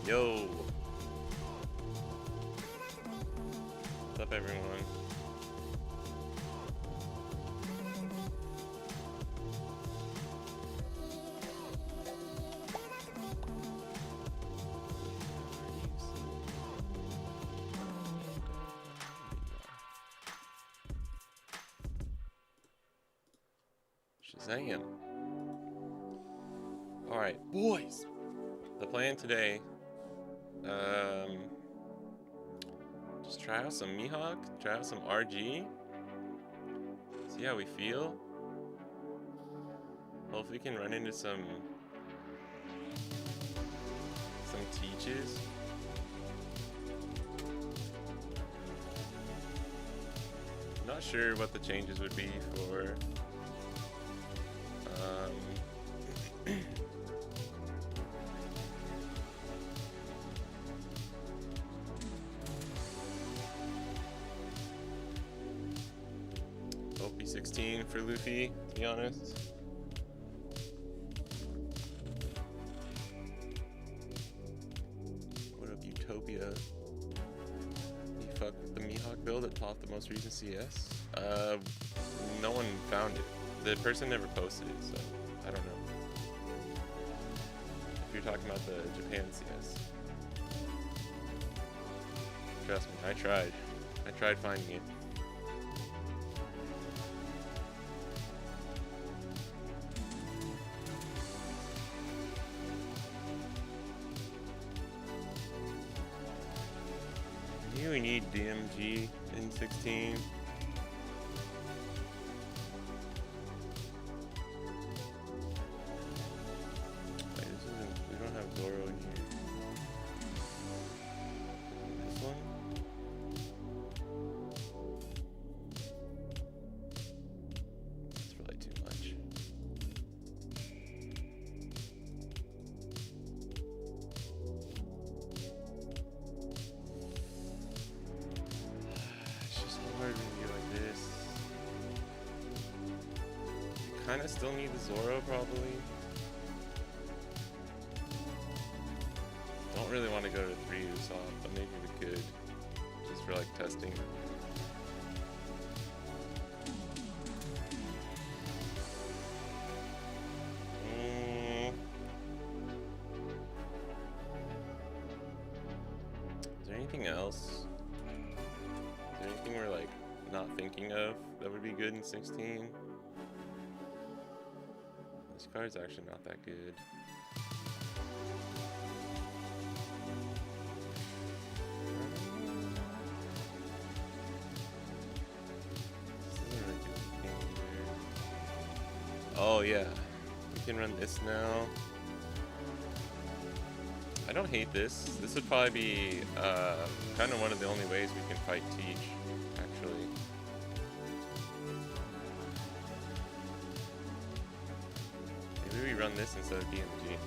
Yo! What's up, everyone? Shazam! Alright, boys! The plan today, just try out some Mihawk, try out some RG, see how we feel. Hopefully we can run into some teaches. Not sure what the changes would be for OP16 for Luffy, to be honest. What up, Utopia? You fuck with the Mihawk build that popped the most recent CS? No one found it. The person never posted it, so I don't know. If you're talking about the Japan CS. Trust me, I tried. I tried finding it. We need DMG in 16. Wait, this isn't, we don't have Zoro in here. This one? That's really too much. Kinda still need the Zoro, probably. Don't really want to go to 3 Usopp, but maybe we could. Just for like testing. Anything else? Is there anything we're like not thinking of that would be good in 16? This card's actually not that good. Oh yeah, we can run this now. I don't hate this. This would probably be kind of one of the only ways we can fight Teach, actually. Maybe we run this instead of DMG.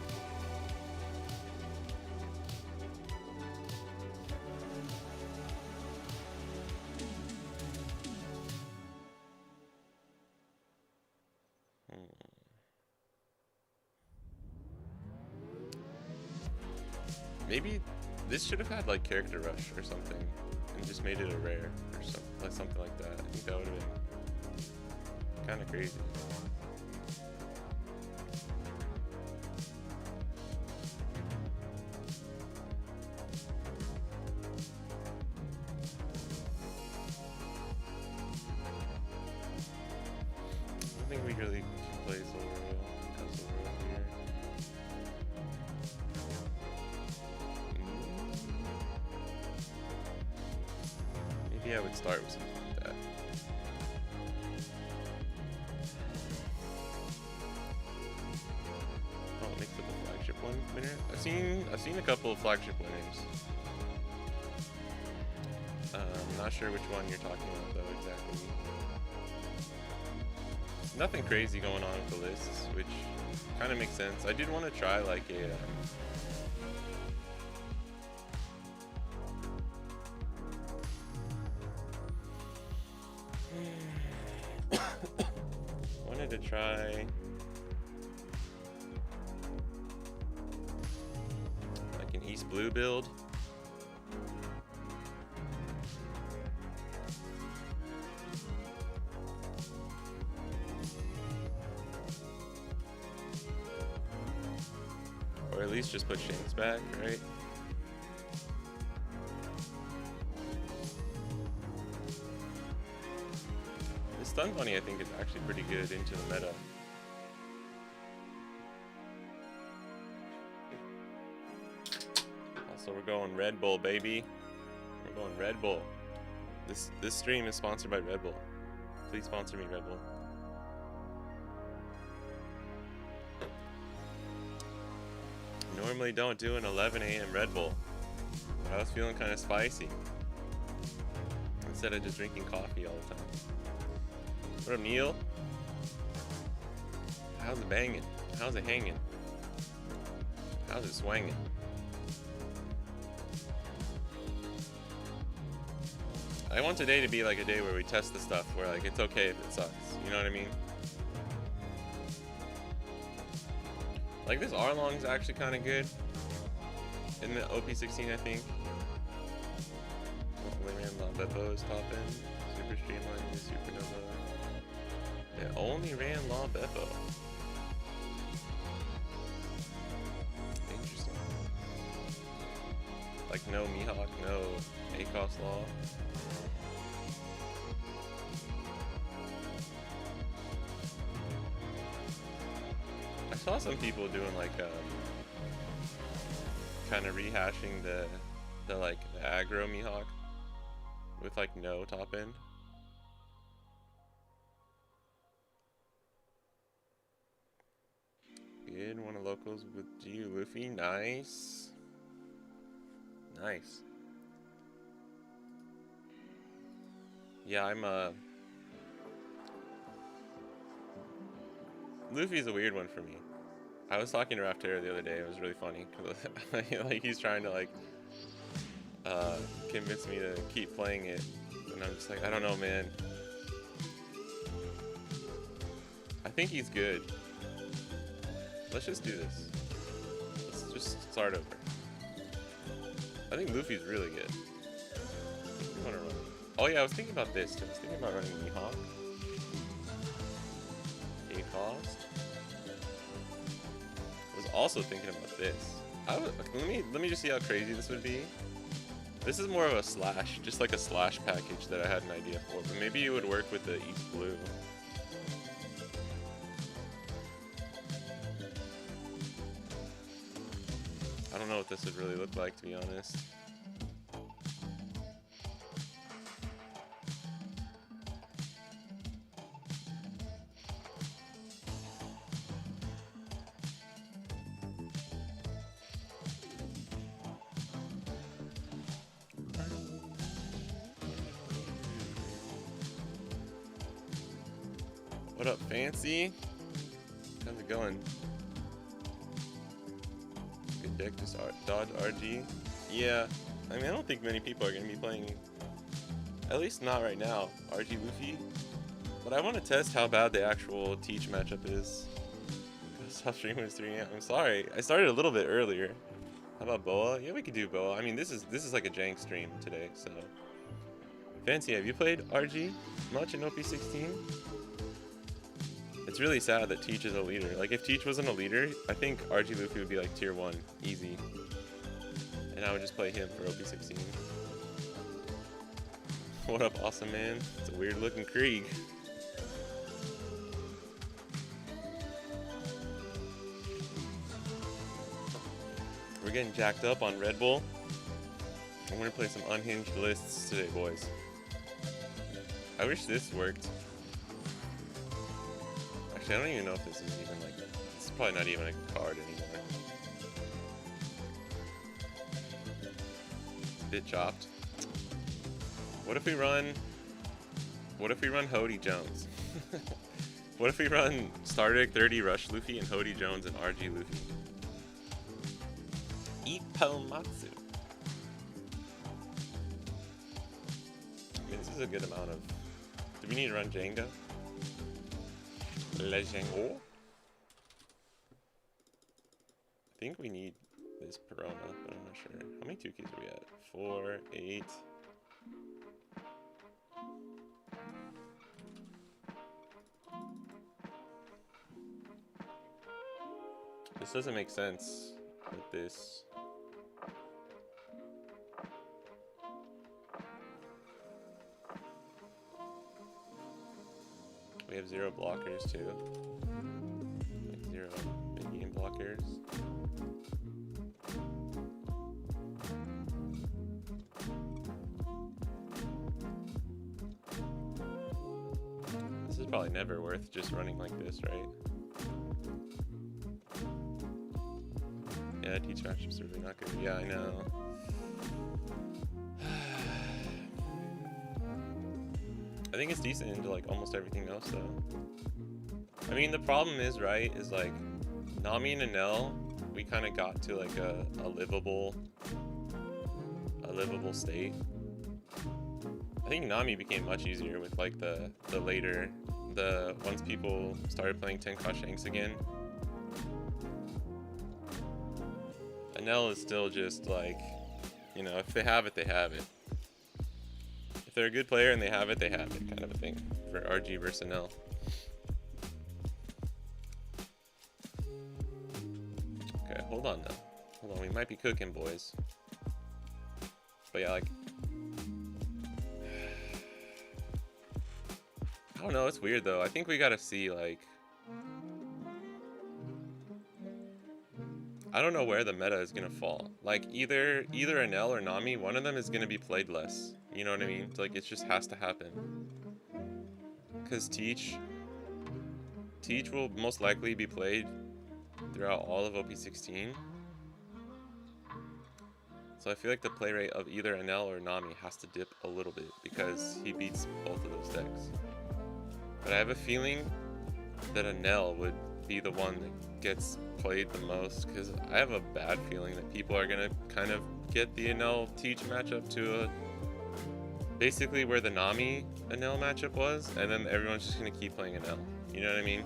Maybe this should have had like character rush or something and just made it a rare or something like that. I think that would have been kind of crazy. I don't think we really can play Zoro because Zoro here. Maybe I would start with something like that. Oh, mix up a flagship winner. I've seen a couple of flagship winners. I'm not sure which one you're talking about though exactly. Nothing crazy going on with the lists, which kind of makes sense. I did want to try like a wanted to try like an East Blue build. Or at least just put Shanks back, right? This Stun Bunny I think is actually pretty good into the meta. Also we're going Red Bull, baby. We're going Red Bull. This stream is sponsored by Red Bull. Please sponsor me, Red Bull. Normally don't do an 11 a.m. Red Bull, but I was feeling kind of spicy instead of just drinking coffee all the time. What up, Neil? How's it banging? How's it hanging? How's it swanging? I want today to be like a day where we test the stuff, where like it's okay if it sucks. You know what I mean? Like this Arlong's actually kind of good in the OP16, I think. Only ran La Beppo is top end. Super Streamline is Supernova. It only ran La Beppo. Interesting. Like no Mihawk, no ACOS Law. I saw some people doing like kind of rehashing the like the aggro Mihawk with like no top end. Good, one of locals with G Luffy, nice. Nice. Yeah, I'm Luffy's a weird one for me. I was talking to Raftera the other day. It was really funny because like he's trying to like convince me to keep playing it, and I'm just like, I don't know, man. I think he's good. Let's just do this. Let's just start over. I think Luffy's really good. I want to run. Oh yeah, I was thinking about this too. I was thinking about running Mihawk. A cost. I was also thinking about this. Let me just see how crazy this would be. This is more of a slash, just like a slash package that I had an idea for, but maybe it would work with the East Blue. I don't know what this would really look like, to be honest. What up, Fancy? How's it going? Good deck, just dodge RG. Yeah, I mean, I don't think many people are going to be playing, at least not right now, RG Luffy. But I want to test how bad the actual Teach matchup is. Stop streaming at 3 AM. I'm sorry, I started a little bit earlier. How about Boa? Yeah, we could do Boa. I mean, this is like a jank stream today, so. Fancy, have you played RG much in OP16? It's really sad that Teach is a leader. Like, if Teach wasn't a leader, I think RG Luffy would be like tier 1, easy. And I would just play him for OP16. What up, awesome man? It's a weird looking Krieg. We're getting jacked up on Red Bull. I'm gonna play some unhinged lists today, boys. I wish this worked. Actually, I don't even know if this is even like, it's probably not even a card anymore. It's a bit chopped. What if we run Hody Jones? What if we run Starter Deck 30 Rush Luffy and Hody Jones and RG Luffy? Ippomatsu. I mean, this is a good amount of... Do we need to run Jenga? Le Jengo? I think we need this Perona, but I'm not sure. How many 2 keys are we at? 4, 8... This doesn't make sense with this. We have 0 blockers too. Like 0 mid-game blockers. This is probably never worth just running like this, right? Yeah, Teach matchups are really not good. Yeah, I know. I think it's decent into like almost everything else though. I mean, the problem is, right, is like Nami and Enel, we kind of got to like a livable state. I think Nami became much easier with like the once people started playing Tenka Shanks again. Enel is still just like, you know, if they have it, they have it. If they're a good player and they have it, kind of a thing for RG versus Enel. Okay, hold on though. Hold on, we might be cooking, boys. But yeah, like, I don't know, it's weird though. I think we gotta see, like, I don't know where the meta is gonna fall. Like, either Enel or Nami, one of them is gonna be played less. You know what I mean? Like, it just has to happen. Because Teach will most likely be played throughout all of OP16. So I feel like the play rate of either Enel or Nami has to dip a little bit because he beats both of those decks. But I have a feeling that Enel would be the one that gets played the most, because I have a bad feeling that people are gonna kind of get the Enel Teach matchup to a, basically where the Nami Enel matchup was, and then everyone's just gonna keep playing Enel. You know what I mean?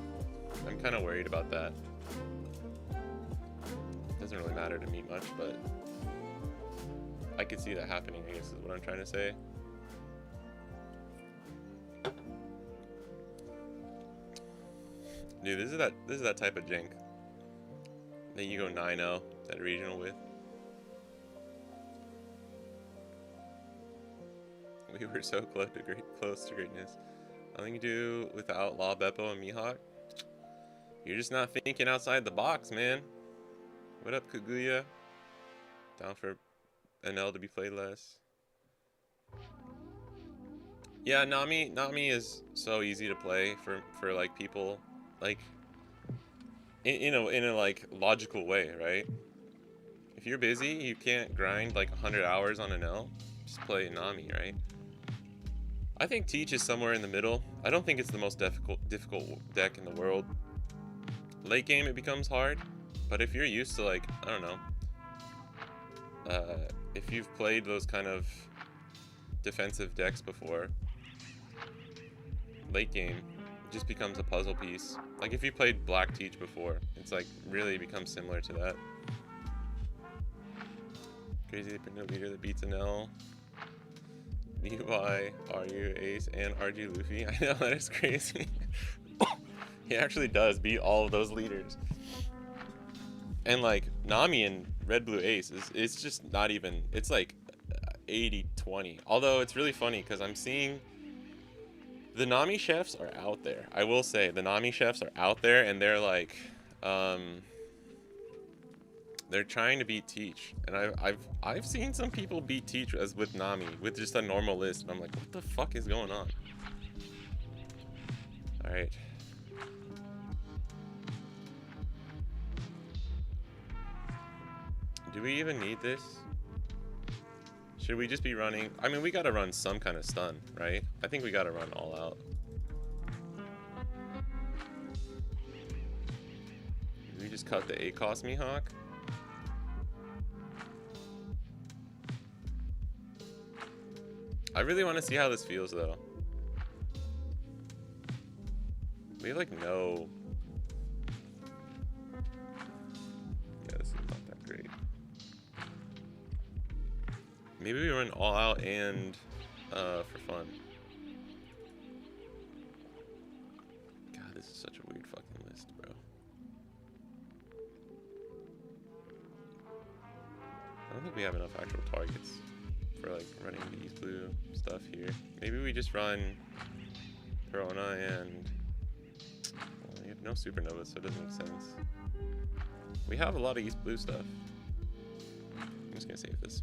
I'm kind of worried about that. Doesn't really matter to me much, but I could see that happening, I guess is what I'm trying to say. Dude, this is that type of jank that you go 9-0 that regional with. We were so close to greatness. Nothing to do without Law, Beppo, and Mihawk. You're just not thinking outside the box, man. What up, Kaguya? Down for NL to be played less. Yeah, Nami is so easy to play for like people like in a like logical way, right? If you're busy, you can't grind like 100 hours on an L. Just play Nami, right? I think Teach is somewhere in the middle. I don't think it's the most difficult deck in the world. Late game it becomes hard, but if you're used to like, I don't know, if you've played those kind of defensive decks before, late game it just becomes a puzzle piece. Like if you played Black Teach before, it's like really becomes similar to that. Crazy no leader that beats an L. UI, RU, Ace, and RG Luffy. I know, that is crazy. He actually does beat all of those leaders. And like Nami and Red Blue Ace it's just not even, it's like 80-20. Although it's really funny because I'm seeing the Nami chefs are out there. I will say the Nami chefs are out there and they're like they're trying to beat Teach, and I've seen some people beat Teach as with Nami with just a normal list, and I'm like, what the fuck is going on? All right. Do we even need this? Should we just be running? I mean, we gotta run some kind of stun, right? I think we gotta run all out. Did we just cut the ACOS Mihawk? I really want to see how this feels, though. We have, like, no... Yeah, this is not that great. Maybe we run all out and, for fun. God, this is such a weird fucking list, bro. I don't think we have enough actual targets for like running the East Blue stuff here. Maybe we just run Corona and well, we have no Supernovas, so it doesn't make sense. We have a lot of East Blue stuff. I'm just gonna save this.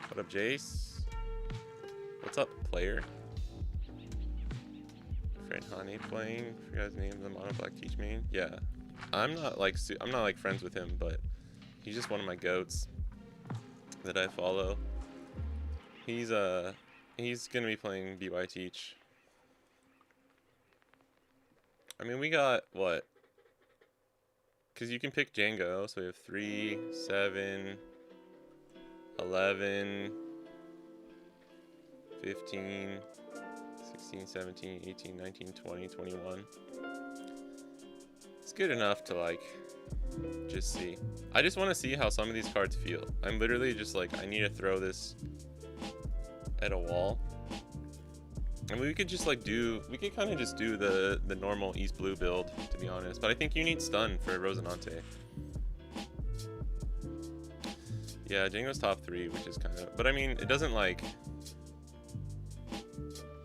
What up, Jace? What's up, player? Friend Hani playing. If you guys name the Mono Black Teach main. Yeah. I'm not like friends with him, but he's just one of my goats that I follow. He's gonna be playing BY Teach. I mean, we got what? Because you can pick Django, so we have 3, 7, 11, 15, 16, 17, 18, 19, 20, 21. It's good enough to like just see. I just want to see how some of these cards feel. I'm literally just like, I need to throw this at a wall. And we could just like we could kind of just do the normal East Blue build, to be honest. But I think you need stun for Rosinante. Yeah, Django's top 3, which is kind of, but I mean, it doesn't like,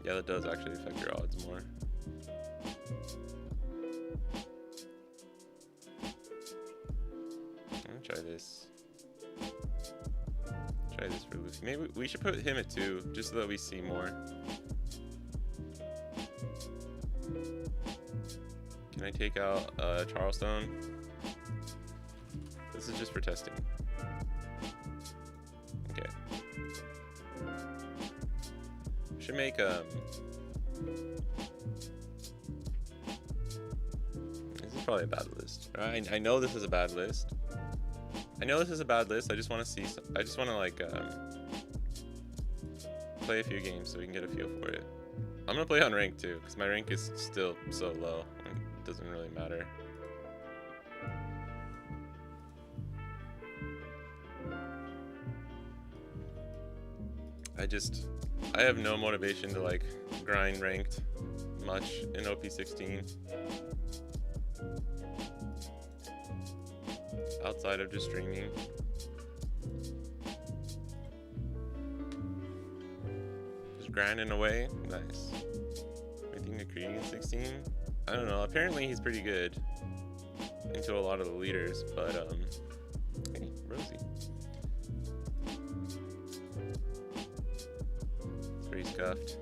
yeah, that does actually affect your odds more. Try this. Try this for Luffy. Maybe we should put him at 2, just so that we see more. Can I take out Charleston? This is just for testing. Okay. Should make this is probably a bad list. I know this is a bad list. I know this is a bad list. I just want to see. I just want to like play a few games so we can get a feel for it. I'm gonna play on rank too, because my rank is still so low. It doesn't really matter. I have no motivation to like grind ranked much in OP16. Outside of just streaming. grinding away. Nice. Everything to Krieg in 16. I don't know. Apparently he's pretty good into a lot of the leaders, but hey, Rosie. It's pretty scuffed.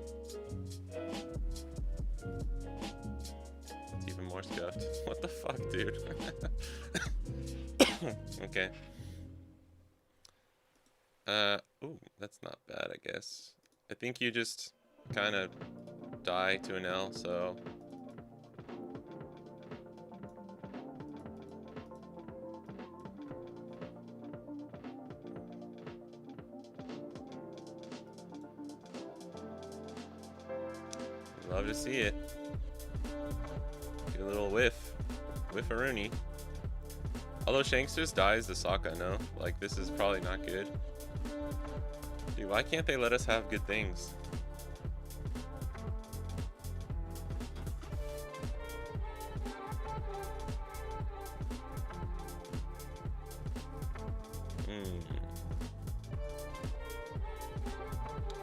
It's even more scuffed. What the fuck, dude? Okay. Ooh, that's not bad, I guess. I think you just kind of die to an L, so. Love to see it. Get a little whiff-a-rooney. Although Shanks just dies to Sokka, no? Like, this is probably not good. Dude, why can't they let us have good things?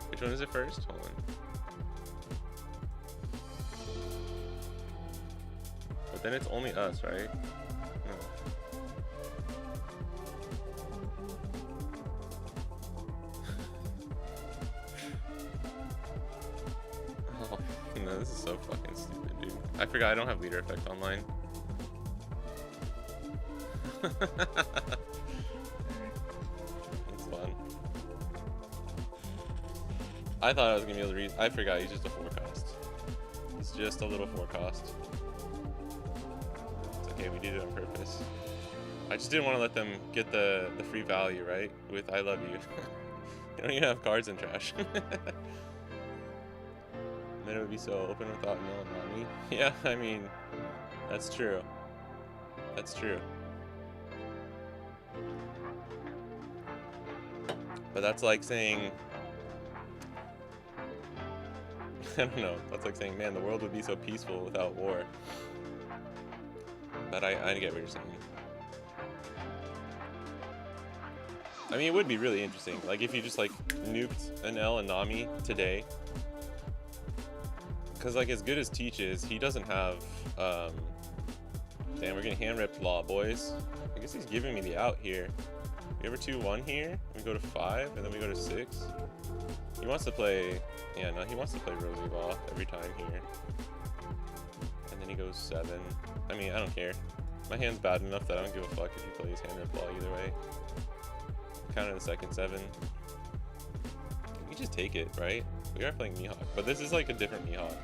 Which one is it first? Hold on. But then it's only us, right? No. Oh, no, this is so fucking stupid, dude. I forgot I don't have leader effect online. It's fun. I thought I was gonna be able to read. I forgot he's just a 4-cost. He's just a little 4-cost. It's okay, we did it on purpose. I just didn't want to let them get the free value, right? With I love you. You don't even have cards in trash. Then it would be so open without no on me. Yeah, I mean, that's true. That's true. But that's like saying, I don't know, that's like saying, man, the world would be so peaceful without war. But I get what you're saying. I mean, it would be really interesting. Like, if you just, like, nuked an L and Nami today. Because, like, as good as Teach is, he doesn't have, damn, we're getting hand-ripped Law, boys. I guess he's giving me the out here. We have a 2-1 here. We go to 5, and then we go to 6. He wants to play, yeah, no, he wants to play Rosie Law every time here. And then he goes 7. I mean, I don't care. My hand's bad enough that I don't give a fuck if he plays hand-ripped Law either way. Counter the second 7. We just take it, right? We are playing Mihawk, but this is like a different Mihawk.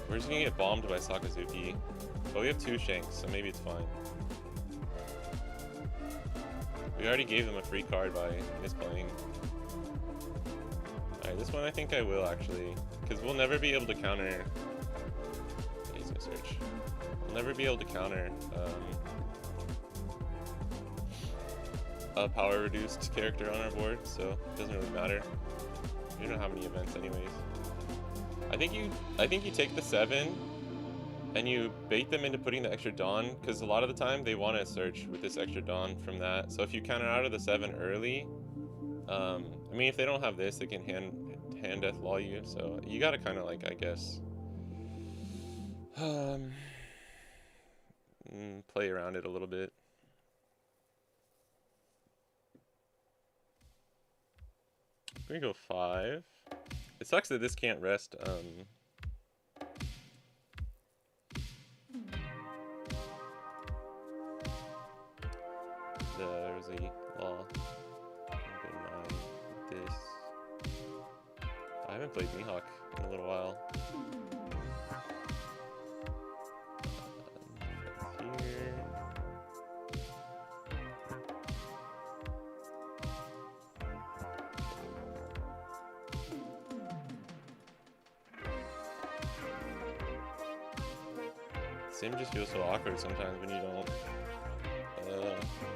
We're just gonna get bombed by Sakazuki. But we have 2 Shanks, so maybe it's fine. We already gave them a free card by misplaying. Alright, this one I think I will actually. Because we'll never be able to counter... Yeah, he's gonna search. We'll never be able to counter a power reduced character on our board, so it doesn't really matter. We don't have any events anyways. I think you take the 7 and you bait them into putting the extra Dawn, because a lot of the time they want to search with this extra Dawn from that. So if you counter out of the 7 early, I mean, if they don't have this, they can hand death law you. So you gotta kind of like, I guess, play around it a little bit. We go 5. It sucks that this can't rest. There's a law. This. I haven't played Mihawk in a little while. Here. Sim just feels so awkward sometimes when you don't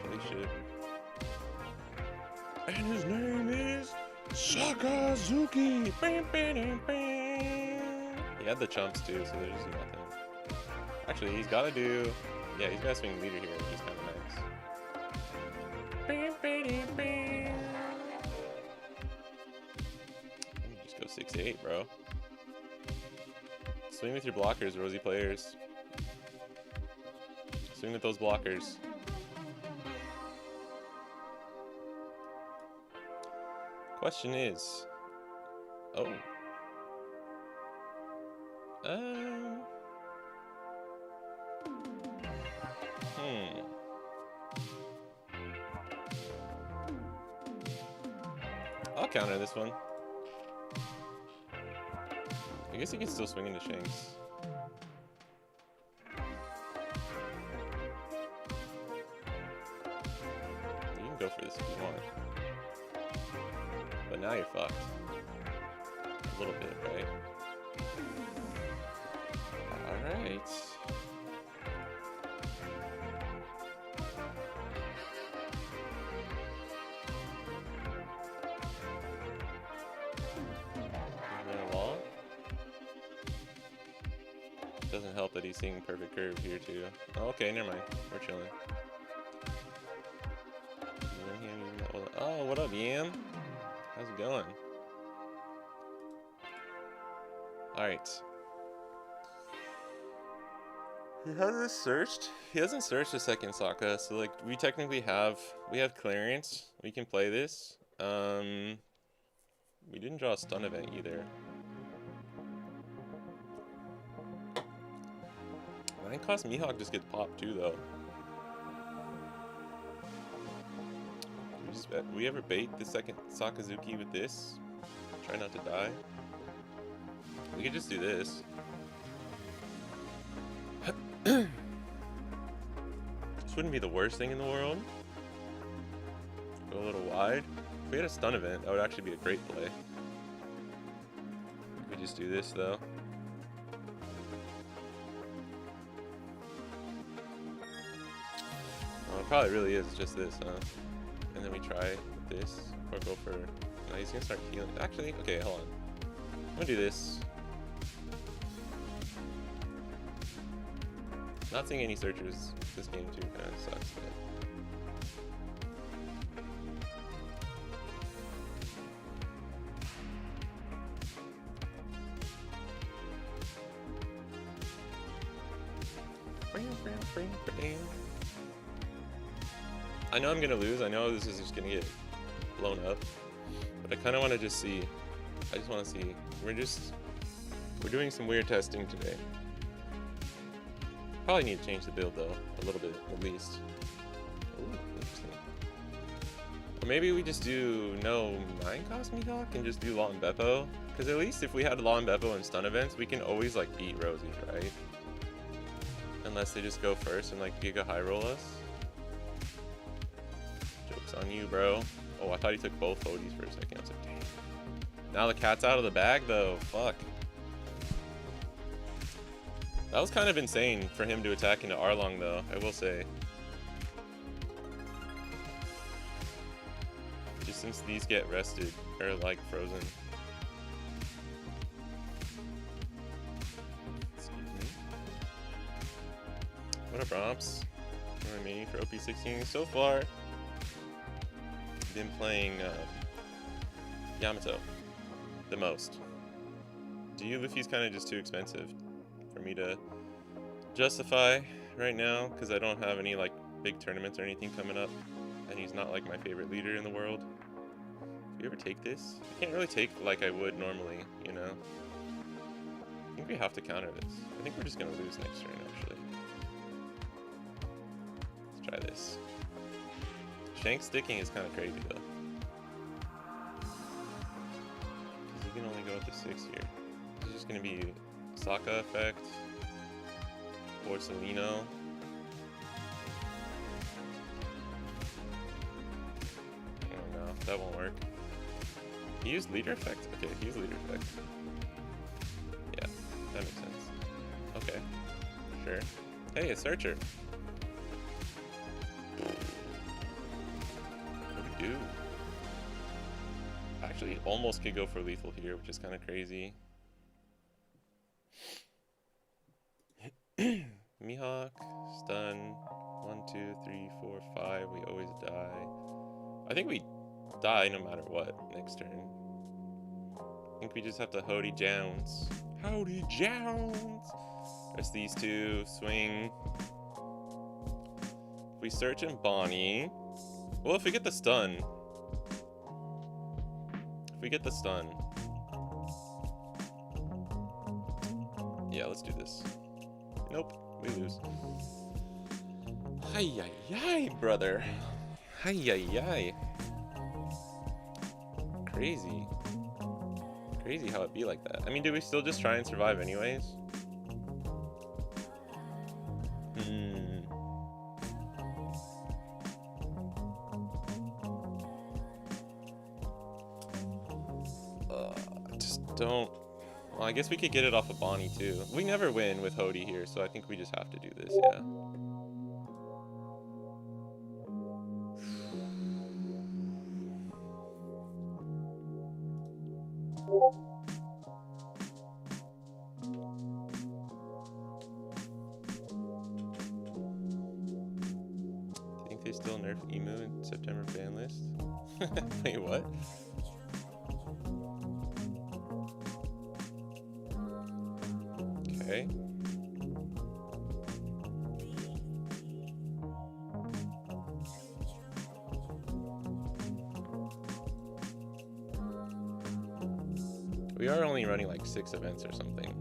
play shit. And his name is Sakazuki. Bam, bam, bam. He had the chumps too, so there's nothing. Actually, he's got to do... Yeah, he's got to swing leader here, which is kind of nice. Bam, bam, bam. 6-8, bro. Swing with your blockers, Rosy players. Swing with those blockers. Question is... Oh. I'll counter this one. I guess he can still swing into Shanks. You can go for this if you want. But now you're fucked. A little bit, right? Alright. Doesn't help that he's seeing perfect curve here too. Oh, okay, never mind. We're chilling. Oh, what up, Yam? How's it going? Alright. He hasn't searched. He hasn't searched a second Sokka, so like we technically have clearance. We can play this. We didn't draw a stun event either. Mine cost Mihawk just gets popped too though. We ever bait the second Sakazuki with this? Try not to die. We could just do this. This wouldn't be the worst thing in the world. Go a little wide. If we had a stun event, that would actually be a great play. We just do this though. Oh, it probably really is just this, huh? And then we try this, or go for... No, he's gonna start healing. Actually, okay, hold on. I'm gonna do this. Not seeing any searchers this game too kind of sucks. I know I'm gonna lose. I know this is just gonna get blown up, but I kind of want to just see. I just want to see. We're doing some weird testing today. Probably need to change the build though, a little bit at least. Ooh, interesting. Or maybe we just do no 9 cost Mihawk and just do Law and Beppo. Because at least if we had Law and Beppo and stun events, we can always like beat Rosy, right? Unless they just go first and like Giga High Roll us. Joke's on you, bro. Oh, I thought he took both Hodies for a second. I was like, dang. Now the cat's out of the bag though. Fuck. That was kind of insane for him to attack into Arlong though, I will say. Just since these get rested, or like frozen. Excuse me. What up, Romps? What am I meaning for OP16? So far, been playing Yamato the most. Luffy's kind of just too expensive for me to justify right now because I don't have any like big tournaments or anything coming up, and he's not like my favorite leader in the world. Do you ever take this? I can't really take like I would normally, you know. I think we have to counter this. I think we're just gonna lose next turn actually. Let's try this. Shank sticking is kind of crazy though. Because you can only go up to 6 here. This is just gonna be Sokka effect or Celino. Oh no, that won't work. He used leader effect? Okay, he used leader effect. Yeah, that makes sense. Okay, sure. Hey, a searcher. What do we do? Actually, almost could go for lethal here, which is kind of crazy. Mihawk, stun, 1, 2, 3, 4, 5, we always die. I think we die no matter what next turn. I think we just have to Hody Jones. Hody Jones! There's these two. Swing. If we search in Bonnie... Well, if we get the stun... If we get the stun... Yeah, let's do this. Nope, we lose. Hi-yi-yi, brother. Hi-yi-yi. Crazy. Crazy how it be like that. I mean, do we still just try and survive anyways? Just don't... Well, I guess we could get it off of Bonnie too. We never win with Hody here, so I think we just have to do this, yeah. Think they still nerf Emu in September ban list? Wait, what? Okay. We are only running like 6 events or something.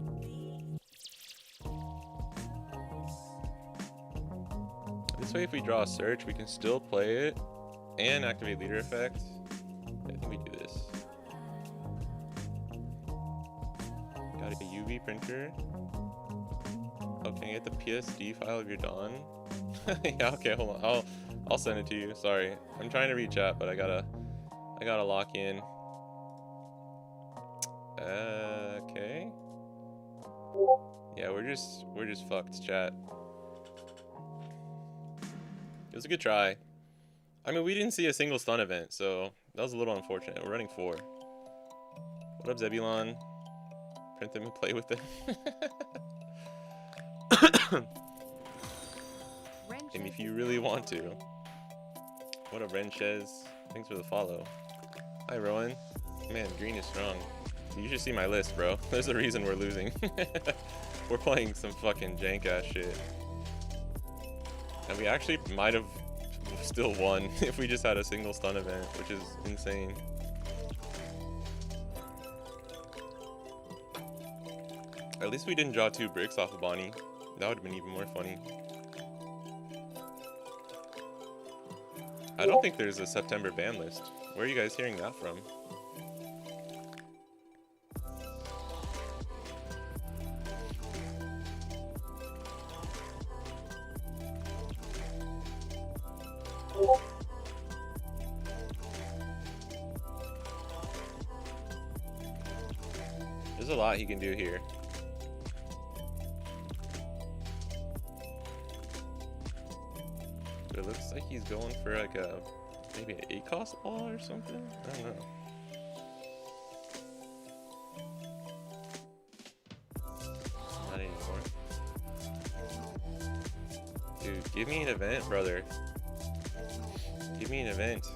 This way, if we draw a search, we can still play it and activate leader effect. I think we do this. Got a UV printer. Oh, can I get the PSD file of your Dawn? Yeah, okay, hold on. I'll send it to you. Sorry, I'm trying to reach out, but I gotta lock in. Okay. Yeah, we're just fucked, chat. It was a good try. I mean, we didn't see a single stun event, so that was a little unfortunate. We're running 4. What up, Zebulon? Print them and play with it. And if you really want to. What up, Renchez? Thanks for the follow. Hi, Rowan. Man, green is strong. You should see my list, bro. There's a reason we're losing. We're playing some fucking jank ass shit. And we actually might have still won if we just had a single stun event, which is insane. At least we didn't draw 2 bricks off of Bonnie. That would have been even more funny. I don't think there's a September ban list. Where are you guys hearing that from? There's a lot he can do here. But it looks like he's going for like a maybe an 8 cost ball or something? I don't know. Not anymore. Dude, give me an event, brother. Give me an event.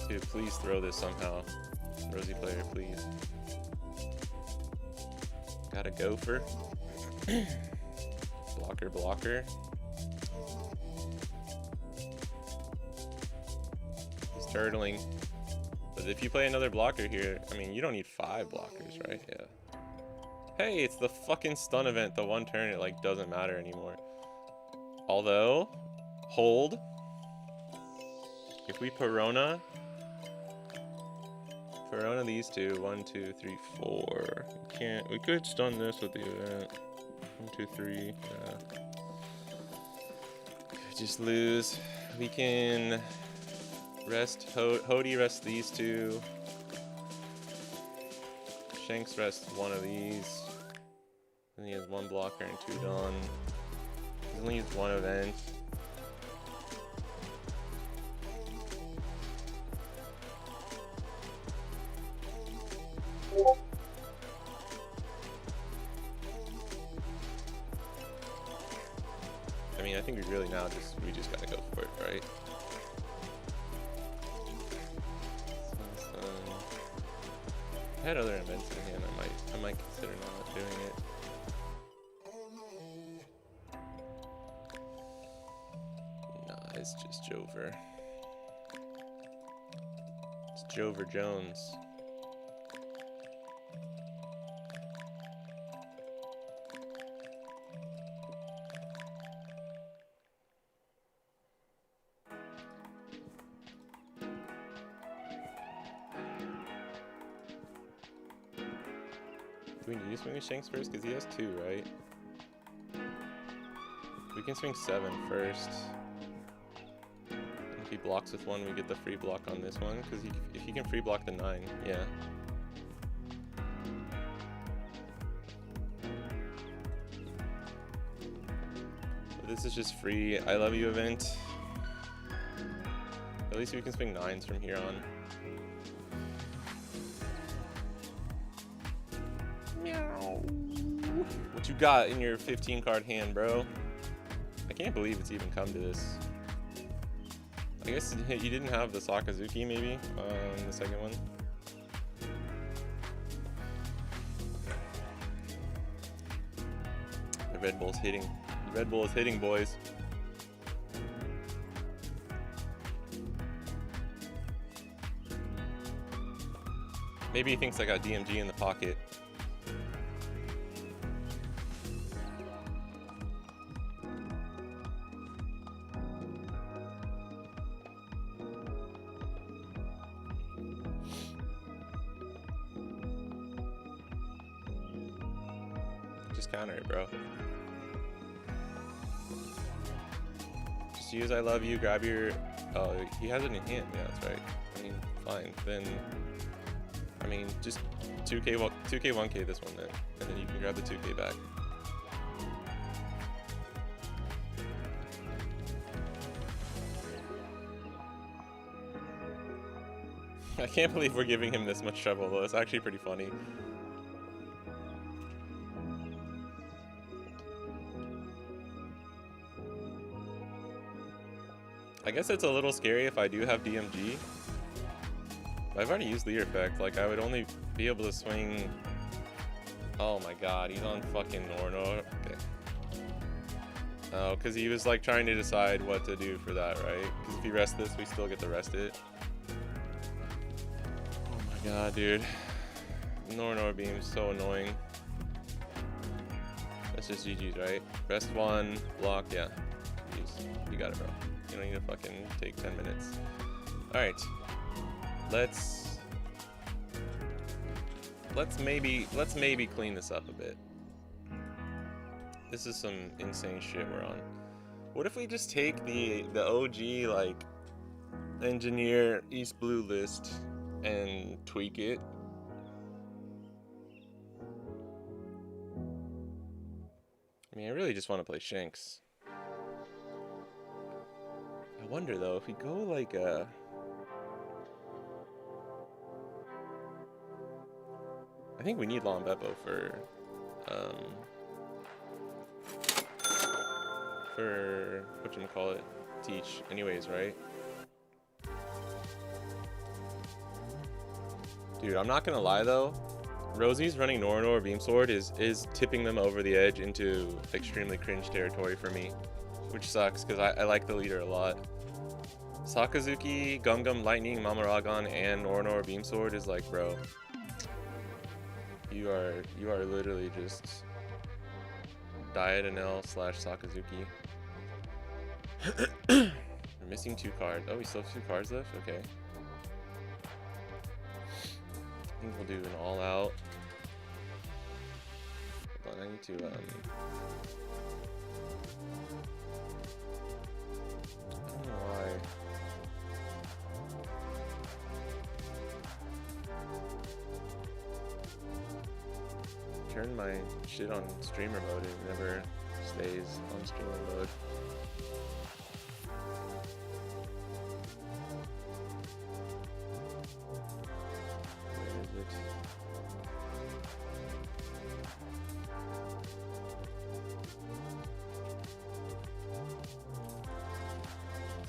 Dude, please throw this somehow. Rosie player, please. Got a gopher. Blocker. He's turtling. But if you play another blocker here, I mean, you don't need 5 blockers, right? Yeah. Hey, it's the fucking stun event. The one turn, it like doesn't matter anymore. Although, hold. If we Perona these two, 1, 2, 3, 4. We could stun this with the event. 1, 2, 3. Yeah. Just lose. We can rest Hody rest these 2. Shanks rest one of these. And he has 1 blocker and 2 Dawn. He only needs 1 event. I mean, I think we really now we just gotta go for it, right? I had other events in hand. I might consider not doing it. Nah, it's just Jover. It's Jover Jones. Do we need to swing a Shanks first? Because he has 2, right? We can swing 7 first. And if he blocks with 1, we get the free block on this one. Because if he can free block the 9, yeah. But this is just free I love you event. At least we can swing 9s from here on. What you got in your 15 card hand, bro? I can't believe it's even come to this. I guess you didn't have the Sakazuki maybe the second one. The Red Bull's hitting. The Red Bull is hitting, boys. Maybe he thinks I got DMG in the pocket. Just counter it, bro. Just use I love you, grab your... Oh, he has it in hand. Yeah, that's right. I mean, fine. Then... I mean, just 2K, 1K this one then. And then you can grab the 2K back. I can't believe we're giving him this much trouble, though. It's actually pretty funny. I guess it's a little scary if I do have DMG. I've already used Leader Effect. Like, I would only be able to swing... Oh my god, he's on fucking Norno. Okay. Oh, because he was like trying to decide what to do for that, right? Because if he rests this, we still get to rest it. Oh my god, dude. Norno beam is so annoying. That's just GG's, right? Rest 1, block, yeah. Jeez, you got it, bro. You don't need to fucking take 10 minutes. Alright. Let's maybe clean this up a bit. This is some insane shit we're on. What if we just take the OG like engineer East Blue list and tweak it? I mean, I really just want to play Shanks. I wonder though, if we go like I think we need Long Beppo for whatchamacallit, Teach anyways, right? Dude, I'm not gonna lie though, Rosie's running Norno or Beam Sword is tipping them over the edge into extremely cringe territory for me, which sucks because I like the leader a lot. Sakazuki, Gum Gum, Lightning, Mamaragon, and Norno or Beam Sword is like, bro, you are literally just Diet Anel / Sakazuki. We're missing 2 cards. Oh, we still have 2 cards left? Okay. I think we'll do an all out. Hold on, I need to I don't know why. Turn my shit on streamer mode and it never stays on streamer mode. Where is it?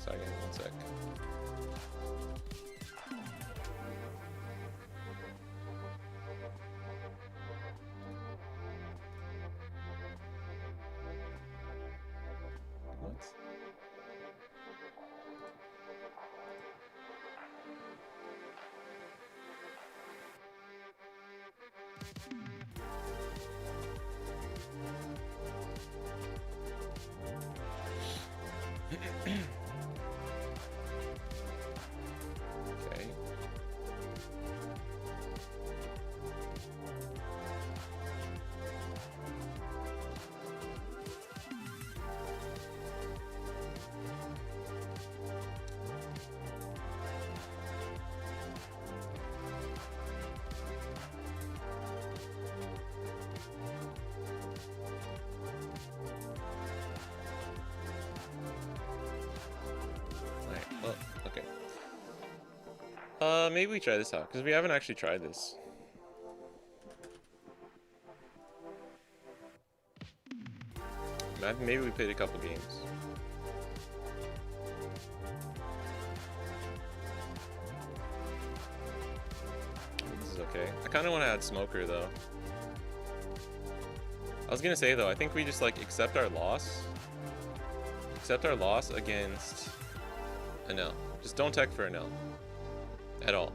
Sorry, one sec. Okay. Alright, well, okay. Maybe we try this out, because we haven't actually tried this. Maybe we played a couple games. This is okay. I kind of want to add Smoker, though. I was gonna say, though, I think we just, like, accept our loss. Accept our loss against an L. Just don't tech for an L. At all.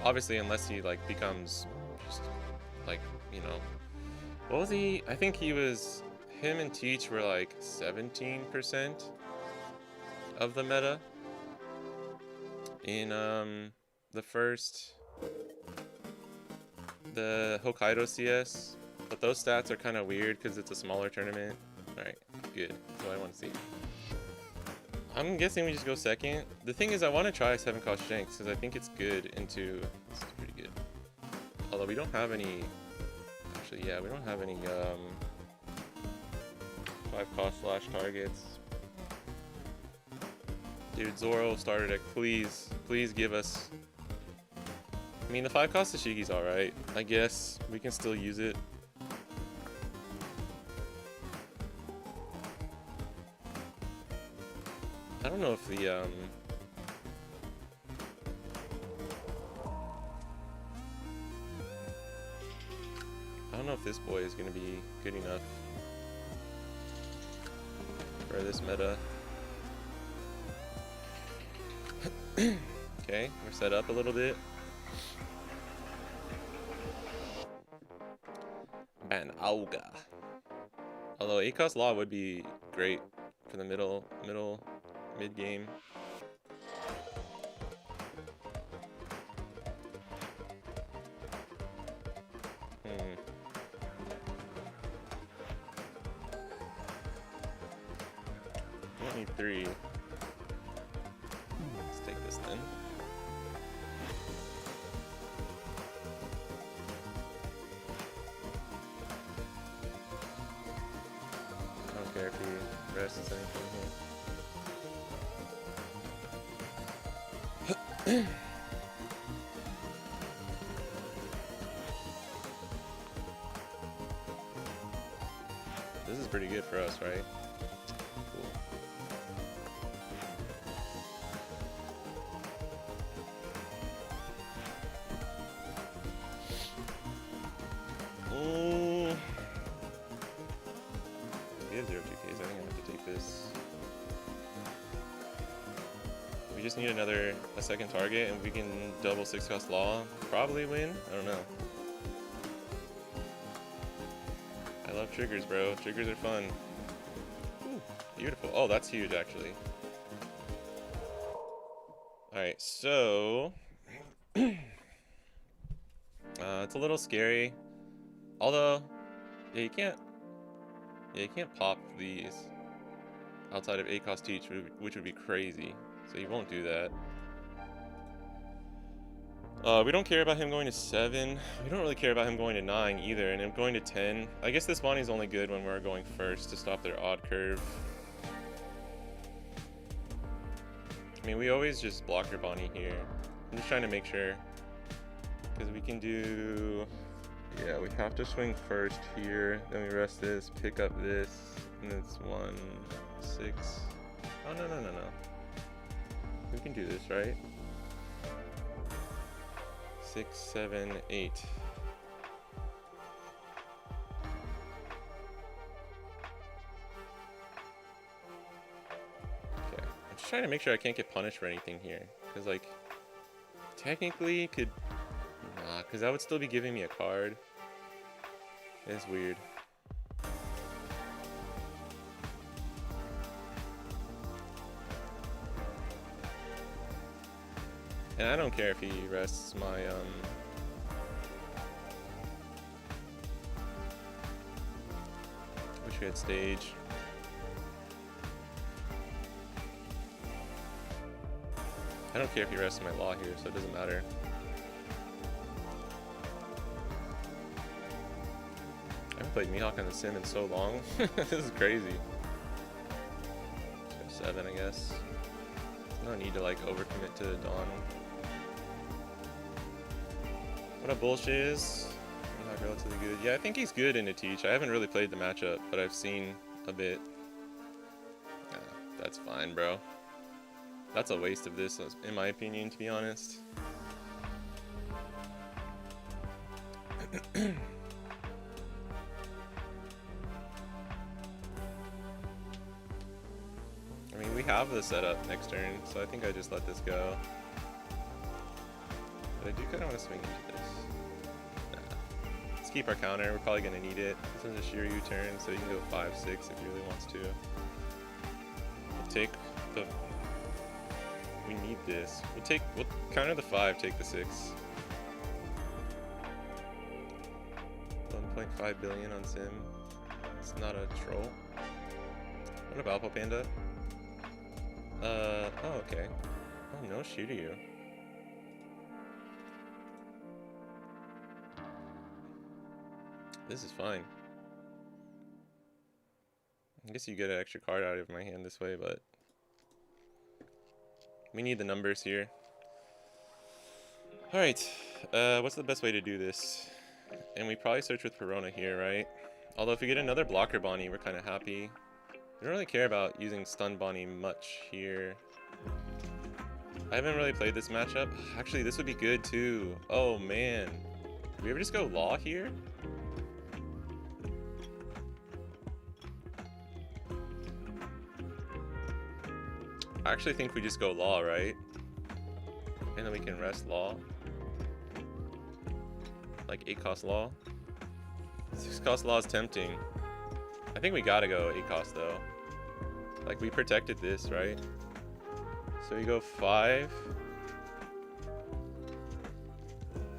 Obviously, unless he, like, becomes just, like, you know. What was he? I think he was... Him and Teach were, like, 17% of the meta. In, the first... The Hokkaido CS. But those stats are kind of weird because it's a smaller tournament. Alright, good. That's what I want to see. I'm guessing we just go second. The thing is, I want to try 7 cost Shanks because I think it's good into... This is pretty good. Although we don't have any... Actually, yeah, we don't have any 5 cost slash targets. Dude, Zoro starter deck, please. Please give us... I mean, the 5 cost Tashiki's alright. I guess we can still use it. I don't know if the, I don't know if this boy is going to be good enough for this meta. Okay, we're set up a little bit. Ban Auga. Although 8 cost Law would be great for the mid game. I don't need 3. Let's take this then. I don't care if he rests anything here. This is pretty good for us, right? Cool. We have 0 2Ks. I think I have to take this. We just need a second target, and we can double 6 cost Law. Probably win. I don't know. I love triggers, bro. Triggers are fun. Ooh, beautiful. Oh, that's huge, actually. Alright, so... it's a little scary. Although, yeah, you can't pop these outside of 8 cost Teach, which would be crazy. So you won't do that. We don't care about him going to 7. We don't really care about him going to 9 either, and him going to 10. I guess this Bonnie's only good when we're going first to stop their odd curve. I mean, we always just block your Bonnie here. I'm just trying to make sure. Because we can do... Yeah, we have to swing first here. Then we rest this, pick up this, and it's 1, 6. Oh, no. We can do this, right? 6, 7, 8. Okay, I'm just trying to make sure I can't get punished for anything here. Because, like, technically could... Nah, because that would still be giving me a card. It's weird. And I don't care if he rests my wish we had stage. I don't care if he rests my law here, so it doesn't matter. I haven't played Mihawk on the sim in so long. This is crazy. Let's go 7, I guess. No need to like overcommit to Dawn. What a bullshit is. Mihawk relatively good. Yeah, I think he's good in a teach. I haven't really played the matchup, but I've seen a bit. That's fine, bro. That's a waste of this, in my opinion, to be honest. I mean, we have the setup next turn, so I think I just let this go. But I do kind of want to swing into this. Nah. Let's keep our counter. We're probably going to need it. This is a Shiryu turn, so he can go 5-6 if he really wants to. We'll take the... We need this. We'll counter the 5, take the 6. 1.5 billion on sim. It's not a troll. What about Alpha Panda? Oh, okay. Oh, no Shiryu. This is fine. I guess you get an extra card out of my hand this way, but we need the numbers here. Alright, what's the best way to do this? And we probably search with Perona here, right? Although if we get another blocker Bonnie, we're kind of happy. We don't really care about using stun Bonnie much here. I haven't really played this matchup. Actually, this would be good too. Oh man. Did we ever just go Law here? I actually think we just go Law, right? And then we can rest Law. Like 8-cost Law. 6-cost Law is tempting. I think we gotta go 8-cost though. Like we protected this, right? So we go 5.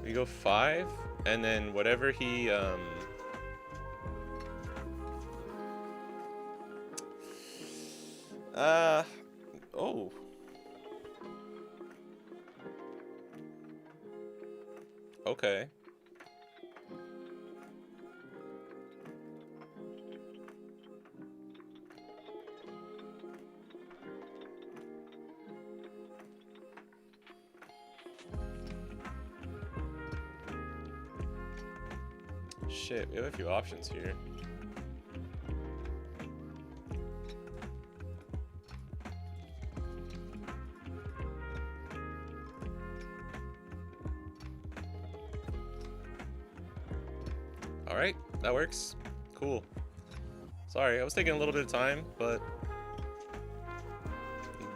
We go 5, and then whatever he oh. Okay. Shit, we have a few options here. Alright, that works. Cool. Sorry, I was taking a little bit of time, but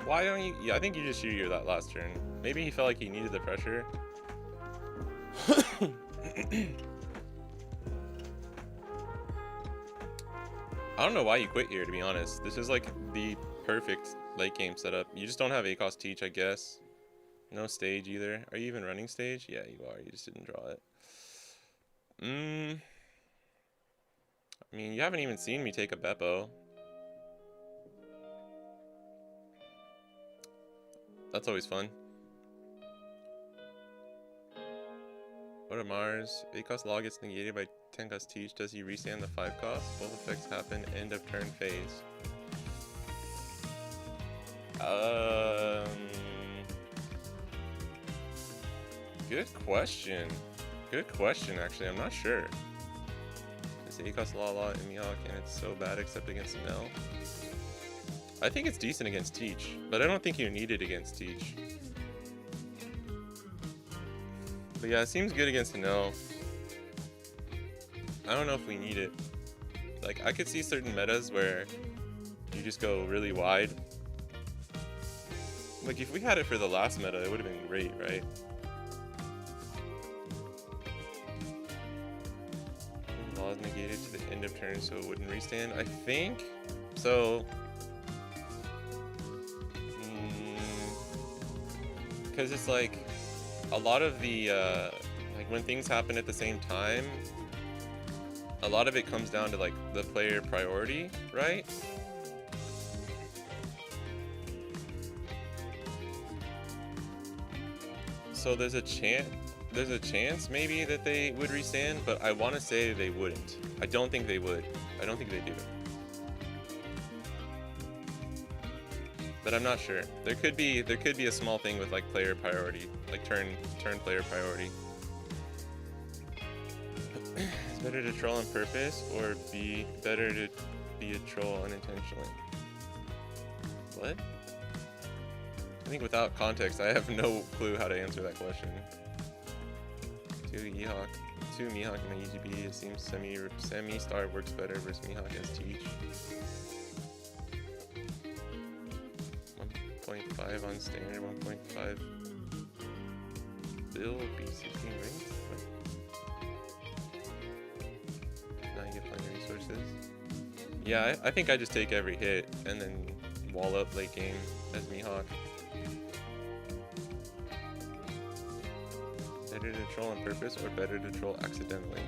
why don't you... Yeah, I think you just shoot that last turn. Maybe he felt like he needed the pressure. I don't know why you quit here, to be honest. This is like the perfect late game setup. You just don't have 8-cost teach, I guess. No stage either. Are you even running stage? Yeah, you are. You just didn't draw it. I mean, you haven't even seen me take a Beppo. That's always fun. What are Mars? 8-cost Law gets negated by 10-cost teach. Does he restand the 5-cost? Both effects happen end of turn phase. Good question. Good question, actually. I'm not sure. It's 8-cost Law in Mihawk, and it's so bad except against Nell. I think it's decent against Teach, but I don't think you need it against Teach. But yeah, it seems good against Nell. I don't know if we need it. Like, I could see certain metas where you just go really wide. Like, if we had it for the last meta, it would have been great, right? Law is negated to the end of turn, so it wouldn't restand. I think so. Because it's like a lot of the like when things happen at the same time, a lot of it comes down to like the player priority, right? So there's a chance maybe that they would resand, but I want to say they wouldn't. I don't think they would. I don't think they do. But I'm not sure. There could be a small thing with like player priority, like turn player priority. It's better to troll on purpose or be better to be a troll unintentionally. What? I think without context, I have no clue how to answer that question. 2 Mihawk and EGB. It seems semi-star works better versus Mihawk as teach. 1.5 on standard, 1.5 bill, OP16 rings. Now you get plenty of resources. Yeah, I think I just take every hit and then wall up late game as Mihawk. Better to troll on purpose or better to troll accidentally?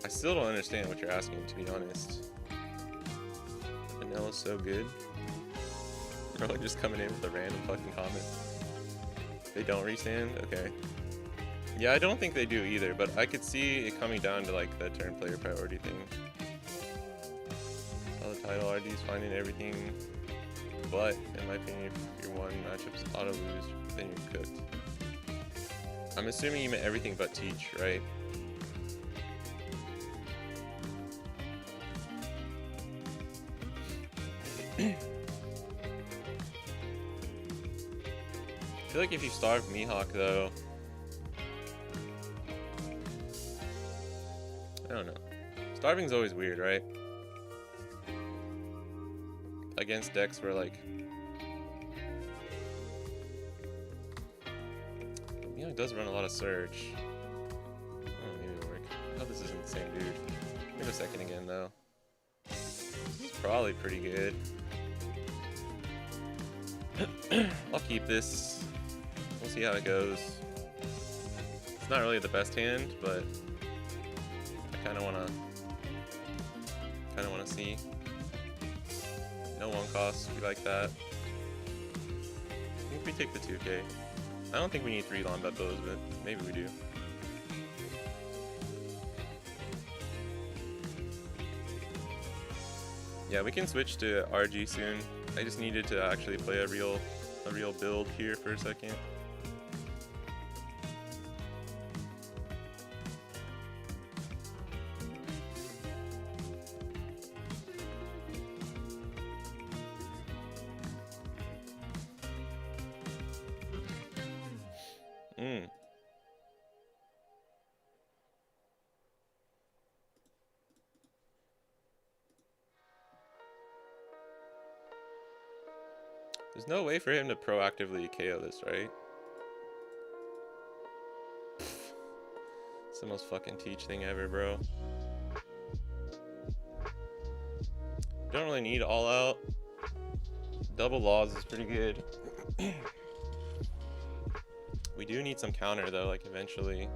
I still don't understand what you're asking, to be honest. Vanilla's so good. We're like just coming in with a random fucking comment. They don't restand? Okay. Yeah, I don't think they do either, but I could see it coming down to like the turn player priority thing. All the title RD's finding everything, but in my opinion, if your one matchups auto lose, then you're cooked. I'm assuming you meant everything but teach, right? I feel like if you starve Mihawk though, I don't know. Starving's always weird, right? Against decks where like Mihawk does run a lot of surge. Oh, maybe it'll work. Oh, this isn't the same dude. Give it a second again though. This is probably pretty good. I'll keep this. We'll see how it goes. It's not really the best hand, but I kind of wanna see. No one cost. We like that. I think we take the 2K. I don't think we need 3 Lombat bows, but maybe we do. Yeah, we can switch to RG soon. I just needed to actually play a real build here for a second. There's no way for him to proactively KO this, right? It's the most fucking teach thing ever, bro. Don't really need all out. Double laws is pretty good. We do need some counter though, like eventually.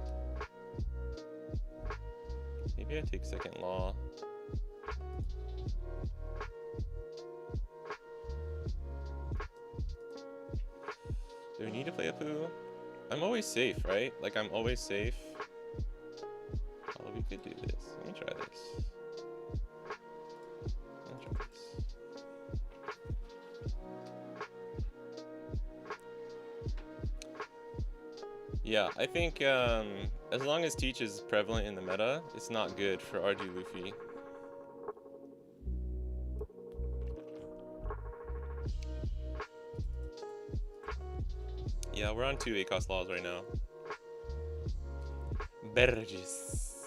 Maybe I take second law. Do we need to play a poo? I'm always safe, right? Like I'm always safe. Oh, we could do this. Let me try this. Yeah, I think as long as teach is prevalent in the meta, it's not good for RG Luffy. Yeah, we're on 2 ACOS laws right now. Burgess.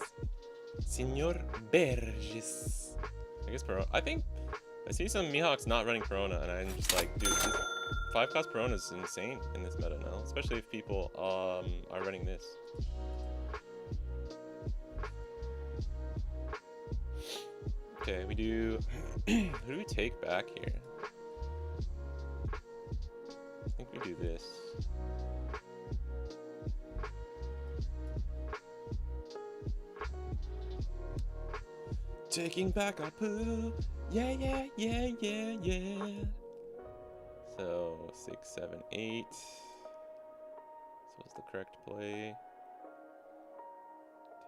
Senor Burgess. I guess I think I see some Mihawks not running Perona, and I'm just like, dude, this 5-cost Perona is insane in this meta now, especially if people are running this. Okay, we do. Who do we take back here? I think we do this. Taking back our poo. Yeah, yeah, yeah, yeah, yeah. So 6, 7, 8. So what's the correct play?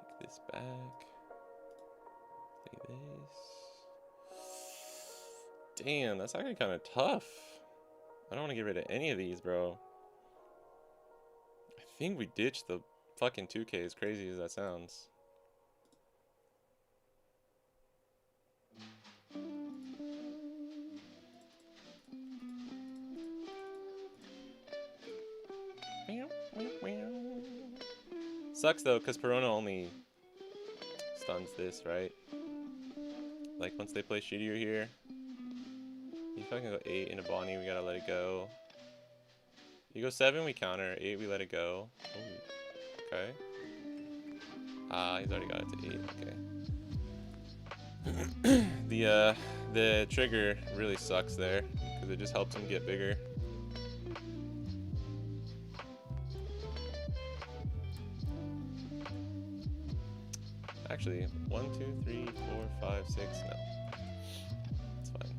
Take this back. Play this. Damn, that's actually kind of tough. I don't want to get rid of any of these, bro. I think we ditched the fucking 2K, as crazy as that sounds. Sucks though, because Perona only stuns this, right? Like once they play Shiryu here, you fucking go 8 into Bonnie, we gotta let it go. You go 7, we counter. 8, we let it go. Ooh. Okay. Ah, he's already got it to 8. Okay. The trigger really sucks there because it just helps him get bigger. Actually, 1, 2, 3, 4, 5, 6. No, it's fine.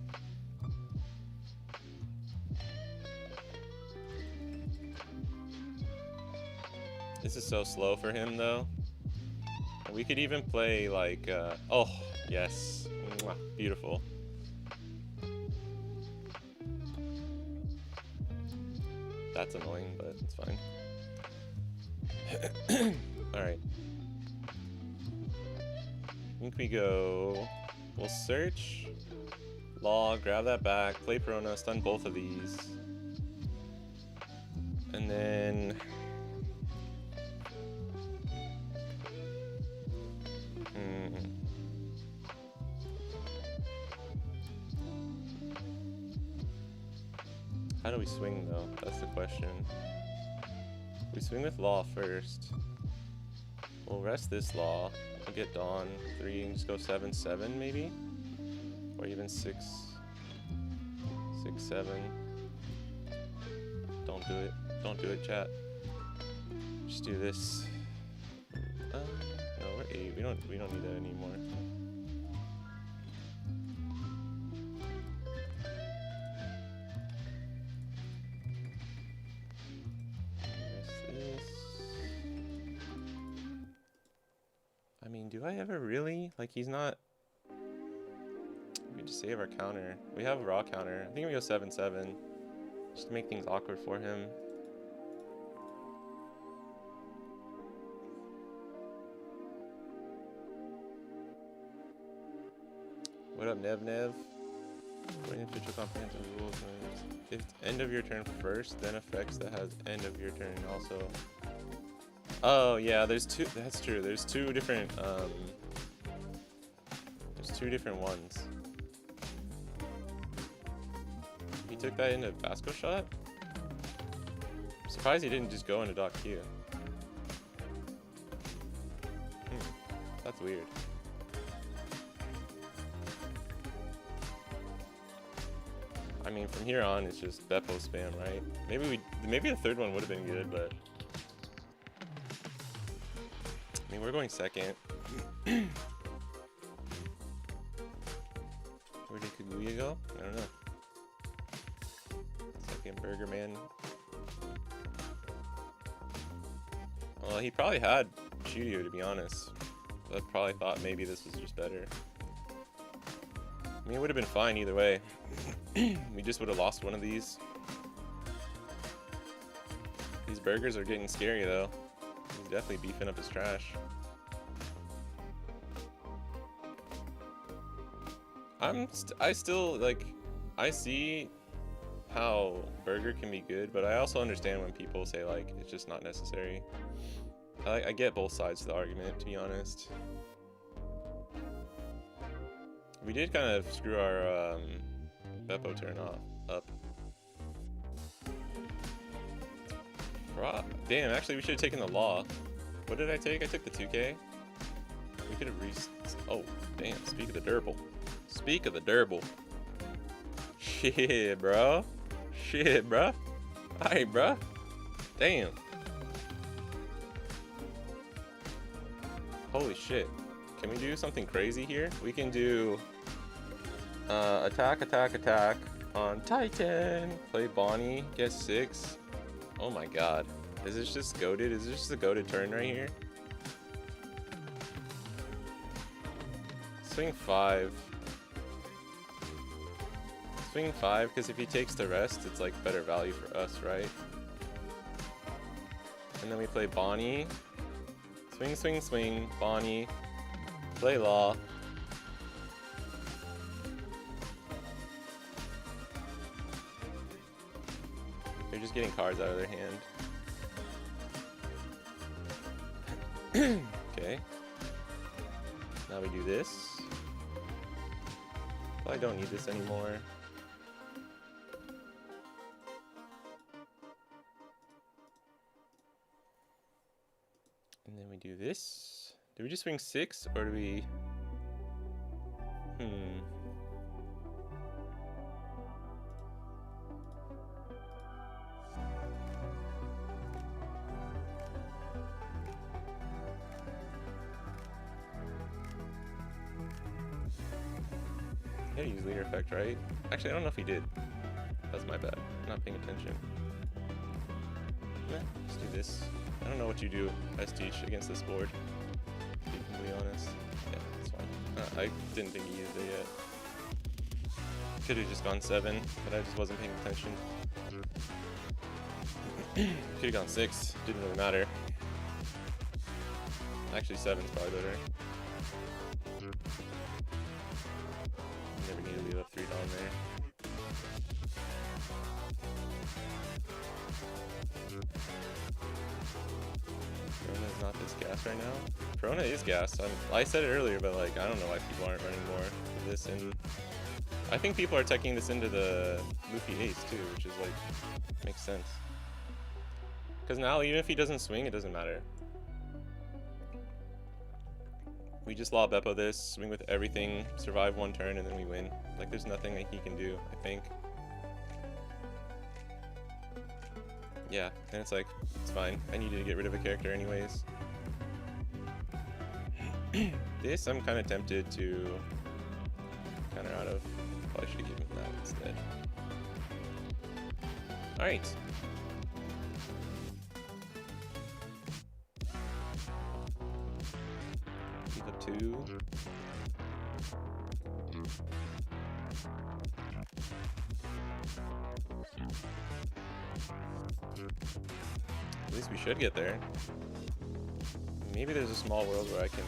This is so slow for him, though. We could even play like, oh, yes, mwah, beautiful. That's annoying, but it's fine. All right. I think we go, we'll search, law, grab that back, play Perona, stun both of these. And then, how do we swing though? That's the question. We swing with law first. We'll rest this law. We'll get Dawn 3 and just go 7, 7 maybe? Or even 6, 6, 7. Don't do it. Don't do it, chat. Just do this. No, we're 8. We don't need that anymore. I mean, do I ever really? Like, he's not... We just save our counter. We have a raw counter. I think we go 7, 7. Just to make things awkward for him. What up, Nev Nev? According to official comprehensive rules, if end of your turn first, then effects that has end of your turn also. Oh yeah, there's two. That's true. There's two different. There's two different ones. He took that into Vasco shot. I'm surprised he didn't just go into Doc Q. That's weird. I mean, from here on, it's just Beppo spam, right? Maybe the third one would have been good, but I mean, we're going second. Where did Kaguya go? I don't know. Second Burger Man. Well, he probably had Shiryu, to be honest. I probably thought maybe this was just better. I mean, it would have been fine either way. We just would have lost one of these. These burgers are getting scary though. He's definitely beefing up his trash. I still like, I see how burger can be good, but I also understand when people say like it's just not necessary. I get both sides of the argument, to be honest. We did kind of screw our Beppo turn up. Damn, actually we should have taken the law. What did I take? I took the 2K. We could have oh, damn, speak of the durable. Speak of the durable. Shit, bro. Shit, bro. Alright, bro. Damn. Holy shit. Can we do something crazy here? We can do attack, attack, attack on Titan. Play Bonnie, get 6. Oh my god. Is this just goated? Is this just a goated turn right here? Swing 5. Swing 5, because if he takes the rest, it's like better value for us, right? And then we play Bonnie. Swing, swing, swing. Bonnie. Play Law. They're just getting cards out of their hand. Okay. Now we do this. Well, I don't need this anymore. And then we do this. Do we just swing 6 or do we... He had to use leader effect, right? Actually, I don't know if he did. That's my bad. I'm not paying attention. Let's do this. I don't know what you do, Teach, against this board. To be completely honest. Yeah, that's fine. I didn't think he used it yet. Could have just gone 7, but I just wasn't paying attention. Could have gone 6. Didn't really matter. Actually, 7's probably better. Never need to leave up 3 down there. Perona is not this gas right now. Perona is gas. I said it earlier, but like I don't know why people aren't running more of this. And I think people are taking this into the Luffy Ace too, which is like makes sense. Because now even if he doesn't swing, it doesn't matter. We just law Beppo this, swing with everything, survive 1 turn, and then we win. Like there's nothing that he can do, I think. Yeah, and it's like, it's fine. I needed to get rid of a character anyways. This I'm kind of tempted to counter out of. Probably should have given that instead. Alright. Keep up 2. At least we should get there. Maybe there's a small world where I can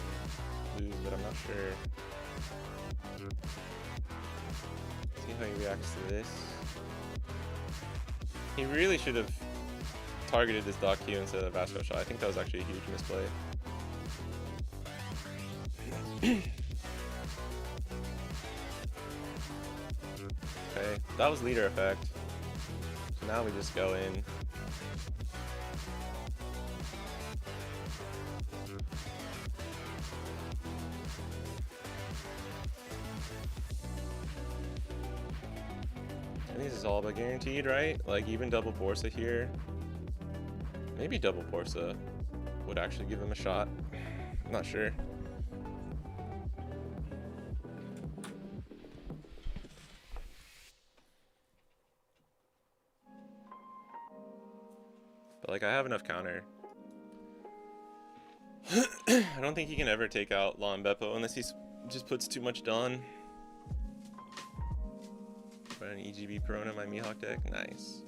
lose, but I'm not sure. See how he reacts to this. He really should have targeted this Dock Q instead of the Vasco shot. I think that was actually a huge misplay. Okay, that was leader effect. So now we just go in. I think this is all but guaranteed, right? Like even double Borsa here. Maybe double Borsa would actually give him a shot. I'm not sure. But like I have enough counter. I don't think he can ever take out Law and Beppo unless he just puts too much Dawn. But an EGB Perona in my Mihawk deck, nice.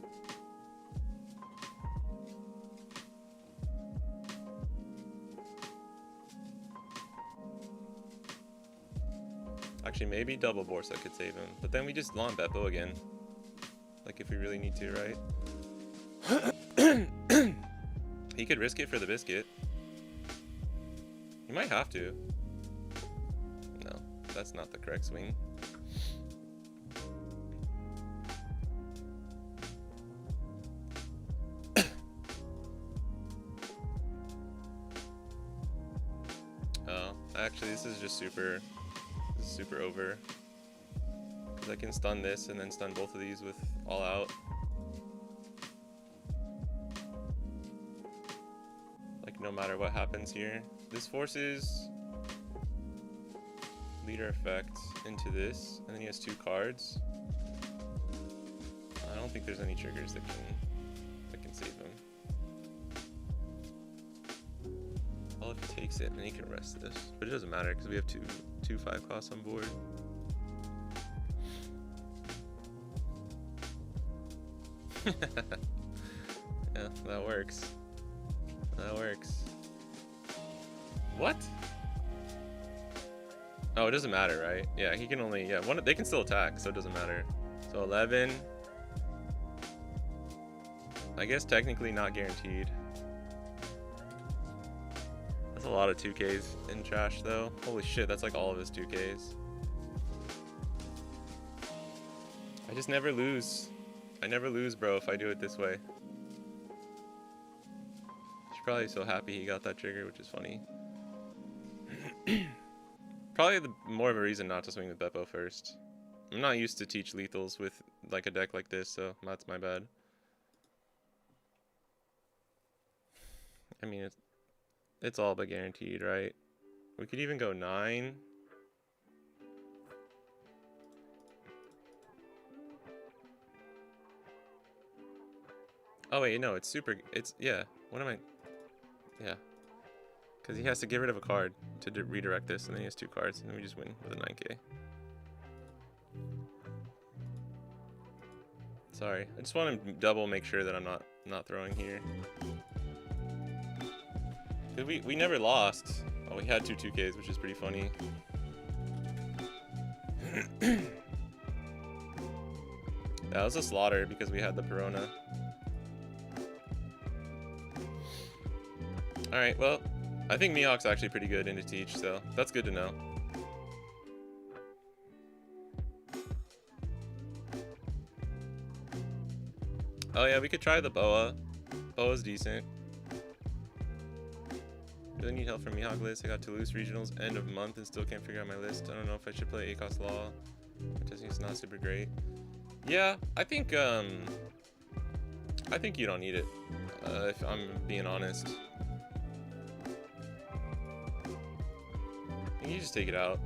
Actually, maybe double Borsa could save him, but then we just Law and Beppo again. Like if we really need to, right? He could risk it for the biscuit. He might have to. No, that's not the correct swing. Oh, actually this is just super over. Because I can stun this and then stun both of these with all out. Like no matter what happens here. This forces leader effect into this, and then he has 2 cards. I don't think there's any triggers that can save him. Well, if he takes it, then he can rest this, but it doesn't matter because we have two 5 costs on board. Yeah, that works. That works. What? Oh, it doesn't matter, right? Yeah, he can only, yeah, they can still attack, so it doesn't matter. So 11. I guess technically not guaranteed. That's a lot of 2Ks in trash though. Holy shit, that's like all of his 2Ks. I just never lose. I never lose, bro, if I do it this way. He's probably so happy he got that trigger, which is funny. Probably more of a reason not to swing the Beppo first. I'm not used to teach lethals with like a deck like this, so that's my bad. I mean, it's all but guaranteed, right? We could even go 9. Oh wait, no, it's super, yeah, what am I, yeah. Because he has to get rid of a card to redirect this, and then he has 2 cards, and then we just win with a 9K. Sorry, I just want to double make sure that I'm not throwing here. Cause we never lost. Oh, we had 2 2Ks, which is pretty funny. That was a slaughter because we had the Perona. All right, well. I think Mihawk's actually pretty good into teach, so that's good to know. Oh yeah, we could try the Boa. Boa's decent. Really need help from Mihawk list. I got Toulouse regionals end of month and still can't figure out my list. I don't know if I should play ACOS Law. My testing's not super great. Yeah, I think you don't need it, if I'm being honest. You just take it out.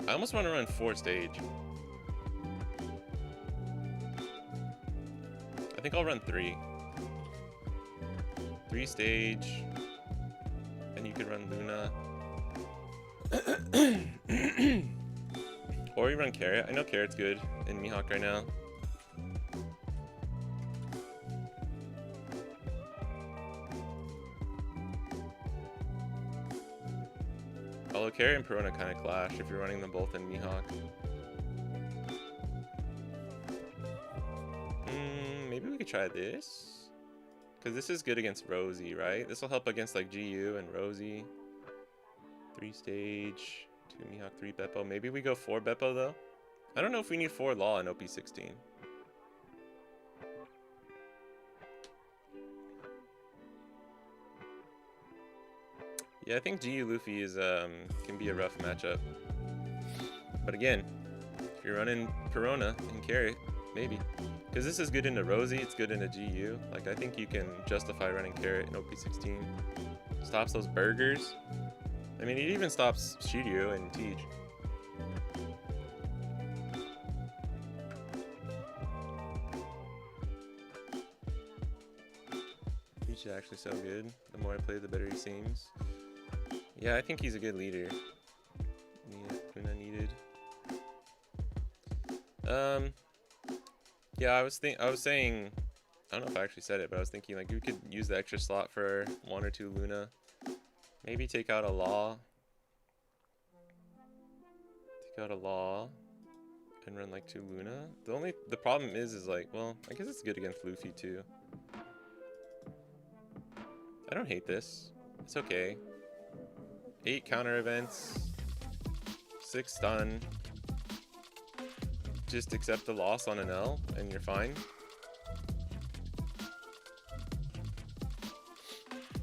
I almost want to run 4 stage. I think I'll run 3. 3 stage. And you could run Luna. Or you run Carrot. I know Carrot's good in Mihawk right now. Although Carrot and Perona kind of clash if you're running them both in Mihawk. Maybe we could try this? Because this is good against Rosie, right? This will help against like GU and Rosie. 3 stage, 2 Mihawk, 3 Beppo. Maybe we go 4 Beppo though? I don't know if we need 4 Law in OP16. Yeah, I think GU Luffy is can be a rough matchup. But again, if you're running Perona and Carrot, maybe. Because this is good into Rosie, it's good into GU. Like, I think you can justify running Carrot in OP16. Stops those burgers. I mean, it even stops Shiryu and Teach. Teach is actually so good. The more I play, the better he seems. Yeah, I think he's a good leader. Luna needed. Yeah, I was saying, I don't know if I actually said it, but I was thinking like we could use the extra slot for 1 or 2 Luna. Maybe take out a Law. Take out a Law and run like 2 Luna. The problem is like, well, I guess it's good against Luffy too. I don't hate this. It's okay. 8 counter events, 6 stun. Just accept the loss on an L and you're fine.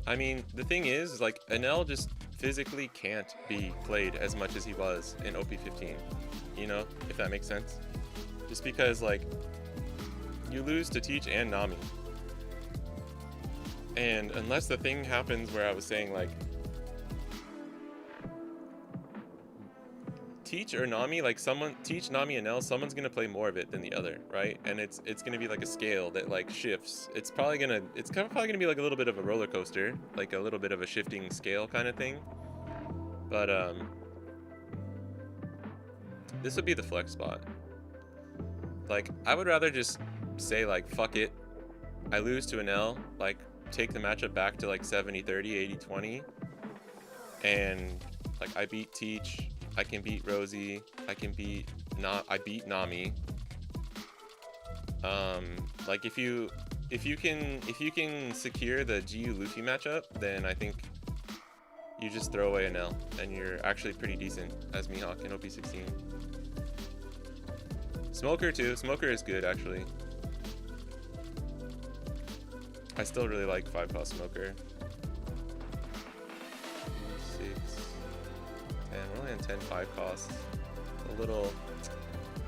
I mean, the thing is, like, an L just physically can't be played as much as he was in OP15. You know, if that makes sense. Just because, like, you lose to Teach and Nami. And unless the thing happens where I was saying, like, Teach or Nami, like someone Teach, Nami, and L, someone's gonna play more of it than the other, right? And it's gonna be like a scale that like shifts. It's probably gonna be like a little bit of a roller coaster, like a little bit of a shifting scale kind of thing. But this would be the flex spot. Like I would rather just say like fuck it, I lose to an L, like take the matchup back to like 70-30, 80-20, and like I beat Teach, I can beat Rosie, I beat Nami. Like if you can secure the GU Luffy matchup, then I think you just throw away an L and you're actually pretty decent as Mihawk in OP16. Smoker too. Smoker is good actually. I still really like 5-cost Smoker. 6, 10. We're only on 10 5-costs. A little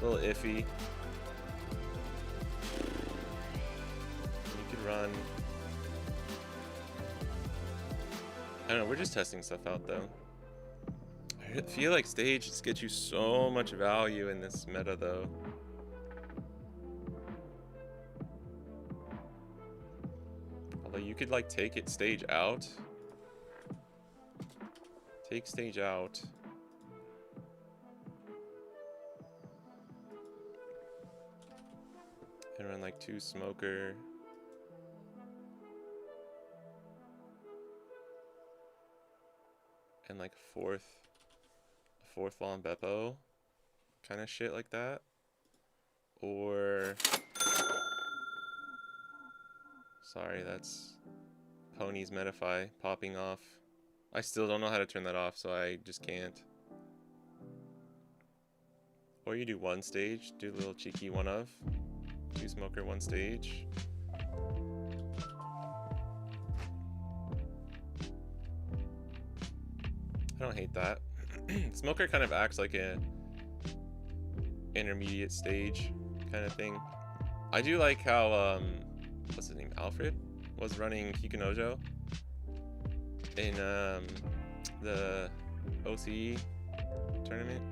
iffy. You could run. I don't know. We're just testing stuff out though. I feel like stage just gets you so much value in this meta though. You could like take it stage out. Take stage out. And run like 2 Smoker. And like fourth Law and Beppo. Kind of shit like that. Or sorry, that's Pony's Metafy popping off. I still don't know how to turn that off, so I just can't. Or you do 1 stage, do a little cheeky 1 of. 2 Smoker, 1 stage. I don't hate that. Smoker kind of acts like a intermediate stage kind of thing. I do like how what's his name? Alfred was running Kikunojo in the OCE tournament.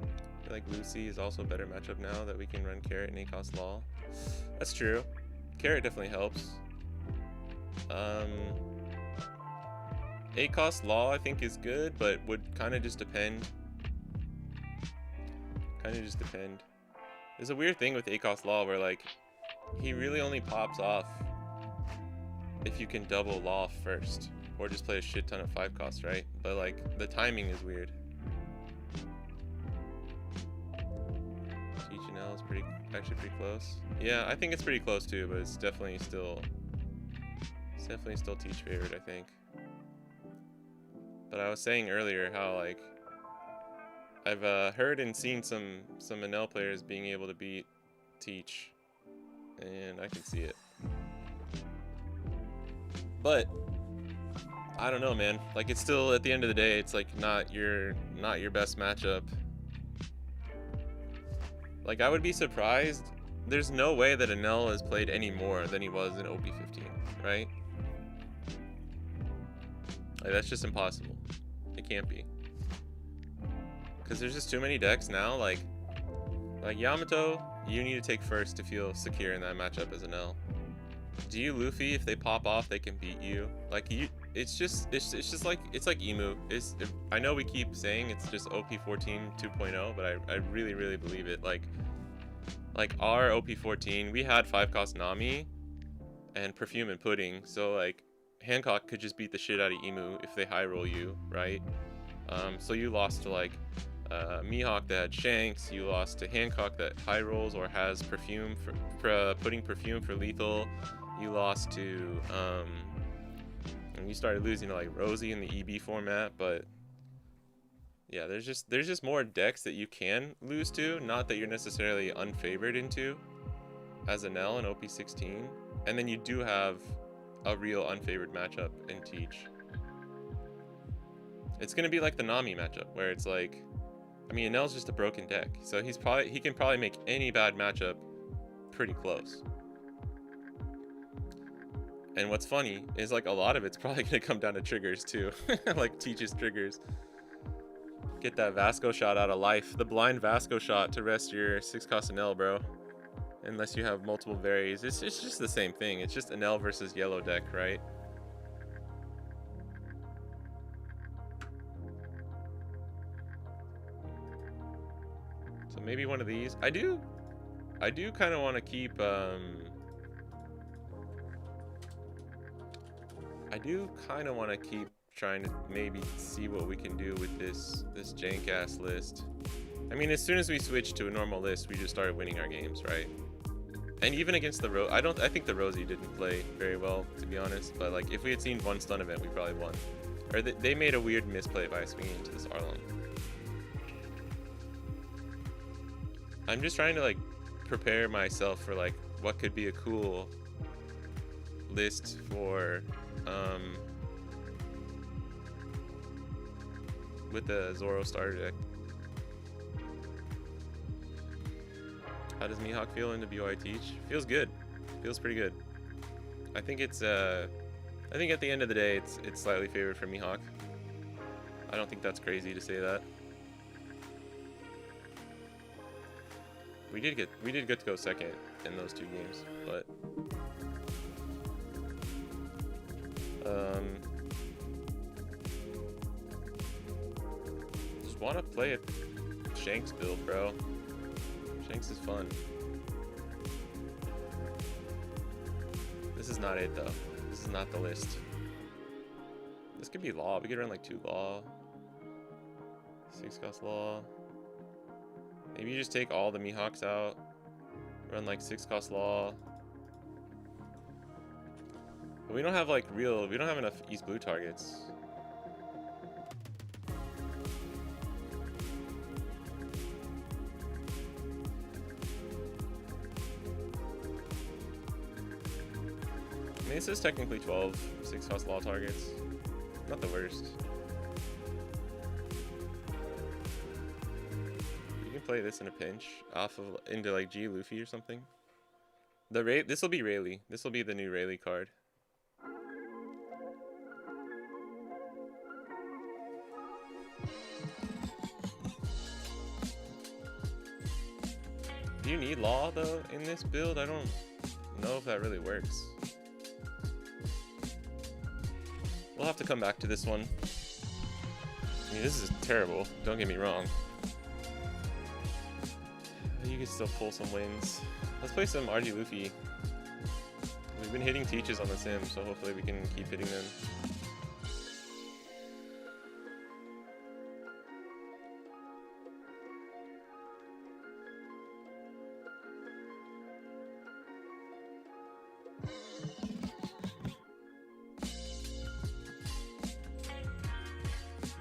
I feel like Lucy is also a better matchup now that we can run Carrot and ACOS Law. That's true. Carrot definitely helps. ACOS Law I think is good, but would kind of just depend. There's a weird thing with ACOS Law where like he really only pops off if you can double Law first, or just play a shit ton of 5-cost, right? But like the timing is weird. Teach and L is actually pretty close. Yeah, I think it's pretty close too, but it's definitely still Teach favorite, I think. But I was saying earlier how like I've heard and seen some NL players being able to beat Teach, and I can see it. But I don't know, man. Like it's still, at the end of the day, it's like not your best matchup. Like I would be surprised. There's no way that NL has played any more than he was in OP15, right? Like that's just impossible. It can't be. Because there's just too many decks now. Like Yamato, you need to take first to feel secure in that matchup as an L. GU Luffy, if they pop off, they can beat you. Like it's just like Emu. I know we keep saying it's just OP14 2.0, but I really believe it. Like our OP14, we had 5-cost Nami and Perfume and Pudding, so like Hancock could just beat the shit out of Emu if they high roll you, right? So you lost to like Mihawk that had Shanks, you lost to Hancock that high rolls or has Perfume for putting Perfume for lethal, you lost to and you started losing to like Rosie in the EB format. But yeah, there's just more decks that you can lose to, not that you're necessarily unfavored into as an L in OP16, and then you do have a real unfavored matchup in Teach. It's gonna be like the Nami matchup, where it's like, I mean, Anel's just a broken deck, so he can probably make any bad matchup pretty close. And what's funny is like a lot of it's probably gonna come down to triggers too, like Teach's triggers. Get that Vasco shot out of life. The blind Vasco shot to rest your 6-cost Enel, bro. Unless you have multiple varies. It's just the same thing. It's just Enel versus yellow deck, right? So maybe one of these. I do kind of want to keep trying to maybe see what we can do with this jank ass list. I mean, as soon as we switched to a normal list, we just started winning our games, right? And even against the I think the Rosie didn't play very well, to be honest. But like, if we had seen one stun event, we probably won. Or they made a weird misplay by swinging into this Arlong. I'm just trying to like prepare myself for like what could be a cool list for with the Zoro starter deck. How does Mihawk feel in the BY Teach? Feels good. Feels pretty good. I think it's I think at the end of the day it's slightly favored for Mihawk. I don't think that's crazy to say that. We did get to go second in those 2 games, but just want to play a Shanks build, bro. Shanks is fun. This is not it though. This is not the list. This could be Law. We could run like 2 Law, 6-cost Law. Maybe you just take all the Mihawks out, run like 6-cost Law. But we don't have like we don't have enough East Blue targets. I mean, this is technically 12 6-cost Law targets. Not the worst. Play this in a pinch off of into like G Luffy or something. This will be Rayleigh. This will be the new Rayleigh card. Do you need Law though in this build? I don't know if that really works. We'll have to come back to this one. I mean, this is terrible. Don't get me wrong. You can still pull some wins. Let's play some RG Luffy. We've been hitting teaches on the sim, so hopefully we can keep hitting them.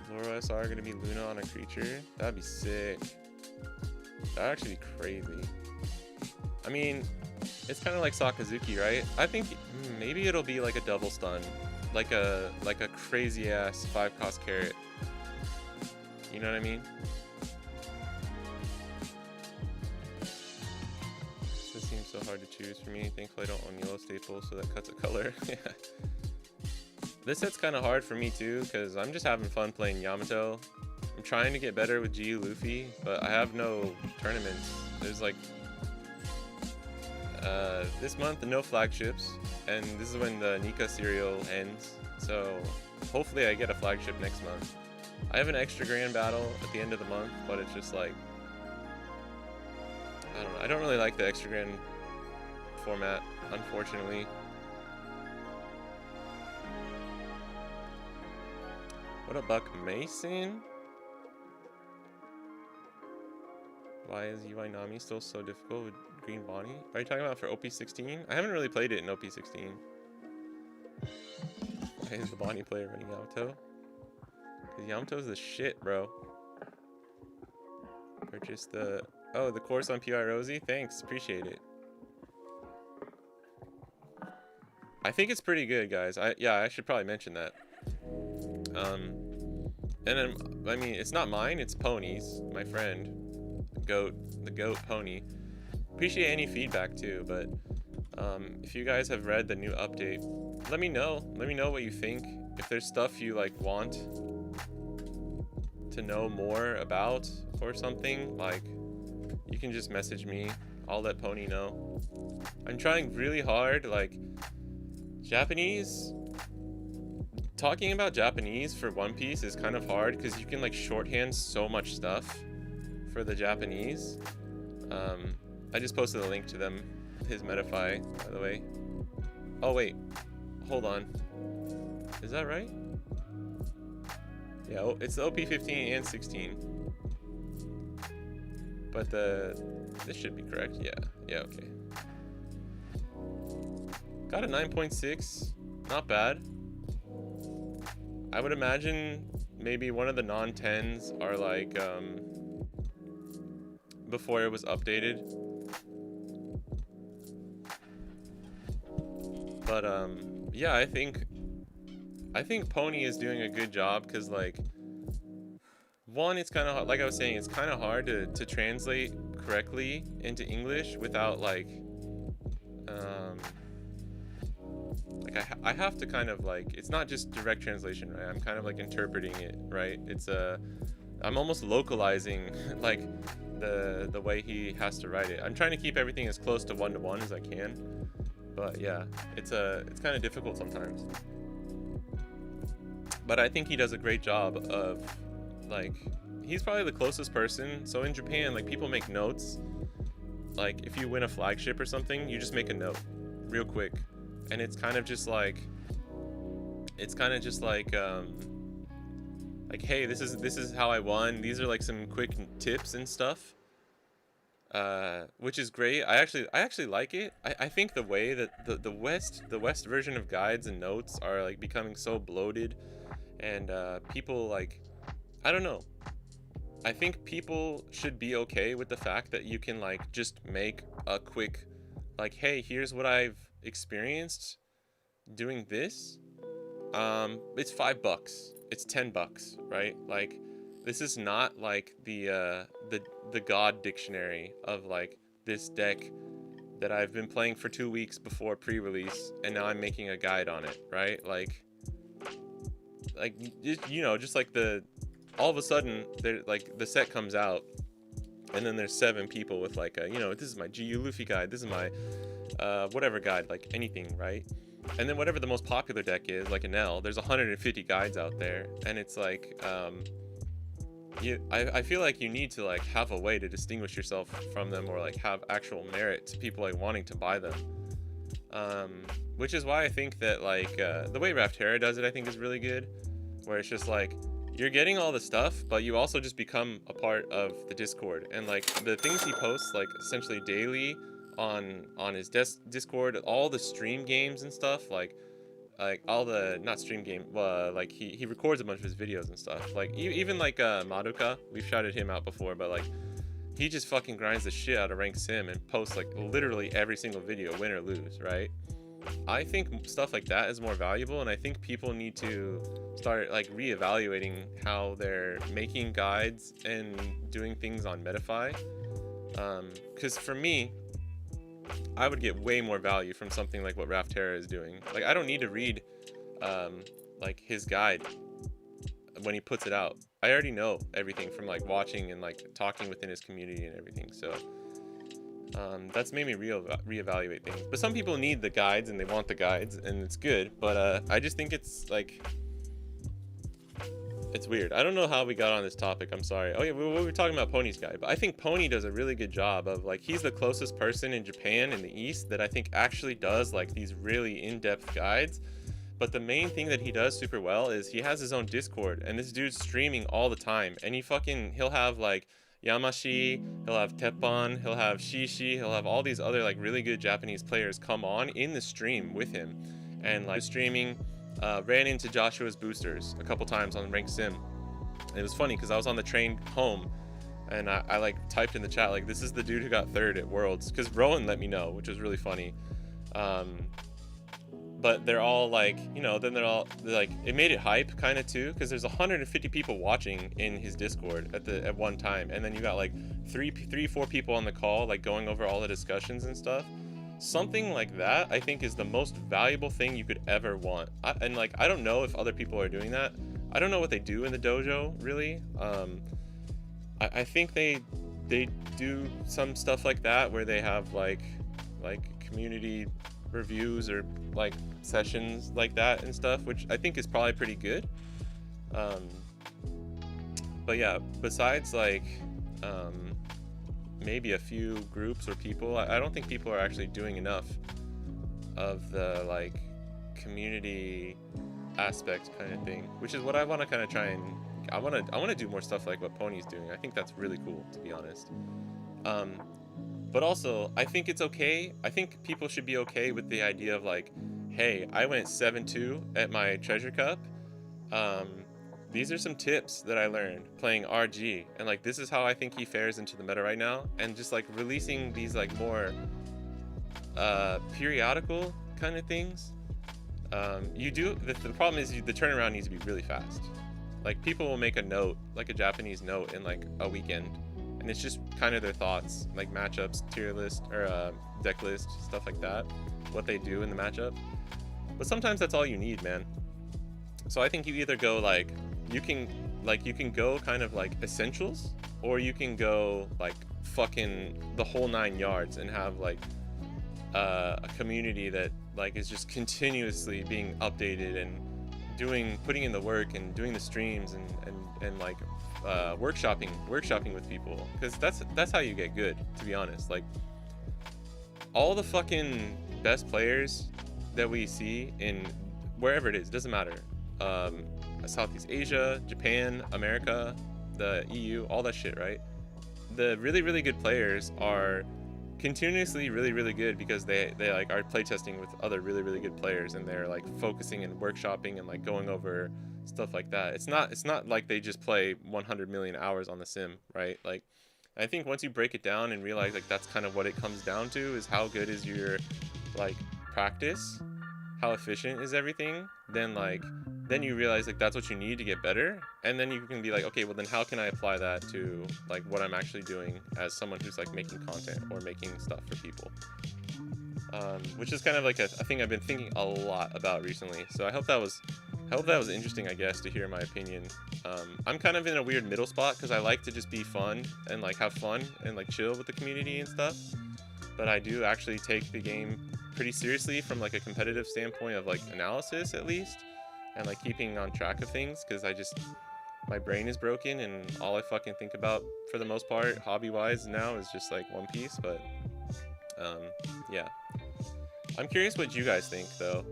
Zoro SR gonna be Luna on a creature? That'd be sick. That'd actually be crazy. I mean, it's kind of like Sakazuki, right? I think maybe it'll be like a double stun, like a crazy ass 5-cost carrot. You know what I mean? This seems so hard to choose for me. Thankfully, I don't own yellow staples, so that cuts a color. Yeah. This set's kind of hard for me too, because I'm just having fun playing Yamato. I'm trying to get better with G Luffy, but I have no tournaments. There's like this month no flagships, and this is when the Nika serial ends. So hopefully I get a flagship next month. I have an extra grand battle at the end of the month, but it's just like I don't know. I don't really like the extra grand format, unfortunately. What up, Buck Mason? Why is UI Nami still so difficult with Green Bonnie? Are you talking about for OP16? I haven't really played it in OP16. Why is the Bonnie player running Yamato? Because Yamato's the shit, bro. Purchase the... Oh, the course on PI Rosie? Thanks, appreciate it. I think it's pretty good, guys. Yeah, I should probably mention that. And then, I mean, it's not mine, it's Pony's, my friend. The goat Pony. Appreciate any feedback too, but if you guys have read the new update, let me know what you think. If there's stuff you like want to know more about or something, like, you can just message me. I'll let Pony know. I'm trying really hard, like, talking about Japanese for One Piece is kind of hard because you can like shorthand so much stuff for the Japanese. I just posted a link to them, his Metafy, by the way. Oh wait, hold on. Is that right? Yeah, it's the OP15 and 16. But this should be correct. Yeah, okay. Got a 9.6, not bad. I would imagine maybe one of the non-10s are like before it was updated. But yeah, I think Pony is doing a good job because, like, one, it's kind of like I was saying, it's kind of hard to translate correctly into English without like I have to kind of like, it's not just direct translation, right? I'm kind of like interpreting it, right? It's I'm almost localizing like the way he has to write it. I'm trying to keep everything as close to one-to-one as I can, but yeah, it's kind of difficult sometimes. But I think he does a great job of, like, he's probably the closest person. So in Japan, like, people make notes. Like, if you win a flagship or something, you just make a note real quick. And it's kind of just like, hey, this is how I won. These are like some quick tips and stuff. Which is great. I actually like it. I think the way that the West version of guides and notes are like becoming so bloated, and people, like, I don't know. I think people should be okay with the fact that you can like just make a quick, like, hey, here's what I've experienced doing this. It's $5. It's $10, right? Like, this is not like the God dictionary of like this deck that I've been playing for 2 weeks before pre-release, and now I'm making a guide on it, right? Like you know, just like all of a sudden there, like, the set comes out, and then there's 7 people with like a, you know, this is my GU Luffy guide, this is my whatever guide, like anything, right? And then whatever the most popular deck is, like an L, there's 150 guides out there, and it's like I feel like you need to like have a way to distinguish yourself from them, or like have actual merit to people like wanting to buy them. Which is why I think that like the way Raftera does it, I think, is really good, where it's just like you're getting all the stuff, but you also just become a part of the Discord, and like the things he posts like essentially daily on his Discord, all the stream games and stuff, like all the, not stream game, like he records a bunch of his videos and stuff, like even like Madoka, we've shouted him out before, but like he just fucking grinds the shit out of ranked sim and posts like literally every single video, win or lose, right? I think stuff like that is more valuable, and I think people need to start like reevaluating how they're making guides and doing things on Metafy, because for me, I would get way more value from something like what Raftera is doing. Like, I don't need to read like his guide when he puts it out. I already know everything from like watching and like talking within his community and everything. So that's made me reevaluate things. But some people need the guides and they want the guides, and it's good. But I just think it's like, it's weird. I don't know how we got on this topic. I'm sorry. Oh yeah, we were talking about Pony's guide, but I think Pony does a really good job of like, he's the closest person in Japan in the East that I think actually does like these really in-depth guides. But the main thing that he does super well is he has his own Discord, and this dude's streaming all the time, and he'll have like Yamashi, he'll have Teppan, he'll have Shishi, he'll have all these other like really good Japanese players come on in the stream with him, and like streaming. Ran into Joshua's boosters a couple times on Ranked Sim. And it was funny because I was on the train home, and I like typed in the chat like, this is the dude who got 3rd at Worlds, because Rowan let me know, which was really funny. But they're all like, you know, then they're like, it made it hype kind of too, because there's 150 people watching in his Discord at one time, and then you got like 4 people on the call, like going over all the discussions and stuff. Something like that, I think, is the most valuable thing you could ever want. And like, I don't know if other people are doing that. I don't know what they do in the dojo really. I think they do some stuff like that where they have like community reviews or like sessions like that and stuff, which I think is probably pretty good. But yeah, besides like maybe a few groups or people, I don't think people are actually doing enough of the like community aspect kind of thing, which is what I want to kind of try and I want to do more stuff like what Pony's doing. I think that's really cool, to be honest. But also I think it's okay. I think people should be okay with the idea of like, hey, I went 7-2 at my treasure cup. These are some tips that I learned playing RG, and like this is how I think he fares into the meta right now, and just like releasing these like more periodical kind of things. The problem is the turnaround needs to be really fast. Like people will make a note, like a Japanese note, in like a weekend, and it's just kind of their thoughts, like matchups, tier list, or deck list, stuff like that, what they do in the matchup. But sometimes that's all you need, man. So I think you either go like you can go kind of like essentials, or you can go like fucking the whole 9 yards and have like a community that like is just continuously being updated and putting in the work and doing the streams and like workshopping with people, because that's how you get good, to be honest. Like all the fucking best players that we see in wherever it is, doesn't matter, Southeast Asia, Japan, America, the EU, all that shit, right? The really good players are continuously really good because they like are playtesting with other really good players, and they're like focusing and workshopping and like going over stuff like that. It's not like they just play 100 million hours on the sim, right? Like I think once you break it down and realize like that's kind of what it comes down to, is how good is your like practice, how efficient is everything, then you realize like that's what you need to get better, and then you can be like, okay, well then how can I apply that to like what I'm actually doing as someone who's like making content or making stuff for people, which is kind of like a thing I've been thinking a lot about recently. So I hope that was interesting, I guess, to hear my opinion. I'm kind of in a weird middle spot because I like to just be fun and like have fun and like chill with the community and stuff, but I do actually take the game pretty seriously from like a competitive standpoint of like analysis at least, and like keeping on track of things, because my brain is broken and all I fucking think about for the most part hobby wise now is just like One Piece. But yeah, I'm curious what you guys think though.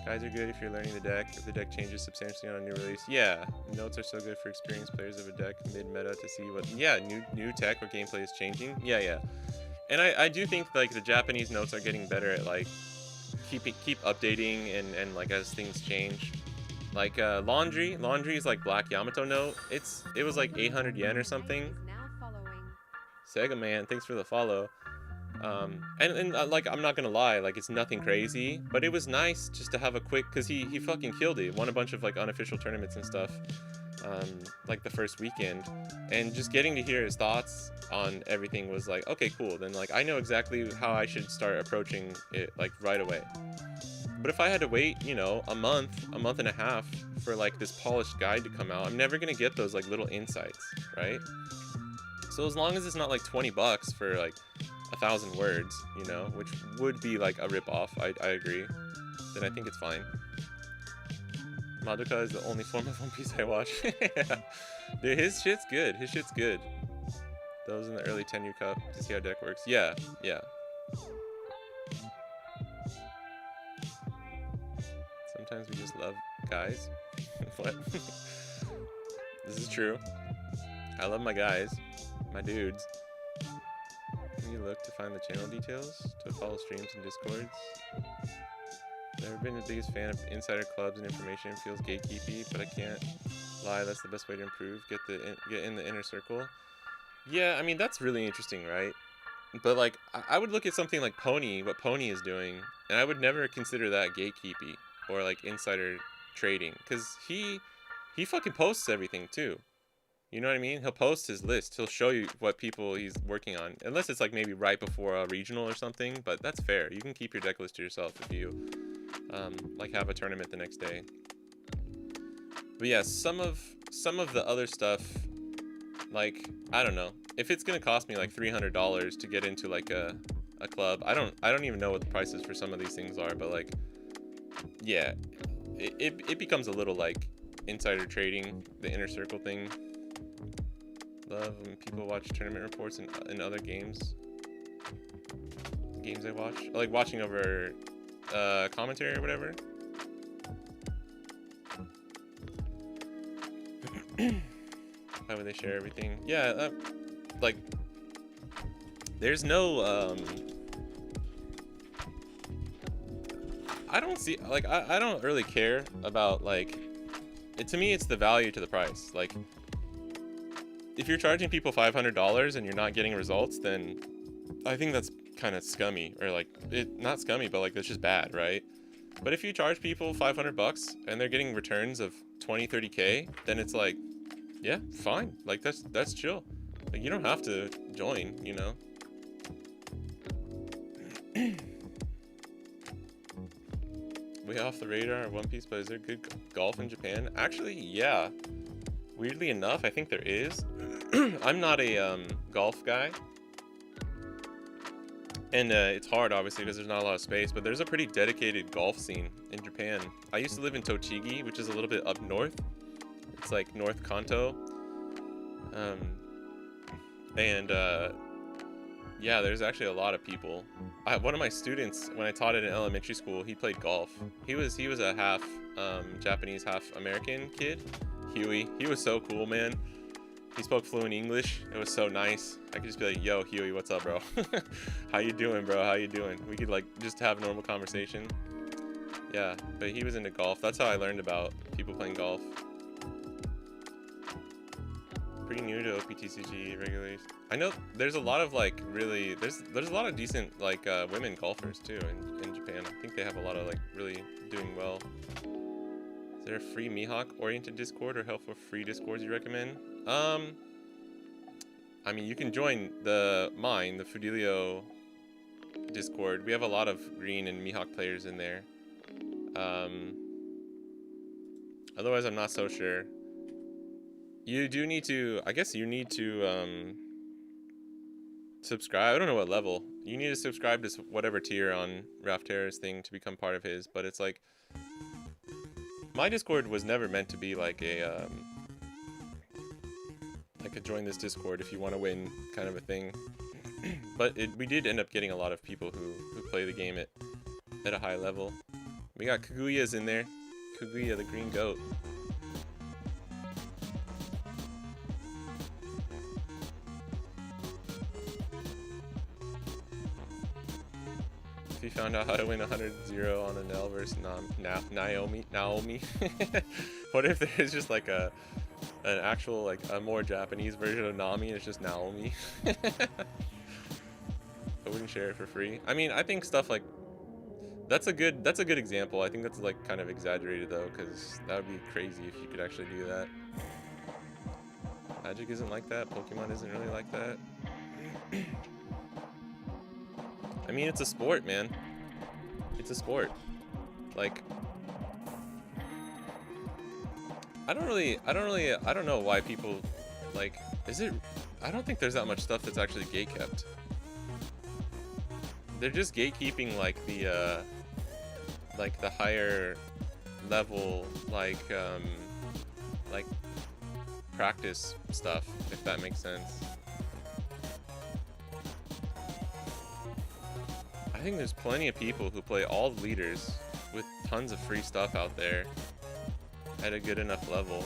Guys are good if you're learning the deck, if the deck changes substantially on a new release. Yeah, notes are so good for experienced players of a deck mid-meta to see what new tech or gameplay is changing. Yeah. And I do think like the Japanese notes are getting better at like keep updating and like as things change. Like laundry is like Black Yamato note. It was like 800 yen or something. Sega Man, thanks for the follow. And like I'm not gonna lie, like it's nothing crazy, but it was nice just to have a quick, because he fucking killed it, won a bunch of like unofficial tournaments and stuff, like the first weekend, and just getting to hear his thoughts on everything was like, okay, cool, then like I know exactly how I should start approaching it like right away. But if I had to wait, you know, a month and a half for like this polished guide to come out, I'm never gonna get those like little insights, right? So as long as it's not like 20 bucks for like 1,000 words, you know, which would be like a rip-off, I agree, then I think it's fine. Madoka is the only form of One Piece I watch. Yeah. Dude, his shit's good. Those in the early 10U Cup to see how deck works. Yeah. Sometimes we just love guys. What? This is true. I love my guys. My dudes. Can you look to find the channel details to follow streams and discords? Never been the biggest fan of insider clubs and information. It feels gatekeepy, but I can't lie, that's the best way to improve. Get in the inner circle. Yeah, I mean that's really interesting, right? But like I would look at something like Pony, what Pony is doing, and I would never consider that gatekeepy or like insider trading, because he fucking posts everything too. You know what I mean? He'll post his list. He'll show you what people he's working on. Unless it's like maybe right before a regional or something, but that's fair. You can keep your deck list to yourself if you like have a tournament the next day. But yeah, some of the other stuff, like, I don't know. If it's gonna cost me like $300 to get into like a club, I don't even know what the prices for some of these things are, but like, yeah, it becomes a little like insider trading, the inner circle thing. Love when people watch tournament reports in other games. Games I watch, I like watching over commentary or whatever. How would they share everything? Yeah, like, there's no I don't see, like, I don't really care about, like, to me it's the value to the price. Like, if you're charging people $500 and you're not getting results, then I think that's kind of scummy, or like, not scummy, but like, that's just bad, right? But if you charge people 500 bucks and they're getting returns of 20, 30K, then it's like, yeah, fine. Like, that's chill. Like, you don't have to join, you know? Way off the radar at One Piece, but is there good golf in Japan? Actually, yeah. Weirdly enough, I think there is. I'm not a golf guy. And it's hard, obviously, because there's not a lot of space, but there's a pretty dedicated golf scene in Japan. I used to live in Tochigi, which is a little bit up north. It's like North Kanto. Yeah, there's actually a lot of people. One of my students, when I taught it in elementary school, he played golf. He was a half Japanese, half American kid. Huey. He was so cool, man. He spoke fluent English. It was so nice. I could just be like, yo, Huey, what's up, bro? How you doing, bro? How you doing? We could like just have a normal conversation. Yeah, but he was into golf. That's how I learned about people playing golf. Pretty new to OPTCG regularly. I know there's a lot of like really there's a lot of decent like women golfers too in Japan. I think they have a lot of like really doing well. Is there a free Mihawk oriented Discord or helpful free Discords you recommend? I mean, you can join the Fidelio Discord. We have a lot of green and Mihawk players in there. Otherwise, I'm not so sure. You do need to, I guess you need to subscribe. I don't know what level. You need to subscribe to whatever tier on Raftera's thing to become part of his, but it's like, my Discord was never meant to be like a join this Discord if you want to win kind of a thing. But we did end up getting a lot of people who play the game at a high level. We got Kaguya's in there. Kaguya, the green goat. If you found out how to win 100-0 on a Nell versus Naomi. What if there's just like an actual, like, a more Japanese version of Nami and it's just Naomi? I wouldn't share it for free. I mean, I think stuff like that's a good example. I think that's like kind of exaggerated though, because that would be crazy if you could actually do that. Magic isn't like that. Pokemon isn't really like that. I mean, it's a sport, man. It's a sport. Like, I don't know why people, like, I don't think there's that much stuff that's actually gatekept. They're just gatekeeping, like, the higher level, like practice stuff, if that makes sense. I think there's plenty of people who play all the leaders with tons of free stuff out there at a good enough level.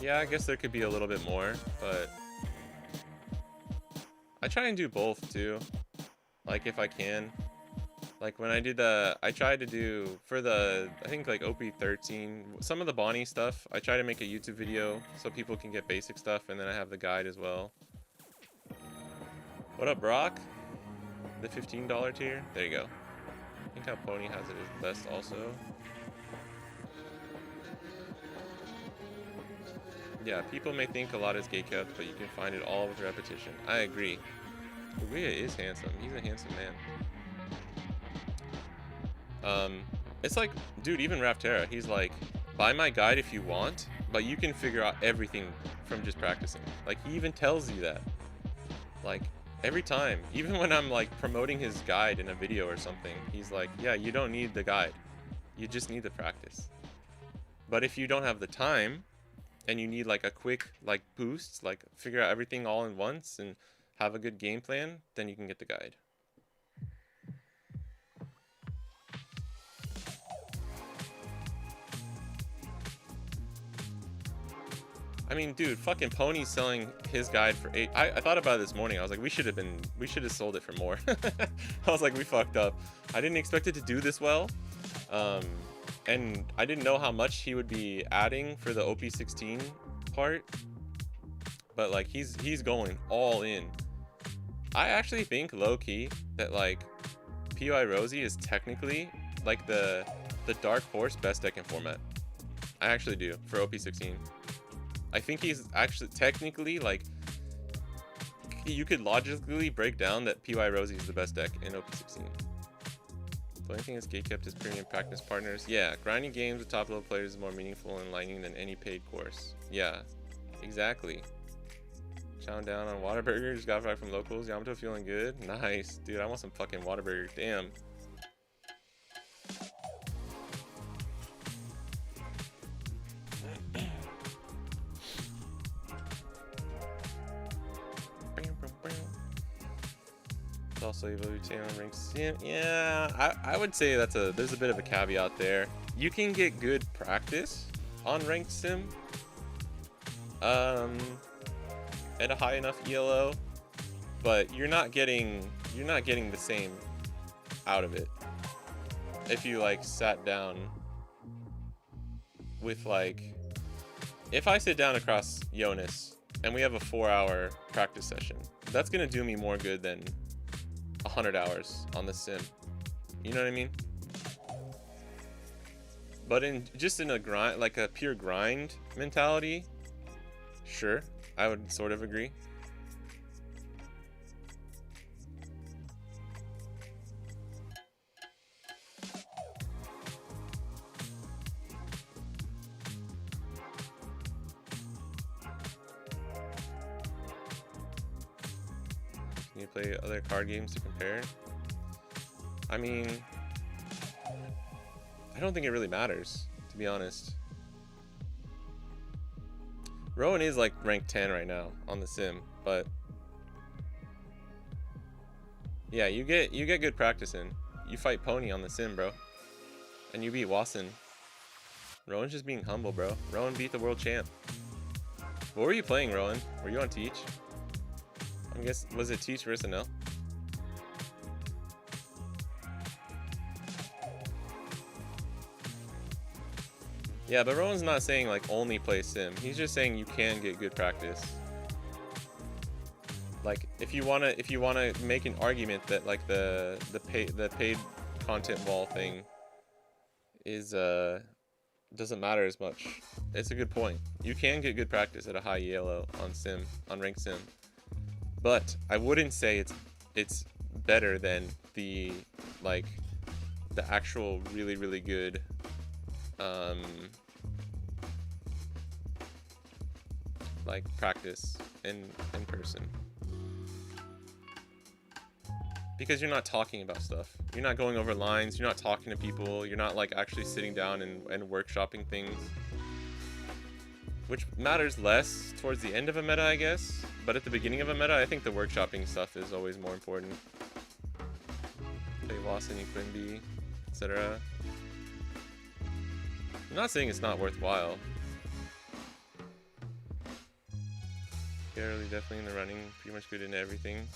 Yeah, I guess there could be a little bit more, but I try and do both too. Like, if I can. Like, when I did I tried to do, for the, I think like OP13, some of the Bonnie stuff, I try to make a YouTube video so people can get basic stuff, and then I have the guide as well. What up, Brock? The $15 tier? There you go. I think how Pony has it is best also. Yeah, people may think a lot is gatekept, but you can find it all with repetition. I agree. Kaguya is handsome. He's a handsome man. It's like, dude, even Raftera, he's like buy my guide if you want, but you can figure out everything from just practicing. Like, he even tells you that. Like, every time, even when I'm like promoting his guide in a video or something, he's like, yeah, you don't need the guide. You just need the practice. But if you don't have the time and you need like a quick like boost, like figure out everything all in once and have a good game plan, then you can get the guide. I mean, dude, fucking Pony's selling his guide for 8. I thought about it this morning. I was like, we should have sold it for more. I was like, we fucked up. I didn't expect it to do this well. And I didn't know how much he would be adding for the OP16 part. But like, he's going all in. I actually think low key that like POI Rosie is technically like the dark horse best deck in format. I actually do for OP16. I think he's actually technically like, you could logically break down that PY Rosie is the best deck in OP16. The only thing that's gatekept is premium practice partners. Yeah, grinding games with top level players is more meaningful and enlightening than any paid course. Yeah, exactly. Chowing down on Whataburger, just got back from locals. Yamato feeling good? Nice. Dude, I want some fucking Whataburger. Damn. Also evolution on ranked sim. Yeah, I would say there's a bit of a caveat there. You can get good practice on ranked sim at a high enough ELO, but you're not getting the same out of it if you like sat down with like, if I sit down across Jonas and we have a 4-hour practice session, that's gonna do me more good than 100 hours on the sim. You know what I mean? But in a grind, like a pure grind mentality, sure, I would sort of agree. You play other card games to compare? I mean, I don't think it really matters, to be honest. Rowan is like ranked 10 right now on the sim, but yeah, you get good practice in. You fight Pony on the sim, bro, and you beat Wasson. Rowan's just being humble, bro. Rowan beat the world champ. What were you playing, Rowan? Were you on Teach? I guess, was it Teach versus NL? Yeah, but Rowan's not saying like only play sim. He's just saying you can get good practice. Like if you wanna make an argument that like the paid content wall thing is doesn't matter as much. It's a good point. You can get good practice at a high ELO on ranked sim. But I wouldn't say it's better than the actual really good like practice in person, because you're not talking about stuff, you're not going over lines, you're not talking to people, you're not like actually sitting down and workshopping things, which matters less towards the end of a meta, I guess. But at the beginning of a meta, I think the workshopping stuff is always more important. Play Wasson, Quimby, etc. I'm not saying it's not worthwhile. Garrely definitely in the running, pretty much good in everything.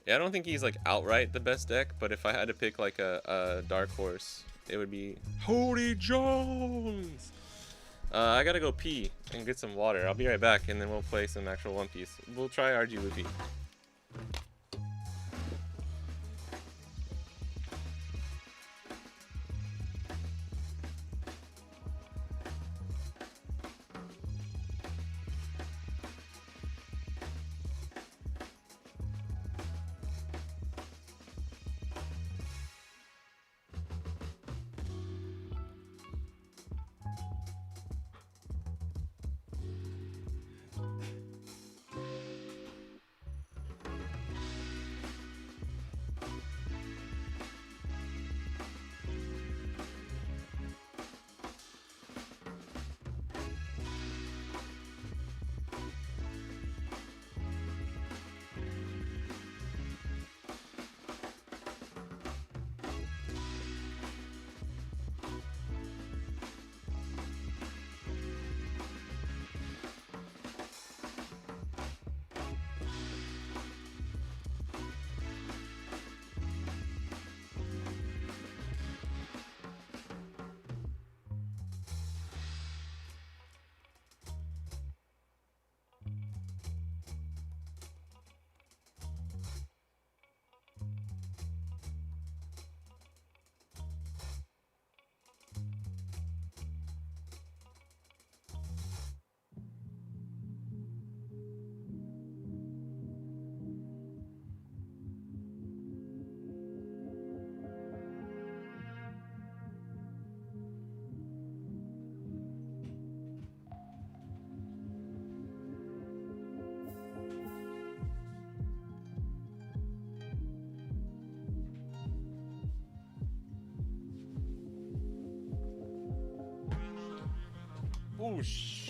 Yeah, I don't think he's like outright the best deck, but if I had to pick like a dark horse, it would be Cody Jones. I gotta go pee and get some water. I'll be right back, and then we'll play some actual One Piece. We'll try RG Luffy. Oosh.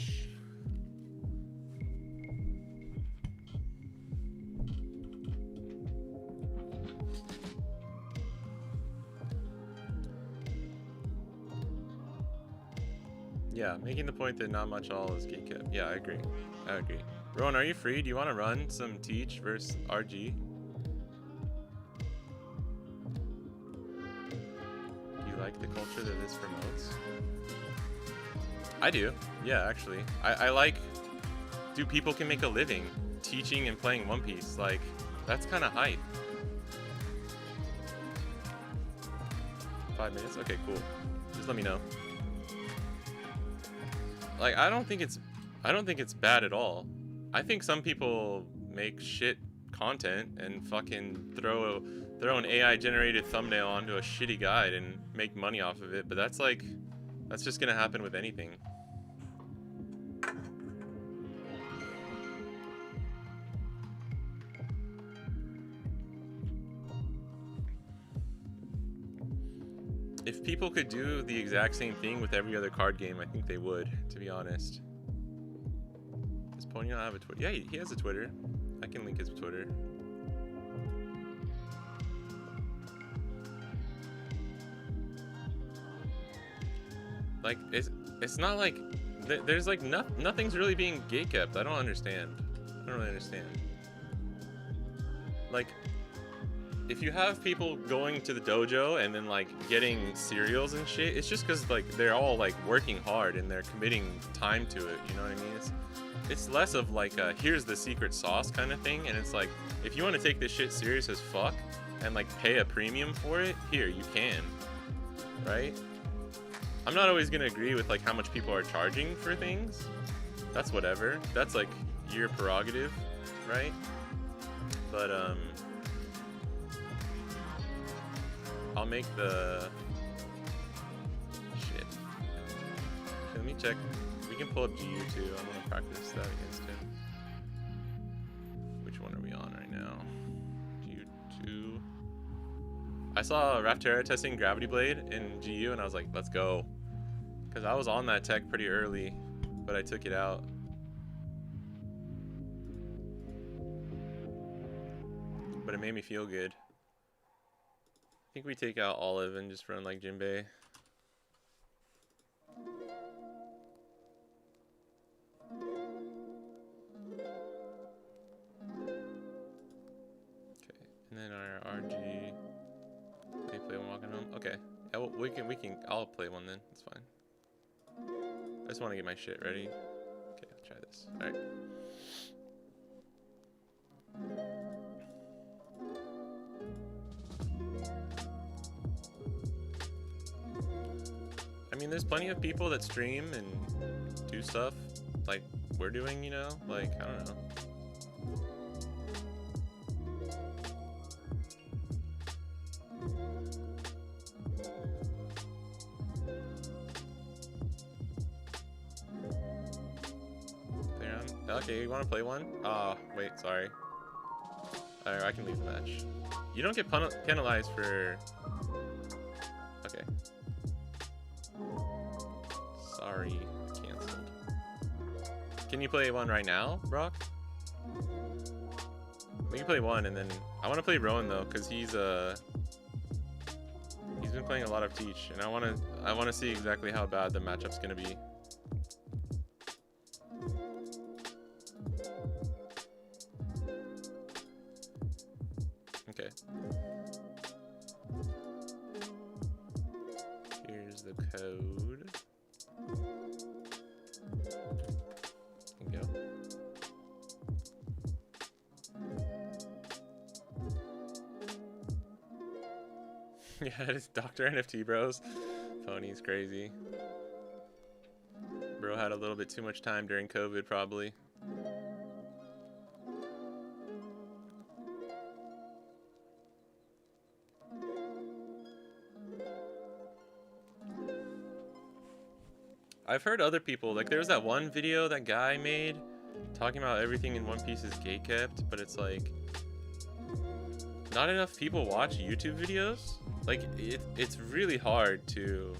Yeah, making the point that not much all is gatekept. Yeah, I agree. I agree. Rowan, are you free? Do you want to run some Teach versus RG? Do you like the culture that this promotes? I do. Yeah, actually. I like... Dude, people can make a living teaching and playing One Piece. Like, that's kind of hype. 5 minutes? Okay, cool. Just let me know. Like, I don't think it's bad at all. I think some people make shit content and fucking throw an AI generated thumbnail onto a shitty guide and make money off of it, but that's just gonna happen with anything. If people could do the exact same thing with every other card game, I think they would, to be honest. Does Pony not have a Twitter? Yeah, he has a Twitter. I can link his Twitter. Like, it's not like... There's like nothing's really being gatekept. I don't understand. I don't really understand. Like... If you have people going to the dojo and then like getting cereals and shit, it's just because like they're all like working hard and they're committing time to it. You know what I mean? It's less of like a, here's the secret sauce kind of thing, and it's like if you want to take this shit serious as fuck and like pay a premium for it, here you can, right? I'm not always gonna agree with like how much people are charging for things. That's whatever. That's like your prerogative, right? But I'll make the shit. Okay, let me check. We can pull up GU too. I want to practice that against him. Which one are we on right now? GU2. I saw Raptera testing Gravity Blade in GU and I was like, let's go. Because I was on that tech pretty early, but I took it out. But it made me feel good. I think we take out Olive and just run like Jinbei. Okay, and then our RG. We play one walking home. Okay, yeah, well, we can. I'll play one then. It's fine. I just want to get my shit ready. Okay, I'll try this. All right. I mean, there's plenty of people that stream and do stuff like we're doing, you know? Like, I don't know. Okay, you want to play one? Oh, wait, sorry. Alright, I can leave the match. You don't get penalized for... Okay. Sorry, canceled. Can you play one right now, Brock? We can play one, and then I want to play Rowan though, because he's been playing a lot of Teach, and I want to see exactly how bad the matchup's gonna be. Okay. Here's the code. There you go. Yeah, it's Dr. NFT Bros. Pony's crazy. Bro had a little bit too much time during COVID, probably. I've heard other people, like there was that one video that guy made talking about everything in One Piece is gatekept, but it's like not enough people watch YouTube videos. Like it's really hard to,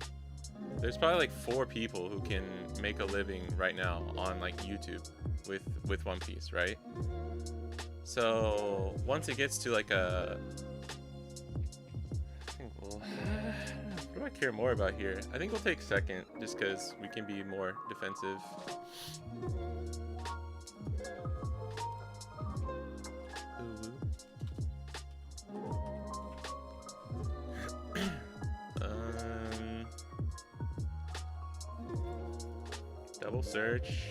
There's probably like 4 people who can make a living right now on like YouTube with One Piece, right? So once it gets to like a, I think we'll, what do I care more about here? I think we'll take second just because we can be more defensive. Double search.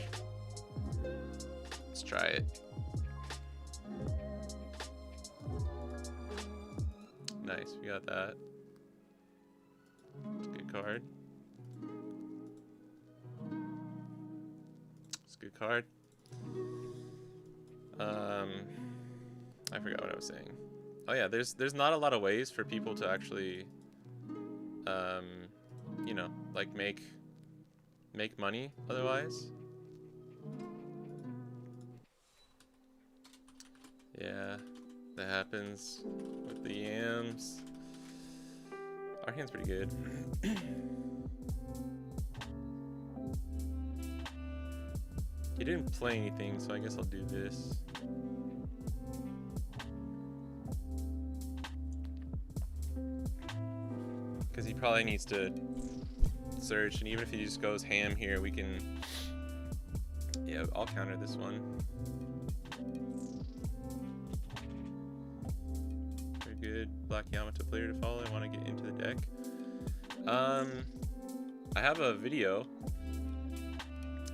Let's try it. Nice, we got that. It's a good card. It's a good card. I forgot what I was saying. Oh yeah, there's not a lot of ways for people to actually, you know, like make money otherwise. Yeah, that happens with the yams. Our hand's pretty good. He didn't play anything, so I guess I'll do this. Because he probably needs to search, and even if he just goes ham here, we can, yeah, I'll counter this one. Very good Black Yamato player to follow. I want to get into the deck. I have a video.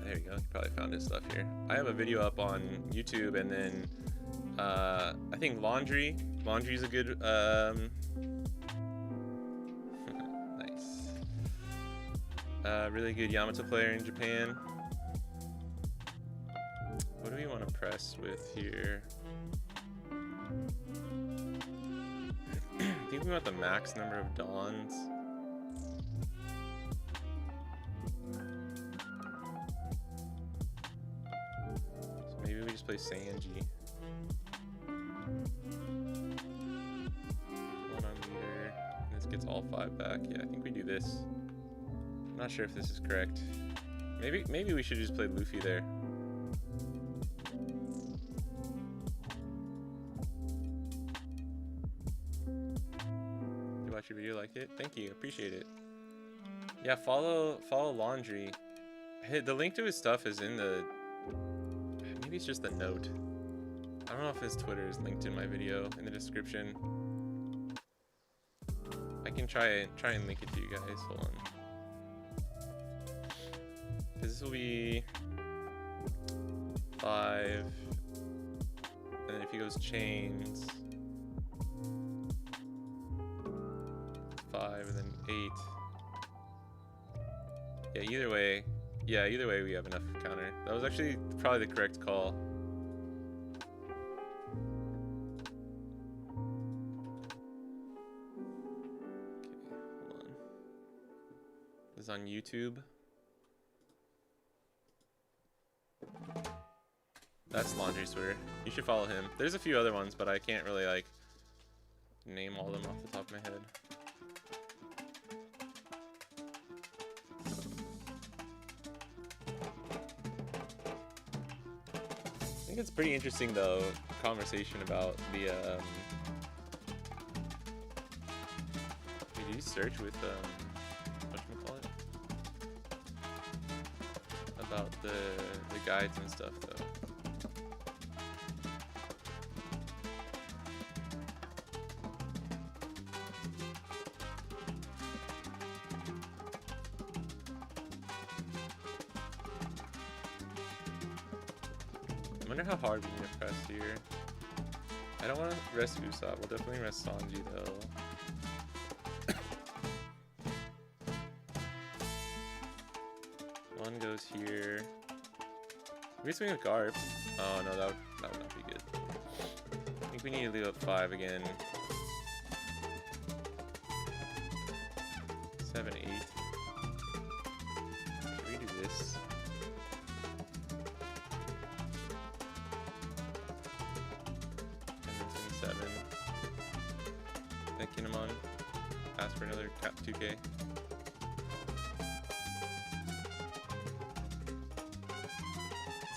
There you go, you probably found his stuff here. I have a video up on YouTube, and then I think Laundry's a good really good Yamato player in Japan. What do we want to press with here? I think we want the max number of Dawns. So maybe we just play Sanji. 1 on leader. This gets all 5 back. Yeah, I think we do this. Not sure if this is correct. Maybe we should just play Luffy there. You watch your video, like it? Thank you, appreciate it. Yeah, follow Laundry. Hey, the link to his stuff is in the. Maybe it's just the note. I don't know if his Twitter is linked in my video in the description. I can try and link it to you guys. Hold on. This will be 5, and then if he goes chains, 5, and then 8. Yeah, either way we have enough counter. That was actually probably the correct call. Okay, hold on. This is on YouTube. That's Laundry's Twitter. You should follow him. There's a few other ones, but I can't really like name all of them off the top of my head. I think it's pretty interesting though, conversation about the did you search with whatchamacallit? About the guides and stuff though. I wonder how hard we need to press here. I don't want to rest Usopp. We'll definitely rest Sanji though. One goes here. We swing with Garp. Oh no, that would not be good. I think we need to leave up 5 again. 7, 8. Should we do this? And then 27. Then Kinemon. Ask for another cap 2K.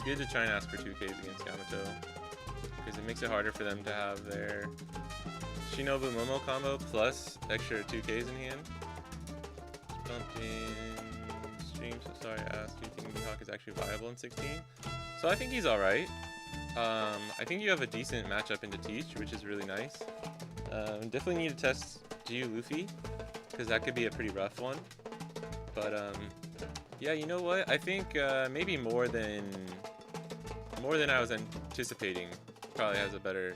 good to try and ask for 2Ks against Yamato, because it makes it harder for them to have their Shinobu Momo combo plus extra 2Ks in hand. Bumped in stream, so sorry I asked, do you think Mihawk is actually viable in 16? So I think he's alright. I think you have a decent matchup into Teach, which is really nice. Definitely need to test GU Luffy, because that could be a pretty rough one. But yeah, you know what? I think maybe more than I was anticipating. Probably has a better.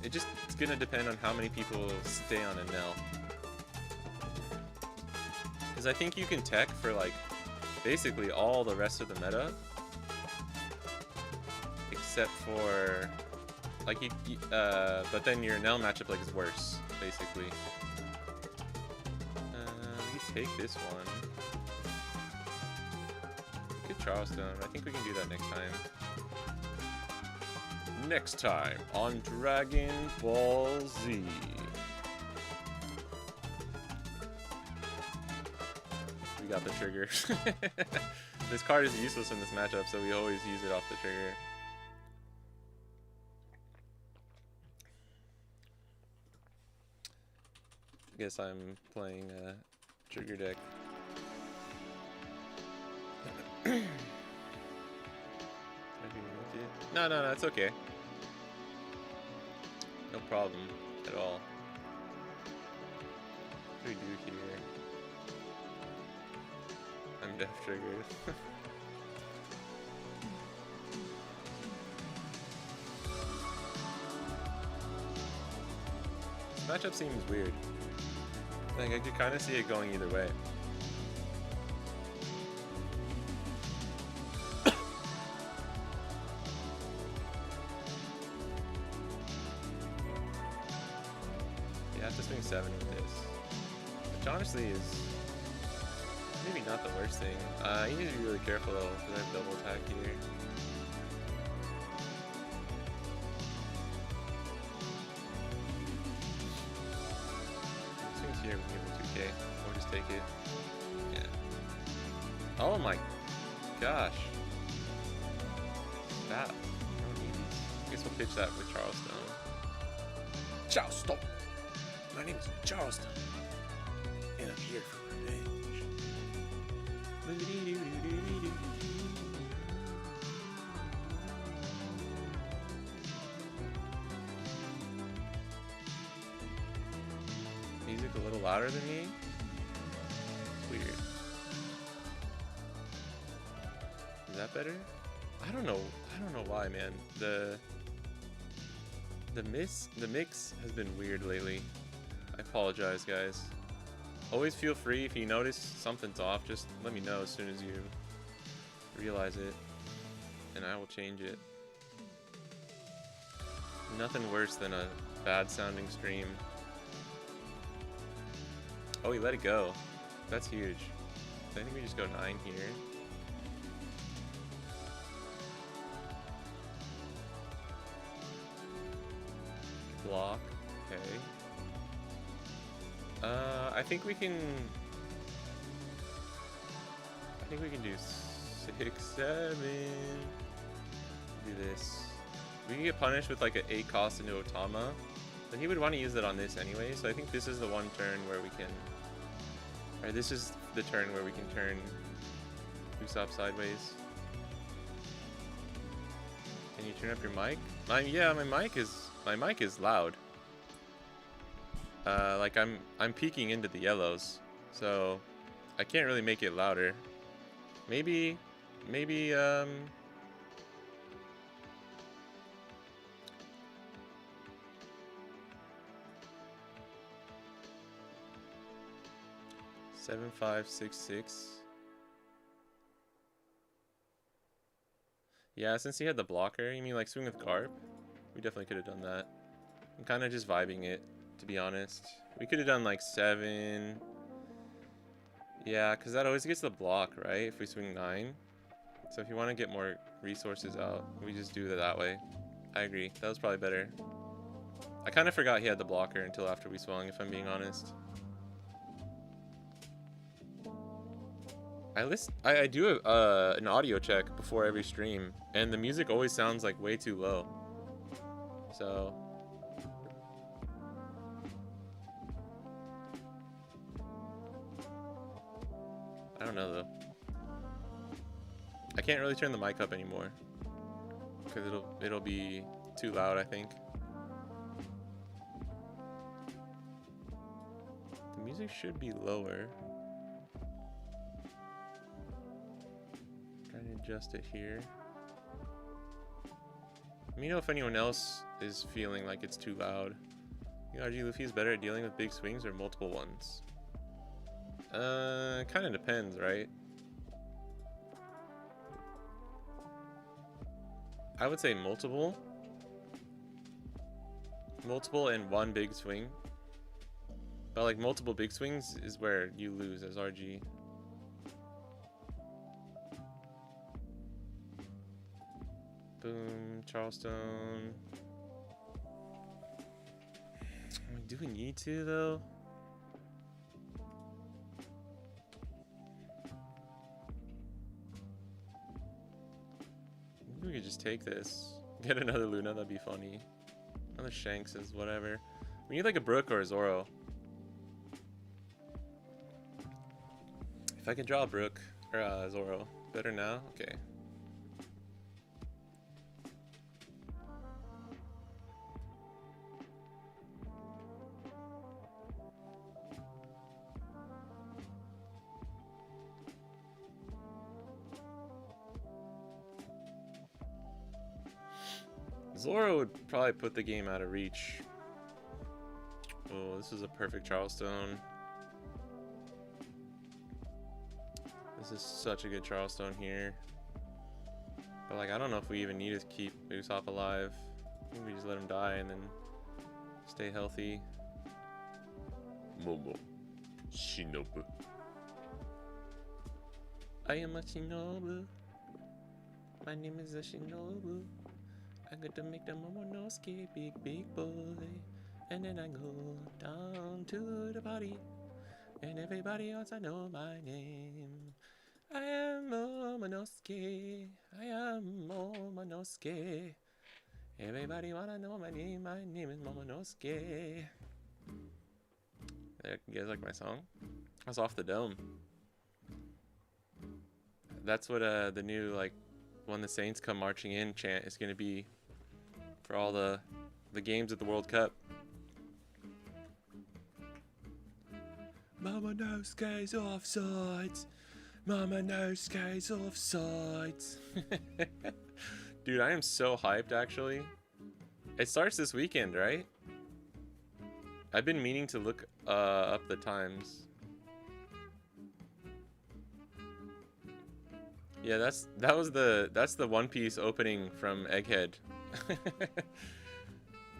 It's gonna depend on how many people stay on a Nell. Because I think you can tech for like basically all the rest of the meta, except for like but then your Nell matchup like is worse basically. We take this one. Good Charleston. I think we can do that next time. Next time on Dragon Ball Z. We got the trigger. This card is useless in this matchup, so we always use it off the trigger. I guess I'm playing trigger deck. No, it's okay. No problem at all. What do we do here? I'm death triggered. This matchup seems weird. Like, I could kind of see it going either way. Yeah, I have to swing 7 with this. Which honestly is maybe not the worst thing. You need to be really careful though, because I have double attack here. Here we can give him 2K, or just take it. Yeah. Oh my gosh. That. I don't need these. I guess we'll pitch that with Charleston. Charleston! My name is Charleston. And I'm here for revenge. Music a little louder than me? It's weird. Is that better? I don't know why, man. The mix has been weird lately. I apologize, guys. Always feel free if you notice something's off, just let me know as soon as you realize it, and I will change it. Nothing worse than a bad sounding stream. Oh, he let it go. That's huge. I think we just go 9 here. Block. Okay. I think we can do 6, 7. Do this. We can get punished with like an 8 cost into Otama. But he would want to use it on this anyway, so I think this is the one turn where we can... Or this is the turn where we can turn Usopp sideways. Can you turn up your mic? Yeah, my mic is loud. Like I'm peeking into the yellows, so I can't really make it louder. Maybe 7566. Yeah, since he had the blocker, you mean like swing with Carp? We definitely could have done that. I'm kind of just vibing it, to be honest. We could have done like 7. Yeah, because that always gets the block, right? If we swing 9. So if you want to get more resources out, we just do it that way. I agree. That was probably better. I kind of forgot he had the blocker until after we swung, if I'm being honest. I do an audio check before every stream, and the music always sounds like way too low. So I don't know though. I can't really turn the mic up anymore because it'll be too loud, I think. The music should be lower. Trying to adjust it here. Let me know if anyone else is feeling like it's too loud. You know, RG Luffy is better at dealing with big swings or multiple ones? Kind of depends, right? I would say multiple. Multiple and one big swing. But like multiple big swings is where you lose as RG. Boom, Charleston. Do we need to though? Maybe we could just take this. Get another Luna, that'd be funny. Another Shanks is whatever. We need like a Brook or a Zoro. If I can draw a Brook or a Zoro. Better now? Okay. Zoro would probably put the game out of reach. Oh, this is a perfect Charleston. This is such a good Charleston here. But like, I don't know if we even need to keep Usopp alive. I think we just let him die and then stay healthy. Momo Shinobu. I am a Shinobu. My name is a Shinobu. I got to make the Momonosuke big boy. And then I go down to the party. And everybody else I know my name. I am Momonosuke. I am Momonosuke. Everybody wanna know my name. My name is Momonosuke. You guys like my song? I was off the dome. That's what the new like when the Saints come marching in chant is gonna be for all the games at the World Cup. Momonosuke's offsides. Momonosuke's offsides. Dude, I am so hyped actually. It starts this weekend, right? I've been meaning to look up the times. Yeah, that's the One Piece opening from Egghead.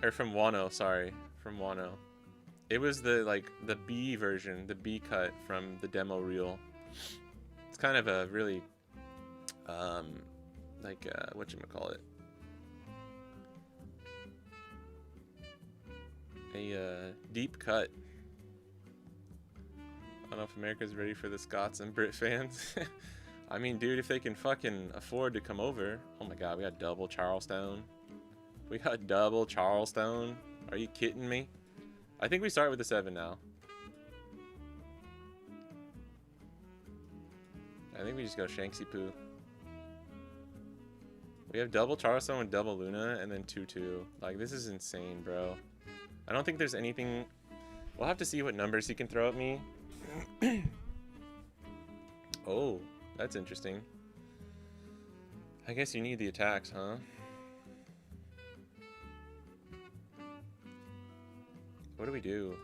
Or from Wano, sorry. From Wano. It was the B version, the B cut from the demo reel. It's kind of a really whatchamacallit? A deep cut. I don't know if America's ready for the Scots and Brit fans. I mean, dude, if they can fucking afford to come over. Oh my god, we got double Charleston. We got double Charleston. Are you kidding me? I think we start with the 7 now. I think we just go Shanksy Poo. We have double Charleston with double Luna and then 2-2. Like, this is insane, bro. I don't think there's anything... We'll have to see what numbers he can throw at me. Oh, that's interesting. I guess you need the attacks, huh? What do we do?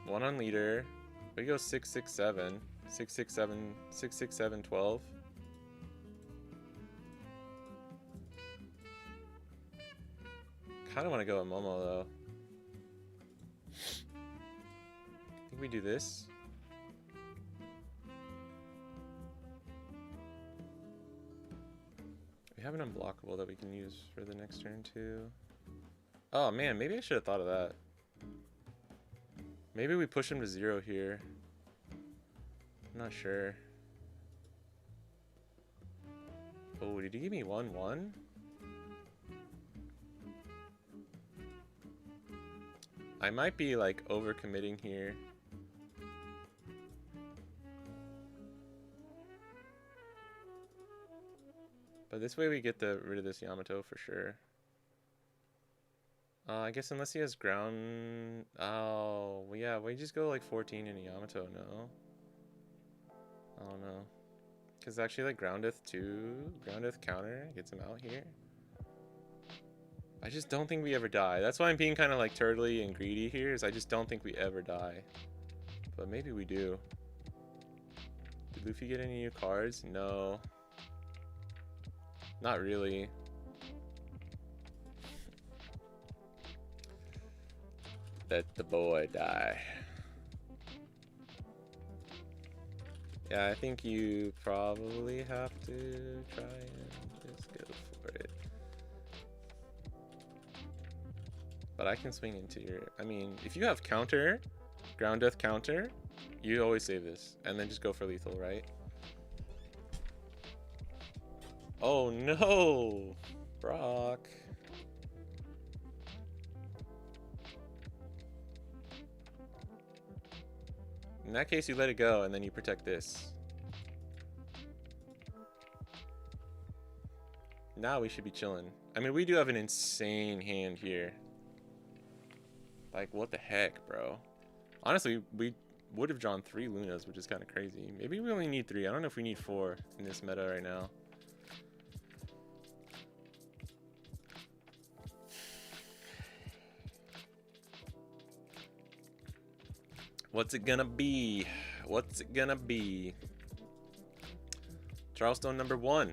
1 on leader. We go 6-6-7. 6-6-7. 6-6-7, 12. Kind of want to go with Momo though. I think we do this. We have an unblockable that we can use for the next turn too. Oh man, maybe I should have thought of that. Maybe we push him to 0 here. I'm not sure. Oh, did he give me 1-1? I might be like overcommitting here. But this way we get rid of this Yamato for sure. I guess unless he has ground... Oh, well, yeah, we just go like 14 in a Yamato, no? I don't know. Because actually like Groundeth 2, Groundeth counter gets him out here. I just don't think we ever die. That's why I'm being kind of like turtly and greedy here, is I just don't think we ever die. But maybe we do. Did Luffy get any new cards? No. Not really. Let the boy die. Yeah, I think you probably have to try and just go for it. But I can swing into your... I mean, if you have counter, ground death counter, you always save this. And then just go for lethal, right? Oh no! Brock. In that case, you let it go, and then you protect this. Now we should be chilling. I mean, we do have an insane hand here. Like, what the heck, bro? Honestly, we would have drawn 3 Lunas, which is kind of crazy. Maybe we only need 3. I don't know if we need 4 in this meta right now. What's it gonna be? What's it gonna be? Charleston number 1.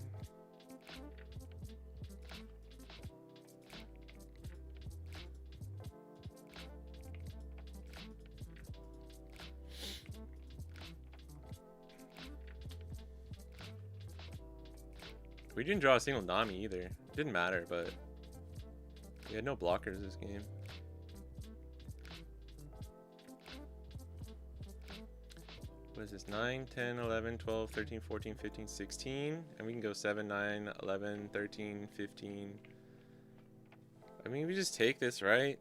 We didn't draw a single Nami either. Didn't matter, but we had no blockers this game. What is this? 9, 10, 11, 12, 13, 14, 15, 16. And we can go 7, 9, 11, 13, 15. I mean, we just take this, right?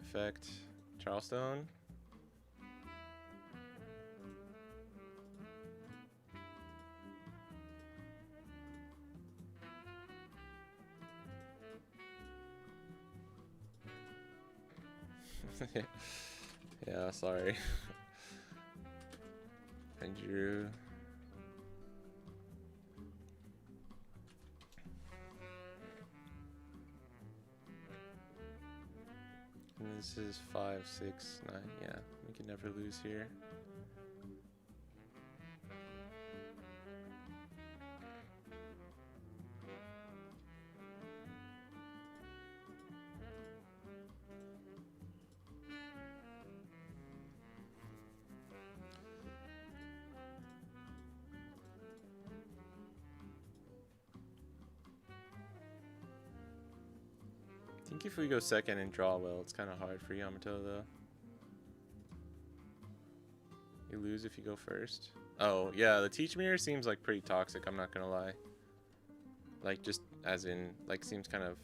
Effect Charleston. Yeah, sorry. And Drew. And this is 5, 6, 9. Yeah, we can never lose here. I think if we go second and draw well, it's kind of hard for Yamato though. You lose if you go first. Oh yeah, the Teach Mirror seems like pretty toxic, I'm not gonna lie. Like just as in, like seems kind of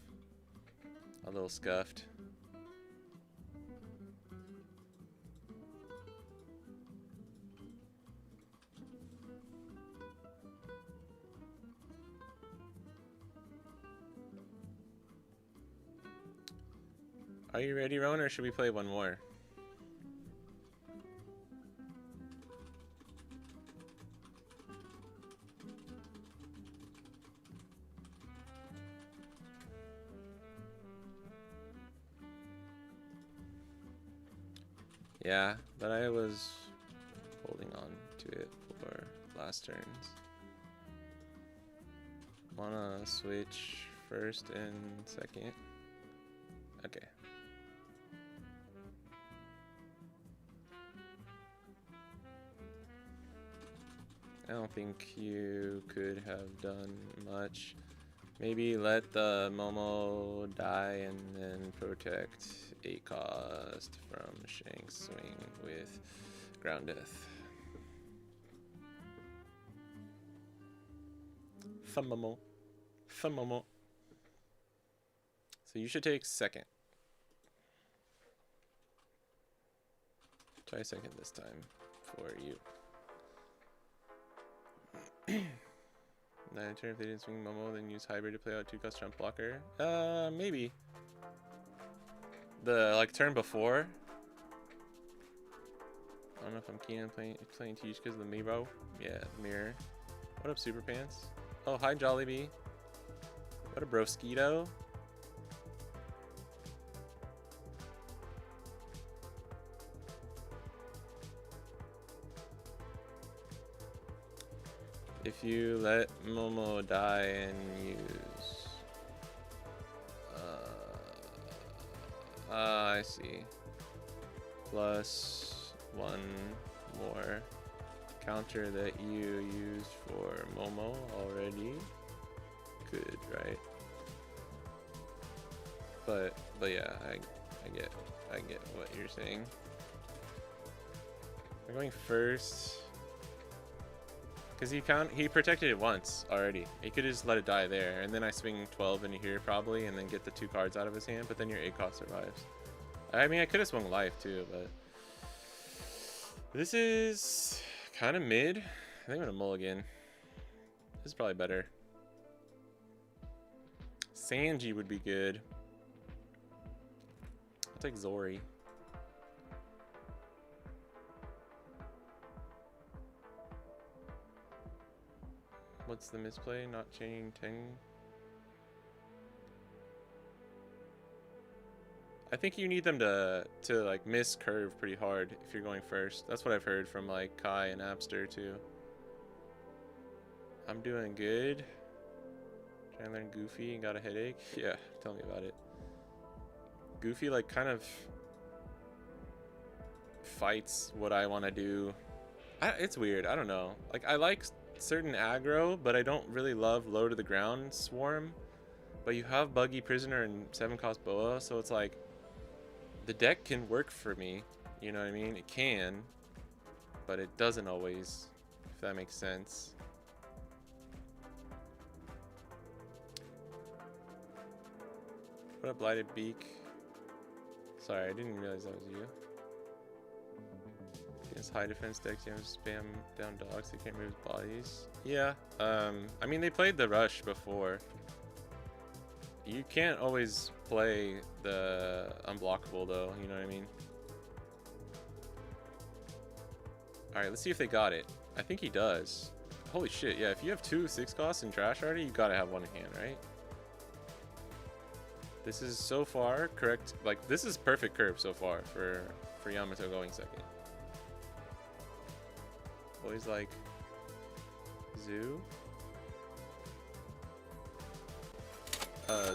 a little scuffed. Are you ready, Rowan, or should we play one more? Yeah, but I was holding on to it for last turns. Wanna switch first and second. Okay. I don't think you could have done much. Maybe let the Momo die and then protect 8 cost from Shank's swing with ground death. Momo. Momo. So you should take second. Try second this time for you. Turn if they didn't swing Momo, then use hybrid to play out 2 cost jump blocker. Maybe. The like turn before. I don't know if I'm keen on playing Teach because of the Miro. Yeah, the mirror. What up, Super Pants? Oh, hi, Jollibee. What a broskito. If you let Momo die and use... I see. Plus 1 more counter that you used for Momo already. Good, right? But yeah, I get what you're saying. We're going first. Because he protected it once already. He could just let it die there, and then I swing 12 into here probably, and then get the 2 cards out of his hand, but then your 8 cost survives. I mean, I could have swung life too, but... This is kind of mid. I think I'm gonna mulligan. This is probably better. Sanji would be good. I'll take Zori. What's the misplay? Not chaining 10. I think you need them to like miss curve pretty hard if you're going first. That's what I've heard from like Kai and Abster too. I'm doing good. Trying to learn Goofy and got a headache. Yeah, tell me about it. Goofy like kind of fights what I want to do. It's weird. I don't know. Like I like certain aggro, but I don't really love low to the ground swarm. But you have Buggy Prisoner and 7 cost Boa, so it's like the deck can work for me. You know what I mean? It can, but it doesn't always, if that makes sense. What up, Blighted Beak? Sorry, I didn't realize that was you. Against high defense decks, you have to spam down dogs, they can't move bodies. Yeah, I mean, they played the Rush before. You can't always play the unblockable though, you know what I mean? Alright, let's see if they got it. I think he does. Holy shit, yeah, if you have 2 6 costs in trash already, you gotta have 1 in hand, right? This is so far correct, like this is perfect curve so far for Yamato going second. Always like Zoo.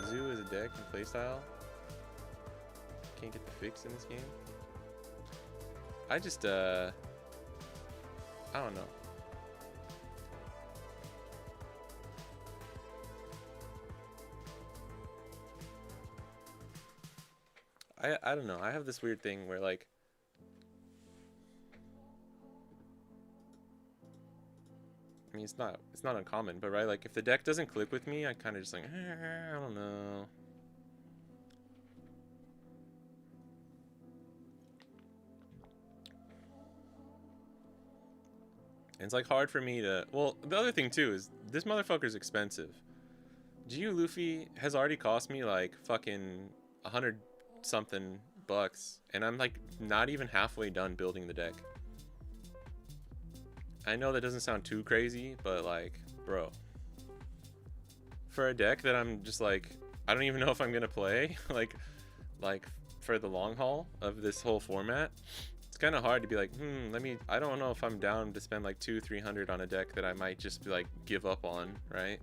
Zoo is a deck and playstyle. Can't get the fix in this game. I just I don't know. I don't know. I have this weird thing where like I mean, it's not uncommon, but right, like if the deck doesn't click with me, I kind of just like, I don't know. And it's like hard for me to, well, the other thing too is this motherfucker's expensive. GU Luffy has already cost me like fucking 100 something bucks, and I'm like not even halfway done building the deck. I know that doesn't sound too crazy, but like, bro, for a deck that I'm just like, I don't even know if I'm gonna play, like for the long haul of this whole format, it's kind of hard to be like, I don't know if I'm down to spend like 200-300 on a deck that I might just be like give up on, right?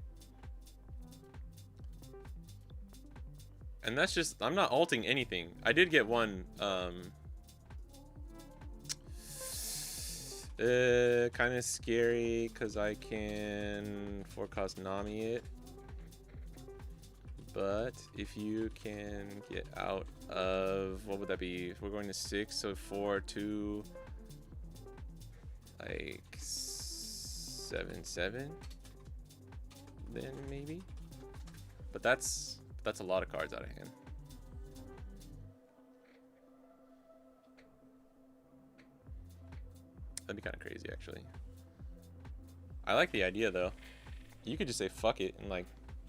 And that's just, I'm not alting anything. I did get one, kind of scary because I can forecast Nami it. But if you can get out of, what would that be? If we're going to 6, so 4, 2, like 7, 7, then maybe. But that's a lot of cards out of hand. That'd be kind of crazy, actually. I like the idea, though. You could just say fuck it and like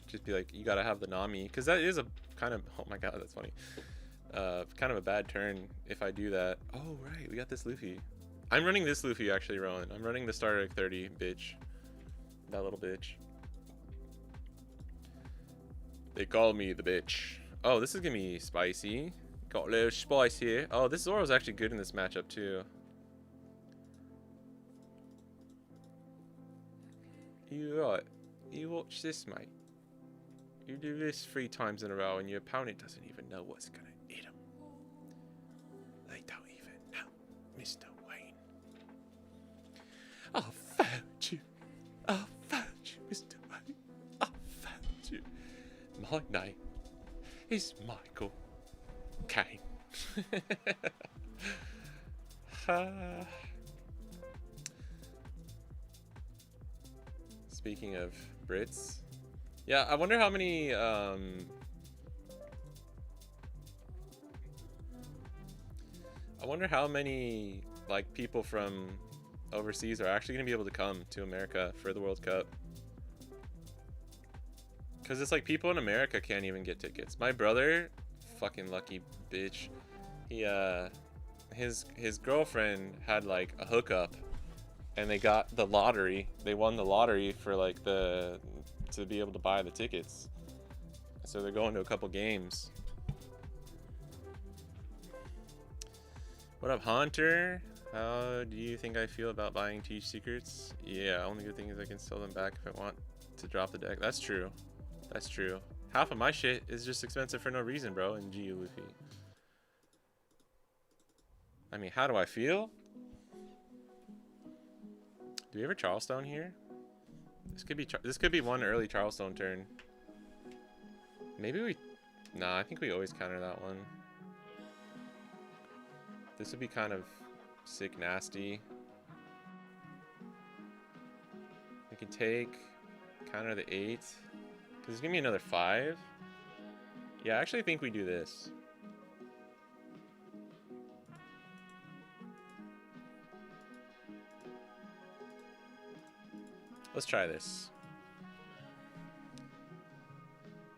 just be like, you gotta have the Nami, because that is a kind of, oh my god, that's funny. Kind of a bad turn if I do that. Oh right, we got this Luffy. I'm running this Luffy actually, Rowan. I'm running the starter 30 bitch. That little bitch. They call me the bitch. Oh, this is gonna be spicy. Got a little spice here. Oh, this Zoro's actually good in this matchup too. You right. You watch this, mate. You do this 3 times in a row and your opponent doesn't even know what's gonna hit them. They don't even know, Mr. Wayne. I found you. I found you, Mr. Wayne. I found you. My name is Michael Caine. Speaking of Brits, yeah, I wonder how many I wonder how many like people from overseas are actually gonna be able to come to America for the World Cup. Cause it's like people in America can't even get tickets. My brother, fucking lucky bitch, he his girlfriend had like a hookup, and they got the lottery. They won the lottery for like to be able to buy the tickets. So they're going to a couple games. What up, Hunter? How do you think I feel about buying Teach Secrets? Yeah, only good thing is I can sell them back if I want to drop the deck. That's true. That's true. Half of my shit is just expensive for no reason, bro, in GU Luffy. I mean, how do I feel? Do we ever Charlestone here? This could be one early Charlestone turn. Maybe we... Nah, I think we always counter that one. This would be kind of sick nasty. We can take... Counter the 8. Because it's going to be another 5. Yeah, I actually think we do this. Let's try this.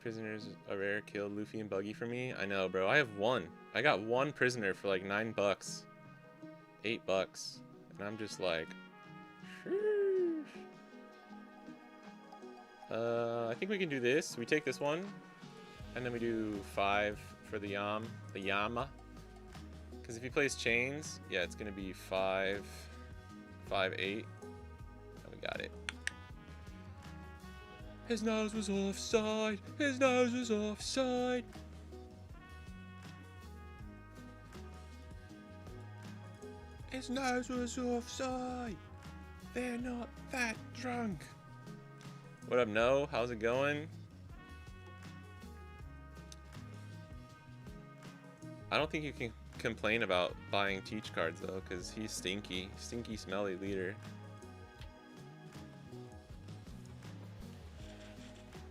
Prisoners a rare killed Luffy and Buggy for me. I know, bro. I have one. I got one prisoner for like $9. $8. And I'm just like... I think we can do this. We take this one. And then we do 5 for the Yama. Because if he plays chains, yeah, it's going to be 5, 5, 8. And we got it. His nose was offside. His nose was offside. His nose was offside. They're not that drunk. What up, No? How's it going? I don't think you can complain about buying Teach cards, though, because he's stinky. Stinky, smelly leader.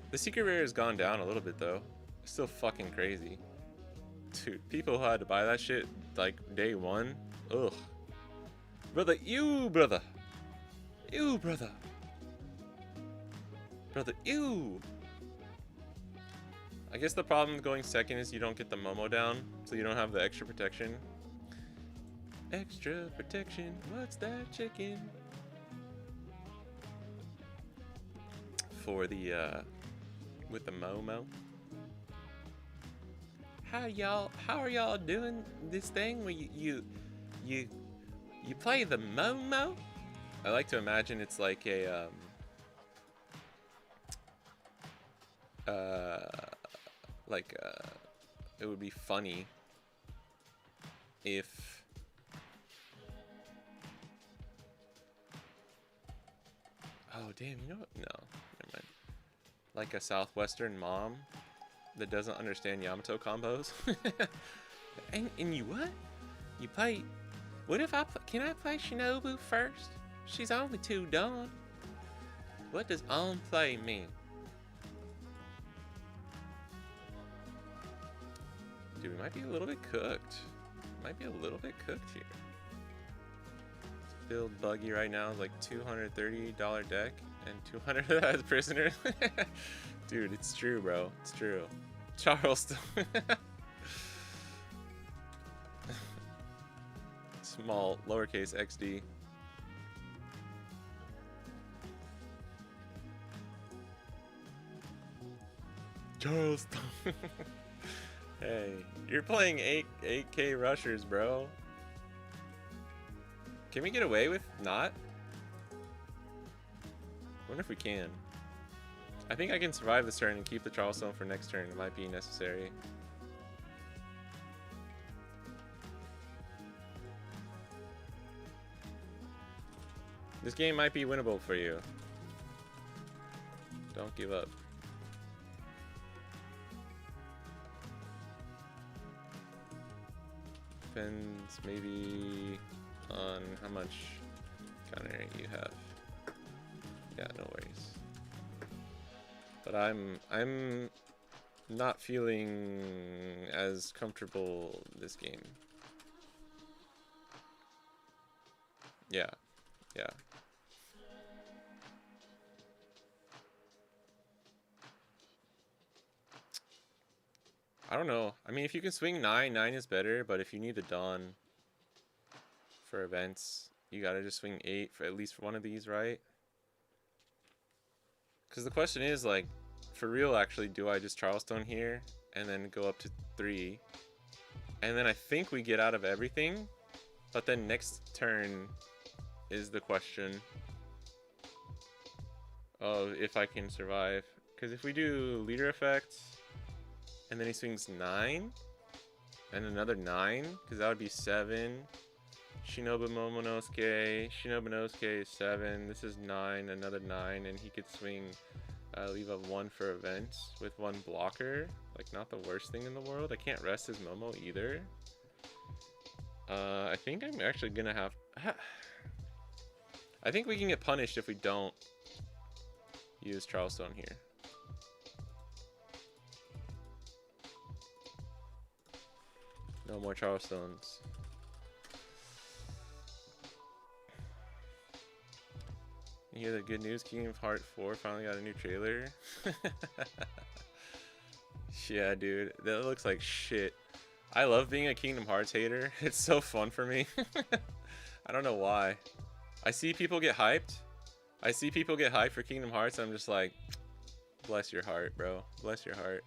The secret rare has gone down a little bit, though. It's still fucking crazy. Dude, people who had to buy that shit, like, day 1. Ugh. Brother, you, brother. You, brother. Brother, ew. I guess the problem with going second is you don't get the Momo down, so you don't have the extra protection. Extra protection, what's that chicken? For the, with the Momo. How are y'all doing this thing where you play the Momo? I like to imagine it's like a, it would be funny if oh damn, you know what? No, never mind. Like a Southwestern mom that doesn't understand Yamato combos. and you what? You play? What if can I play Shinobu first? She's only 2 done. What does on play mean? Dude, we might be a little bit cooked. Might be a little bit cooked here. Build buggy right now is like $230 deck and 200 of that is prisoner. Dude, it's true, bro. It's true. Charleston. Small lowercase XD. Charleston. Hey, you're playing 8K rushers, bro. Can we get away with not? Wonder if we can. I think I can survive this turn and keep the Charleston for next turn. It might be necessary. This game might be winnable for you. Don't give up. Depends maybe on how much counter you have. Yeah, no worries. But I'm not feeling as comfortable this game. Yeah. Yeah. I don't know. I mean, if you can swing 9, 9 is better, but if you need the Dawn for events, you gotta just swing 8 for at least for one of these, right? Because the question is, like, for real, actually, do I just Charleston here and then go up to 3? And then I think we get out of everything, but then next turn is the question of if I can survive. Because if we do leader effect, and then he swings 9, and another 9, because that would be 7. Shinobu Momonosuke. Shinobu Nosuke is 7. This is 9, another 9, and he could swing, leave up 1 for events with 1 blocker. Like, not the worst thing in the world. I can't rest his Momo either. I think I'm actually gonna have... I think we can get punished if we don't use Charleston here. No more Charlestones. You hear the good news? Kingdom Hearts 4 finally got a new trailer. Yeah, dude. That looks like shit. I love being a Kingdom Hearts hater. It's so fun for me. I don't know why. I see people get hyped. I see people get hyped for Kingdom Hearts. I'm just like, bless your heart, bro. Bless your heart.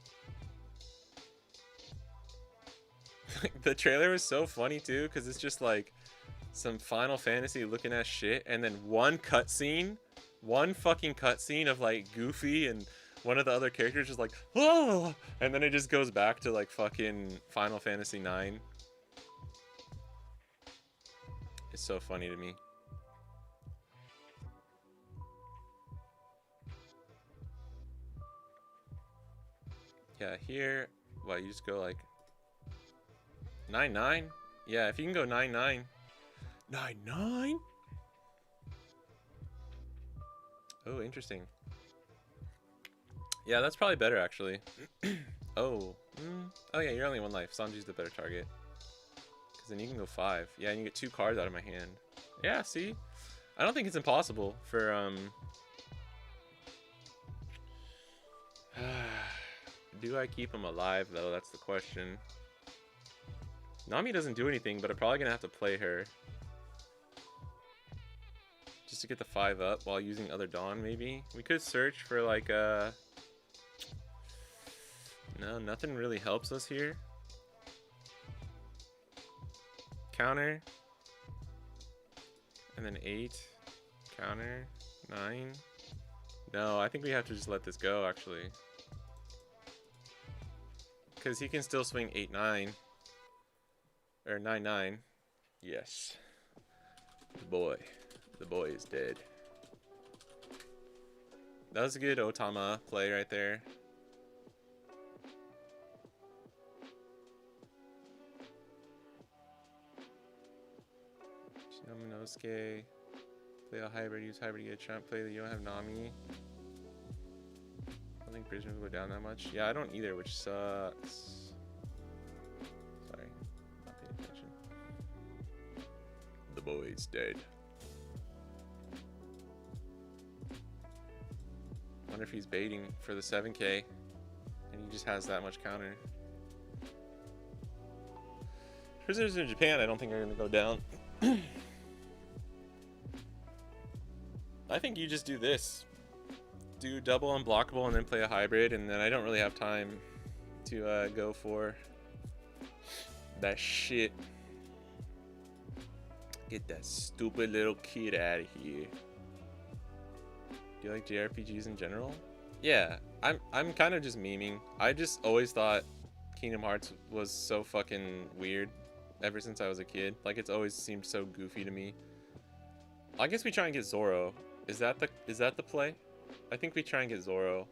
The trailer was so funny too, because it's just like some Final Fantasy looking at shit, and then one fucking cutscene of like Goofy and one of the other characters just like, oh, and then it just goes back to like fucking Final Fantasy 9. It's so funny to me. Yeah, here, well, you just go like 9-9? Yeah, if you can go 9-9. 9-9? Oh, interesting. Yeah, that's probably better, actually. Oh. Oh, yeah, you're only 1 life. Sanji's the better target. Because then you can go 5. Yeah, and you get 2 cards out of my hand. Yeah, see? I don't think it's impossible for, Do I keep him alive, though? That's the question. Nami doesn't do anything, but I'm probably going to have to play her. Just to get the 5 up while using other Dawn, maybe? We could search for, like, No, nothing really helps us here. Counter. And then 8. Counter. 9. No, I think we have to just let this go, actually. Because he can still swing 8-9. Or 9-9. Yes. The boy is dead. That was a good Otama play right there. Shinominosuke. Play a hybrid, use hybrid to get a champ play that you don't have Nami. I don't think prisoners will go down that much. Yeah, I don't either, which sucks. Sorry, not paying attention. The boy's dead. Wonder if he's baiting for the 7K and he just has that much counter. Prisoners in Japan, I don't think are gonna go down. I think you just do this. Do double unblockable and then play a hybrid, and then I don't really have time to go for that shit. Get that stupid little kid out of here. Do you like JRPGs in general? Yeah, I'm kind of just memeing. I just always thought Kingdom Hearts was so fucking weird ever since I was a kid. Like, it's always seemed so goofy to me. I guess we try and get Zoro. Is that the play? I think we try and get Zoro.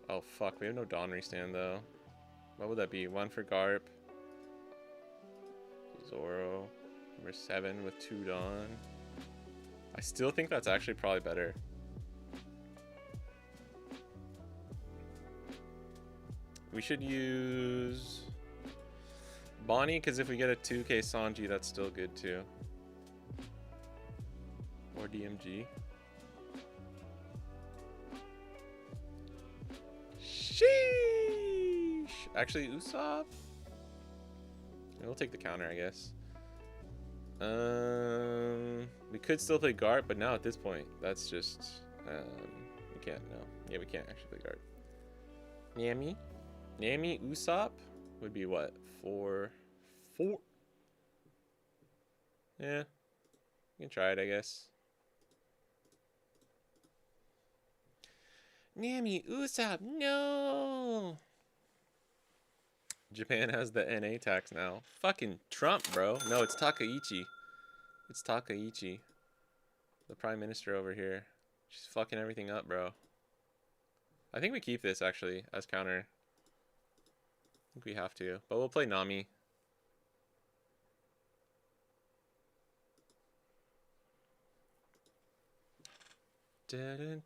Oh fuck, we have no Dawn restand though. What would that be? 1 for Garp. Zoro. Number 7 with 2 Dawn. I still think that's actually probably better. We should use Bonnie, because if we get a 2K Sanji, that's still good too. Or DMG. Sheesh! Actually, Usopp? We'll take the counter, I guess. We could still play Garp, but now at this point, that's just we can't. No, yeah, we can't actually play Garp. Nami, Usopp would be what? 4. Yeah, we can try it, I guess. Nami, Usopp, no! Japan has the NA tax now. Fucking Trump, bro. No, it's Takaichi. It's Takaichi. The prime minister over here. She's fucking everything up, bro. I think we keep this, actually, as counter. I think we have to. But we'll play Nami. Okay,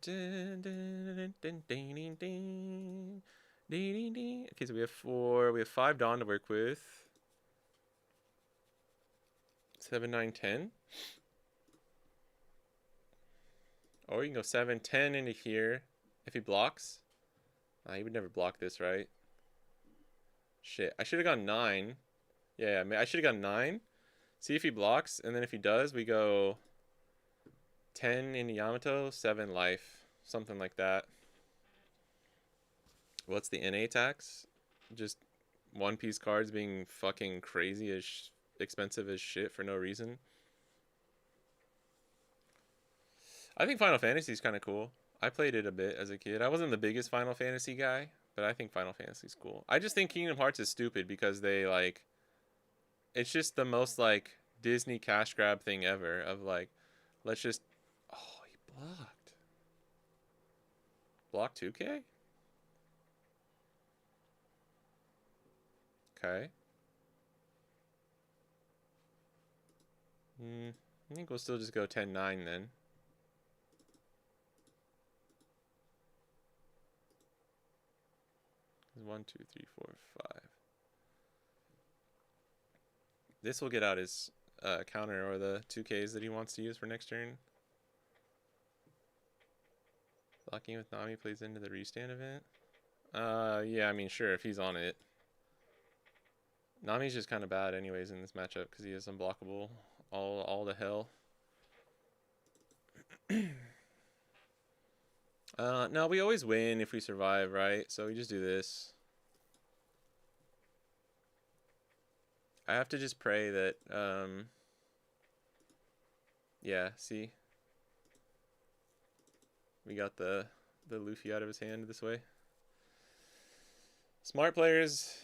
so we have 5 Dawn to work with. 7, 9, 10. Or you can go 7, 10 into here. If he blocks. He would never block this, right? Shit. I should have gone 9. Yeah, I should have gone 9. See if he blocks. And then if he does, we go 10 into Yamato, 7 life. Something like that. What's the NA tax? Just One Piece cards being fucking crazy as expensive as shit for no reason. I think Final Fantasy is kind of cool. I played it a bit as a kid. I wasn't the biggest Final Fantasy guy, but I think Final Fantasy is cool. I just think Kingdom Hearts is stupid because they like, it's just the most like Disney cash grab thing ever of like, let's just, oh, he blocked. Block 2K? Okay. I think we'll still just go 10-9 then. One, two, three, four, 5. This will get out his counter or the 2Ks that he wants to use for next turn. Locking with Nami plays into the restand event. Yeah, I mean, sure, if he's on it. Nami's just kind of bad anyways in this matchup because he is unblockable all the hell. No, we always win if we survive, right? So we just do this. I have to just pray that, yeah, see? We got the the Luffy out of his hand this way. Smart players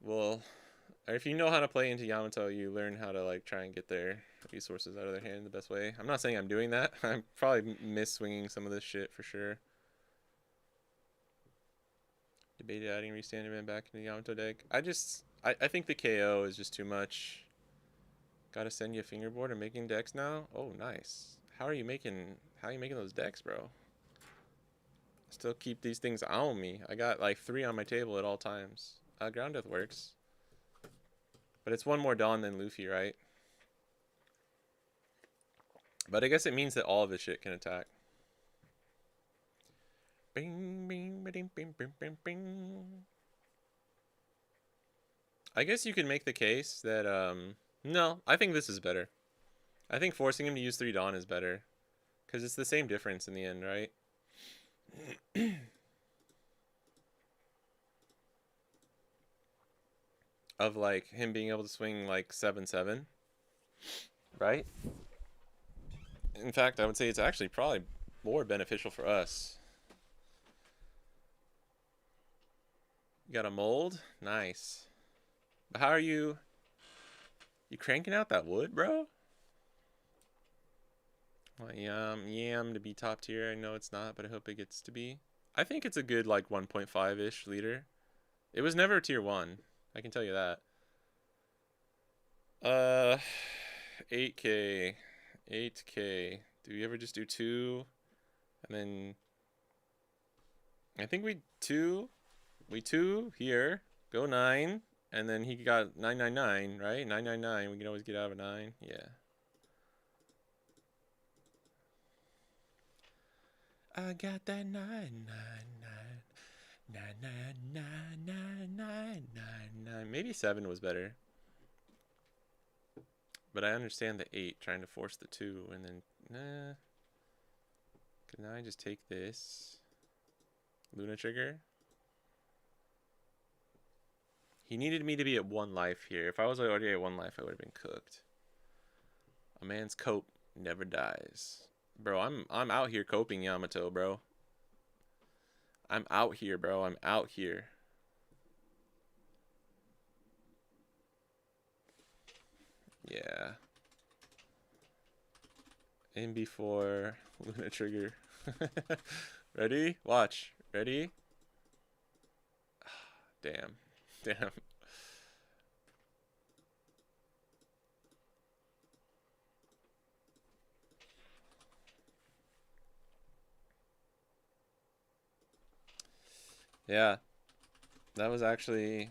will, or if you know how to play into Yamato, you learn how to like try and get their resources out of their hand the best way. I'm not saying I'm doing that. I'm probably miss-swinging some of this shit for sure. Debated adding Restand Event back into the Yamato deck. I think the KO is just too much. Gotta send you a fingerboard and making decks now? Oh, nice. How are you making those decks, bro? Still keep these things on me. I got like 3 on my table at all times. Ground Death works. But it's one more Dawn than Luffy, right? But I guess it means that all of his shit can attack. Bing, bing, bing, bing, bing, bing, bing. I guess you could make the case that, no, I think this is better. I think forcing him to use 3 Dawn is better. Because it's the same difference in the end, right? Of like him being able to swing like 7/7, right? In fact, I would say it's actually probably more beneficial for us. You got a mold? Nice. But how are you cranking out that wood, bro? Well, yam to be top tier. I know it's not, but I hope it gets to be. I think it's a good like 1.5-ish leader. It was never tier 1. I can tell you that. 8K. 8K. Do we ever just do 2? And then I think we 2 here. Go 9. And then he got 999, right? 999. We can always get out of a 9. Yeah. I got that 999. Maybe 7 was better. But I understand the 8 trying to force the 2 and then nah. Can I just take this Luna trigger? He needed me to be at 1 life here. If I was already at 1 life, I would have been cooked. A man's cope never dies. Bro, I'm out here coping Yamato, bro. I'm out here, bro. I'm out here. Yeah. In before Luna trigger. Ready? Watch. Ready? Damn. Damn. Yeah. That was actually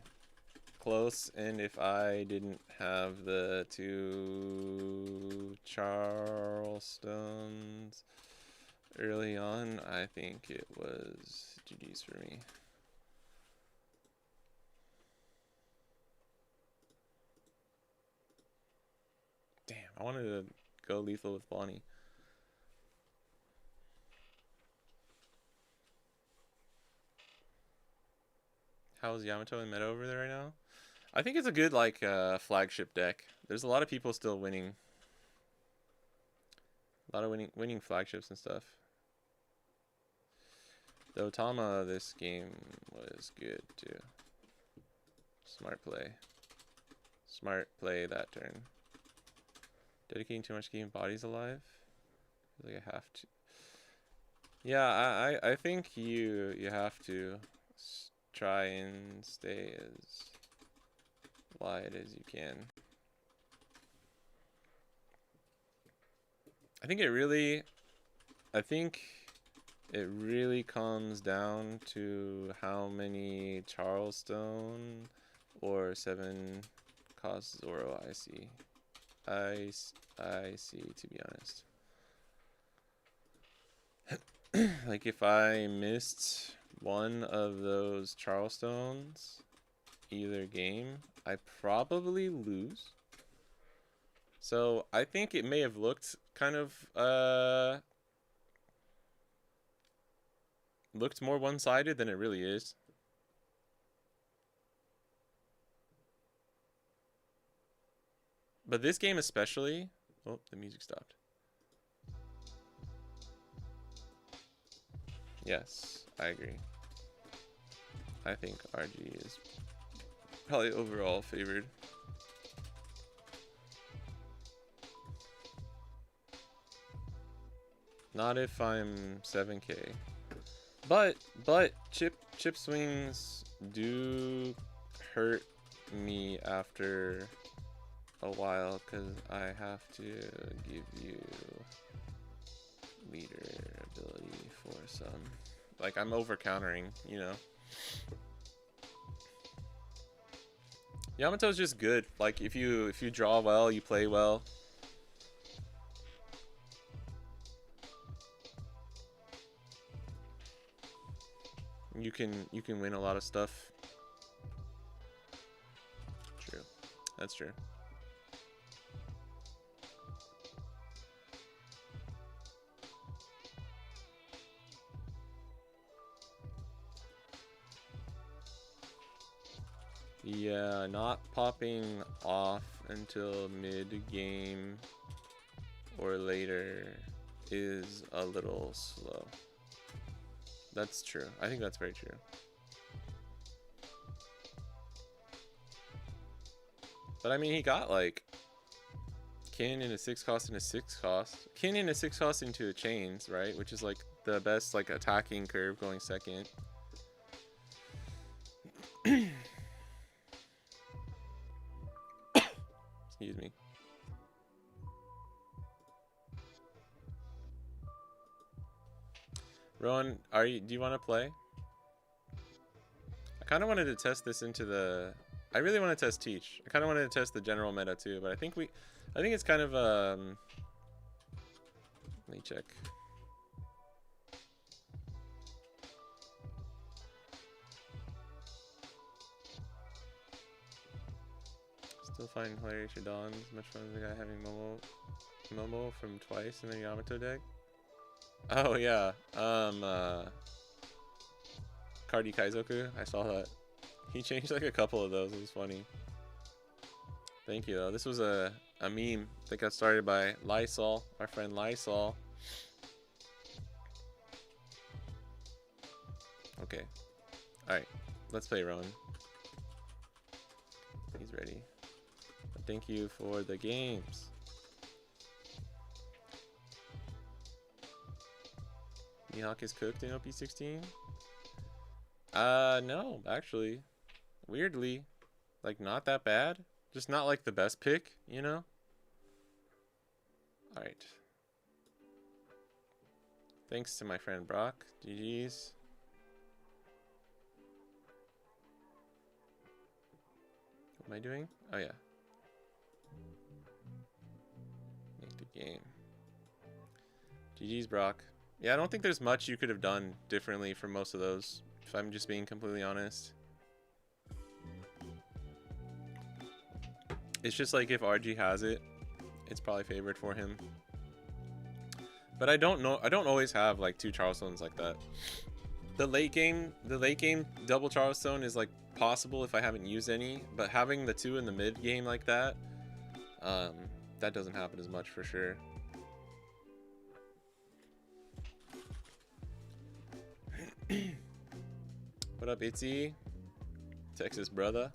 close, and if I didn't have the 2 Charlestones early on, I think it was GG's for me. Damn, I wanted to go lethal with Bonnie. How's Yamato and meta over there right now? I think it's a good like flagship deck. There's a lot of people still winning. A lot of winning flagships and stuff. The Otama this game was good too. Smart play. Smart play that turn. Dedicating too much to keeping bodies alive? I feel like I have to. Yeah, I think you have to try and stay as wide as you can. I think it really comes down to how many Charleston or 7 cost Zoro I see. I see, to be honest. Like if I missed one of those Charlestones either game, I probably lose. So I think it may have looked kind of looked more one-sided than it really is. But this game especially, oh, the music stopped. Yes, I agree. I think RG is probably overall favored. Not if I'm 7K. But chip swings do hurt me after a while because I have to give you leader ability for some. Like I'm over countering, you know. Yamato's just good. Like if you draw well, you play well. You can win a lot of stuff. True. That's true. Yeah, not popping off until mid-game or later is a little slow. That's true. I think that's very true. But I mean, he got like Kin in a 6 cost and a 6 cost. Kin in a 6 cost into a chains, right? Which is like the best like attacking curve going second. Excuse me. Rowan, do you want to play? I kind of wanted to test this into the... I really want to test Teach. I kind of wanted to test the general meta too, but I think it's kind of let me check. Still find hilarious your Dawn. As much fun as the guy having Momo from twice in the Yamato deck. Oh yeah. Cardi Kaizoku. I saw that. He changed like a couple of those. It was funny. Thank you though. This was a meme that got started by Lysol, our friend Lysol. Okay. Alright. Let's play Rowan. He's ready. But thank you for the games. Mihawk is cooked in OP16? No, actually. Weirdly. Like, not that bad. Just not, like, the best pick, you know? Alright. Thanks to my friend Brock. GG's. What am I doing? Oh, yeah. Make the game. GG's, Brock. Yeah, I don't think there's much you could have done differently for most of those, if I'm just being completely honest. It's just like if RG has it, it's probably favored for him. But I don't always have like 2 Charlestones like that. The late game double Charlestone is like possible if I haven't used any, but having the 2 in the mid game like that, that doesn't happen as much for sure. What up, Itzy? Texas brother?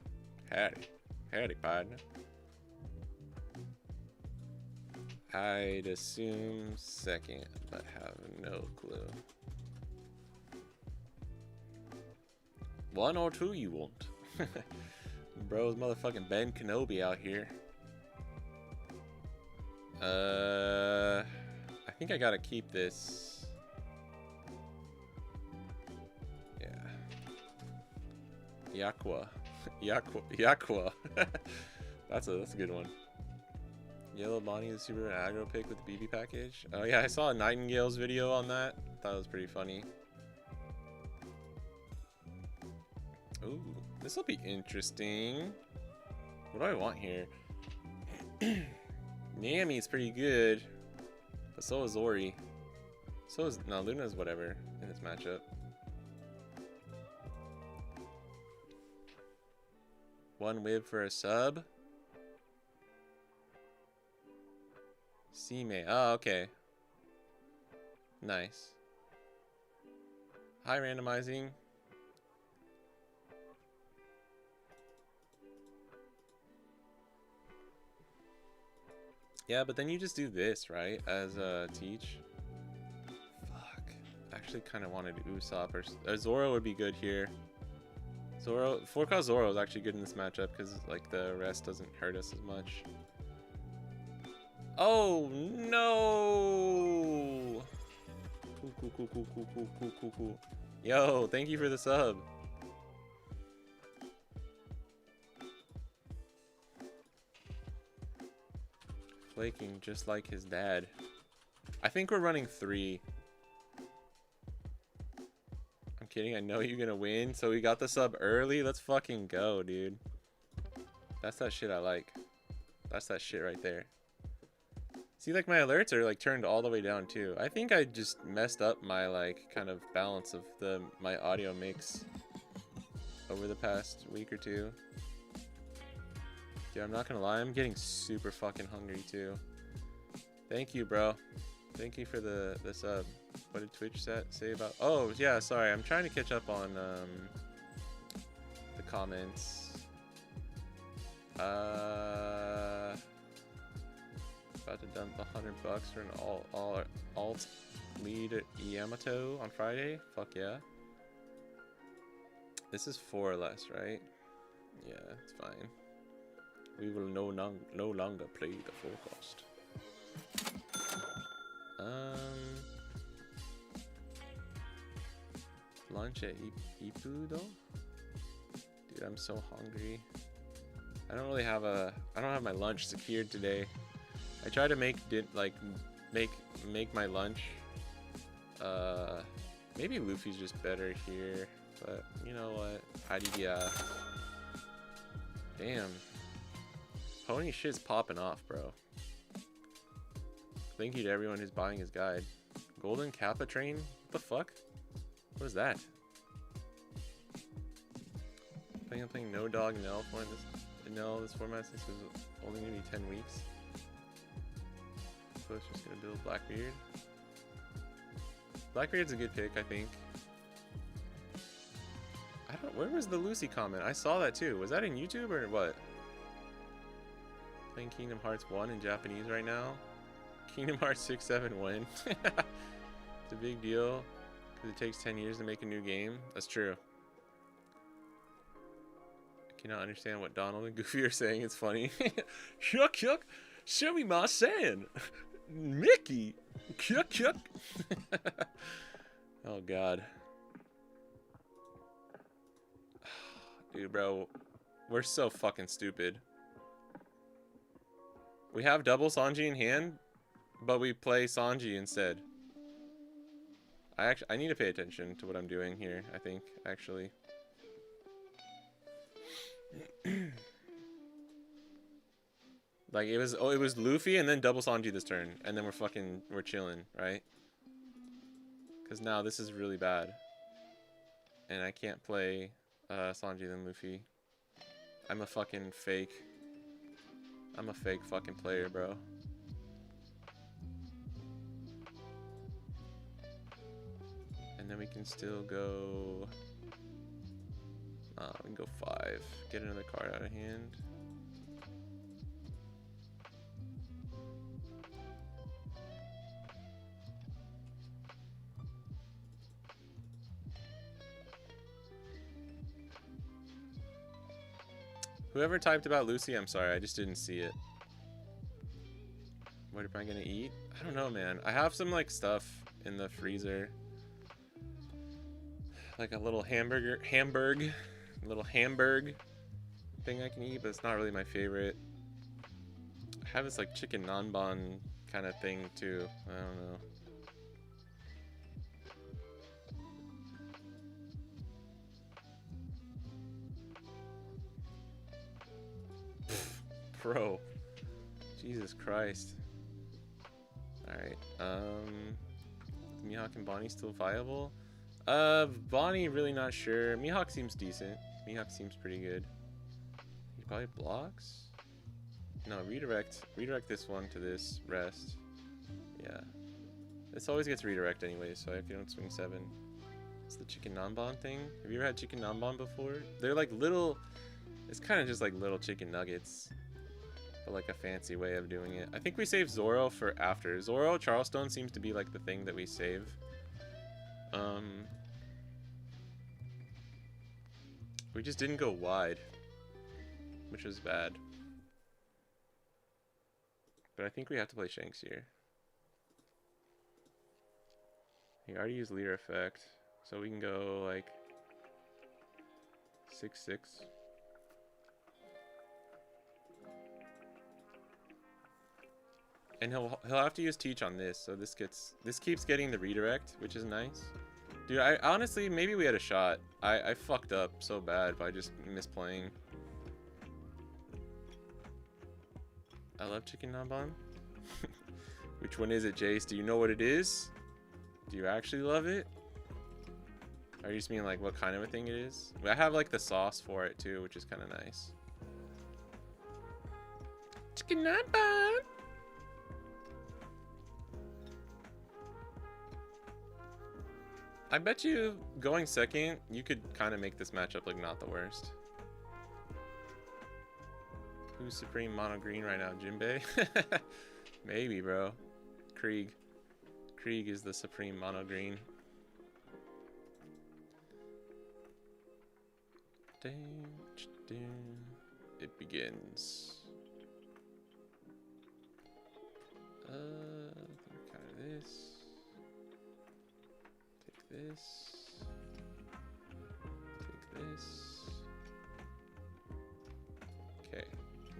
Howdy, partner. I'd assume second, but have no clue. 1 or 2 you want. Bro's motherfucking Ben Kenobi out here. I think I gotta keep this. Yeah. Yakwa. That's a good one. Yellow Bonnie is super aggro pick with the BB package. Oh yeah, I saw a Nightingale's video on that. Thought it was pretty funny. Ooh, this will be interesting. What do I want here? Nami's pretty good, but so is Ori. So is Luna's whatever in this matchup. One whip for a sub. C-May. Oh, okay. Nice. Hi, randomizing. Yeah, but then you just do this, right? As a teach. Fuck. I actually kind of wanted Usopp or Zoro would be good here. Zoro, 4K Zoro is actually good in this matchup because like the rest doesn't hurt us as much. Oh no! Cool. Yo, thank you for the sub. Flaking just like his dad. I think we're running 3. I'm kidding, I know you're gonna win. So we got the sub early. Let's fucking go, dude. That's that shit I like. That's that shit right there. See, like my alerts are like turned all the way down too. I think I just messed up my like kind of balance of my audio mix over the past week or two. Dude, I'm not gonna lie, I'm getting super fucking hungry too. Thank you, bro. Thank you for the sub. What did Twitch say about? Oh yeah, sorry. I'm trying to catch up on the comments. About to dump $100 for an alt lead Yamato on Friday. Fuck yeah. This is 4 or less, right? Yeah, it's fine. We will no longer play the forecast. Lunch at Ipu though? Dude, I'm so hungry. I don't have my lunch secured today. I try to make my lunch. Maybe Luffy's just better here, but you know what? Yeah. Damn. Pony shit's popping off, bro. Thank you to everyone who's buying his guide. Golden Kappa train? What the fuck? What is that? I'm playing no dog Nell this format since it was only gonna be 10 weeks. So it's just gonna build Blackbeard. Blackbeard's a good pick, I think. Where was the Lucy comment? I saw that too. Was that in YouTube or what? Playing Kingdom Hearts 1 in Japanese right now. Kingdom Hearts 6-7 win. It's a big deal because it takes 10 years to make a new game. That's true. I cannot understand what Donald and Goofy are saying. It's funny. Yuck. Show me my sand. Mickey. Yuck. Oh god. Dude, bro. We're so fucking stupid. We have double Sanji in hand, but we play Sanji instead. I need to pay attention to what I'm doing here, I think, actually. Like it was Luffy and then double Sanji this turn, and then we're chilling, right? Cause now this is really bad. And I can't play Sanji then Luffy. I'm a fucking fake fucking player, bro. And then we can still go... we can go 5. Get another card out of hand. Whoever typed about Lucy, I'm sorry, I just didn't see it. What am I gonna eat? I don't know, man. I have some like stuff in the freezer. Like a little hamburg thing I can eat, but it's not really my favorite. I have this like chicken nanban kind of thing too. I don't know. Bro, Jesus Christ. Alright, Mihawk and Bonnie still viable? Bonnie, really not sure. Mihawk seems decent. Mihawk seems pretty good. He probably blocks? No, redirect this one to this, rest. Yeah. This always gets redirect anyway, so if you don't swing 7. It's the chicken nanban thing. Have you ever had chicken nanban before? They're like little, it's kind of just like little chicken nuggets, but like a fancy way of doing it. I think we saved Zoro for after. Zoro, Charleston seems to be like the thing that we save. We just didn't go wide, which was bad. But I think we have to play Shanks here. He already used Leer effect, so we can go like 6-6. And he'll have to use Teach on this, so this keeps getting the redirect, which is nice. Dude, I honestly, maybe we had a shot. I fucked up so bad by just misplaying. I love chicken nanban. Which one is it, Jace? Do you know what it is? Do you actually love it? Or you just mean like what kind of a thing it is? I have like the sauce for it too, which is kind of nice. Chicken nanban. I bet you going second, you could kind of make this matchup like not the worst. Who's supreme mono green right now? Jinbei? Maybe, bro. Krieg. Krieg is the supreme mono green. It begins. Kind of this. Take this. Take this. Okay.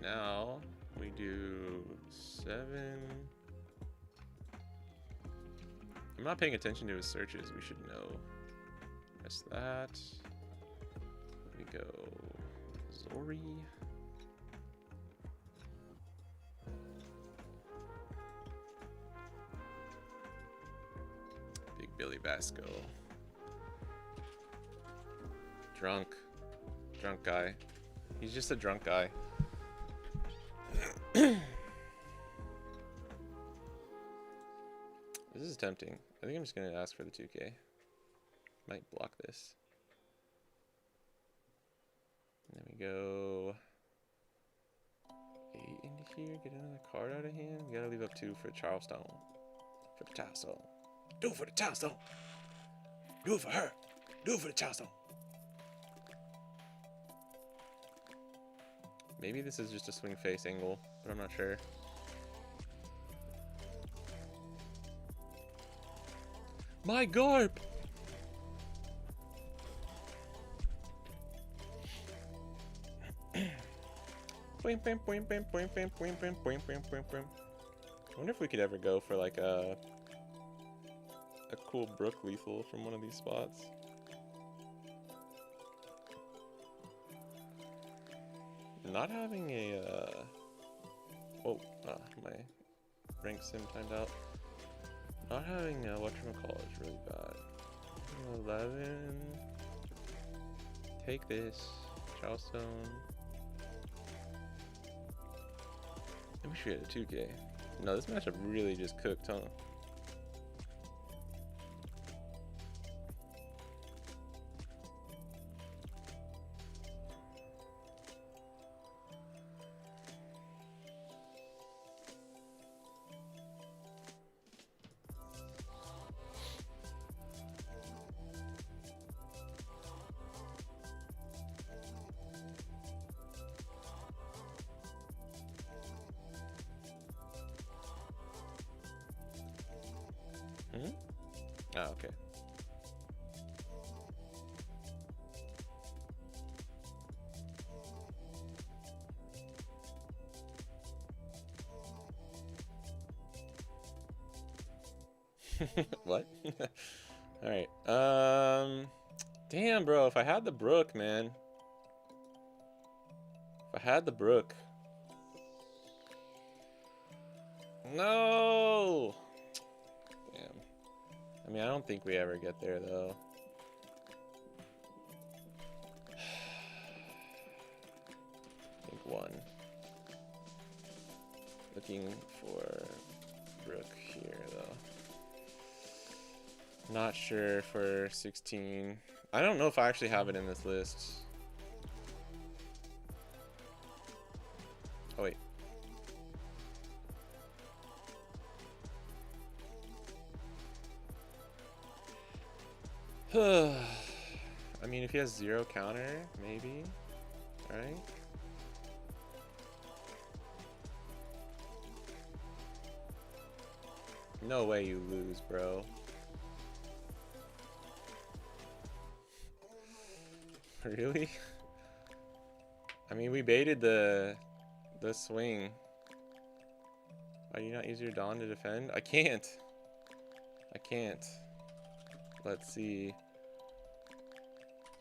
Now we do 7. I'm not paying attention to his searches. We should know. That's that. We go Zori. Big Billy Basco. Drunk guy. He's just a drunk guy. This is tempting. I think I'm just gonna ask for the 2K. Might block this. And then we go 8 into here. Get another card out of hand. We gotta leave up 2 for Charleston. For the Charleston. Do it for the Charleston. Do it for her. Do it for the Charleston. Maybe this is just a swing face angle, but I'm not sure. My Garp! I wonder if we could ever go for like a cool Brook lethal from one of these spots. Not having a my rank sim timed out. Not having a whatchamacallit is really bad. 11. Take this. Charleston. I wish we had a 2K. No, this matchup really just cooked, huh? Oh, okay. What? All right. Damn, bro. If I had the Brook, man. If I had the Brook. No. Damn. I mean, I don't think we ever get there, though. I think 1. Looking for Brook here, though. Not sure for 16. I don't know if I actually have it in this list. Oh wait. I mean, if he has 0 counter, maybe, right? No way you lose, bro. Really? I mean, we baited the swing. Why do you not use your Dawn to defend? I can't. I can't. Let's see.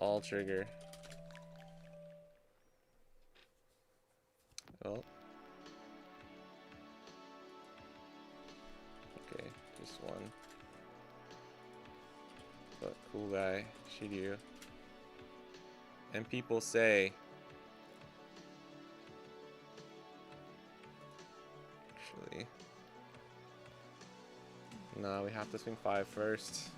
All trigger. Well. Okay, just one. But cool guy, Shiryu. And people say. Actually. No, we have to swing 5 first.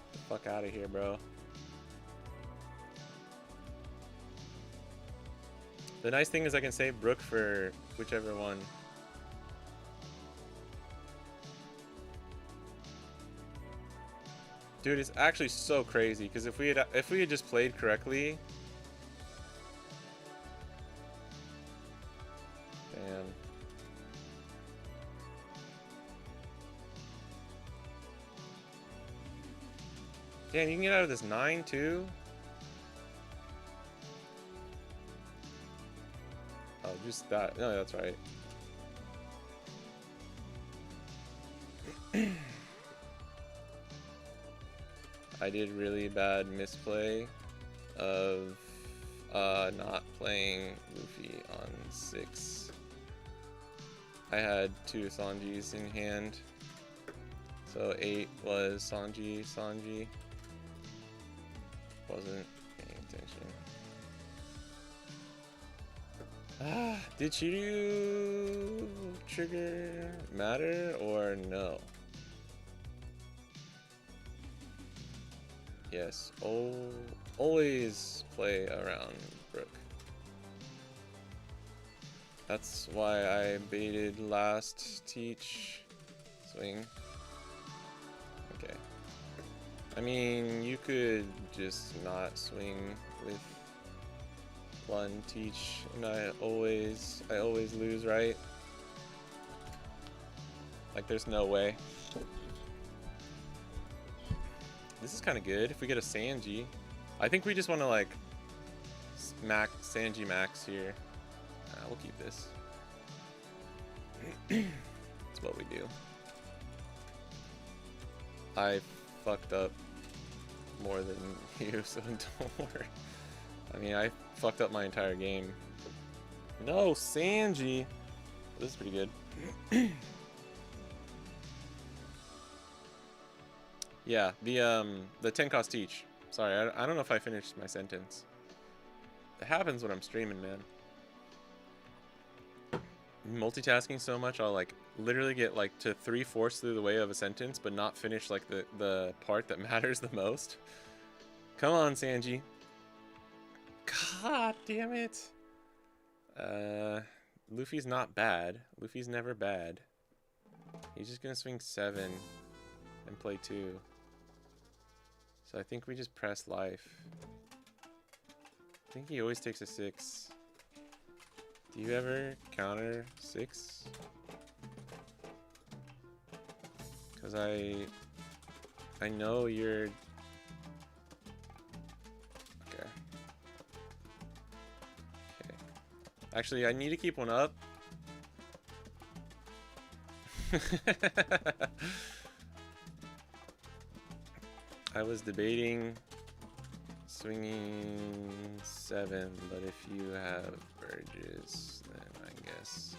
Get the fuck out of here, bro. The nice thing is I can save Brook for whichever one. Dude, it's actually so crazy because if we had just played correctly. Damn. Damn, you can get out of this 9 too? Oh, just that. No, that's right. I did really bad misplay of not playing Luffy on 6. I had 2 Sanjis in hand. So 8 was Sanji. Wasn't paying attention. Did Shiryu trigger matter or no? Yes, always play around Brook. That's why I baited last teach swing. Okay. I mean, you could just not swing with one teach, and I always lose, right? Like, there's no way. This is kind of good if we get a Sanji. I think we just want to like Sanji max here. We'll keep this. That's what we do. I fucked up more than you, so don't worry. I mean, I fucked up my entire game. No, Sanji. This is pretty good. Yeah, the 10 cost teach. Sorry, I don't know if I finished my sentence. It happens when I'm streaming, man. Multitasking so much, I'll like literally get like to 3/4 through the way of a sentence, but not finish like the part that matters the most. Come on, Sanji. God damn it. Luffy's not bad. Luffy's never bad. He's just gonna swing 7 and play 2. So I think we just press life. I think he always takes a 6. Do you ever counter 6? Because I know you're... Okay. Okay. Actually, I need to keep one up. I was debating swinging 7, but if you have Burgess, then I guess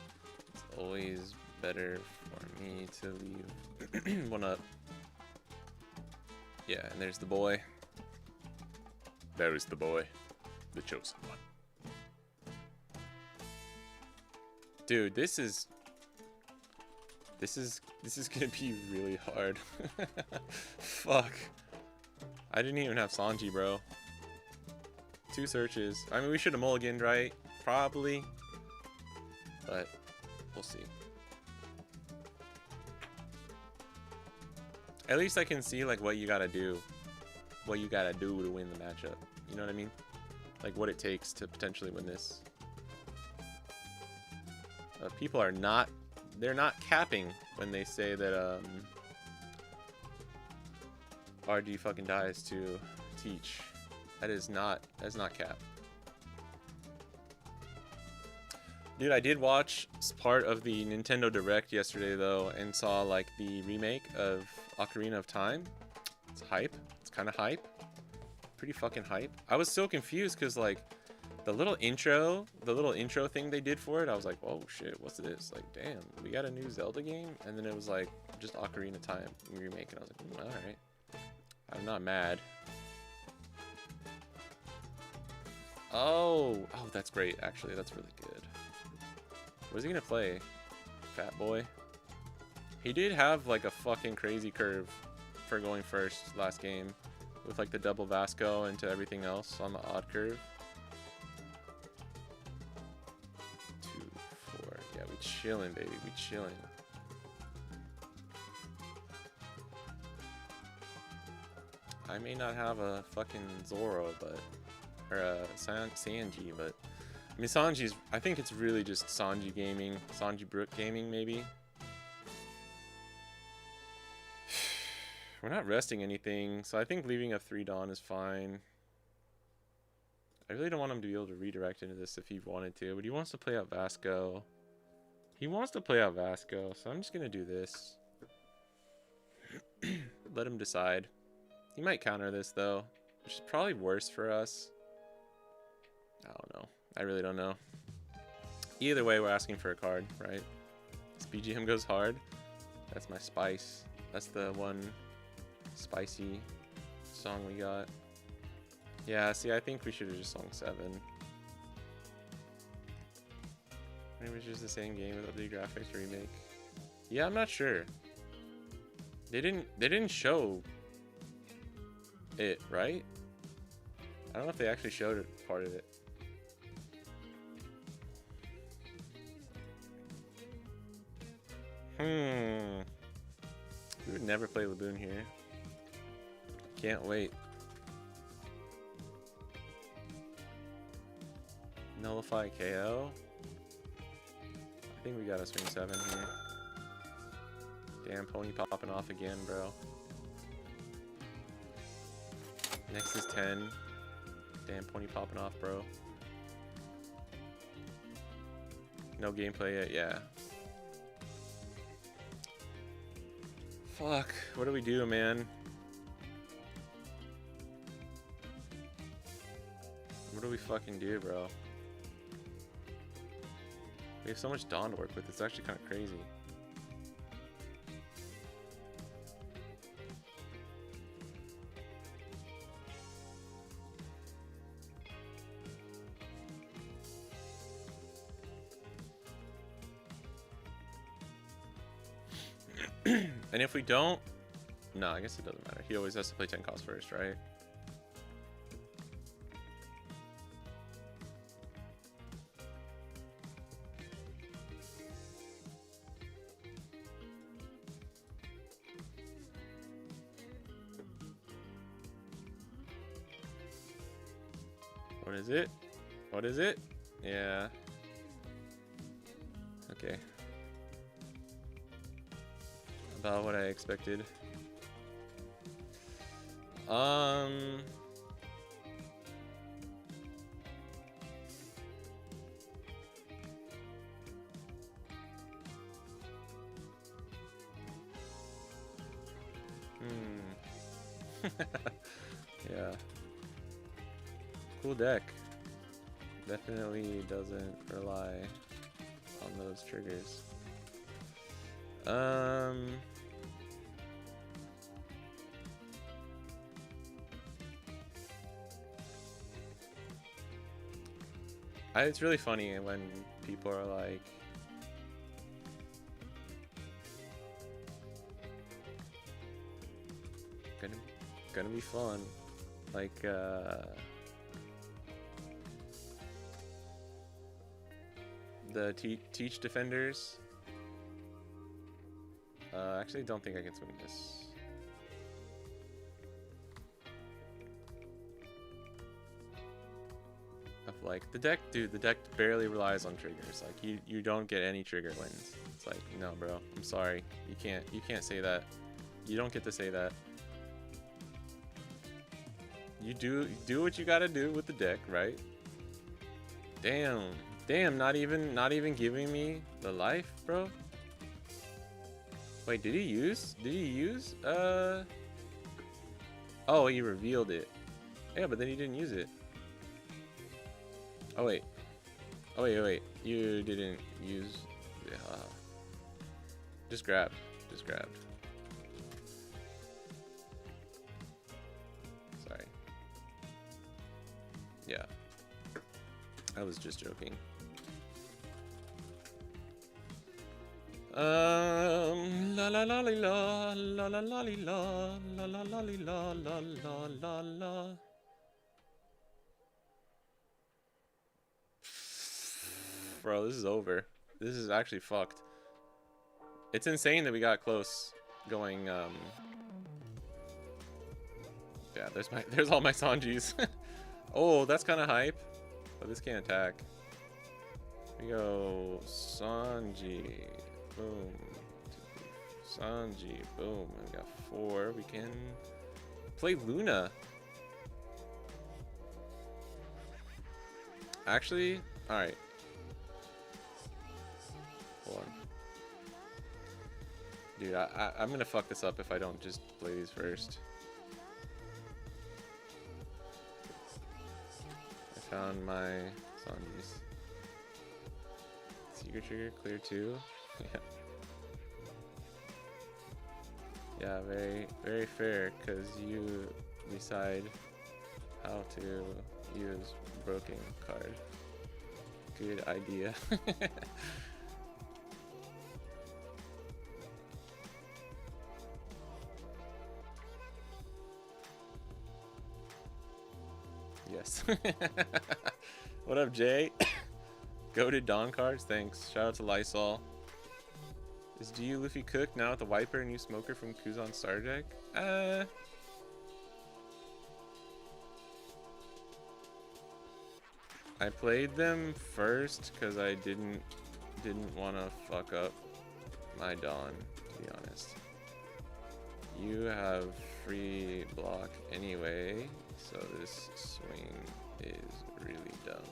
it's always better for me to leave one up. Yeah, and there's the boy. There is the boy, the chosen one. Dude, this is This is gonna be really hard. Fuck. I didn't even have Sanji, bro. 2 searches. I mean, we should have mulliganed, right? Probably. But we'll see. At least I can see like what you gotta do. What you gotta do to win the matchup. You know what I mean? Like what it takes to potentially win this. People are not, they're not capping when they say that RG fucking dies to teach. That's not cap. Dude, I did watch part of the Nintendo Direct yesterday though, and saw like the remake of Ocarina of Time. It's hype. It's kind of hype. Pretty fucking hype. I was so confused because like the little intro thing they did for it, I was like, oh shit, what's this? Like, damn, we got a new Zelda game? And then it was like just Ocarina of Time remake, and I was like, alright. I'm not mad. Oh, that's great, actually. That's really good. What is he gonna play? Fat boy? He did have like a fucking crazy curve for going first last game, with like the double Vasco into everything else on the odd curve. 2, 4. Yeah, we chillin', baby. We chillin'. I may not have a fucking Zoro, but or a Sanji, but I mean Sanji's. I think it's really just Sanji gaming, Sanji Brook gaming, maybe. We're not resting anything, so I think leaving a 3 Dawn is fine. I really don't want him to be able to redirect into this if he wanted to, but he wants to play out Vasco. He wants to play out Vasco, so I'm just gonna do this. Let him decide. He might counter this though, which is probably worse for us. I don't know. I really don't know. Either way, we're asking for a card, right? This BGM goes hard. That's my spice. That's the one spicy song we got. Yeah, see, I think we should have just sung 7. Maybe it's just the same game with the graphics remake. Yeah, I'm not sure. They didn't show it, right? I don't know if they actually showed it, part of it. We would never play Laboon here. Can't wait. Nullify KO. I think we got a swing 7 here. Damn, pony popping off again, bro. Next is 10. Damn, pony popping off, bro. No gameplay yet, yeah. Fuck, what do we do, man? What do we fucking do, bro? We have so much Dawn to work with, it's actually kind of crazy. And if we don't, no, I guess it doesn't matter. He always has to play 10 costs first, right? What is it? What is it? Yeah. Okay. About what I expected. Yeah. Cool deck. Definitely doesn't rely on those triggers. It's really funny when people are like, Gonna be fun. Like, the teach defenders. Actually, don't think I can swing this. Of like the deck, dude. The deck barely relies on triggers. Like you don't get any trigger wins. It's like, no, bro. I'm sorry. You can't say that. You don't get to say that. You do what you gotta do with the deck, right? Damn, not even giving me the life, bro. Wait, did he use? Oh, he revealed it. Yeah, but then he didn't use it. Oh wait. You didn't use. Just grabbed. Sorry. Yeah. I was just joking. La la la la la la la la la la la la la la la la. Bro, this is over. This is actually fucked. It's insane that we got close going, yeah, there's all my Sanjis. Oh, that's kind of hype. But this can't attack. We go Sanji. Boom. Sanji. Boom. We got 4. We can play Luna. Actually, alright. Hold on. Dude, I'm gonna fuck this up if I don't just play these first. I found my Sanjis. Secret trigger, clear 2. Yeah. Yeah, very fair, because you decide how to use broken card. Good idea. Yes. What up, Jay? Goated Dawn cards, thanks. Shout out to Lysol. Is DU Luffy cooked now with the Wiper and new Smoker from Kuzan Star Deck? I played them first because I didn't want to fuck up my Dawn, to be honest. You have free block anyway, so this swing is really dumb.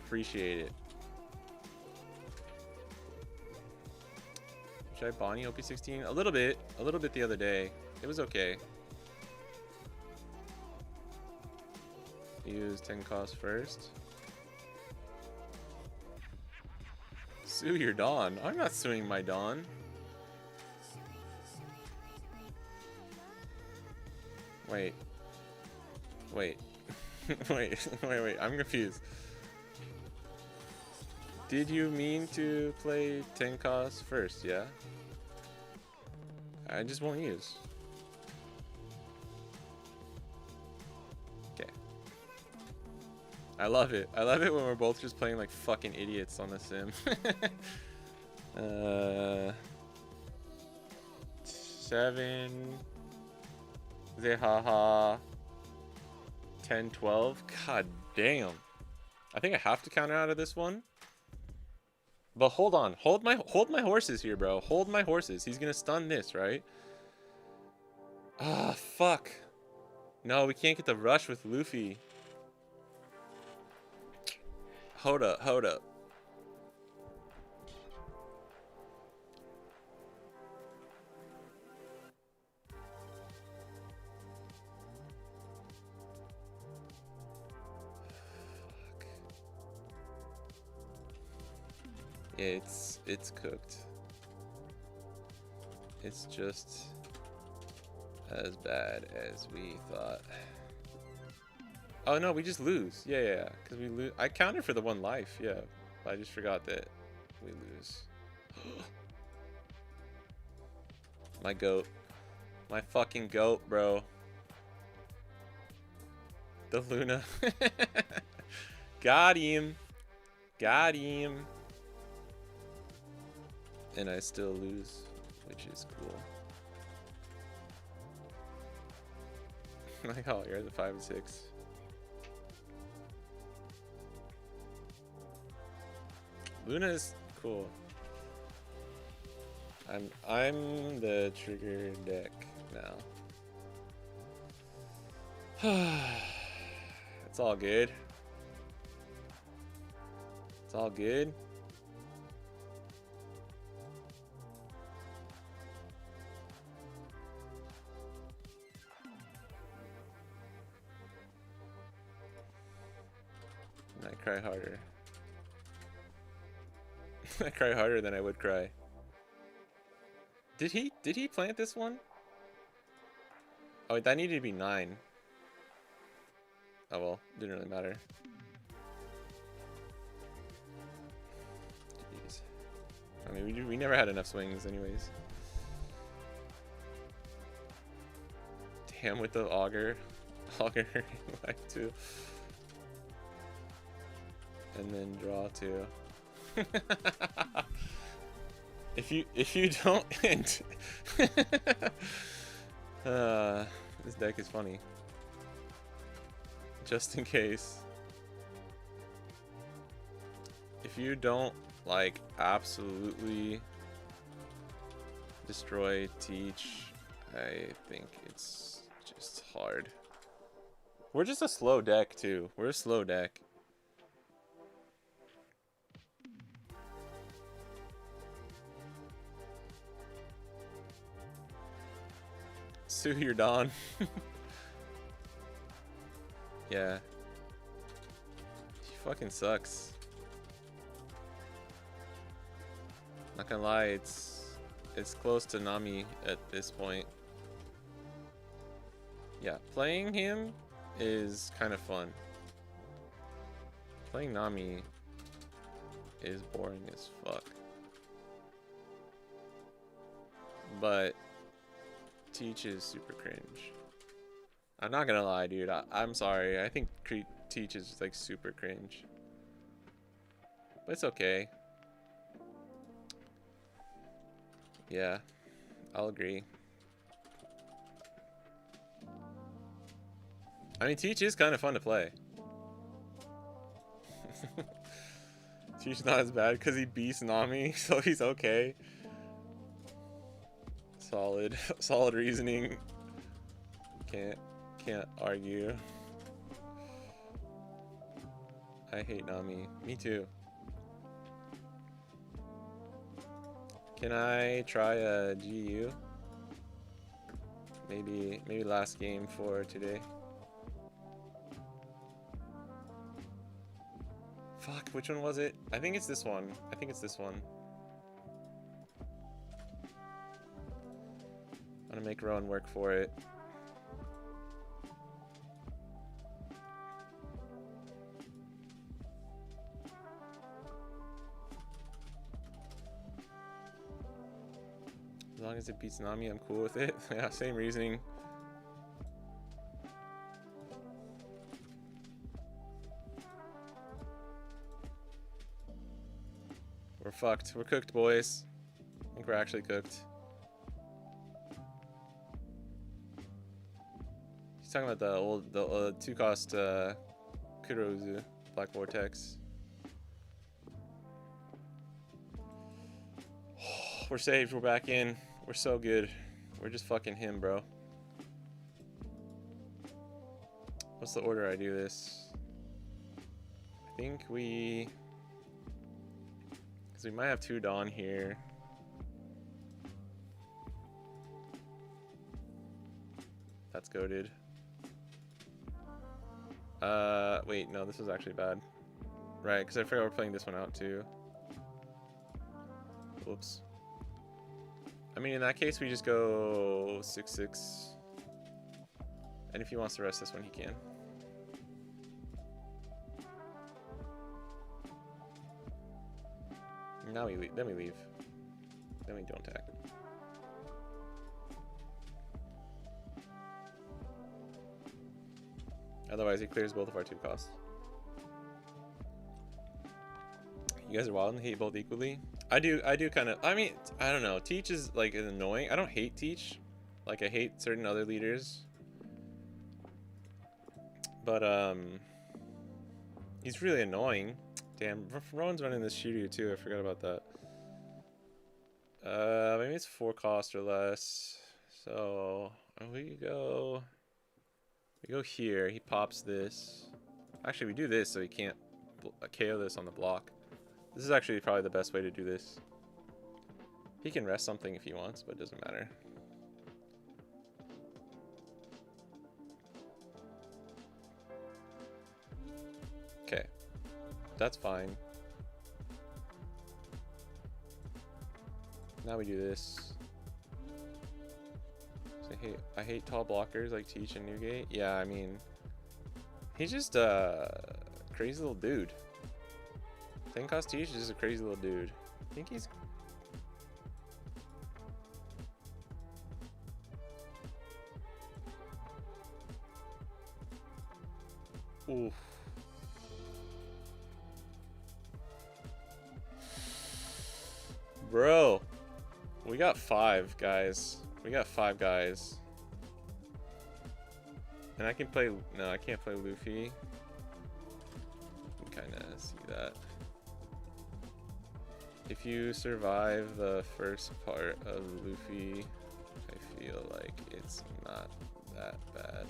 Appreciate it. Should I Bonnie OP16? A little bit the other day. It was okay. Use 10 cost first. Sue your Dawn. I'm not suing my Dawn. Wait. Wait. wait. I'm confused. Did you mean to play 10 cost first? Yeah. I just won't use. Okay. I love it. I love it when we're both just playing like fucking idiots on the sim. 7. Zehaha. 10, 12. God damn. I think I have to counter out of this one. But hold on. Hold my horses here, bro. Hold my horses. He's gonna stun this, right? Ah, fuck. No, we can't get the rush with Luffy. Hold up. Yeah, it's cooked. It's just as bad as we thought. Oh no, we just lose. Yeah, because we lose. I counted for the 1 life. Yeah, I just forgot that We lose. My goat. My fucking goat, bro. The Luna. Got him. Got him. And I still lose, which is cool. Like, oh, you're the 5 and 6. Luna is cool. I'm the trigger deck now. It's all good. It's all good. I cry harder. I cry harder than I would cry. Did he plant this one? Oh, that needed to be 9. Oh well, didn't really matter. Jeez. I mean, we never had enough swings anyways. Damn, with the auger. Auger like 2. And then draw 2. If you don't hint. This deck is funny. Just in case. If you don't like absolutely destroy teach, I think it's just hard. We're just a slow deck too. We're a slow deck. Sue your Dawn. Yeah. She fucking sucks. Not gonna lie, it's close to Nami at this point. Yeah, playing him is kind of fun. Playing Nami is boring as fuck. But Teach is super cringe. I'm not gonna lie, dude. I'm sorry. I think Teach is like super cringe. But it's okay. Yeah, I'll agree. I mean, Teach is kind of fun to play. Teach not as bad because he beats Nami, so he's okay. Solid reasoning. Can't argue. I hate Nami. Me too. Can I try a GU? Maybe last game for today. Fuck, which one was it? I think it's this one. I think it's this one. I'm gonna make Rowan work for it. As long as it beats Nami, I'm cool with it. Yeah, same reasoning. We're fucked. We're cooked, boys. I think we're actually cooked. He's talking about the 2-cost Kurozu Black Vortex. We're saved. We're back in. We're so good. We're just fucking him, bro. What's the order I do this? I think we... Because we might have 2 Dawn here. That's goated. Wait, no, this was actually bad. Right, because I forgot we're playing this one out too. Whoops. I mean, in that case, we just go 6-6. And if he wants to rest this one, he can. Now we leave. Then we leave. Then we don't attack. Otherwise, it clears both of our 2 costs. You guys are wild and hate both equally. I do kind of. I mean, I don't know. Teach is like annoying. I don't hate Teach. Like I hate certain other leaders. But he's really annoying. Damn, Rowan's running this Shiryu too. I forgot about that. Maybe it's 4 cost or less. So we go here. He pops this. Actually, we do this so he can't KO this on the block. This is actually probably the best way to do this. He can rest something if he wants, but it doesn't matter. Okay, that's fine. Now we do this. So, hey, I hate tall blockers like Teach and Newgate. Yeah, I mean, he's just a crazy little dude. 10 cost Teach is just a crazy little dude. I think he's... Oof. Bro, we got 5 guys. We got 5 guys. And I can play... No, I can't play Luffy. You can kind of see that. If you survive the first part of Luffy, I feel like it's not that bad.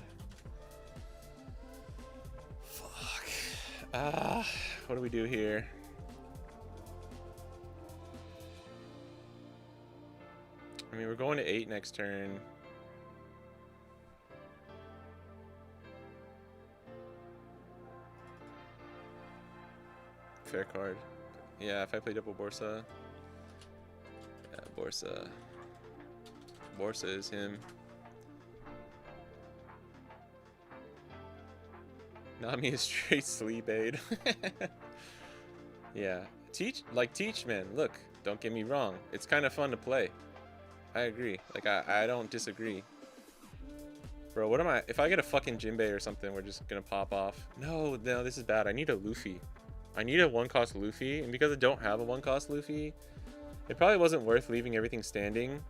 Fuck. What do we do here? I mean, we're going to 8 next turn. Fair card. Yeah, if I play double Borsa. Yeah, Borsa. Borsa is him. Nami is straight sleep aid. Yeah. Teach, man. Look, don't get me wrong. It's kind of fun to play. I agree. Like, I don't disagree. Bro, what am I? If I get a fucking Jinbei or something, we're just gonna pop off. No, this is bad. I need a Luffy. I need a 1-cost Luffy, and because I don't have a 1-cost Luffy, it probably wasn't worth leaving everything standing.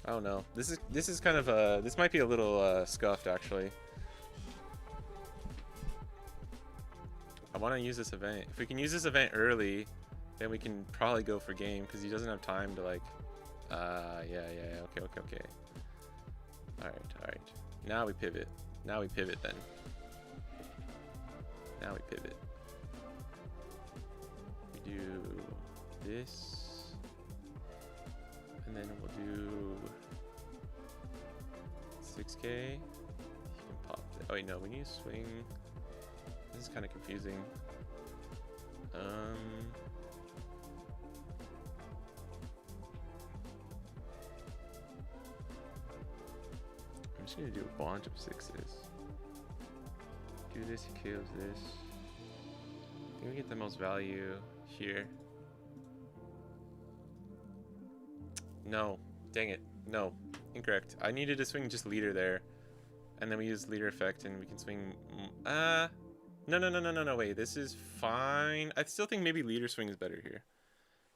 I don't know. This is kind of this might be a little scuffed actually. I want to use this event. If we can use this event early, then we can probably go for game because he doesn't have time to like. Yeah. Okay. All right. Now we pivot. Now we pivot then. Now we pivot. We do this, and then we'll do 6K. You can pop that. Oh wait, no, we need to swing. This is kind of confusing. I'm just gonna do a bunch of 6s. Do this, he kills this. I think we get the most value here. No, dang it. No, incorrect. I needed to swing just leader there. And then we use leader effect and we can swing. No, wait, this is fine. I still think maybe leader swing is better here.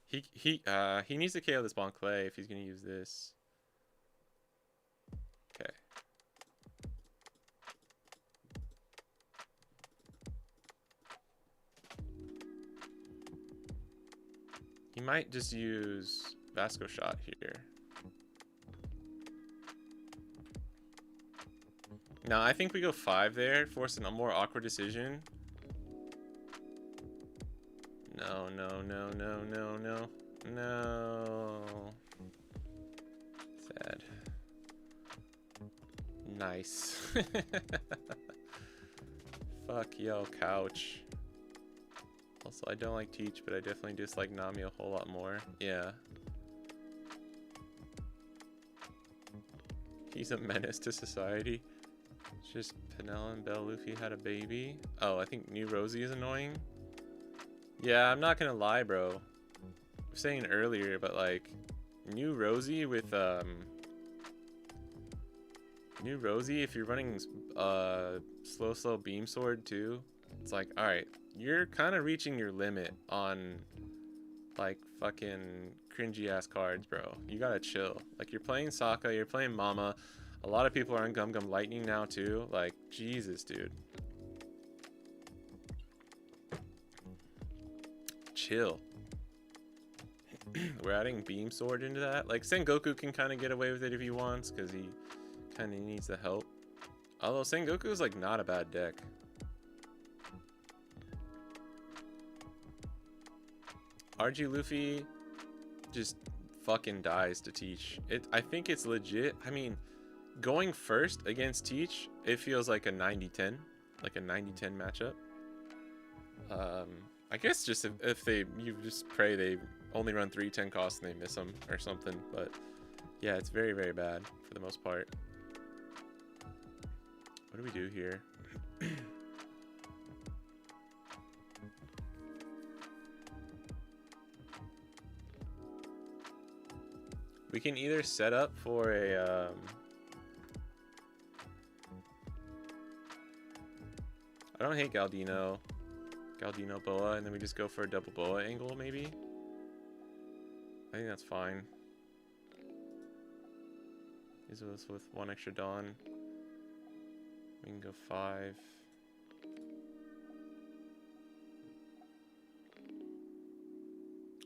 He needs to KO this Bon Clay if he's gonna use this. Okay. He might just use Vasco shot here. Now I think we go 5 there, forcing a more awkward decision. No. Sad. Nice. Fuck yo, couch. Also, I don't like Teach, but I definitely dislike Nami a whole lot more. Yeah. He's a menace to society. It's just Penel and Belle Luffy had a baby. Oh, I think New Rosie is annoying. Yeah, I'm not gonna lie, bro. saying earlier, but like new Rosie with new Rosie, if you're running slow beam sword too, it's like, all right, you're kind of reaching your limit on like fucking cringy ass cards, bro. You gotta chill. Like, you're playing Sokka, you're playing Mama. A lot of people are on Gum Gum Lightning now too. Like, Jesus, dude. Chill. We're adding Beam Sword into that. Like, Sengoku can kind of get away with it if he wants, because he kind of needs the help. Although Sengoku is like not a bad deck. RG Luffy just fucking dies to Teach. I think it's legit. I mean, going first against Teach, it feels like a 90-10, like a 90-10 matchup. I guess just if you just pray they only run 3 10 costs and they miss them or something. But yeah, it's very, very bad for the most part. What do we do here? We can either set up for a I don't hate Galdino Boa, and then we just go for a double Boa angle maybe. I think that's fine. Use this with 1 extra Dawn. We can go 5.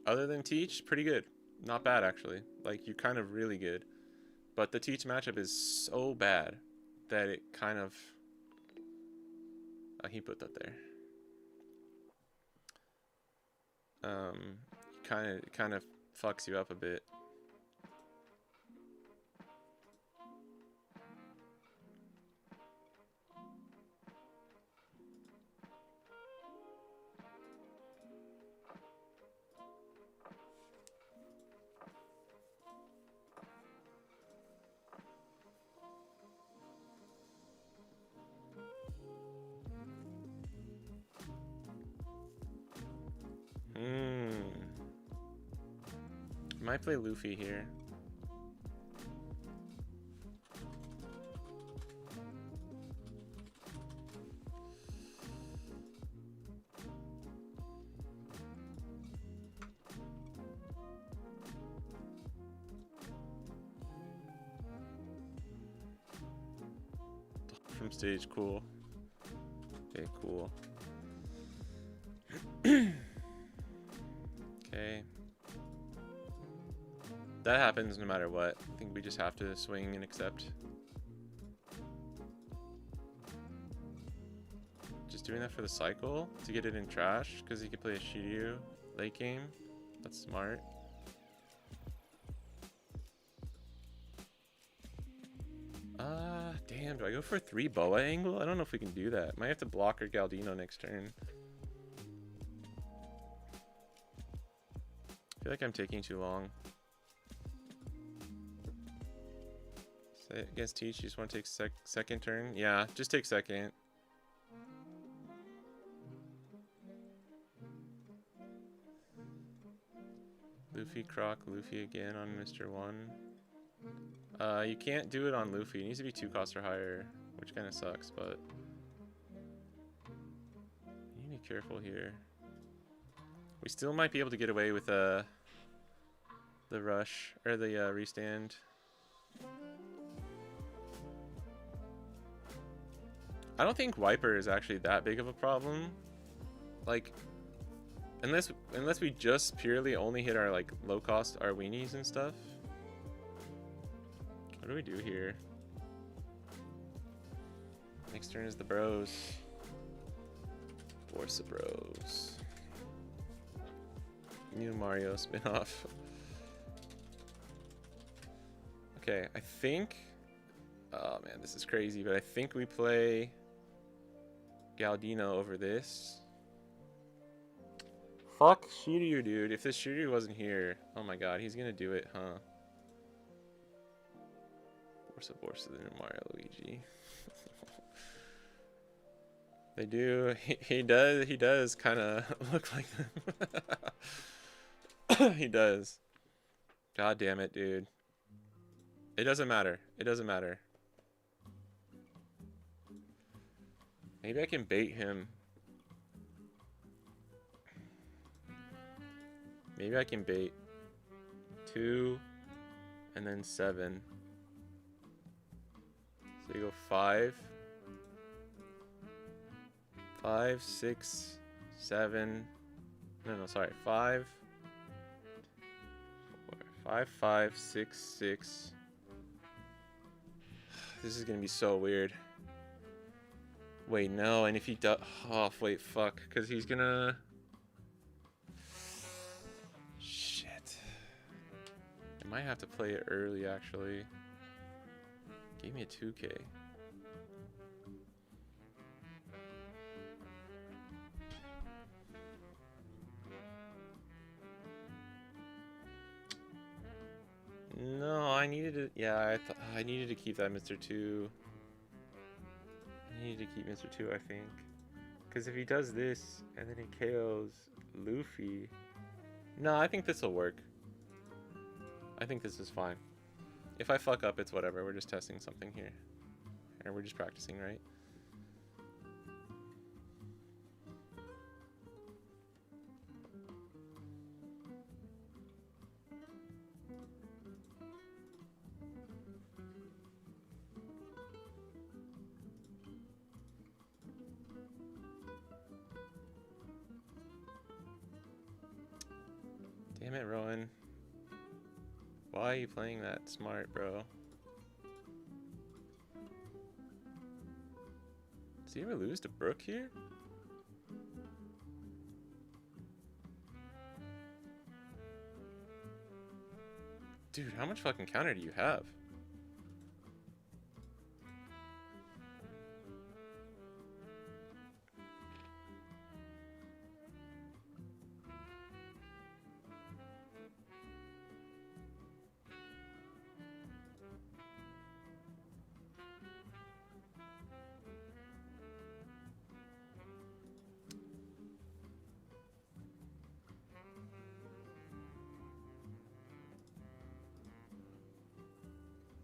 Other than Teach, pretty good. Not bad, actually. Like, you're kind of really good. But the Teach matchup is so bad that it kind of... he put that there. Kind of fucks you up a bit. Might play Luffy here. From stage, cool. Okay, cool. Okay. That happens no matter what. I think we just have to swing and accept. Just doing that for the cycle to get it in trash because he could play a Shiryu late game. That's smart. Damn, do I go for a 3 Boa angle? I don't know if we can do that. Might have to block our Galdino next turn. I feel like I'm taking too long. Against Teach, you just want to take second turn? Yeah, just take second. Luffy, Croc, Luffy again on Mr. 1. You can't do it on Luffy. It needs to be 2 costs or higher, which kind of sucks, but you need to be careful here. We still might be able to get away with the rush, or the restand. I don't think Wiper is actually that big of a problem. Like, unless we just purely only hit our like low cost our weenies and stuff. What do we do here? Next turn is the bros. Force the bros. New Mario spinoff. Okay, I think... Oh man, this is crazy, but I think we play Galdino over this. Fuck Shiryu, dude. If this Shiryu wasn't here, oh my god, he's gonna do it, huh? Borsa the new Mario Luigi. They do. He does kind of look like them. He does. God damn it, dude. It doesn't matter. It doesn't matter. Maybe I can bait him. Maybe I can bait 2 and then 7. So you go 5. 5, 6, 7. No, sorry. 5. 5, 5, 6, 6. This is gonna be so weird. Wait, no, and if he does... Oh, wait, fuck. Because he's gonna... Shit. I might have to play it early, actually. Give me a 2K. No, I needed to... Yeah, I needed to keep that Mr. 2. I needed to keep Mr. 2, I think. Because if he does this, and then he KOs Luffy... No, I think this will work. I think this is fine. If I fuck up, it's whatever. We're just testing something here. Or we're just practicing, right? Damn it, Rowan. Why are you playing that smart, bro? Does he ever lose to Brook here? Dude, how much fucking counter do you have?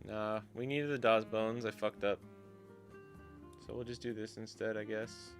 Nah, we needed the Dawes Bones. I fucked up. So we'll just do this instead, I guess.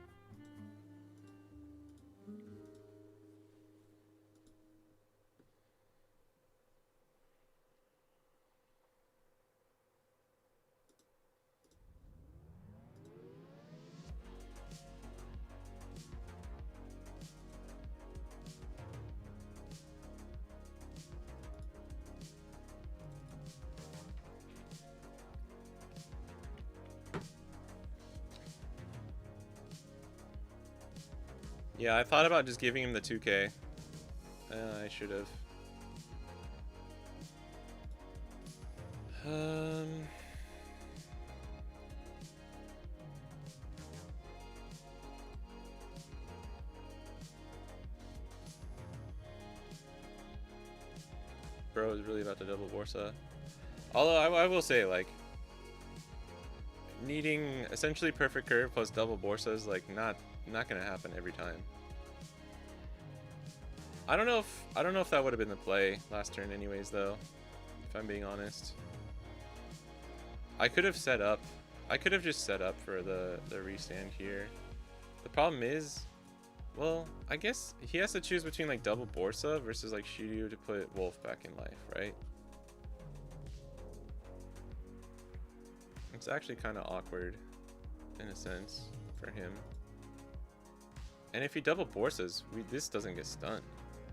Yeah, I thought about just giving him the 2K. I should have. Bro is really about to double Borsa. Although I will say, like, needing essentially perfect curve plus double Borsa is like not gonna happen every time. I don't know if that would have been the play last turn anyways though, if I'm being honest. I could have just set up for the restand here. The problem is, well, I guess he has to choose between like double Borsa versus like Shiryu to put Wolf back in life, right? It's actually kind of awkward in a sense for him. And if he double Borsas, this doesn't get stunned.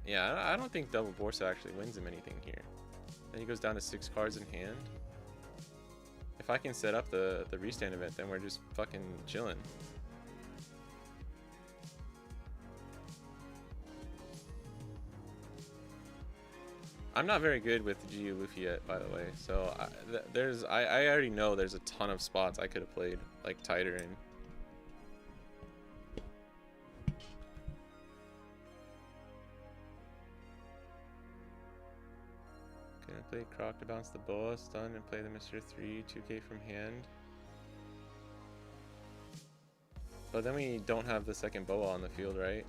Yeah, I don't think double Borsa actually wins him anything here. Then he goes down to 6 cards in hand. If I can set up the restand event, then we're just fucking chilling. I'm not very good with GU Luffy yet, by the way. So I already know there's a ton of spots I could have played like tighter in. Gonna play Croc to bounce the boa, stun, and play the Mr. 3 2K from hand. But then we don't have the second boa on the field, right?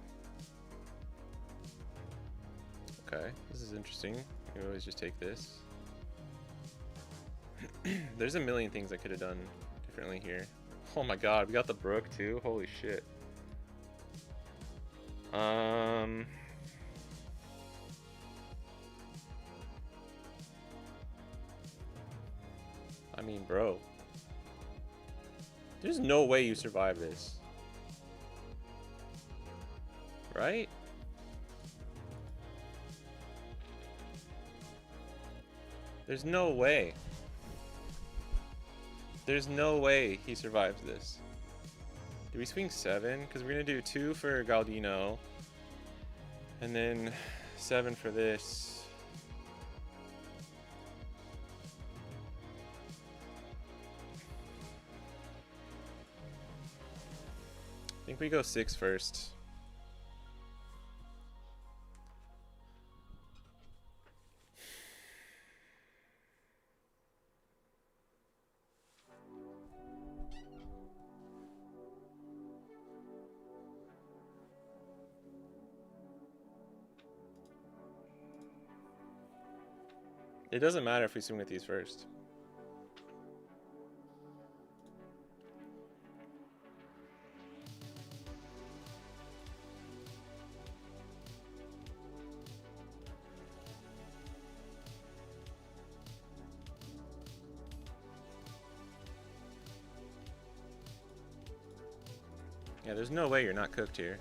Okay, this is interesting. You always just take this. There's a million things I could have done differently here. Oh my god, we got the Brook too? Holy shit. I mean, bro. There's no way you survive this. Right? There's no way. There's no way he survives this. Do we swing 7? Because we're going to do 2 for Galdino. And then 7 for this. I think we go 6 first. It doesn't matter if we swing with these first. Yeah, there's no way you're not cooked here.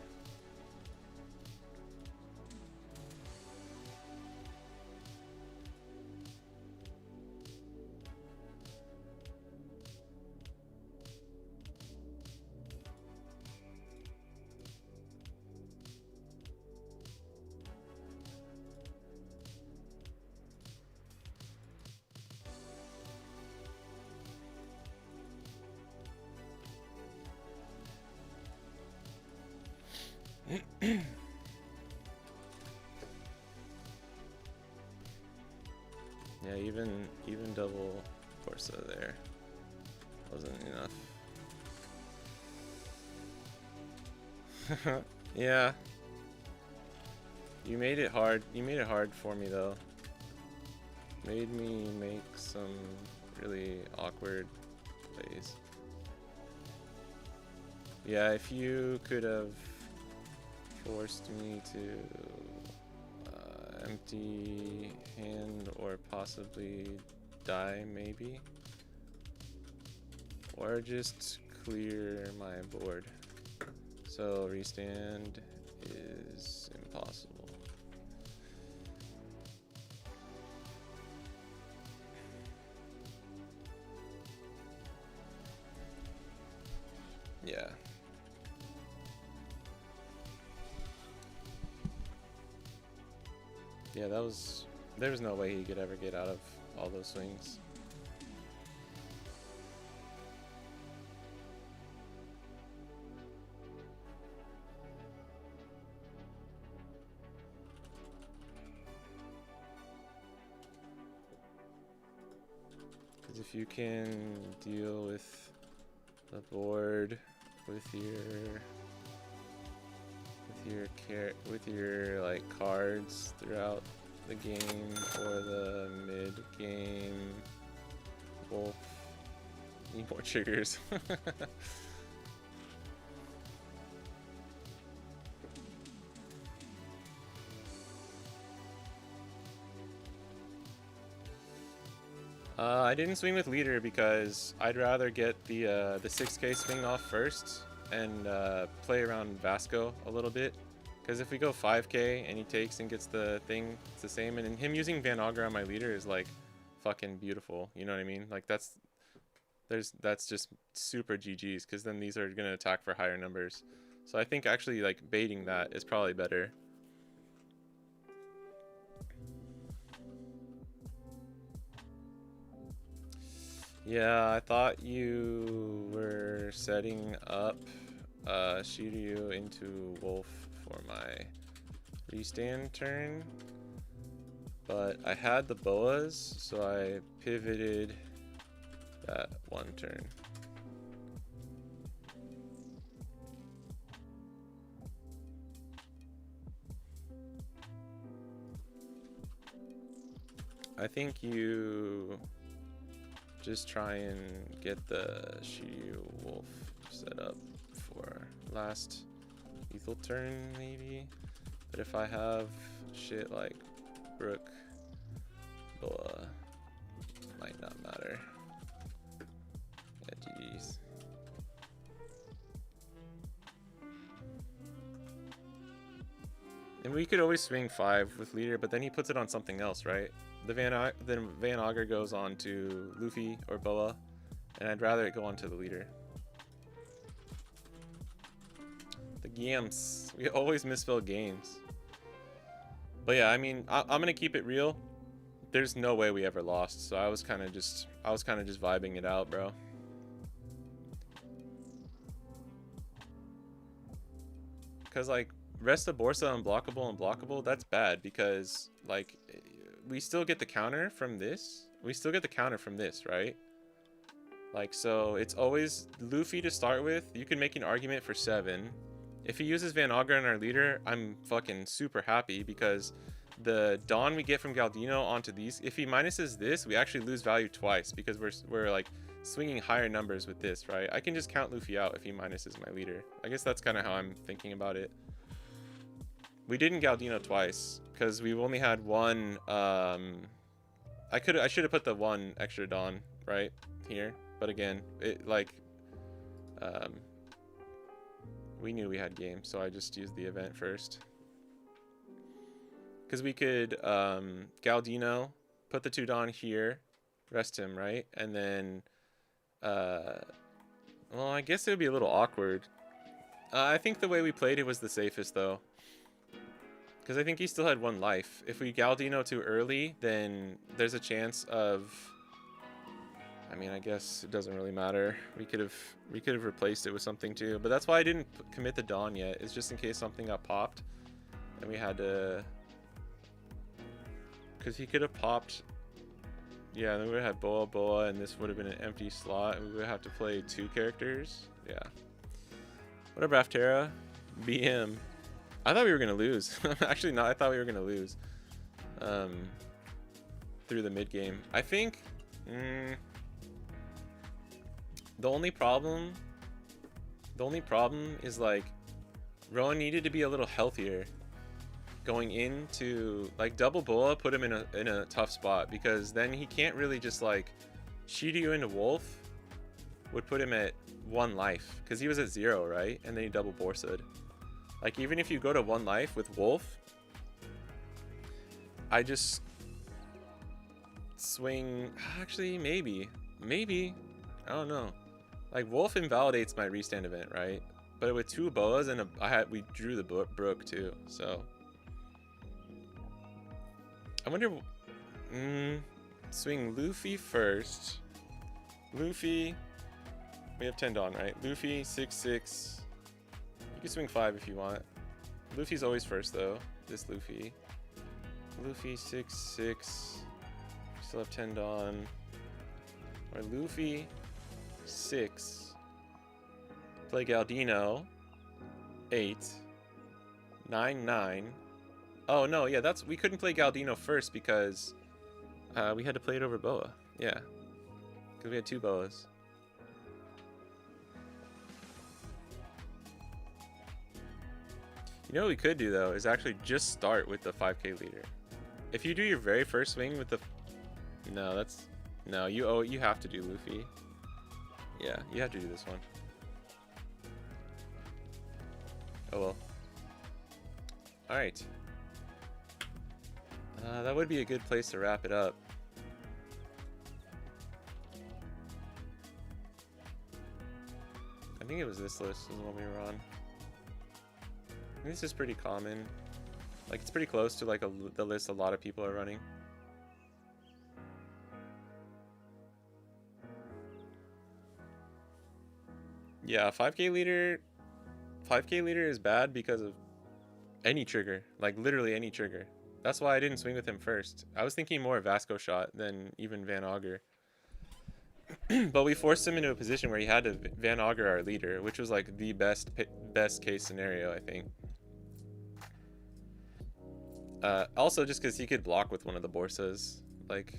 Yeah, even double Corsa there wasn't enough. Yeah. You made it hard. You made it hard for me though. Made me make some really awkward plays. Yeah, if you could have forced me to empty hand or possibly die maybe, or just clear my board, so restand is impossible. Yeah. Yeah, there was no way he could ever get out of all those swings. Because if you can deal with the board with your like cards throughout the game or the mid game, Wolf, need more triggers. I didn't swing with leader because I'd rather get the 6K swing off first and play around Vasco a little bit. Because if we go 5K and he takes and gets the thing, it's the same. And him using Van Augur on my leader is like fucking beautiful. You know what I mean? Like that's just super GG's, because then these are gonna attack for higher numbers. So I think actually like baiting that is probably better. Yeah, I thought you were setting up Shiryu into Wolf for my restand turn, but I had the boas, so I pivoted that one turn. I think you just try and get the She-Wolf set up for last lethal turn, maybe. But if I have shit like Brook, Boa, might not matter. Yeah, GG's. And we could always swing 5 with leader, but then he puts it on something else, right? Then Van Auger goes on to Luffy or Boa, and I'd rather it go on to the leader. The games. We always misspell games. But yeah, I mean, I'm gonna keep it real. There's no way we ever lost, so I was kind of just vibing it out, bro. Cause like Resta Borsa unblockable, that's bad because like we still get the counter from this. We still get the counter from this, right? Like, so it's always Luffy to start with. You can make an argument for 7. If he uses Van Auger on our leader, I'm fucking super happy because the Dawn we get from Galdino onto these, if he minuses this, we actually lose value twice because we're like swinging higher numbers with this, right? I can just count Luffy out if he minuses my leader. I guess that's kind of how I'm thinking about it. We didn't Galdino twice because we've only had one. I should have put the one extra Dawn right here, but again, it like we knew we had game, so I just used the event first. Because we could Galdino, put the 2 Dawn here, rest him, right? And then, well, I guess it would be a little awkward. I think the way we played it was the safest, though. Because I think he still had 1 life. If we Galdino too early, then there's a chance of... I mean, I guess it doesn't really matter. We could have replaced it with something too. But that's why I didn't commit the Dawn yet. It's just in case something got popped. And we had to... Because he could have popped... Yeah, then we would have had Boa, and this would have been an empty slot. And we would have to play 2 characters. Yeah. Whatever, Aftera. BM. I thought we were going to lose. Actually, no, I thought we were going to lose. Through the mid game. I think... The only problem is like Rowan needed to be a little healthier going into like double Boa, put him in a tough spot because then he can't really just like Shiryu into Wolf would put him at 1 life because he was at 0, right? And then he double Borsa'd. Like even if you go to 1 life with Wolf, I just swing. Actually, maybe I don't know. Like Wolf invalidates my restand event, right? But with 2 Boas and we drew the Brook too, so I wonder. Swing Luffy first. Luffy, we have 10 Dawn, right? Luffy 6/6. You can swing 5 if you want. Luffy's always first though. This Luffy. Luffy 6/6. Still have 10 Dawn. Or Luffy 6. Play Galdino 8. 9/9. Oh no, yeah, we couldn't play Galdino first because we had to play it over Boa. Yeah, because we had 2 Boas. You know what we could do though is actually just start with the 5k leader. If you do your very first swing with the you have to do Luffy. Yeah, you have to do this one. Oh well. Alright. That would be a good place to wrap it up. I think it was this list is the one we were on. This is pretty common. Like it's pretty close to like the list a lot of people are running. Yeah, 5k leader is bad because of any trigger, like literally any trigger. That's why I didn't swing with him first. I was thinking more Vasco shot than even Van Auger. But we forced him into a position where he had to Van Auger our leader, which was like the best case scenario, I think. Also just because he could block with one of the Borsas. like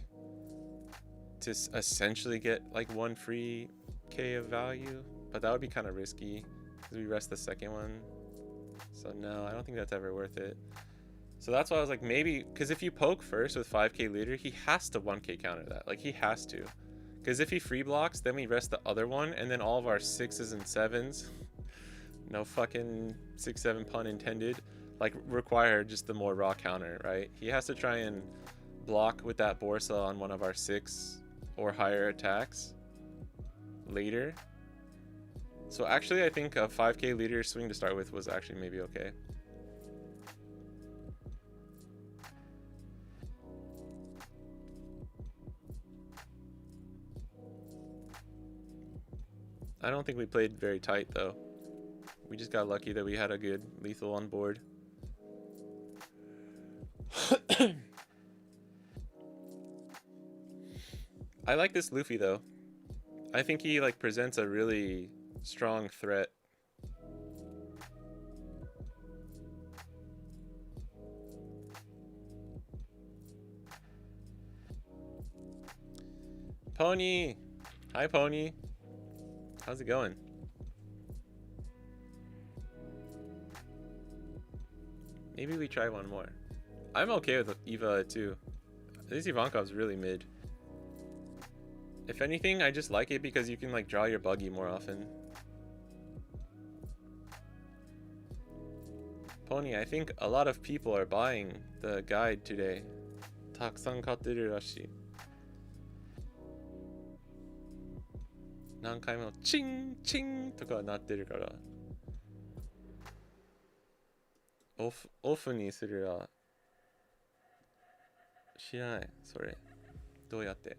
to essentially get like 1 free K of value, but that would be kind of risky because we rest the second one. So no, I don't think that's ever worth it. So that's why I was like, maybe, because if you poke first with 5k leader, he has to 1k counter that. Like, he has to. Because if he free blocks, then we rest the other one, and then all of our 6s and 7s, no fucking 6-7 pun intended, like, require just the more raw counter, right? He has to try and block with that Borsa on one of our 6 or higher attacks later. So actually, I think a 5k leader swing to start with was actually maybe okay. I don't think we played very tight though. We just got lucky that we had a good lethal on board. I like this Luffy though. I think he like presents a really strong threat. Pony! Hi Pony! How's it going? Maybe we try one more. I'm okay with Eva too. This Ivankov's really mid. If anything, I just like it because you can like draw your buggy more often. Pony, I think a lot of people are buying the guide today. たくさん買ってるらしい。何回もチンチンとかなってるから。オフにするら知らない。それ。どうやって。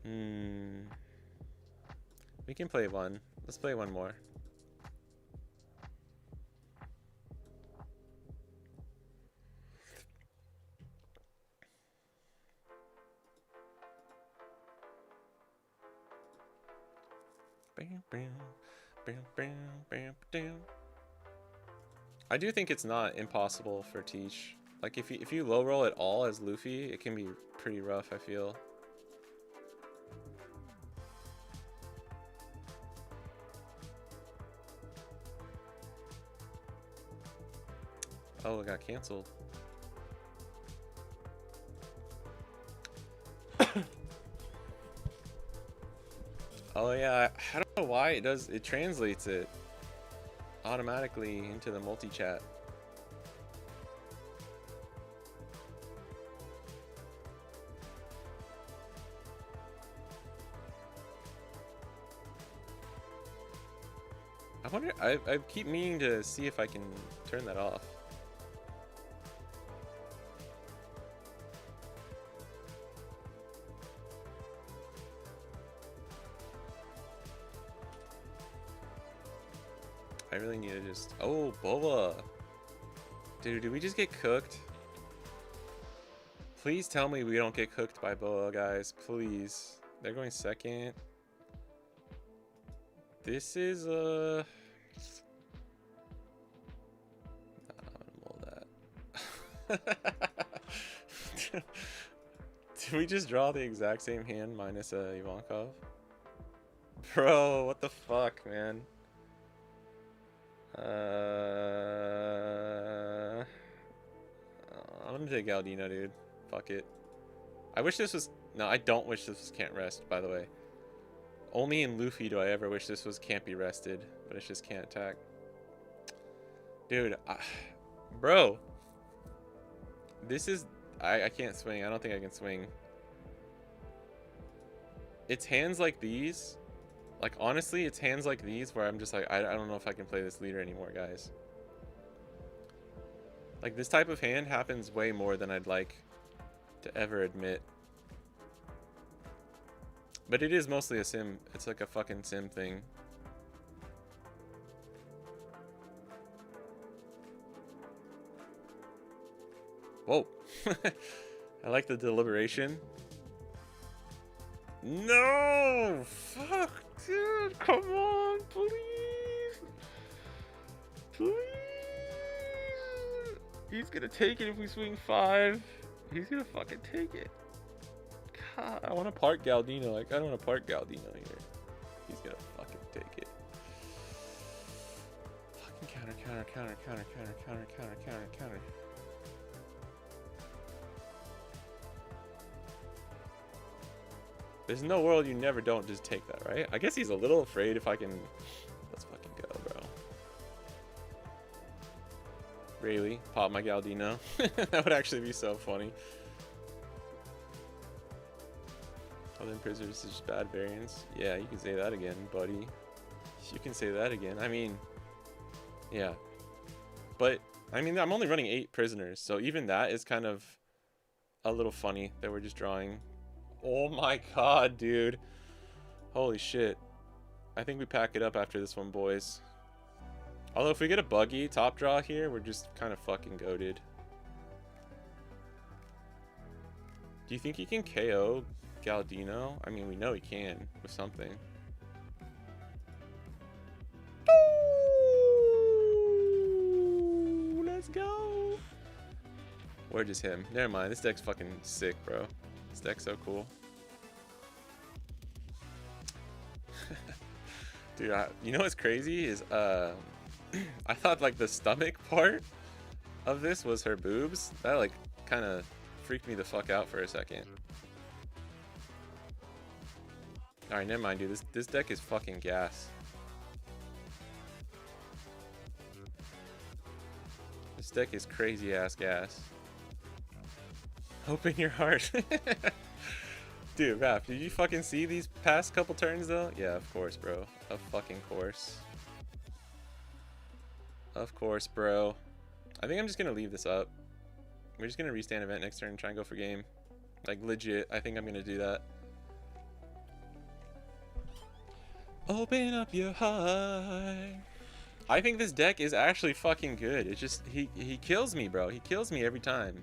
We can play one. Let's play one more. I do think it's not impossible for Teach. Like if you low roll at all as Luffy, it can be pretty rough, I feel. Oh, it got canceled. Oh yeah, I don't know why it translates it automatically into the multi-chat. I wonder, I keep meaning to see if I can turn that off. I really need to just... Oh, Boa! Dude, did we just get cooked? Please tell me we don't get cooked by Boa, guys. Please. They're going second. This is, I'm gonna mold that. Did we just draw the exact same hand minus Ivankov? Bro, what the fuck, man? I'm gonna take Galdino, dude. Fuck it. I wish this was... No, I don't wish this was can't rest, by the way. Only in Luffy do I ever wish this was can't be rested, but it's just can't attack. Dude, bro. This is... I can't swing. I don't think I can swing. It's hands like these. Like, honestly, it's hands like these where I'm just like, I don't know if I can play this leader anymore, guys. Like, this type of hand happens way more than I'd like to ever admit. But it is mostly a sim. It's like a fucking sim thing. Whoa. I like the deliberation. No! Fuck, dude. Come on, please. Please. He's gonna take it if we swing 5. He's gonna fucking take it. God, I want to park Galdino. Like, I don't want to park Galdino here. He's gonna fucking take it. Fucking counter, counter, counter, counter, counter, counter, counter, counter, counter. There's no world you never don't just take that, right? I guess he's a little afraid if I can... Let's fucking go, bro. Really? Pop my Galdino? That would actually be so funny. Oh, then prisoners is just bad variance. Yeah, you can say that again, buddy. You can say that again. I mean, yeah. But, I mean, I'm only running 8 prisoners, so even that is kind of a little funny that we're just drawing. Oh my god, dude. Holy shit. I think we pack it up after this one, boys. Although if we get a buggy top draw here, we're just kind of fucking goated. Do you think he can KO Galdino? I mean, we know he can with something. Ooh, let's go. Or just him. Never mind. This deck's fucking sick, bro. This deck's so cool. Dude, you know what's crazy is I thought like the stomach part of this was her boobs. That like kind of freaked me the fuck out for a second. Alright, never mind, dude. This deck is fucking gas. This deck is crazy ass gas. Open your heart. Dude, Raph, did you fucking see these past couple turns though? Yeah, of course, bro. Of fucking course. Of course, bro. I think I'm just gonna leave this up. We're just gonna restand event next turn and try and go for game. Like, legit, I think I'm gonna do that. Open up your heart. I think this deck is actually fucking good. It's just, he kills me, bro. He kills me every time.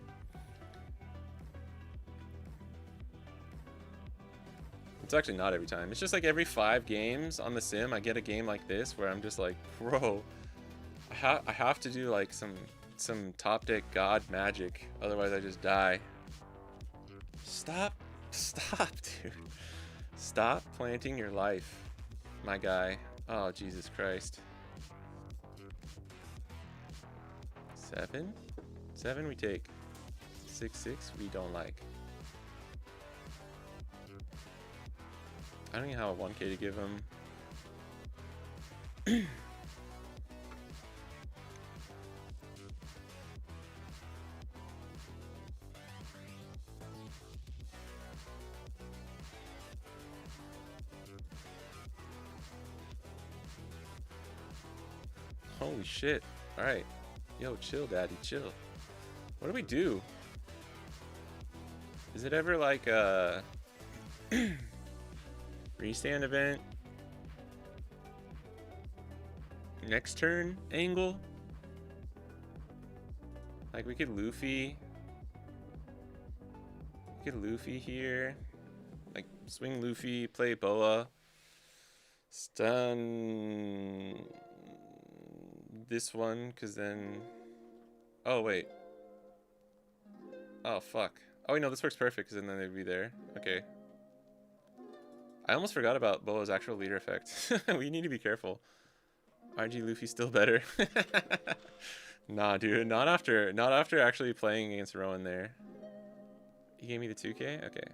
It's actually not every time. It's just like every 5 games on the sim, I get a game like this where I'm just like, bro, I have to do like some top deck god magic, otherwise I just die. Stop, dude. Stop planting your life, my guy. Oh, Jesus Christ. 7? 7 we take. 6-6 we don't like. I don't even have a 1k to give him. Holy shit. Alright. Yo, chill, daddy, chill. What do we do? Is it ever like a restand event? Next turn angle? Like we could Luffy. We could Luffy here. Like swing Luffy, play Boa. Stun this one, because then... Oh, wait. Oh, fuck. Oh, wait, no, this works perfect, because then they'd be there. Okay. I almost forgot about Boa's actual leader effect. We need to be careful. RG Luffy's still better. Nah, dude, not after actually playing against Rowan there. He gave me the 2k? Okay.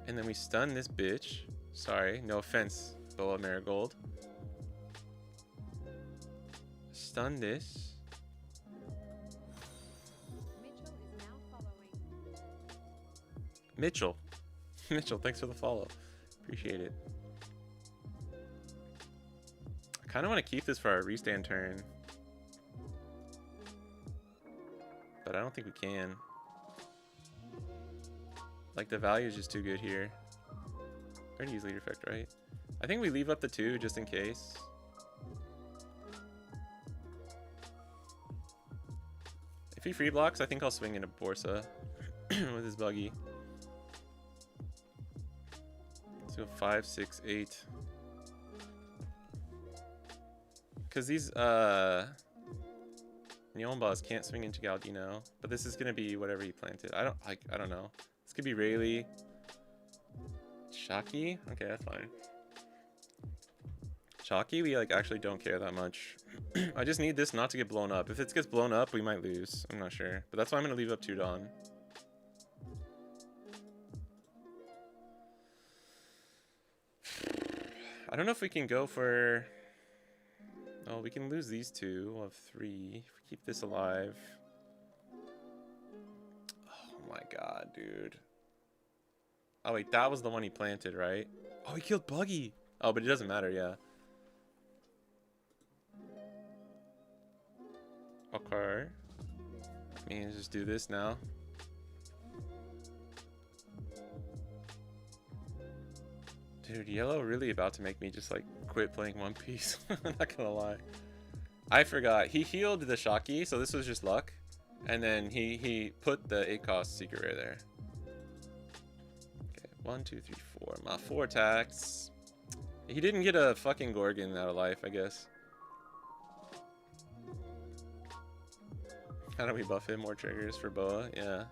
And then we stun this bitch. Sorry, no offense, Boa Marigold. Stun this. Mitchell. Mitchell, thanks for the follow. Appreciate it. I kind of want to keep this for our restand turn. But I don't think we can. Like, the value is just too good here. I already use leader effect, right? I think we leave up the 2 just in case. If he free blocks, I think I'll swing into Borsa with his buggy. Let's go 5, 6, 8. Because these, Neon Boss can't swing into Galdino, but this is gonna be whatever he planted. I don't know. This could be Rayleigh. Shocky? Okay, that's fine. Shocky, we like actually don't care that much. I just need this not to get blown up. If it gets blown up, we might lose. I'm not sure. But that's why I'm gonna leave up 2 Dawn. I don't know if we can go for... Oh, we can lose these 2. We'll have 3. If we keep this alive. Oh my god, dude. Oh wait, that was the one he planted, right? Oh, he killed Buggy! Oh, but it doesn't matter, yeah. Okay. That means just do this now. Dude, yellow really about to make me just like quit playing One Piece. I'm not gonna lie. I forgot. He healed the Shocky, so this was just luck. And then he put the 8-cost secret rare there. Okay, 1, 2, 3, 4. My 4 attacks. He didn't get a fucking Gorgon out of life, I guess. How do we buff him? More triggers for Boa? Yeah.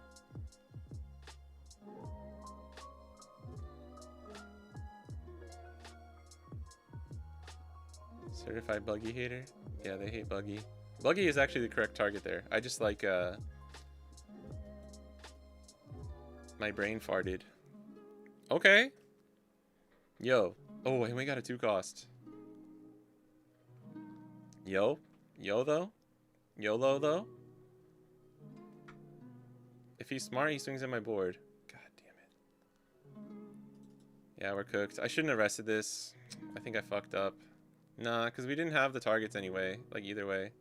Certified Buggy hater? Yeah, they hate Buggy. Buggy is actually the correct target there. I just like, my brain farted. Okay. Yo. Oh, and we got a 2-cost. Yo. Yo, though. YOLO, though. If he's smart, he swings at my board. God damn it. Yeah, we're cooked. I shouldn't have rested this. I think I fucked up. Nah, because we didn't have the targets anyway. Like, either way.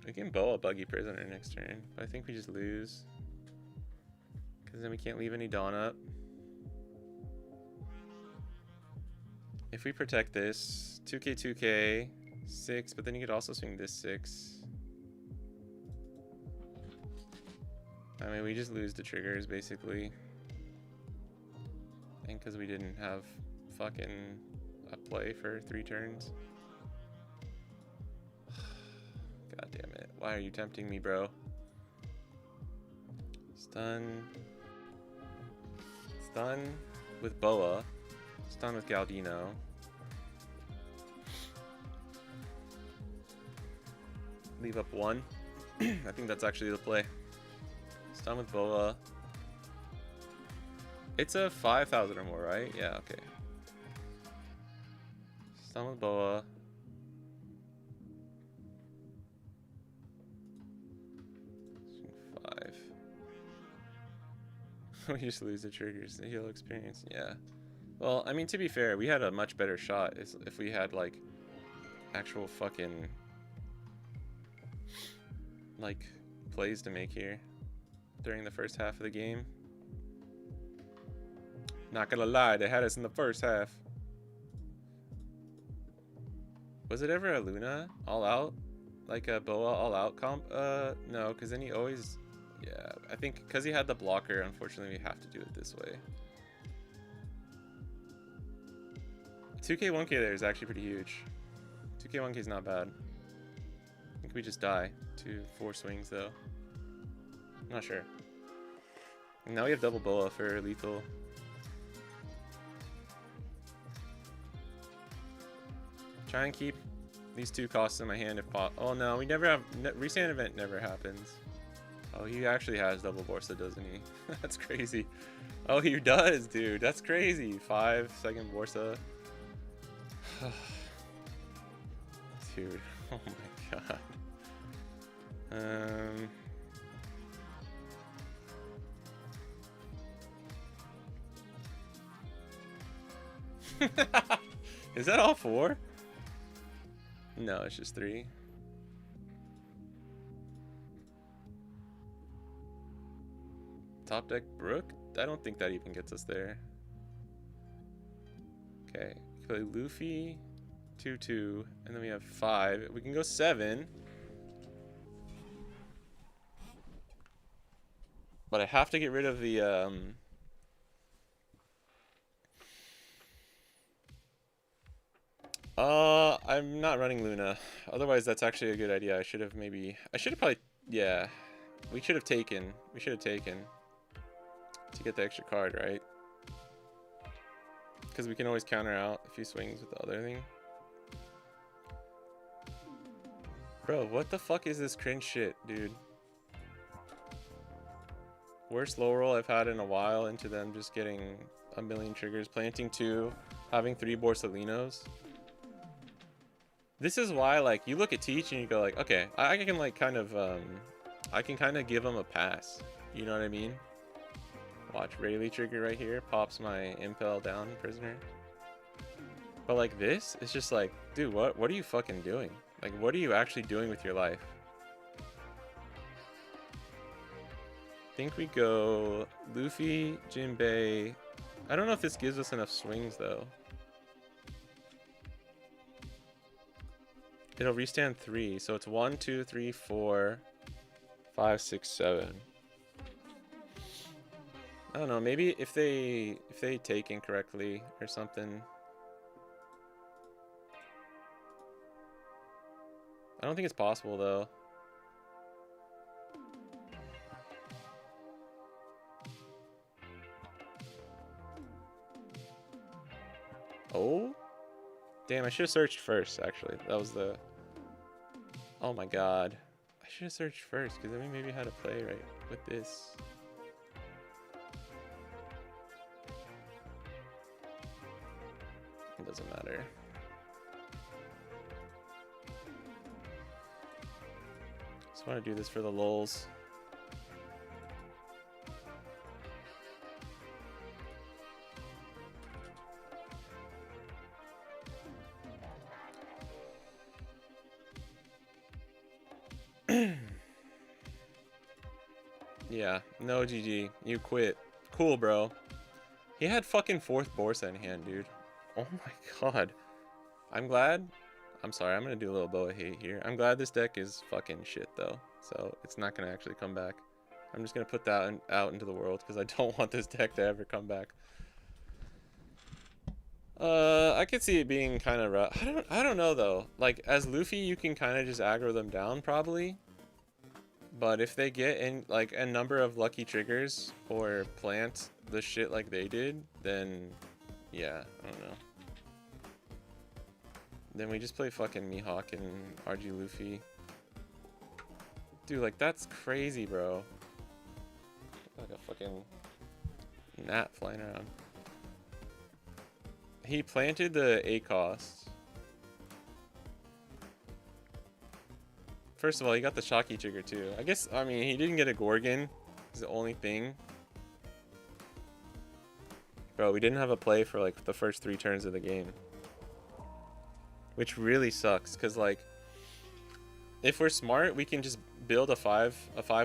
We can bow a Buggy Prisoner next turn, but I think we just lose. Because then we can't leave any Dawn up. If we protect this, 2k, 2k, 6, but then you could also swing this 6. I mean, we just lose the triggers, basically. And because we didn't have fucking a play for 3 turns. God damn it. Why are you tempting me, bro? Stun. Stun with Boa. Stun with Galdino. Leave up 1. I think that's actually the play. Stun with Boa. It's a 5,000 or more, right? Yeah, okay. Stun with Boa. We just lose the triggers, the heal experience. Yeah. Well, I mean, to be fair, we had a much better shot if we had, like, actual fucking, like, plays to make here during the first half of the game. Not gonna lie, they had us in the first half. Was it ever a Luna all out? Like a Boa all out comp? No, because then he always... Yeah, I think because he had the blocker, unfortunately, we have to do it this way. 2k, 1k there is actually pretty huge. 2k, 1k is not bad. I think we just die to 4 swings, though. I'm not sure. And now we have double Boa for lethal. Try and keep these 2 costs in my hand if possible. Oh no, we never have... Restand event never happens. Oh, he actually has double Borsa, doesn't he? That's crazy. Oh, he does, dude. That's crazy. 5-second Borsa. Dude, oh my god. Is that all 4? No, it's just 3. Top deck Brook? I don't think that even gets us there. Okay, Play Luffy, 2-2, and then we have 5. We can go 7. But I have to get rid of the I'm not running Luna. Otherwise, that's actually a good idea. I should have probably, yeah. We should have taken to get the extra card, right? Because we can always counter out a few swings with the other thing. Bro, what the fuck is this cringe shit, dude? Worst low roll I've had in a while into them just getting a million triggers. Planting 2, having 3 Borsalinos. This is why, like, you look at Teach and you go like, okay, I can like kind of give him a pass. You know what I mean? Watch, Rayleigh trigger right here, pops my Impel down prisoner. But like this, it's just like, dude, what are you fucking doing? Like, what are you actually doing with your life? I think we go Luffy, Jinbei. I don't know if this gives us enough swings though. It'll restand 3, so it's 1, 2, 3, 4, 5, 6, 7. I don't know, maybe if they take incorrectly or something. I don't think it's possible though. Oh? Damn, I should have searched first, actually. That was the... Oh my god. I should have searched first, because then we maybe had to play right with this. It doesn't matter. Just want to do this for the lulz. Yeah, no GG. You quit. Cool, bro. He had fucking 4th Borsa in hand, dude. Oh my god. I'm glad. I'm sorry, I'm gonna do a little boa hate here. I'm glad this deck is fucking shit, though. So, it's not gonna actually come back. I'm just gonna put that out into the world, because I don't want this deck to ever come back. I could see it being kind of rough. I don't know, though. Like, as Luffy, you can kind of just aggro them down, probably. But if they get in like a number of lucky triggers or plant the shit like they did, then yeah, I don't know. Then we just play fucking Mihawk and RG Luffy. Dude, like that's crazy, bro. Like a fucking gnat flying around. He planted the ACOS. First of all, he got the Shocky trigger too. I guess, I mean, he didn't get a Gorgon. It's the only thing. Bro, we didn't have a play for like the first 3 turns of the game. Which really sucks, because like, if we're smart, we can just build a 5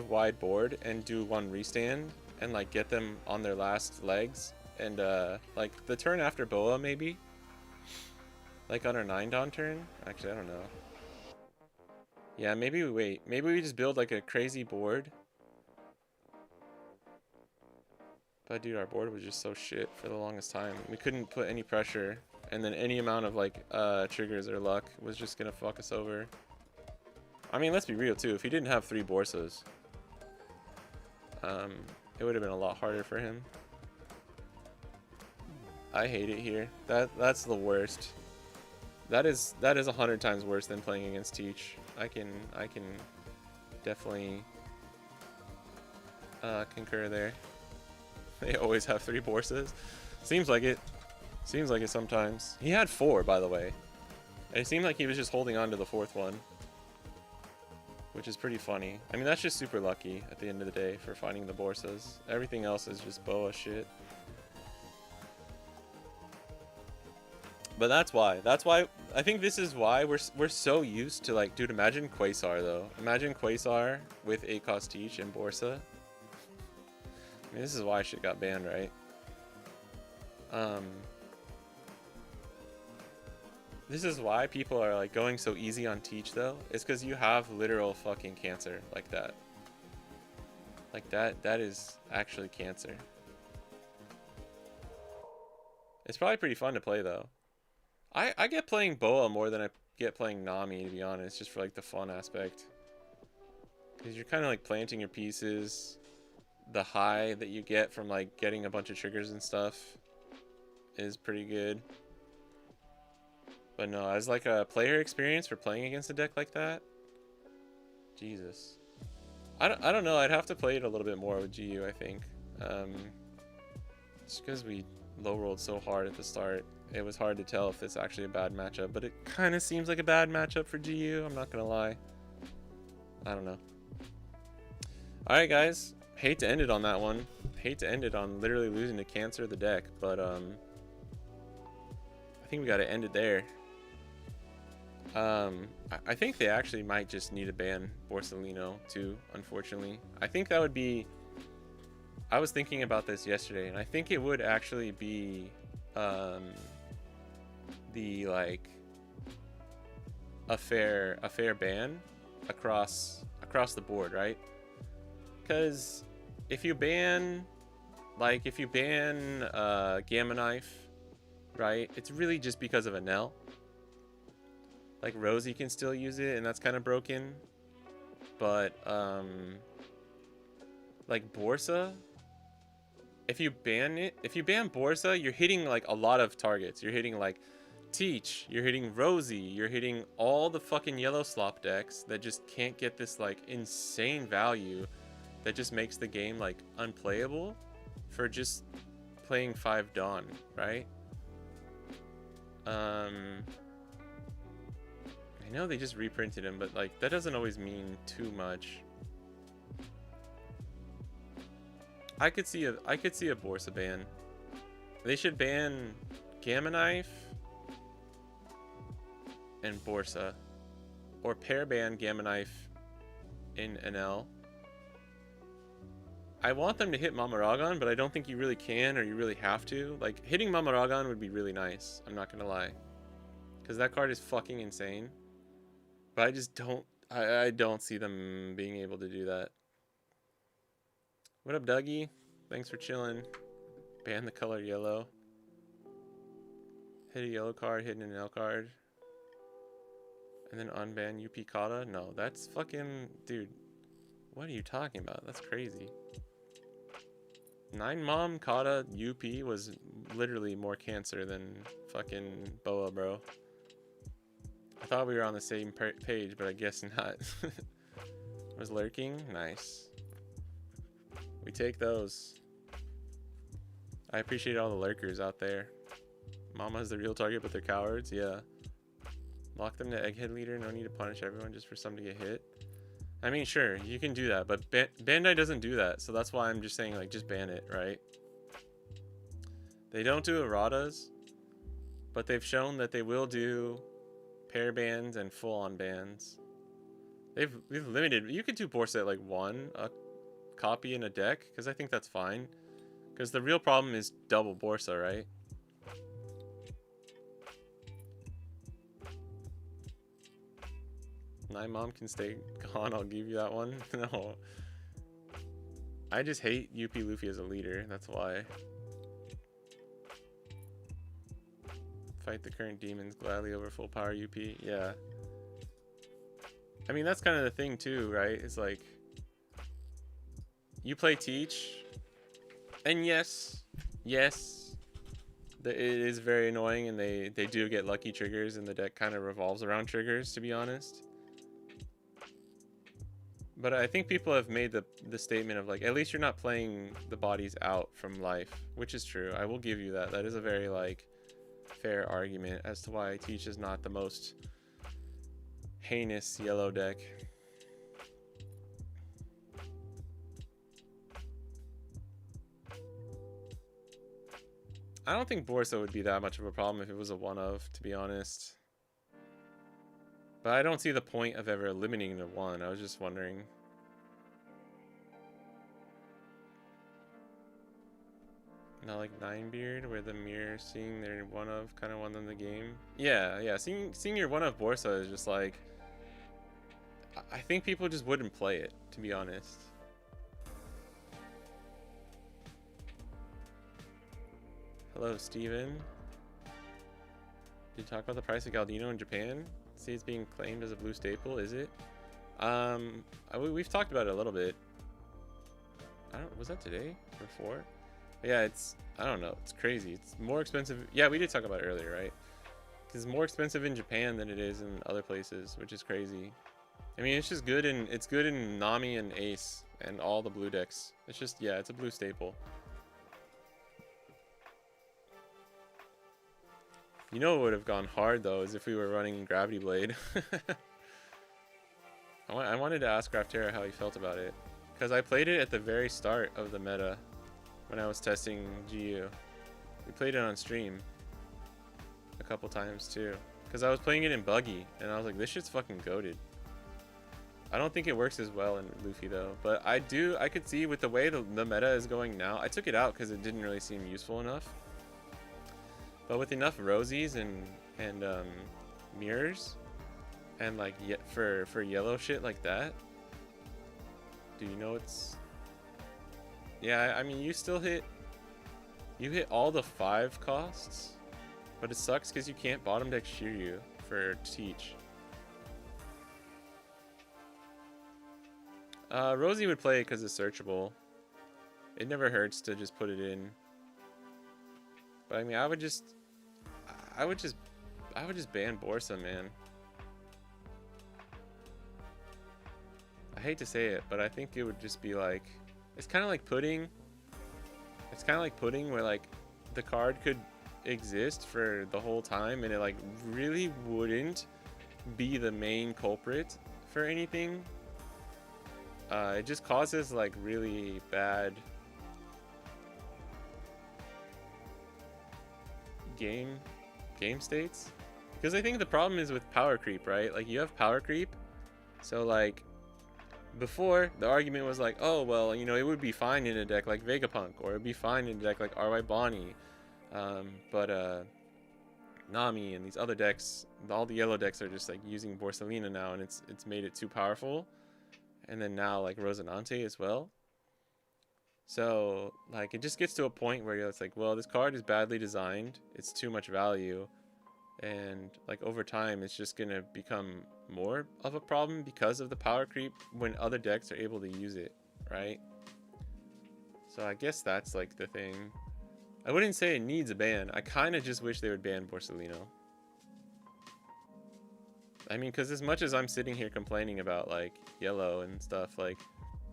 wide board and do 1 restand and like get them on their last legs. And like the turn after Boa maybe. Like on our 9 Dawn turn. Actually, I don't know. Yeah, maybe we wait. Maybe we just build like a crazy board. But dude, our board was just so shit for the longest time. We couldn't put any pressure, and then any amount of like triggers or luck was just gonna fuck us over. I mean, let's be real too. If he didn't have 3 Borsas, it would have been a lot harder for him. I hate it here. That's the worst. That is 100 times worse than playing against Teach. I can definitely concur there. They always have 3 Borsas. Seems like it. Seems like it sometimes. He had 4, by the way. And it seemed like he was just holding on to the 4th one. Which is pretty funny. I mean, that's just super lucky at the end of the day for finding the Borsas. Everything else is just boa shit. But that's why. That's why. I think this is why we're so used to like, dude. Imagine Quasar though. Imagine Quasar with ACOS Teach and Borsa. I mean, this is why shit got banned, right? This is why people are like going so easy on Teach though. It's because you have literal fucking cancer like that. Like that is actually cancer. It's probably pretty fun to play though. I get playing Boa more than I get playing Nami, to be honest, just for like the fun aspect. Because you're kind of like planting your pieces. The high that you get from like getting a bunch of triggers and stuff is pretty good. But no, as like a player experience for playing against a deck like that, Jesus. I don't know. I'd have to play it a little bit more with GU, I think. Just because we low rolled so hard at the start, it was hard to tell if it's actually a bad matchup. But it kind of seems like a bad matchup for GU. I'm not gonna lie. I don't know. All right, guys. Hate to end it on that one. Hate to end it on literally losing to cancer the deck, but I think we got to end it there. I think they actually might just need to ban Borsellino too, unfortunately. I think that would be... I was thinking about this yesterday, and I think it would actually be the like a fair ban across the board, right? Because if you ban Gamma Knife, right, it's really just because of a Nell. Like Rosie can still use it, and that's kind of broken. But like Borsa, if you ban Borsa, you're hitting like a lot of targets. You're hitting like Teach, you're hitting Rosie, you're hitting all the fucking yellow slop decks that just can't get this like insane value that just makes the game like unplayable for just playing 5 Dawn, right? I know they just reprinted him, but like that doesn't always mean too much. I could see a Borsa ban. They should ban Gamma Knife and Borsa, or pair ban Gamma Knife in NL. I want them to hit Mamaragon, but I don't think you really can or you really have to. Like hitting Mamaragon would be really nice. I'm not gonna lie, because that card is fucking insane. But I just don't. I don't see them being able to do that. What up, Dougie? Thanks for chilling. Ban the color yellow. Hit a yellow card, hit an L card. And then unban UP Kata? No, that's fucking... Dude, what are you talking about? That's crazy. 9 Mom Kata UP was literally more cancer than fucking Boa, bro. I thought we were on the same page, but I guess not. Was lurking? Nice. We take those. I appreciate all the lurkers out there. Mama's the real target, but they're cowards? Yeah. Lock them to Egghead Leader. No need to punish everyone just for some to get hit. I mean, sure, you can do that, but Bandai doesn't do that, so that's why I'm just saying, like, just ban it, right? They don't do erratas, but they've shown that they will do pair bans and full-on bans. They've limited... You could do Borsa at, like, 1, a copy in a deck, because I think that's fine. Because the real problem is double Borsa, right? My mom can stay gone, I'll give you that one. No. I just hate UP Luffy as a leader, that's why. Fight the current demons gladly over full power UP. Yeah. I mean, that's kind of the thing too, right? It's like, you play Teach, and yes, it is very annoying, and they do get lucky triggers, and the deck kind of revolves around triggers, to be honest. But I think people have made the statement of like, at least you're not playing the bodies out from life, which is true. I will give you that. That is a very like fair argument as to why Teach is not the most heinous yellow deck. I don't think Borsa would be that much of a problem if it was a one-of, to be honest. But I don't see the point of ever limiting to 1. I was just wondering. Not like Ninebeard, where the mirror seeing their one of kind of won them the game. Yeah. Seeing your one of Borsa is just like, I think people just wouldn't play it, to be honest. Hello, Steven. Did you talk about the price of Galdino in Japan? See, it's being claimed as a blue staple, is it? We've talked about it a little bit. Was that today or before? Yeah, I don't know, it's crazy. It's more expensive. Yeah, we did talk about it earlier, right? Because it's more expensive in Japan than it is in other places, which is crazy. I mean, it's just good it's good in Nami and Ace and all the blue decks. It's just, yeah, it's a blue staple. You know what would have gone hard though is if we were running Gravity Blade. I wanted to ask Raptera how he felt about it, because I played it at the very start of the meta when I was testing GU. We played it on stream a couple times too, because I was playing it in Buggy and I was like, this shit's fucking goated. I don't think it works as well in Luffy though, but I could see with the way the meta is going now. I took it out because it didn't really seem useful enough. But with enough rosies and mirrors, and like for yellow shit like that, do you know it's? Yeah, I mean you hit all the 5 costs, but it sucks because you can't bottom deck Shiryu for Teach. Rosie would play it because it's searchable. It never hurts to just put it in. But I mean, I would just ban Borsa, man. I hate to say it, but I think it would just be like, it's kind of like pudding. It's kind of like pudding where like the card could exist for the whole time and it like really wouldn't be the main culprit for anything. It just causes like really bad game states, because I think the problem is with power creep, right? Like you have power creep, so like before the argument was like, oh well, you know, it would be fine in a deck like Vegapunk, or it'd be fine in a deck like RY Bonnie, but Nami and these other decks, all the yellow decks are just like using Borsalina now, and it's made it too powerful. And then now like Rosinante as well. So like it just gets to a point where it's like, well, this card is badly designed, it's too much value, and like over time it's just gonna become more of a problem because of the power creep when other decks are able to use it, right? So I guess that's like the thing. I wouldn't say it needs a ban. I kind of just wish they would ban Borsalino. I mean, because as much as I'm sitting here complaining about like yellow and stuff, like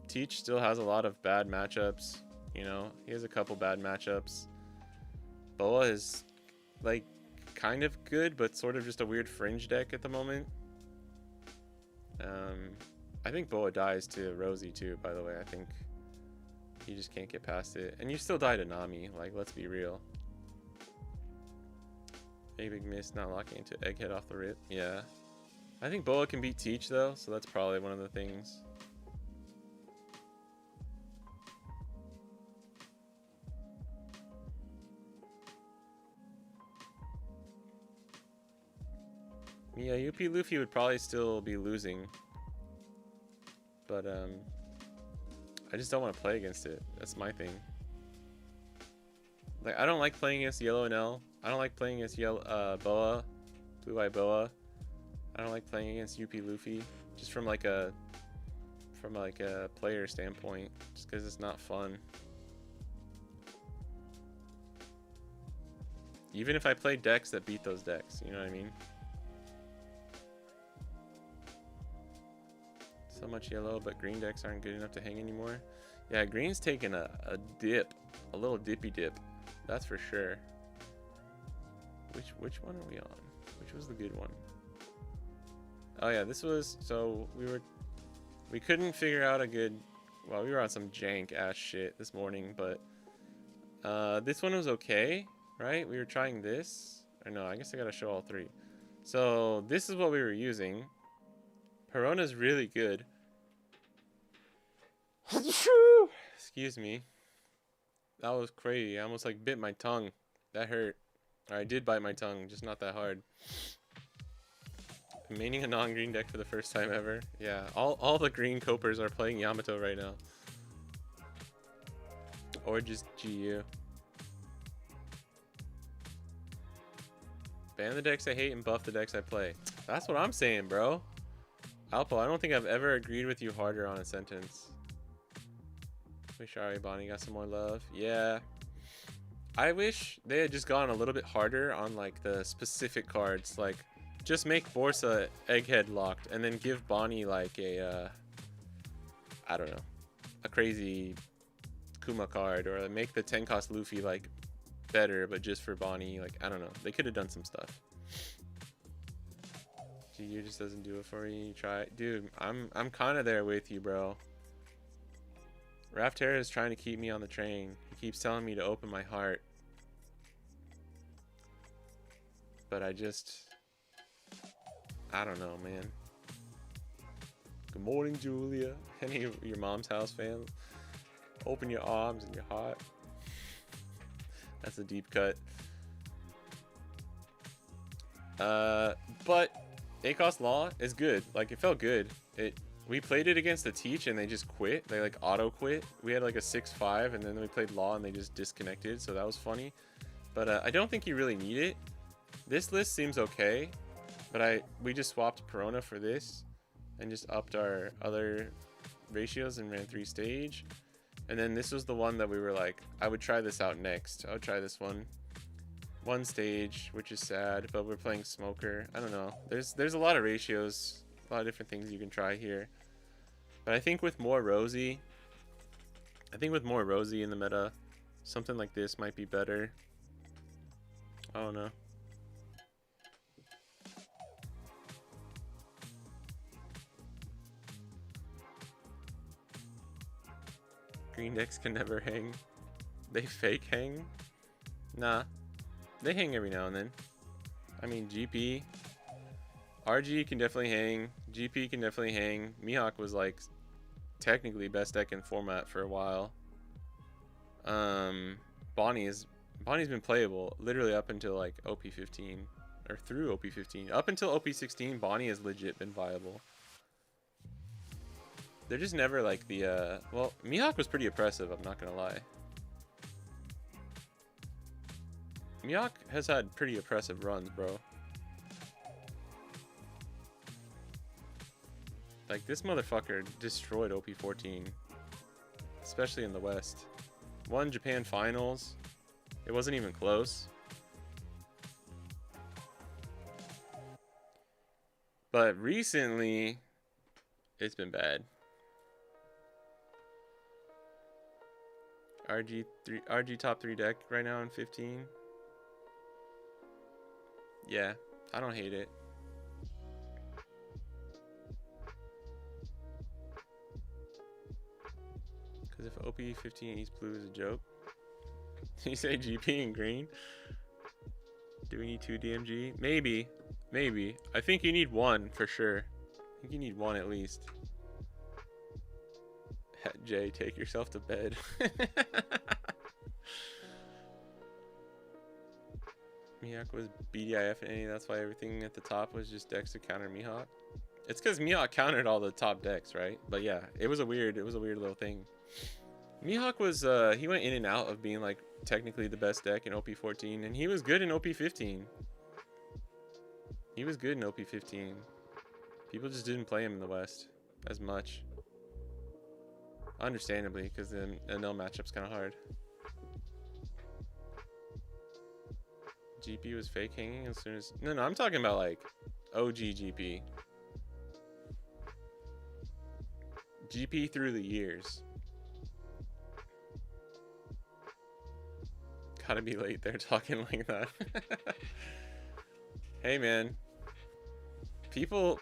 Teach still has a lot of bad matchups. You know, he has a couple bad matchups. Boa is like kind of good, but sort of just a weird fringe deck at the moment. I think Boa dies to Rosie too, by the way. I think he just can't get past it. And you still die to Nami, like, let's be real. A big miss, not locking into Egghead off the rip. Yeah. I think Boa can beat Teach though, so that's probably one of the things. Yeah, UP Luffy would probably still be losing. But I just don't want to play against it. That's my thing. Like, I don't like playing against Yellow and L. I don't like playing against Boa, Blue Eye Boa. I don't like playing against UP Luffy, just from like a player standpoint, just because it's not fun. Even if I play decks that beat those decks, you know what I mean? So much yellow, but green decks aren't good enough to hang anymore. Yeah, green's taking a dip, a little dippy dip, that's for sure. Which one are we on? Which was the good one? Oh yeah, this was, so we couldn't figure out a good, well, we were on some jank ass shit this morning, but this one was okay, right? We were trying this, or no, I guess I gotta show all three. So this is what we were using. Perona's really good. Excuse me. That was crazy. I almost like bit my tongue. That hurt. Or I did bite my tongue, just not that hard. Maining a non-green deck for the first time ever. Yeah, all the green copers are playing Yamato right now. Or just GU. Ban the decks I hate and buff the decks I play. That's what I'm saying, bro. Alpo, I don't think I've ever agreed with you harder on a sentence. Wish Ari Bonnie got some more love. Yeah. I wish they had just gone a little bit harder on like the specific cards. Like, just make Borsa Egghead locked and then give Bonnie like a, I don't know, a crazy Kuma card, or make the 10 cost Luffy like better, but just for Bonnie. Like, I don't know. They could have done some stuff. GU just doesn't do it for me. Try it. Dude, I'm kind of there with you, bro. Raftera is trying to keep me on the train. He keeps telling me to open my heart. But I don't know, man. Good morning, Julia. Any of your mom's house fans? Open your arms and your heart. That's a deep cut. But ACOS Law is good. Like, it felt good. We played it against the Teach and they just quit. They like auto quit. We had like a 6-5 and then we played Law and they just disconnected. So that was funny. But I don't think you really need it. This list seems okay. But we just swapped Perona for this and just upped our other ratios and ran 3 stage. And then this was the one that we were like, I would try this out next. I would try this one. 1 stage, which is sad, but we're playing Smoker. I don't know. There's a lot of ratios, a lot of different things you can try here. But I think with more Rosie in the meta, something like this might be better. I don't know. Green decks can never hang. They fake hang? Nah. They hang every now and then. I mean, GP. RG can definitely hang. GP can definitely hang. Mihawk was like technically best deck in format for a while. Bonnie's been playable literally up until like OP15. Or through OP15. Up until OP16, Bonnie has legit been viable. They're just never like the, well, Mihawk was pretty oppressive, I'm not gonna lie. Mihawk has had pretty oppressive runs, bro. Like, this motherfucker destroyed OP14. Especially in the West. Won Japan Finals. It wasn't even close. But recently, it's been bad. RG top 3 deck right now in 15. Yeah, I don't hate it. Because if OP15 East Blue is a joke. You say GP and green? Do we need 2 DMG? Maybe. Maybe. I think you need 1 for sure. I think you need 1 at least. Jay, take yourself to bed. Mihawk was BDIF and A, that's why everything at the top was just decks to counter Mihawk. It's because Mihawk countered all the top decks, right? But yeah, it was a weird little thing. Mihawk was, he went in and out of being like technically the best deck in OP14, and he was good in OP15. He was good in OP15. People just didn't play him in the West as much. Understandably, because then a no matchup's kind of hard. GP was fake hanging as soon as... No, I'm talking about like OG GP. GP through the years. Gotta be late there talking like that. Hey, man. People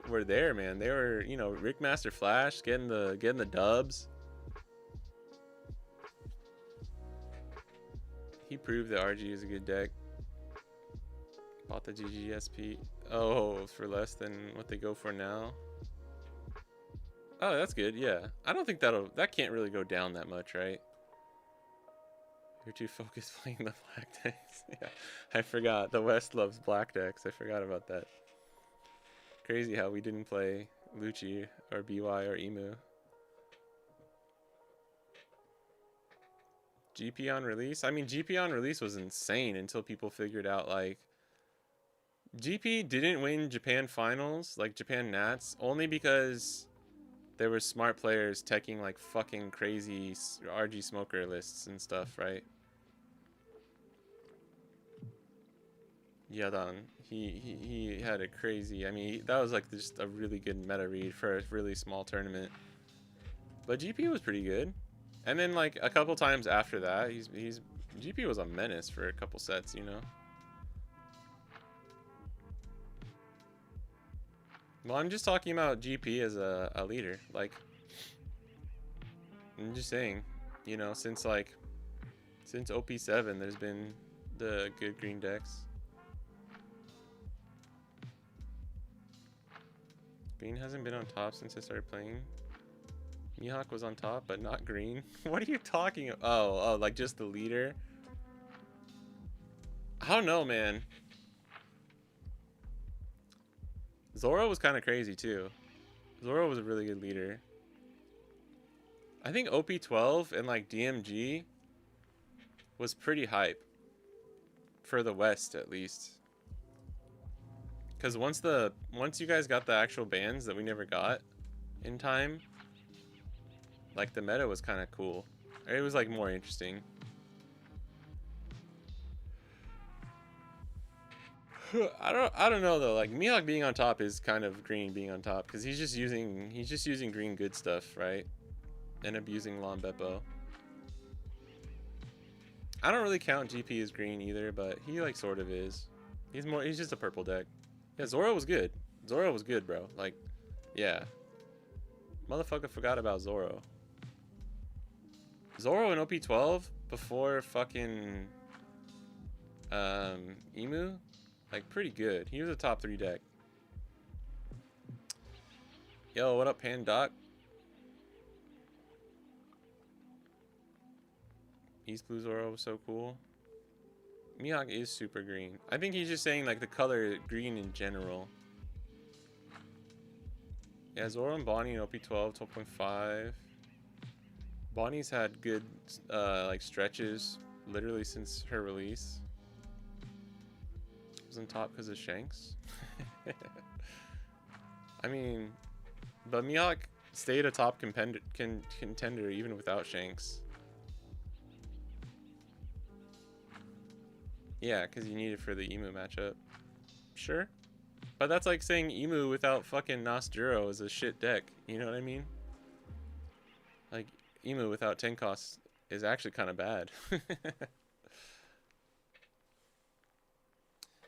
were there, man. They were, you know, Rickmaster Flash getting the dubs. He proved that RG is a good deck. Bought the GGSP. Oh, for less than what they go for now. Oh, that's good. Yeah, I don't think that can't really go down that much, right? You're too focused playing the black decks. Yeah, I forgot. The West loves black decks. I forgot about that. Crazy how we didn't play Lucci or BY or Emu. GP on release? I mean, GP on release was insane until people figured out, like, GP didn't win Japan finals, like Japan Nats, only because there were smart players teching like fucking crazy RG smoker lists and stuff, right? Yadan, he had a crazy, I mean, that was like just a really good meta read for a really small tournament. But GP was pretty good. And then like a couple times after that, GP was a menace for a couple sets, you know? Well, I'm just talking about GP as a leader. Like, I'm just saying, you know, since OP7, there's been the good green decks. Green hasn't been on top since I started playing. Mihawk was on top, but not green. What are you talking about? Oh, like just the leader? I don't know, man. Zoro was kind of crazy too. Zoro was a really good leader. I think OP12 and like DMG was pretty hype for the West, at least. Because once you guys got the actual bans that we never got in time, like the meta was kind of cool. It was like more interesting. I don't know though. Like Mihawk being on top is kind of green being on top because he's just using green good stuff, right? And abusing Lon Beppo. I don't really count GP as green either, but he like sort of is. He's just a purple deck. Yeah, Zoro was good. Zoro was good, bro. Like, yeah. Motherfucker forgot about Zoro. Zoro in OP12 before fucking Emu, like pretty good. He was a top 3 deck. Yo, what up, Pandoc? East Blue Zoro was so cool. Mihawk is super green. I think he's just saying like the color green in general. Yeah, Zoro and Bonnie in OP12, 12.5. Bonnie's had good like stretches literally since her release. Was on top because of Shanks. I mean, but Mihawk stayed a top contender even without Shanks. Yeah, because you need it for the Emu matchup. Sure. But that's like saying Emu without fucking Nasjuro is a shit deck. You know what I mean? Like, Emu without Tenkos is actually kind of bad.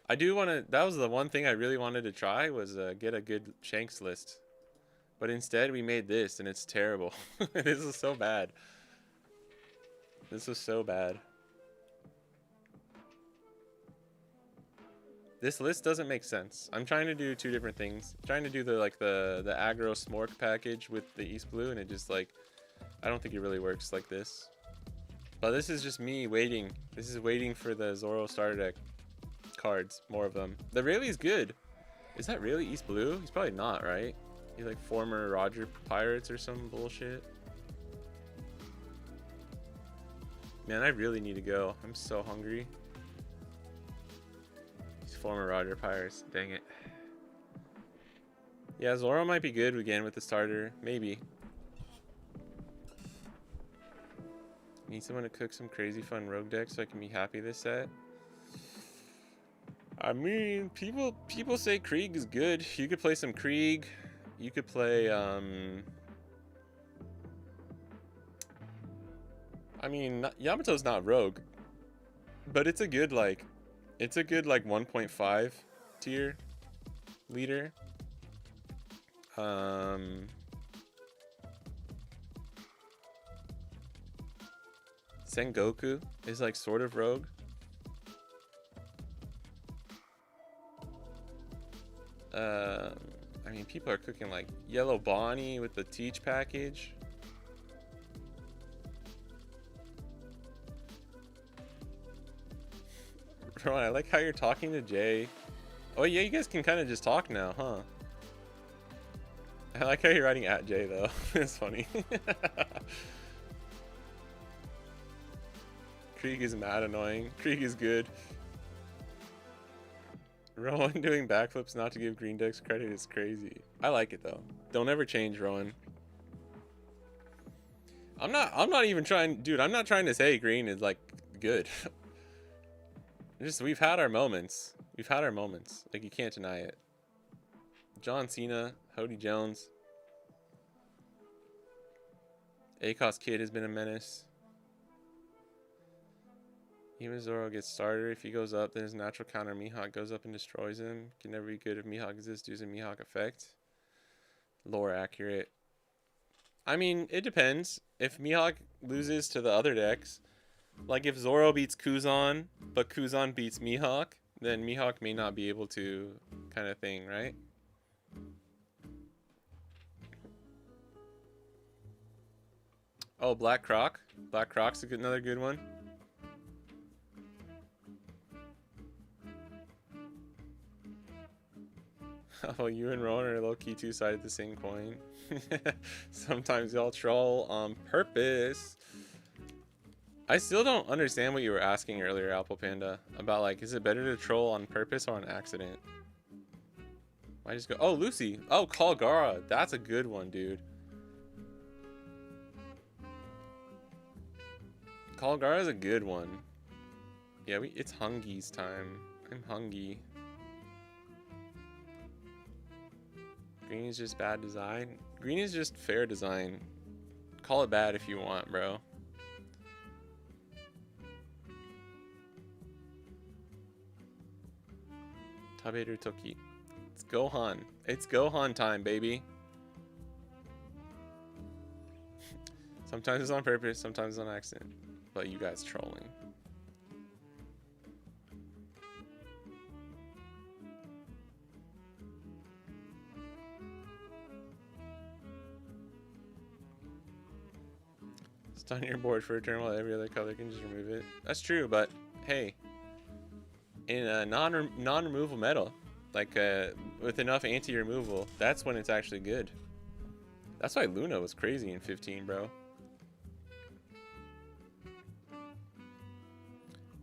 I do want to... That was the one thing I really wanted to try was get a good Shanks list. But instead, we made this, and it's terrible. This is so bad. This was so bad. This list doesn't make sense. I'm trying to do 2 different things. I'm trying to do the aggro Smork package with the East Blue, and it just like... I don't think it really works like this. But this is just me waiting. This is waiting for the Zoro starter deck cards. More of them. The Rayleigh's good. Is that really East Blue? He's probably not, right? He's like former Roger Pirates or some bullshit. Man, I really need to go. I'm so hungry. Former Roger Pirates. Dang it. Yeah, Zoro might be good again with the starter. Maybe. Need someone to cook some crazy fun rogue deck so I can be happy this set. I mean, people say Krieg is good. You could play some Krieg. You could play I mean, Yamato's not rogue, but it's a good like 1.5 tier leader. Sengoku is like sort of rogue. I mean, people are cooking like Yellow Bonnie with the Teach package. Rowan, I like how you're talking to Jay. Oh yeah, you guys can kind of just talk now, huh? I like how you're writing at Jay though. It's funny. Krieg is mad annoying. Krieg is good. Rowan doing backflips not to give green decks credit is crazy. I like it though. Don't ever change, Rowan. I'm not even trying, dude, I'm not trying to say green is like good. Just we've had our moments. We've had our moments. Like you can't deny it. John Cena, Hody Jones. ACOS Kid has been a menace. Even Zoro gets started. If he goes up, then his natural counter Mihawk goes up and destroys him. Can never be good if Mihawk exists using Mihawk effect. Lore accurate. I mean, it depends. If Mihawk loses to the other decks, like if Zoro beats Kuzan, but Kuzan beats Mihawk, then Mihawk may not be able to, kind of thing, right? Oh, Black Croc. Black Croc's another good one. Oh, you and Rowan are low-key two sides of the same coin. Sometimes y'all troll on purpose. I still don't understand what you were asking earlier, Apple Panda. About like, is it better to troll on purpose or on accident? I just go, oh, Lucy. Oh, Kalgara. That's a good one, dude. Kalgara is a good one. Yeah, it's Hungy's time. I'm hungry. Green is just bad design. Green is just fair design. Call it bad if you want, bro. Taberu Toki. It's Gohan. It's Gohan time, baby. Sometimes it's on purpose, sometimes it's on accident. But you guys trolling. Stun your board for a turn while every other color can just remove it. That's true, but hey, in a non-removal meta, like with enough anti-removal, that's when it's actually good. That's why Luna was crazy in 15, bro.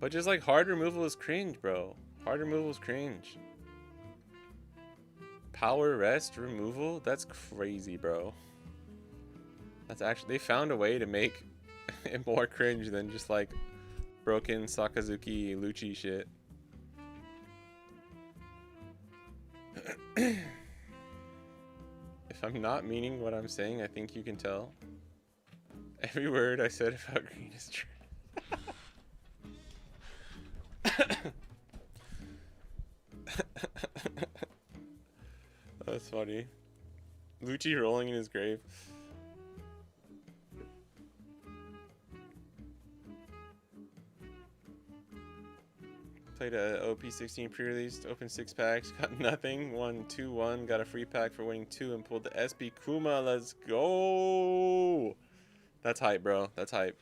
But just like hard removal is cringe, bro. Hard removal is cringe. Power rest removal? That's crazy, bro. That's actually, they found a way to make it more cringe than just like broken Sakazuki Lucci shit. If I'm not meaning what I'm saying, I think you can tell. Every word I said about green is true. That's funny. Lucci rolling in his grave. Played a OP16 pre-released, opened 6 packs, got nothing, won 2-1, got a free pack for winning 2, and pulled the SB Kuma. Let's go! That's hype, bro. That's hype.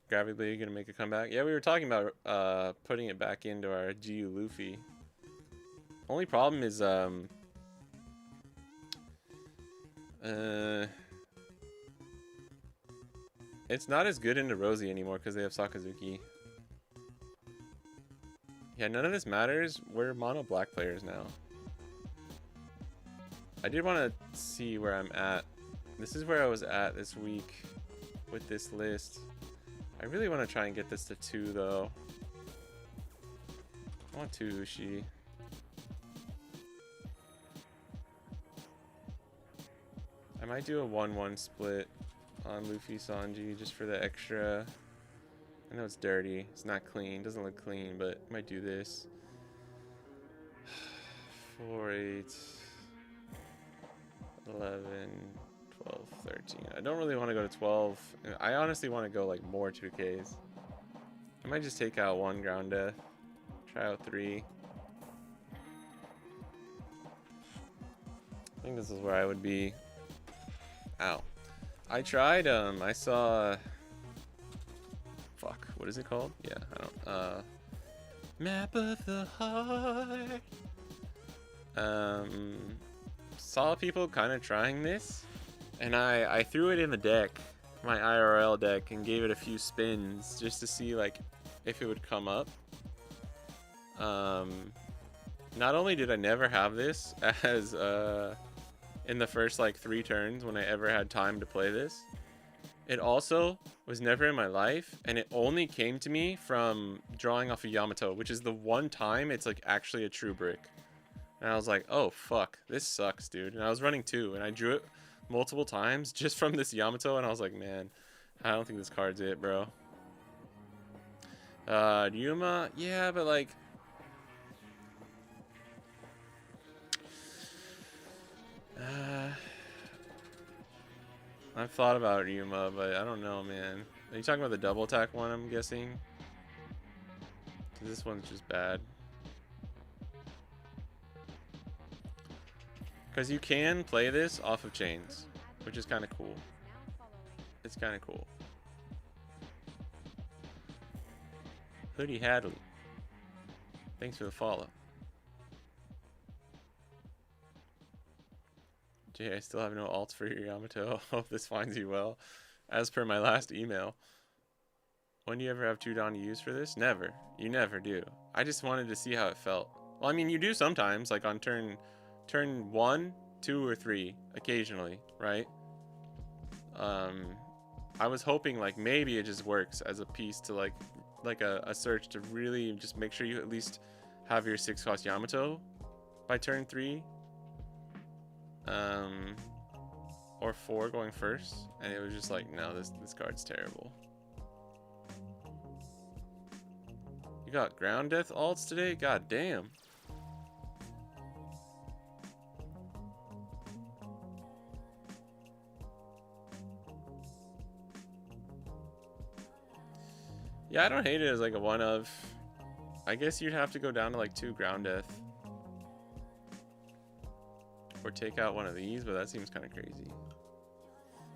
Gravity Blade gonna make a comeback. Yeah, we were talking about putting it back into our GU Luffy. Only problem is it's not as good into Rosie anymore because they have Sakazuki. Yeah, none of this matters. We're mono black players now. I did want to see where I'm at. This is where I was at this week with this list. I really want to try and get this to 2 though. I want 2 Ushi. I might do a 1-1 split on Luffy Sanji just for the extra. I know it's dirty. It's not clean. Doesn't look clean, but I might do this. 4, 8, 11, 12, 13. I don't really want to go to 12. I honestly want to go like more 2Ks. I might just take out 1 ground death. Try out 3. I think this is where I would be. Ow. I tried, I saw... Fuck, what is it called? Yeah, I don't... Map of the heart. Saw people kind of trying this, and I threw it in the deck, my IRL deck, and gave it a few spins just to see like if it would come up. Not only did I never have this as in the first like 3 turns when I ever had time to play this, it also was never in my life, and it only came to me from drawing off a Yamato, which is the one time it's like actually a true brick. And I was like, oh fuck, this sucks, dude. And I was running 2, and I drew it multiple times just from this Yamato, and I was like, man, I don't think this card's it, bro. Ryuma, yeah, but like, I've thought about Ryuma, but I don't know, man. Are you talking about the double attack one, I'm guessing? This one's just bad. Because you can play this off of chains, which is kind of cool. It's kind of cool. Hoodie Hadley, thanks for the follow. Jay, I still have no alts for your Yamato. Hope this finds you well. As per my last email. When do you ever have 2 Dawn to use for this? Never. You never do. I just wanted to see how it felt. Well, I mean, you do sometimes, like on turn 1, 2, or 3, occasionally, right? I was hoping like maybe it just works as a piece to like a search to really just make sure you at least have your 6-cost Yamato by turn 3. Or 4 going first, and it was just like, no, this card's terrible. You got ground death alts today? God damn. Yeah, I don't hate it as like a one of. I guess you'd have to go down to like 2 ground death. Or take out one of these, but that seems kind of crazy.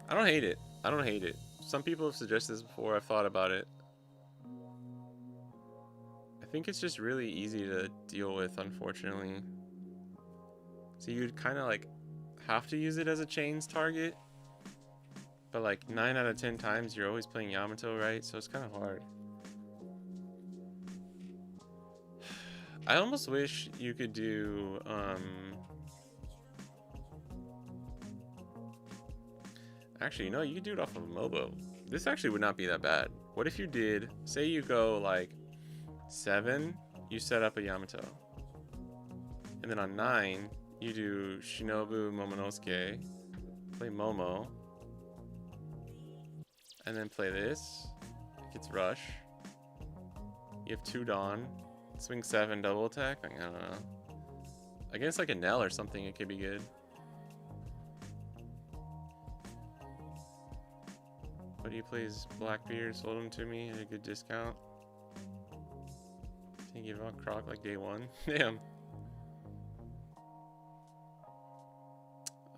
I don't hate it. I don't hate it. Some people have suggested this before. I've thought about it. I think it's just really easy to deal with, unfortunately. So you'd kind of like have to use it as a chains target. But like 9 out of 10 times you're always playing Yamato, right? So it's kind of hard. I almost wish you could do actually, no, you could do it off of a Mobo. This actually would not be that bad. What if you did, say you go like 7, you set up a Yamato. And then on 9, you do Shinobu Momonosuke, play Momo. And then play this. It gets Rush. You have 2 Dawn. Swing 7, double attack. I don't know. Against like a Nell or something, it could be good. But he plays Blackbeard, sold him to me at a good discount. Didn't give up Croc like day 1. Damn.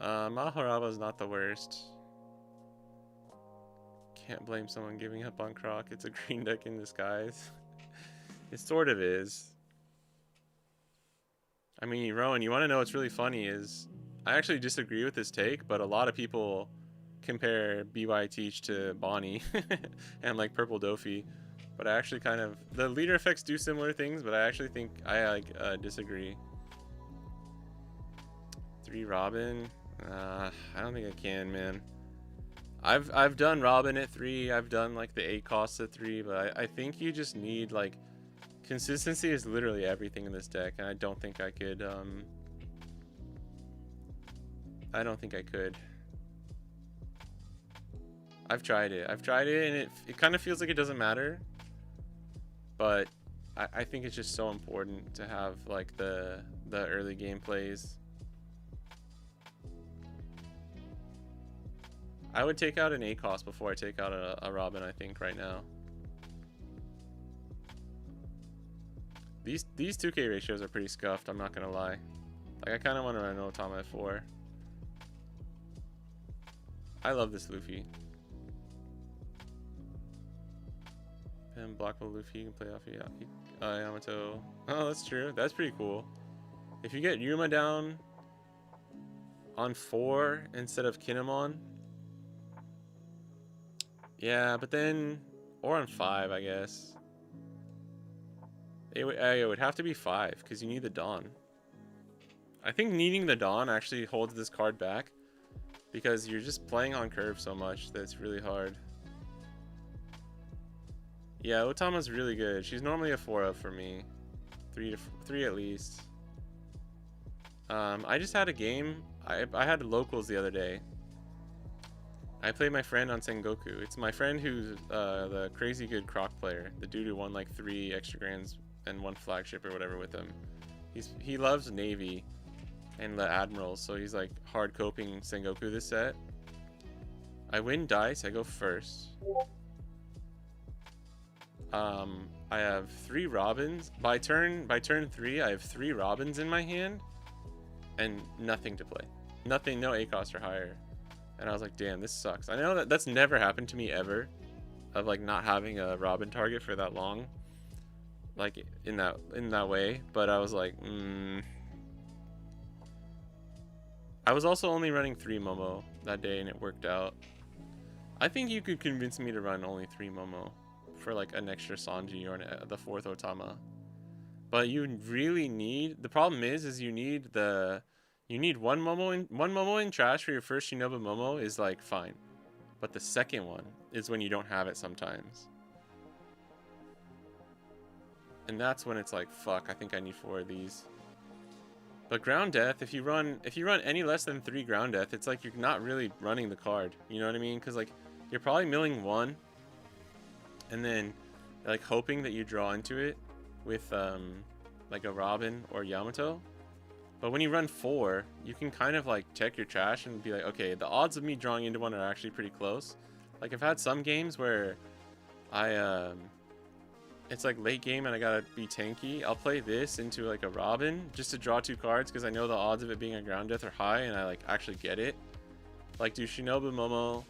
Maharaba's not the worst. Can't blame someone giving up on Croc. It's a green deck in disguise. It sort of is. I mean, Rowan, you want to know what's really funny is I actually disagree with this take, but a lot of people compare BY Teach to Bonnie and like Purple Dofi, but I actually kind of, the leader effects do similar things, but I actually think I disagree. 3 Robin, I don't think I can, man. I've done Robin at 3, I've done like the 8 costs at 3, but I think you just need like, consistency is literally everything in this deck, and I don't think I could, I don't think I could. I've tried it, and it kind of feels like it doesn't matter, but I think it's just so important to have like the early game plays. I would take out an 8 cost before I take out a Robin, I think, right now. These 2K ratios are pretty scuffed, I'm not gonna lie. Like, I kind of want to run Otama at 4. I love this Luffy. and blockable Luffy, you can play off Yamato. Oh, that's true. That's pretty cool. If you get Yuma down on 4 instead of Kinemon. Yeah, but then... Or on 5, I guess. It would have to be 5, because you need the Dawn. I think needing the Dawn actually holds this card back, because you're just playing on curve so much that it's really hard. Yeah, Otama's really good. She's normally a 4-up for me. 3 at least. I just had a game. I had locals the other day. I played my friend on Sengoku. It's my friend who's the crazy good Croc player. The dude who won like 3 extra grands and 1 flagship or whatever with him. He loves Navy and the Admirals, so he's like hard coping Sengoku this set. I win dice, I go first. I have 3 Robins. By turn 3, I have 3 Robins in my hand and nothing to play. Nothing, no A-cost or higher. And I was like, damn, this sucks. I know that's never happened to me ever, of like not having a Robin target for that long, like in that way. But I was like, I was also only running 3 Momo that day, and it worked out. I think you could convince me to run only 3 Momo for like an extra Sanji or the 4th Otama. But you really need, the problem is you need one Momo in trash for your first Shinobu Momo is like fine. But the second one is when you don't have it sometimes. And that's when it's like, fuck, I think I need 4 of these. But Ground Death, if you run any less than 3 Ground Death, it's like you're not really running the card. You know what I mean? Because like you're probably milling 1 and then like hoping that you draw into it with like a Robin or Yamato. But when you run 4, you can kind of like check your trash and be like, okay, the odds of me drawing into one are actually pretty close. Like I've had some games where it's like late game and I gotta be tanky. I'll play this into like a Robin just to draw 2 cards because I know the odds of it being a Ground Death are high and I like actually get it. Like do Shinobu Momo,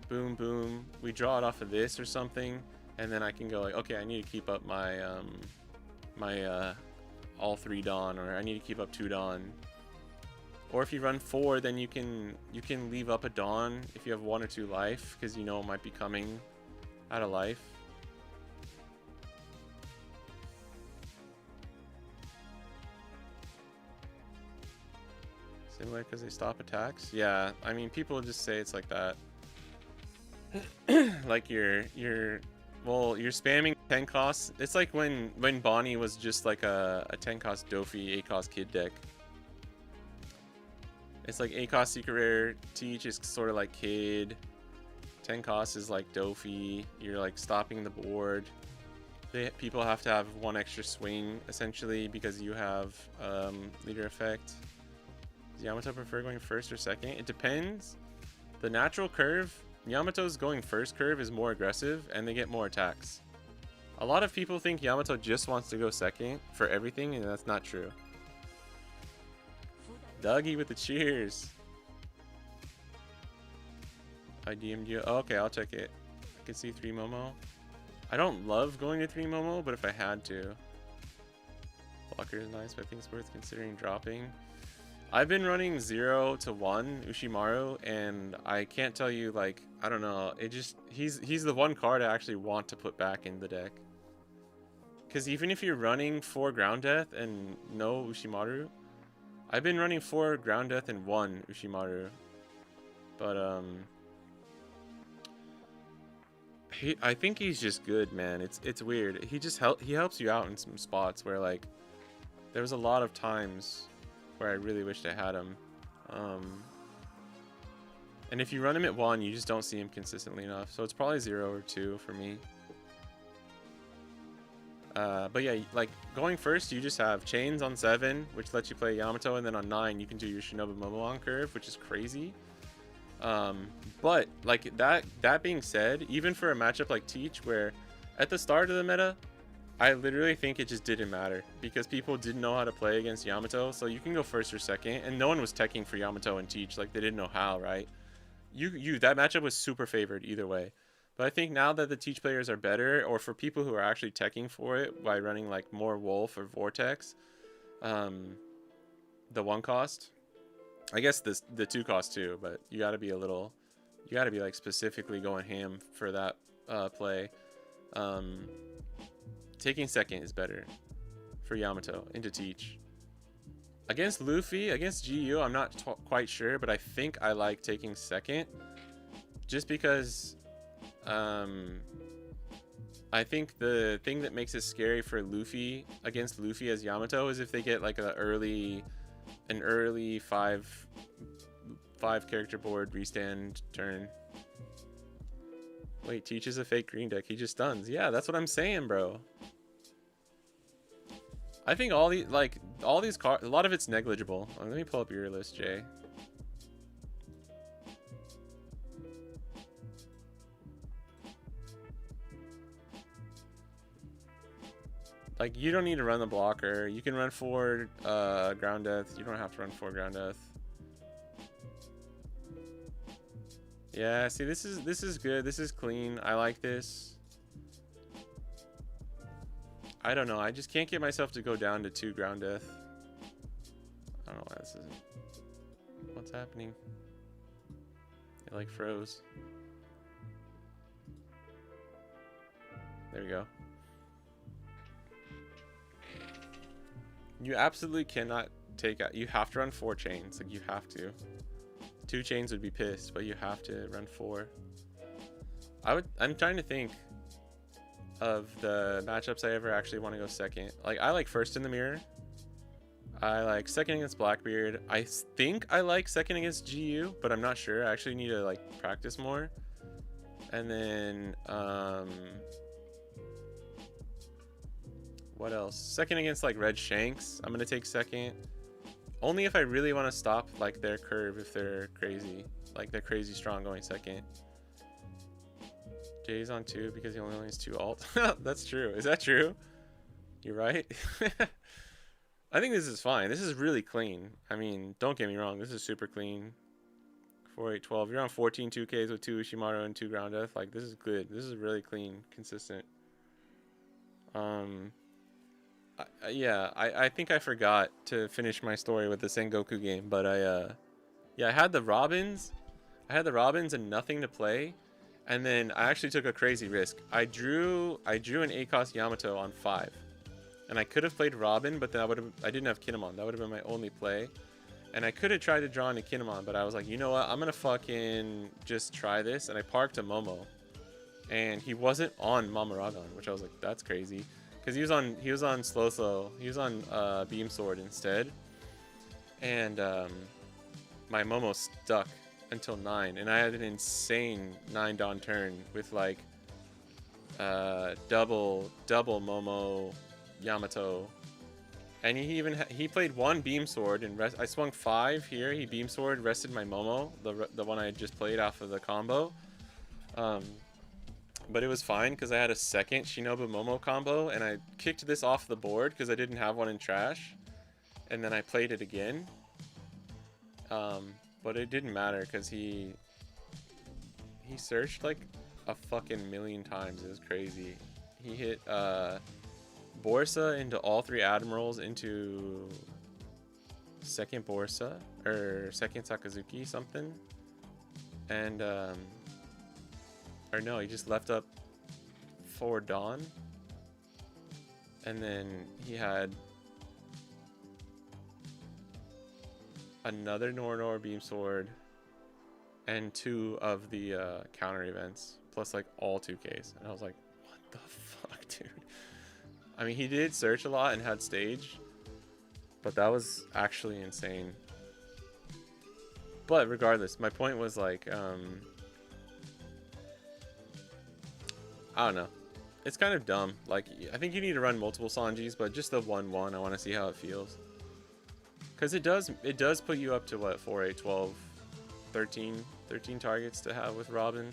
boom boom, we draw it off of this or something, and then I can go like, okay, I need to keep up my all 3 Dawn, or I need to keep up 2 Dawn. Or if you run 4, then you can leave up a Dawn if you have 1 or 2 life, because you know it might be coming out of life. Similar because they stop attacks? Yeah, I mean people just say it's like that. Like you're spamming 10 costs. It's like when Bonnie was just like a 10 cost Dofi 8 cost kid deck. It's like 8 cost secret rare, Teach is sort of like kid, 10 cost is like Dofi. You're like stopping the board. People have to have 1 extra swing essentially because you have leader effect. Does Yamato prefer going first or second? It depends. The natural curve, Yamato's going first curve is more aggressive and they get more attacks. A lot of people think Yamato just wants to go second for everything, and that's not true. Dougie with the cheers. I DM'd you. Oh, okay, I'll check it. I can see 3 Momo. I don't love going to 3 Momo, but if I had to. Blocker is nice, but I think it's worth considering dropping. I've been running 0 to 1 Ushimaru, and I can't tell you, like, I don't know, it just, he's the one card I actually want to put back in the deck. Because even if you're running 4 Ground Death and no Ushimaru, I've been running 4 Ground Death and 1 Ushimaru. But, I think he's just good, man. It's weird. He helps you out in some spots where, like, there was a lot of times where I really wished I had him. And if you run him at 1, you just don't see him consistently enough. So it's probably 0 or 2 for me. But yeah, like going first, you just have chains on 7, which lets you play Yamato, and then on 9, you can do your Shinobu Momo on curve, which is crazy. But like that being said, even for a matchup like Teach, where at the start of the meta, I literally think it just didn't matter because people didn't know how to play against Yamato. So you can go first or second, and no one was teching for Yamato and Teach. Like they didn't know how, right? That matchup was super favored either way. But I think now that the Teach players are better, or for people who are actually teching for it by running like more Wolf or Vortex, the 1 cost, I guess the 2 cost too, but you got to be a little, you got to be like specifically going ham for that play. Taking second is better for Yamato into Teach. Against Luffy, against GU, I'm not quite sure, but I think I like taking second just because I think the thing that makes it scary for Luffy against Luffy as Yamato is if they get like an early five character board restand turn. Wait, Teach is a fake green deck. He just stuns. Yeah, that's what I'm saying, bro. I think all these cards, a lot of it's negligible. Let me pull up your list, Jay. Like, you don't need to run the blocker. You can run 4 ground death. You don't have to run 4 ground death. Yeah, see, this is good. This is clean. I like this. I don't know. I just can't get myself to go down to 2 ground death. I don't know why this isn't. What's happening? It like froze. There we go. You absolutely cannot take out. You have to run 4 chains. Like, you have to. 2 chains would be pissed, but you have to run 4. I'm trying to think of the matchups I ever actually want to go second. Like, I like first in the mirror. I like second against Blackbeard. I think I like second against GU, but I'm not sure. I actually need to like practice more. And then what else? Second against like Red Shanks. I'm gonna take second. Only if I really want to stop like their curve, if they're crazy. Like they're crazy strong going second. Jay's on 2 because he only has 2 alt. That's true. Is that true? You're right. I think this is fine. This is really clean. I mean, don't get me wrong. This is super clean. 4, 8, 12. You're on 14 2Ks with 2 Ushimaru and 2 ground death. Like, this is good. This is really clean, consistent. Yeah, I think I forgot to finish my story with the Sengoku game, but yeah, I had the Robins. I had the Robins and nothing to play. And then I actually took a crazy risk. I drew an 8-cost Yamato on 5. And I could have played Robin, but then I didn't have Kinemon. That would have been my only play. And I could have tried to draw into Kinemon, but I was like, you know what? I'm going to fucking just try this. And I parked a Momo. And he wasn't on Mamaragon, which I was like, that's crazy. Because he was on Slow. He was on Beam Sword instead. And my Momo stuck until 9, and I had an insane 9 Dawn turn with like double Momo Yamato, and he played 1 Beam Sword and I swung 5 here. He Beam Sword rested my Momo, the one I had just played off of the combo, but it was fine because I had a second Shinobu Momo combo, and I kicked this off the board because I didn't have one in trash, and then I played it again. But it didn't matter because he searched like a fucking million times. It was crazy. He hit Borsa into all 3 Admirals into second Borsa or second Sakazuki something, and or no, he just left up 4 Dawn, and then he had another Nor Beam Sword and 2 of the counter events, plus like all 2Ks, and I was like, what the fuck, dude? I mean, he did search a lot and had stage, but that was actually insane. But regardless, my point was like, I don't know, it's kind of dumb. Like, I think you need to run multiple Sanjis, but just the 1/1, I want to see how it feels. Because it does put you up to what, 4, 8, 12, 13 targets to have with Robin.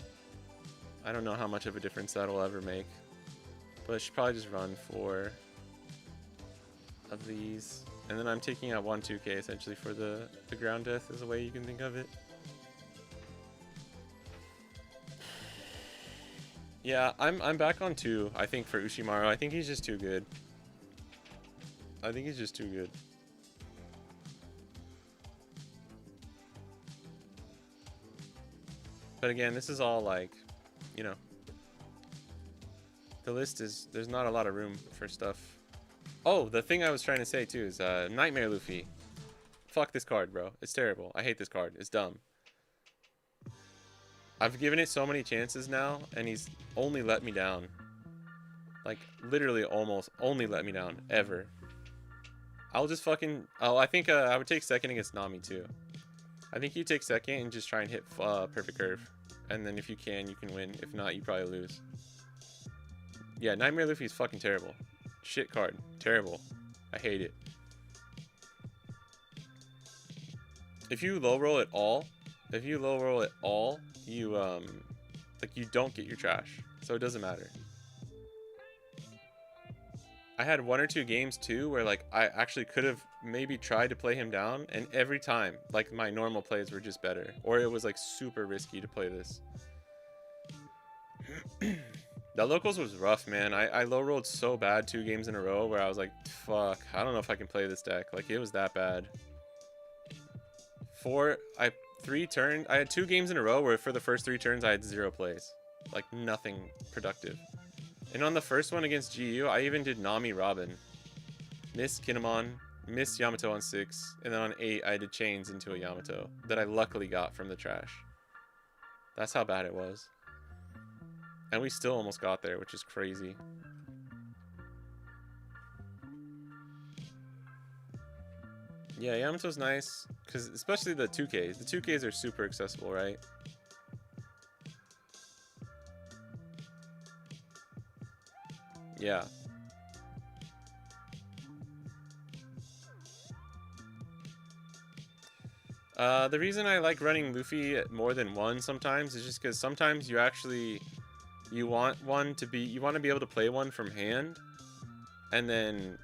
I don't know how much of a difference that'll ever make, but I should probably just run 4 of these, and then I'm taking out 1 2K essentially for the ground death is a way you can think of it. Yeah, I'm back on 2, I think, for Ushimaru. I think he's just too good. I think he's just too good. But again, this is all like, you know, the list is, there's not a lot of room for stuff. Oh, the thing I was trying to say too is Nightmare Luffy. Fuck this card, bro. It's terrible. I hate this card. It's dumb. I've given it so many chances now, and he's only let me down. Like, literally almost only let me down, ever. I'll just fucking... Oh, I think I would take second against Nami, too. I think you take second and just try and hit perfect curve. And then if you can win. If not, you probably lose. Yeah, Nightmare Luffy is fucking terrible. Shit card. Terrible. I hate it. If you low roll at all, you like you don't get your trash, so it doesn't matter. I had 1 or 2 games too where like I actually could have maybe tried to play him down, and every time like my normal plays were just better, or it was like super risky to play this. The locals was rough, man. I low rolled so bad 2 games in a row where I was like, fuck, I don't know if I can play this deck. Like, it was that bad. I had 2 games in a row where for the first 3 turns I had 0 plays. Like, nothing productive. And on the first one against GU, I even did Nami Robin. Missed Kinemon, missed Yamato on 6, and then on 8 I did chains into a Yamato that I luckily got from the trash. That's how bad it was. And we still almost got there, which is crazy. Yeah, Yamato's nice, because especially the 2Ks. The 2Ks are super accessible, right? Yeah. The reason I like running Luffy at more than 1 sometimes is just because sometimes you actually... You want to be able to play one from hand, and then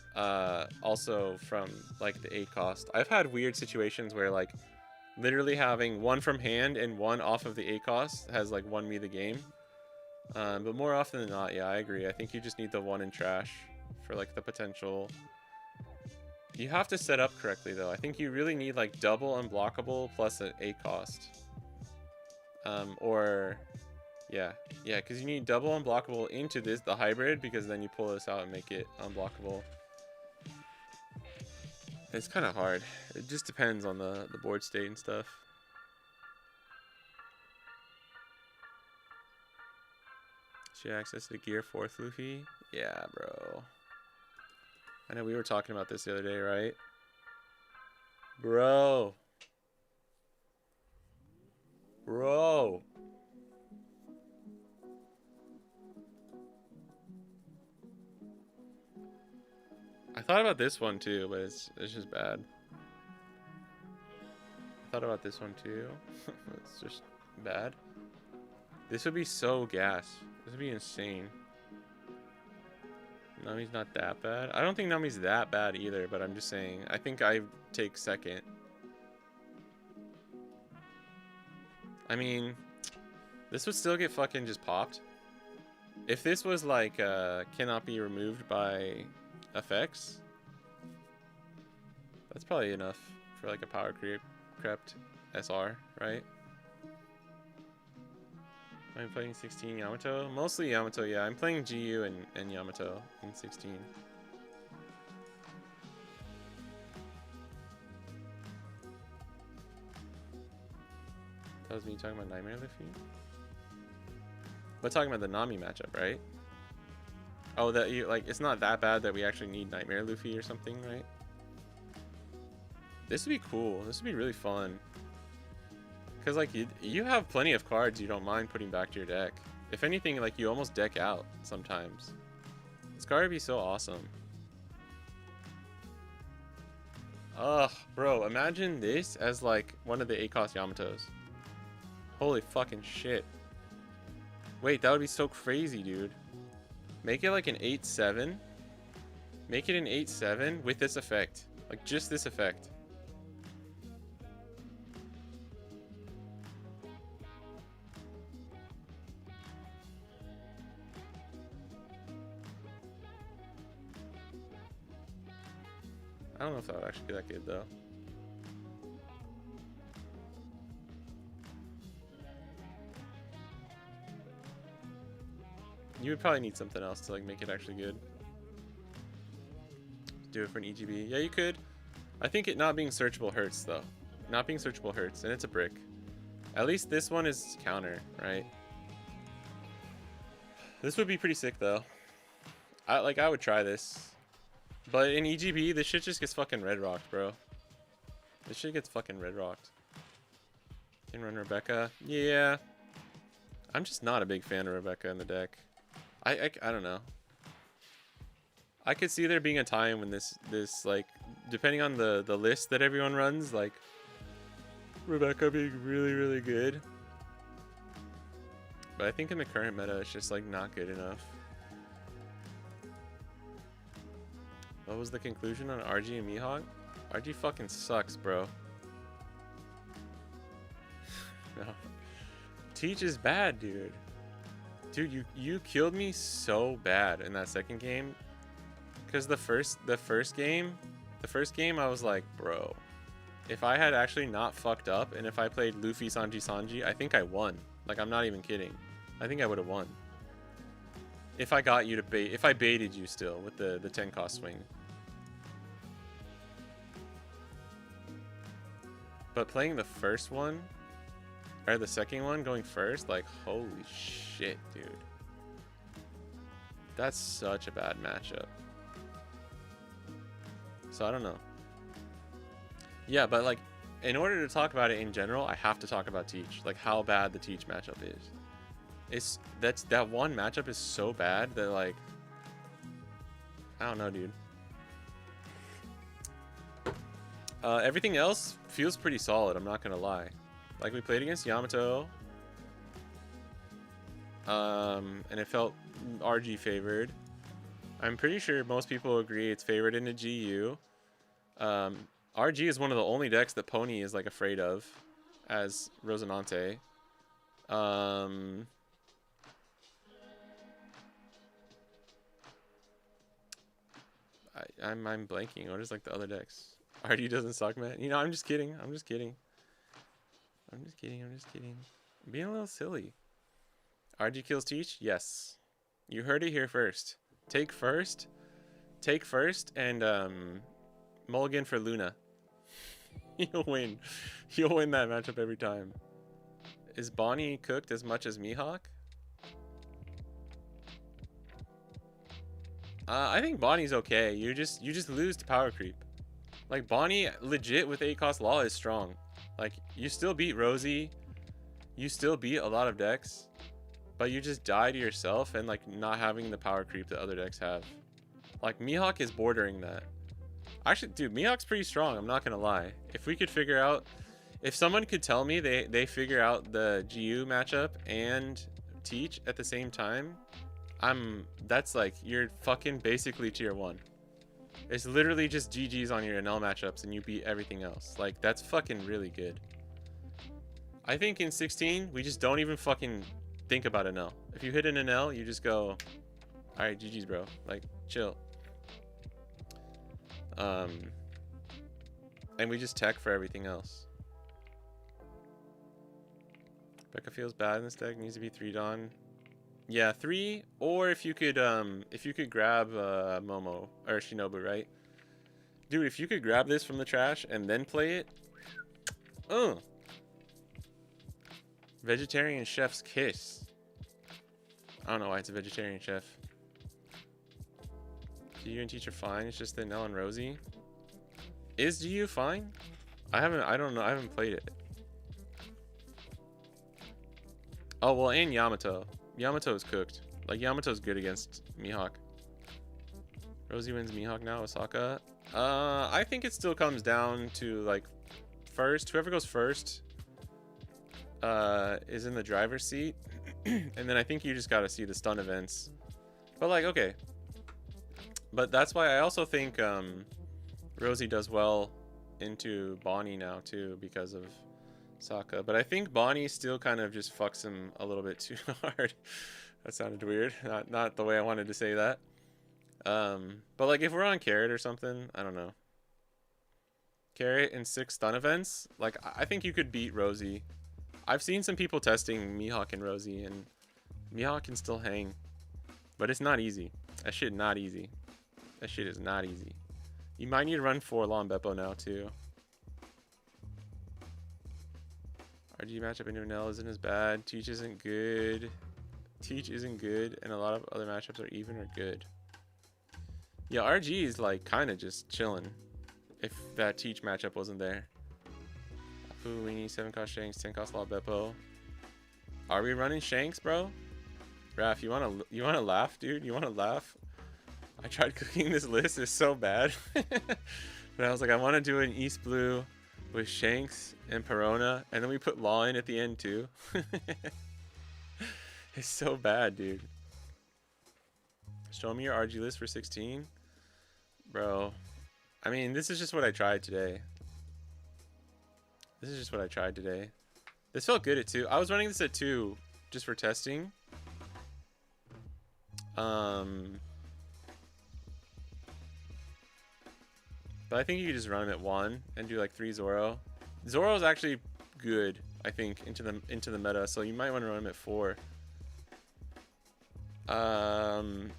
also from like the 8 cost. I've had weird situations where like literally having 1 from hand and 1 off of the 8 cost has like won me the game. But more often than not, yeah, I agree. I think you just need the 1 in trash for like the potential. You have to set up correctly though. I think you really need like double unblockable plus an 8 cost. Or yeah, because you need double unblockable into the hybrid, because then you pull this out and make it unblockable. It's kind of hard. It just depends on the board state and stuff. Should access the gear 4th Luffy? Yeah, bro. I know we were talking about this the other day, right? Bro. I thought about this one too, but it's just bad. I thought about this one too. It's just bad. This would be so gas. This would be insane. Nami's not that bad. I don't think Nami's that bad either, but I'm just saying. I think I take second. I mean, this would still get fucking just popped. If this was like, cannot be removed by effects, that's probably enough for like a power crept SR, right? I'm playing 16 Yamato. Mostly Yamato, yeah. I'm playing GU and Yamato in 16. That was me talking about Nightmare Luffy. But talking about the Nami matchup, right? Oh, that you like, it's not that bad that we actually need Nightmare Luffy or something, right? This would be cool. This would be really fun. Because like you have plenty of cards you don't mind putting back to your deck. If anything, like you almost deck out sometimes. This card would be so awesome. Ugh, bro, imagine this as like one of the 8 cost Yamatos. Holy fucking shit. Wait, that would be so crazy, dude. Make it like an 8/7. Make it an 8/7 with this effect. Like just this effect. I don't know if that would actually be that good though. You would probably need something else to like make it actually good. Do it for an EGB. Yeah, you could. I think it not being searchable hurts though. Not being searchable hurts, and it's a brick. At least this one is counter, right? This would be pretty sick though. I would try this. But in EGB, this shit just gets fucking red rocked, bro. This shit gets fucking red rocked. Can run Rebecca. Yeah. I'm just not a big fan of Rebecca in the deck. I don't know. I could see there being a time when this like, depending on the list that everyone runs, like Rebecca being really, really good. But I think in the current meta, it's just like not good enough. What was the conclusion on RG and Mihawk? RG fucking sucks, bro. No. Teach is bad, dude. Dude, you killed me so bad in that second game. Cause the first game I was like, bro, if I had actually not fucked up and if I played Luffy Sanji, I think I won. Like, I'm not even kidding. I think I would have won. If I got you to bait, if I baited you still with the 10 cost swing. But playing the first one, or the second one going first, like, holy shit, dude. That's such a bad matchup. So I don't know. Yeah, but like, in order to talk about it in general, I have to talk about Teach. Like, how bad the Teach matchup is. That one matchup is so bad that, like, I don't know, dude. Everything else feels pretty solid, I'm not gonna lie. Like, we played against Yamato. And it felt RG favored. I'm pretty sure most people agree it's favored in the GU. RG is one of the only decks that Pony is like afraid of as Rosinante. I'm blanking. What is like the other decks? RG doesn't suck, man. You know, I'm just kidding. I'm just kidding. I'm being a little silly. RG kills Teach? Yes. You heard it here first. Take first, and mulligan for Luna. You'll win. You'll win that matchup every time. Is Bonnie cooked as much as Mihawk? I think Bonnie's okay. You just lose to power creep. Like, Bonnie legit with 8 cost law is strong. Like, you still beat Rosie. You still beat a lot of decks. But you just die to yourself and like not having the power creep that other decks have. Like, Mihawk is bordering that. Actually, dude, Mihawk's pretty strong, I'm not gonna lie. If we could figure out, if someone could tell me they figure out the GU matchup and Teach at the same time, that's like, you're fucking basically tier 1. It's literally just GG's on your NL matchups and you beat everything else. Like, that's fucking really good. I think in 16, we just don't even fucking think about an L. If you hit an L, you just go, alright, GG's, bro. Like, chill. And we just tech for everything else. Becca feels bad in this deck. Needs to be 3 Dawn. Yeah, 3, or if you could grab Momo or Shinobu, right? Dude, if you could grab this from the trash and then play it, vegetarian chef's kiss. I don't know why it's a vegetarian chef. GU and Teach are fine. It's just the Nell and Rosie. Is GU fine? I don't know. I haven't played it. Oh, well, and Yamato. Yamato is cooked. Like, Yamato's good against Mihawk. Rosie wins Mihawk now, Osaka. I think it still comes down to, like, first. Whoever goes first is in the driver's seat. And then I think you just got to see the stun events. But, like, okay. But that's why I also think Rosie does well into Bonnie now, too, because of Sokka. But I think Bonnie still kind of just fucks him a little bit too hard. That sounded weird. Not the way I wanted to say that. But, like, if we're on Carrot or something, I don't know. carrot and 6 stun events, like I think you could beat Rosie. I've seen some people testing Mihawk and Rosie, and Mihawk can still hang, but it's not easy. That shit not easy. That shit is not easy. You might need to run 4 long Beppo now too. RG matchup into Nell isn't as bad. Teach isn't good. Teach isn't good, and a lot of other matchups are even or good. Yeah, RG is like kind of just chilling. If that Teach matchup wasn't there. Ooh, we need 7 cost Shanks, 10 cost Law Beppo. Are we running Shanks, bro? Raph, you wanna laugh, dude? You wanna laugh? I tried cooking this list. It's so bad. But I was like, I want to do an East Blue with Shanks and Perona, and then we put Law in at the end too. It's so bad, dude. Show me your RG list for 16. Bro, I mean, this is just what I tried today. This is just what I tried today. This felt good at 2. I was running this at 2 just for testing. But I think you could just run him at 1 and do like 3 Zoro. Zoro is actually good, I think, into the meta, so you might want to run him at 4. And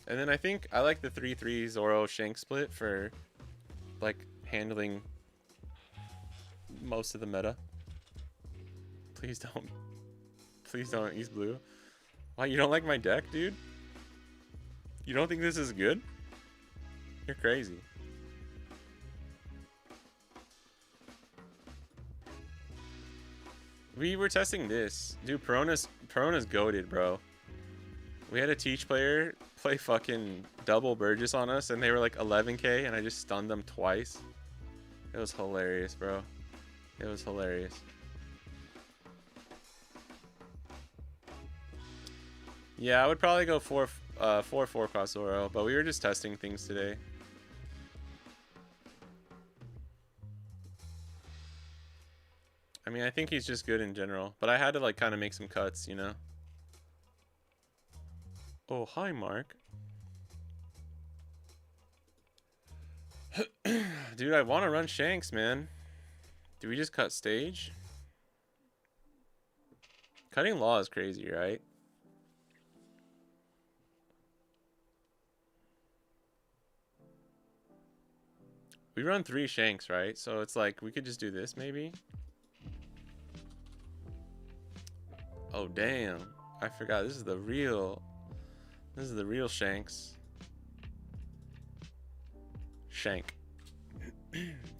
then I think I like the 3-3 Zoro Shank split for like handling most of the meta. Please don't East Blue. Why, you don't like my deck, dude? You don't think this is good? You're crazy. We were testing this. Dude, Perona's goated, bro. We had a Teach player play fucking double Burgess on us, and they were like 11k, and I just stunned them twice. It was hilarious, bro. It was hilarious. Yeah, I would probably go 4 cross Zoro, but we were just testing things today. I mean, I think he's just good in general, but I had to like kind of make some cuts, you know? Oh, hi, Mark. Dude, I want to run Shanks, man. Do we just cut stage? Cutting Law is crazy, right? We run 3 Shanks, right? So it's like, we could just do this, maybe? Oh, damn. I forgot. This is the real Shanks. Shank.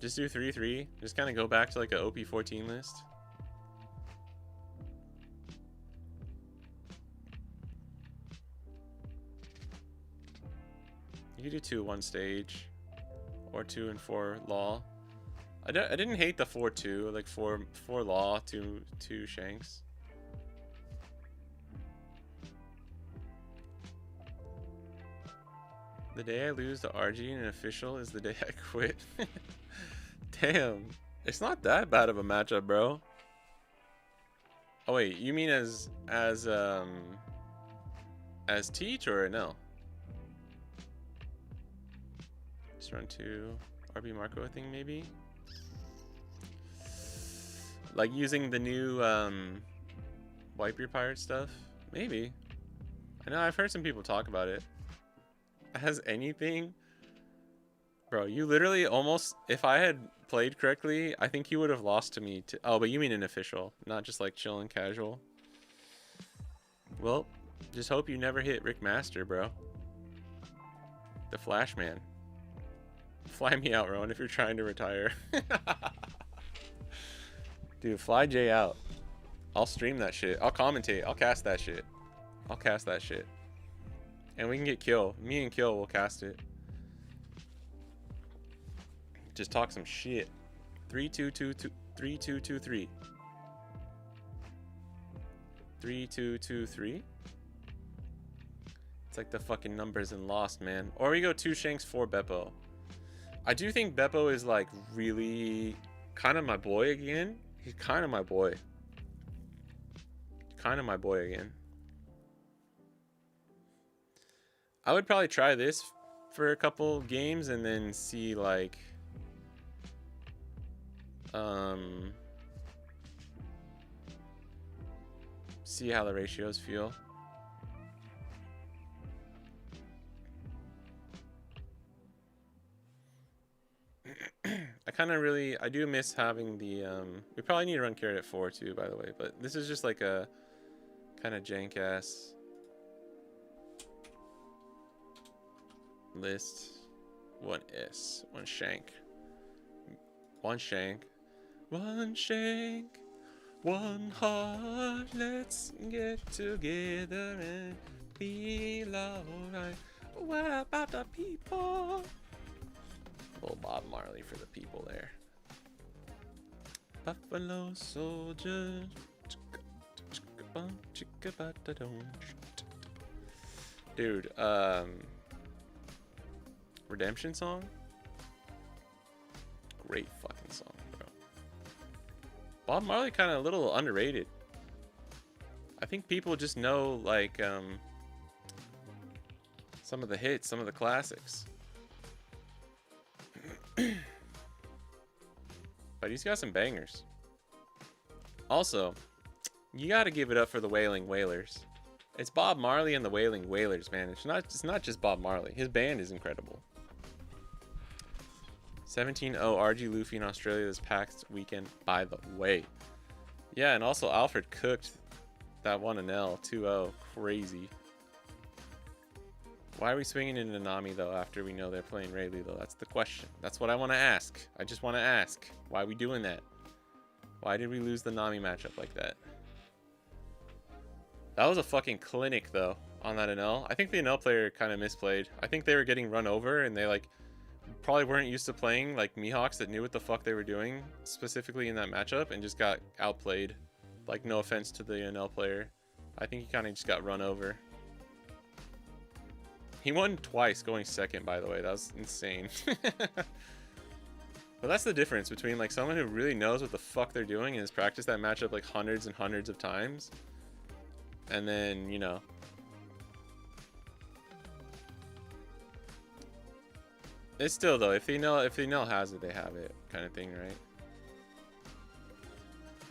Just do 3-3. Just kind of go back to like a OP14 list. You could do 2 1 stage. Or 2 and 4 Law. I didn't hate the 4-2. Like 4 Law, 2 Shanks. The day I lose to RG in an official is the day I quit. Damn. It's not that bad of a matchup, bro. Oh wait, you mean as Teach or no? Just run 2 RB Marco thing maybe? Like using the new Wipe Your Pirate stuff? Maybe. I know I've heard some people talk about it. As anything? Bro, you literally almost, if I had played correctly, I think you would have lost to me. Oh, but you mean an official, not just like chilling casual. Well, just hope you never hit Rick Master, bro. The Flash Man. Fly me out, Rowan, if you're trying to retire. Dude, fly Jay out. I'll stream that shit. I'll commentate. I'll cast that shit. I'll cast that shit. And we can get Kill. Me and Kill will cast it. Just talk some shit. 3-2-2-2 3-2-2-3. 3-2-2-3. It's like the fucking numbers in Lost, man. Or we go 2 Shanks, 4 Beppo. I do think Beppo is like really kind of my boy again. He's kind of my boy. Kind of my boy again. I would probably try this for a couple games and then see like See how the ratios feel. I do miss having the, we probably need to run carrot at 4 too, by the way, but this is just like a kind of jank ass list. One S, one shank, one shank, one shank, one heart. Let's get together and feel alright. What about the people? Little Bob Marley for the people there. Buffalo Soldier. Dude, Redemption song? Great fucking song, bro. Bob Marley kind of a little underrated. I think people just know, like, some of the hits, some of the classics. But he's got some bangers. Also, you gotta give it up for the Wailing Wailers. It's Bob Marley and the Wailing Wailers, man. It's not just Bob Marley. His band is incredible. 17-0 RG Luffy in Australia this past weekend, by the way. Yeah, and also Alfred cooked that one an L, 2-0. Crazy. Why are we swinging into Nami, though, after we know they're playing Rayleigh, though? That's the question. That's what I want to ask. I just want to ask. Why are we doing that? Why did we lose the Nami matchup like that? That was a fucking clinic, though, on that NL. I think the NL player kind of misplayed. I think they were getting run over, and they, like, probably weren't used to playing, like, Mihawks that knew what the fuck they were doing, specifically in that matchup, and just got outplayed. Like, no offense to the NL player. I think he kind of just got run over. He won twice going second, by the way. That was insane. But that's the difference between, like, someone who really knows what the fuck they're doing and has practiced that matchup, like, hundreds and hundreds of times. And then, you know. It's still, though, if they know has it, they have it, kind of thing, right?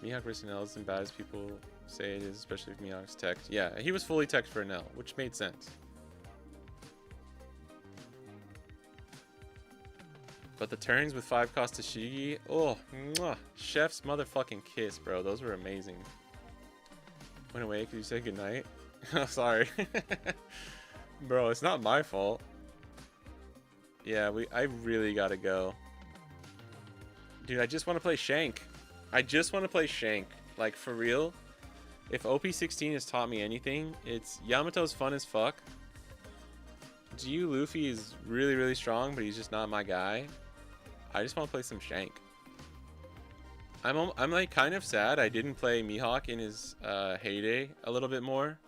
Mihawk versus NL isn't bad as people say it is, especially if Mihawk's tech. Yeah, he was fully teched for NL, which made sense. But the turns with 5 cost Tashigi, oh, mwah, chef's motherfucking kiss, bro. Those were amazing. Went away because you said goodnight. Oh, sorry. Bro, it's not my fault. Yeah, I really gotta go. Dude, I just want to play Shank. I just want to play Shank. Like, for real. If OP16 has taught me anything, it's Yamato's fun as fuck. GU Luffy is really, really strong, but he's just not my guy. I just want to play some Shank. I'm like kind of sad I didn't play Mihawk in his heyday a little bit more.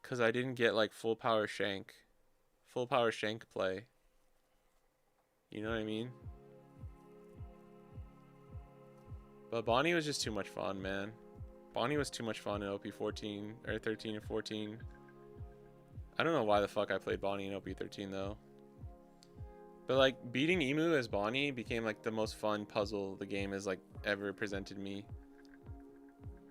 Because I didn't get like full power Shank play. You know what I mean? But Bonnie was just too much fun, man. Bonnie was too much fun in OP14 or 13 and 14. I don't know why the fuck I played Bonnie in OP13 though. But like beating Emu as Bonnie became like the most fun puzzle the game has like ever presented me.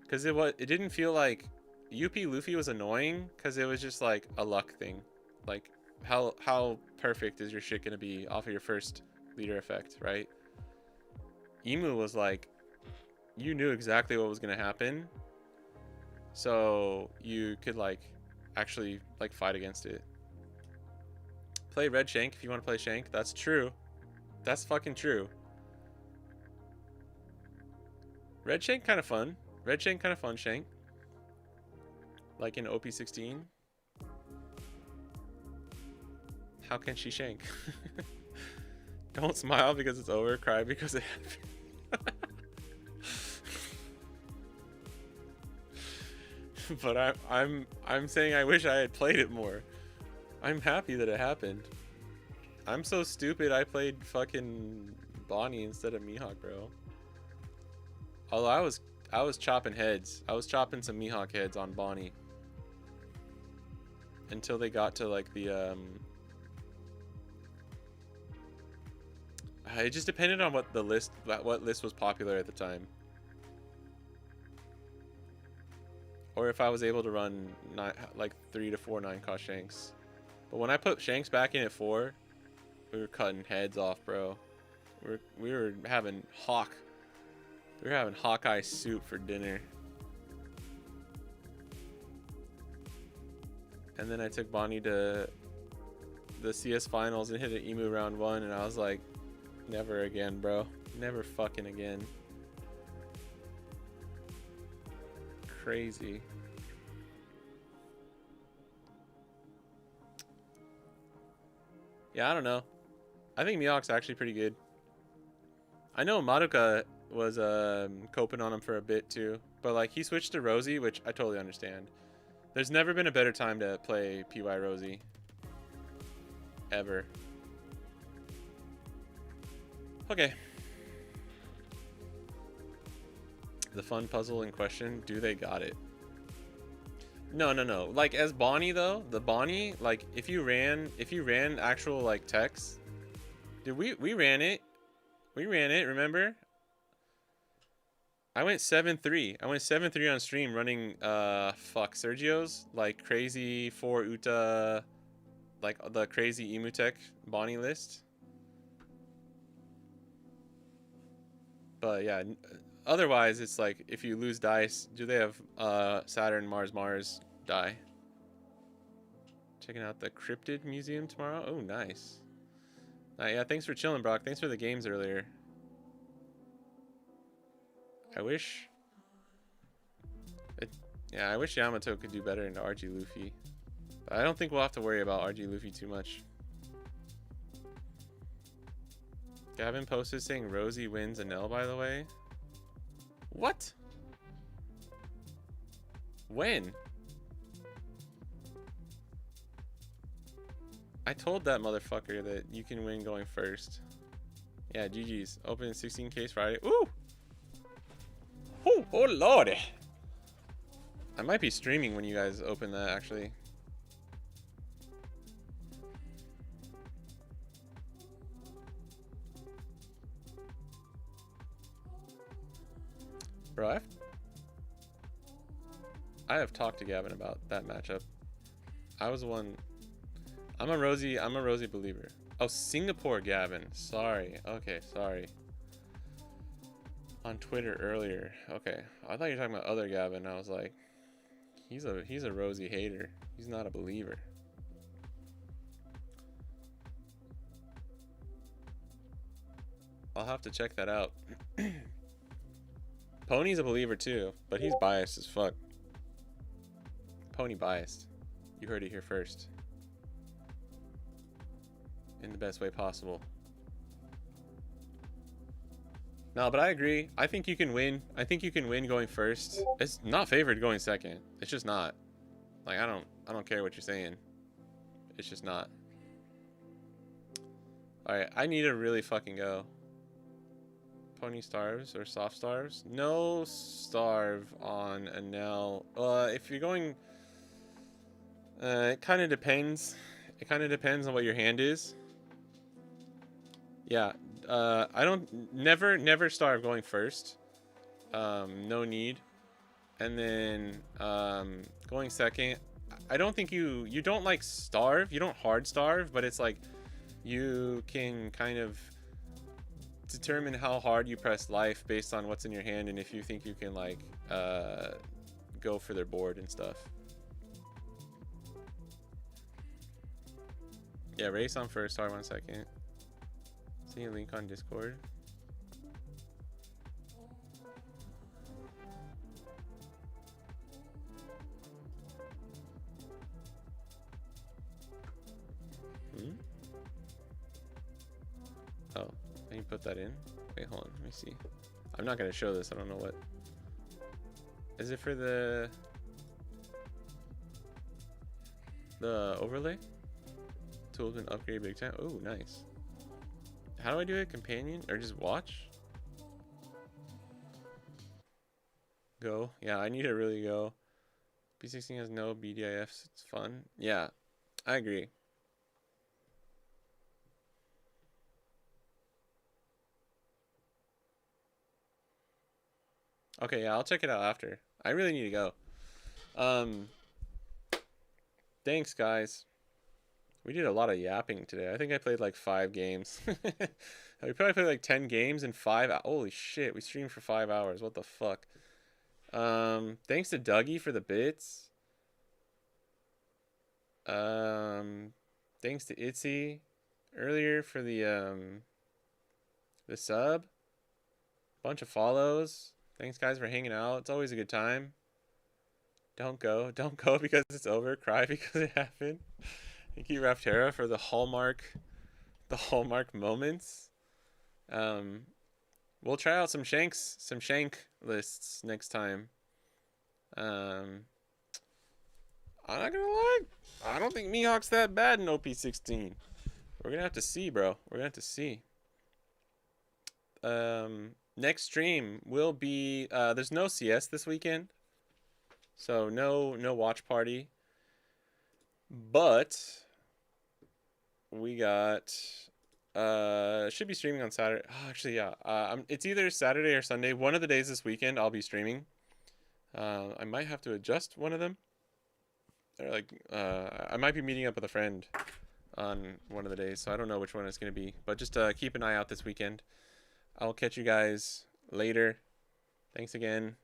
Cause it didn't feel like UP Luffy was annoying because it was just like a luck thing. Like how perfect is your shit gonna be off of your first leader effect, right? Emu was like you knew exactly what was gonna happen. So you could like actually like fight against it. Play Red Shank if you want to play Shank. That's true. That's fucking true. Red Shank kind of fun. Red Shank kind of fun, Shank. Like in OP16. How can she Shank? Don't smile because it's over. Cry because it happened. But I'm saying I wish I had played it more. I'm happy that it happened. I'm so stupid I played fucking Bonnie instead of Mihawk, bro. Although I was chopping heads. I was chopping some Mihawk heads on Bonnie. Until they got to like the It just depended on what list was popular at the time, or if I was able to run like 3 to 4 9-cost Shanks. But when I put Shanks back in at 4, we were cutting heads off, bro. We were having We were having Hawkeye soup for dinner. And then I took Bonnie to the CS finals and hit an Emu round 1, and I was like, never again, bro. Never fucking again. Crazy. Yeah, I don't know. I think Mihawk's actually pretty good. I know Madoka was coping on him for a bit too, but like he switched to Rosie, which I totally understand. There's never been a better time to play PY Rosie. Ever. Okay. The fun puzzle in question, do they got it? No. Like as Bonnie though, the Bonnie, like if you ran actual like text, dude, we ran it. We ran it, remember? I went 7-3. I went 7-3 on stream running Sergio's like crazy 4 Uta, like the crazy Emutech Bonnie list. But yeah, otherwise it's like if you lose dice, do they have Saturn Mars die? Checking out the Cryptid Museum tomorrow. Oh, nice. Yeah, thanks for chilling, Brock. Thanks for the games earlier. I wish Yamato could do better in RG Luffy. But I don't think we'll have to worry about RG Luffy too much. Gavin posted saying Rosie wins an L, by the way. What? When? I told that motherfucker that you can win going first. Yeah, GG's. Open 16 case Friday. Ooh! Oh lordy! I might be streaming when you guys open that, actually. Bro, I have talked to Gavin about that matchup. I was the one. I'm a Rosie believer. Oh, Singapore Gavin. Sorry. Okay, sorry. On Twitter earlier. Okay. I thought you were talking about other Gavin. I was like, he's a Rosie hater. He's not a believer. I'll have to check that out. Pony's a believer too, but he's biased as fuck. Pony biased. You heard it here first. In the best way possible. No, but I agree. I think you can win. I think you can win going first. It's not favored going second. It's just not. Like I don't care what you're saying. It's just not. Alright, I need to really fucking go. Pony starves or soft starves? No starve on Anel. If you're going, it kind of depends. It kind of depends on what your hand is. Yeah, I don't never starve going first. No need. And then going second, I don't think you don't like starve. You don't hard starve, but it's like you can kind of determine how hard you press life based on what's in your hand and if you think you can like go for their board and stuff. Yeah, race on first, starve on second. See a link on Discord. Oh, can you put that in? Wait, hold on, let me see. I'm not gonna show this, I don't know what. Is it for the overlay? Tools been upgraded big time. Oh, nice. How do I do it? Companion or just watch? Go. Yeah, I need to really go. P16 has no BDIFs. It's fun. Yeah, I agree. Okay, yeah, I'll check it out after. I really need to go. Um, thanks, guys. We did a lot of yapping today. I think I played like 5 games. We probably played like 10 games in 5 hours. Holy shit, we streamed for 5 hours. What the fuck? Thanks to Dougie for the bits. Thanks to Itzy earlier for the sub. Bunch of follows. Thanks guys for hanging out. It's always a good time. Don't go. Don't go because it's over. Cry because it happened. Thank you, Raftera, for the hallmark moments. We'll try out some shank lists next time. I'm not gonna lie. I don't think Mihawk's that bad in OP16. We're gonna have to see, bro. We're gonna have to see. Next stream will be there's no CS this weekend, so no watch party. But we got should be streaming on Saturday. Oh, actually, yeah. It's either Saturday or Sunday. One of the days this weekend I'll be streaming. I might have to adjust one of them. Or like I might be meeting up with a friend on one of the days, so I don't know which one it's gonna be. But just keep an eye out this weekend. I'll catch you guys later. Thanks again.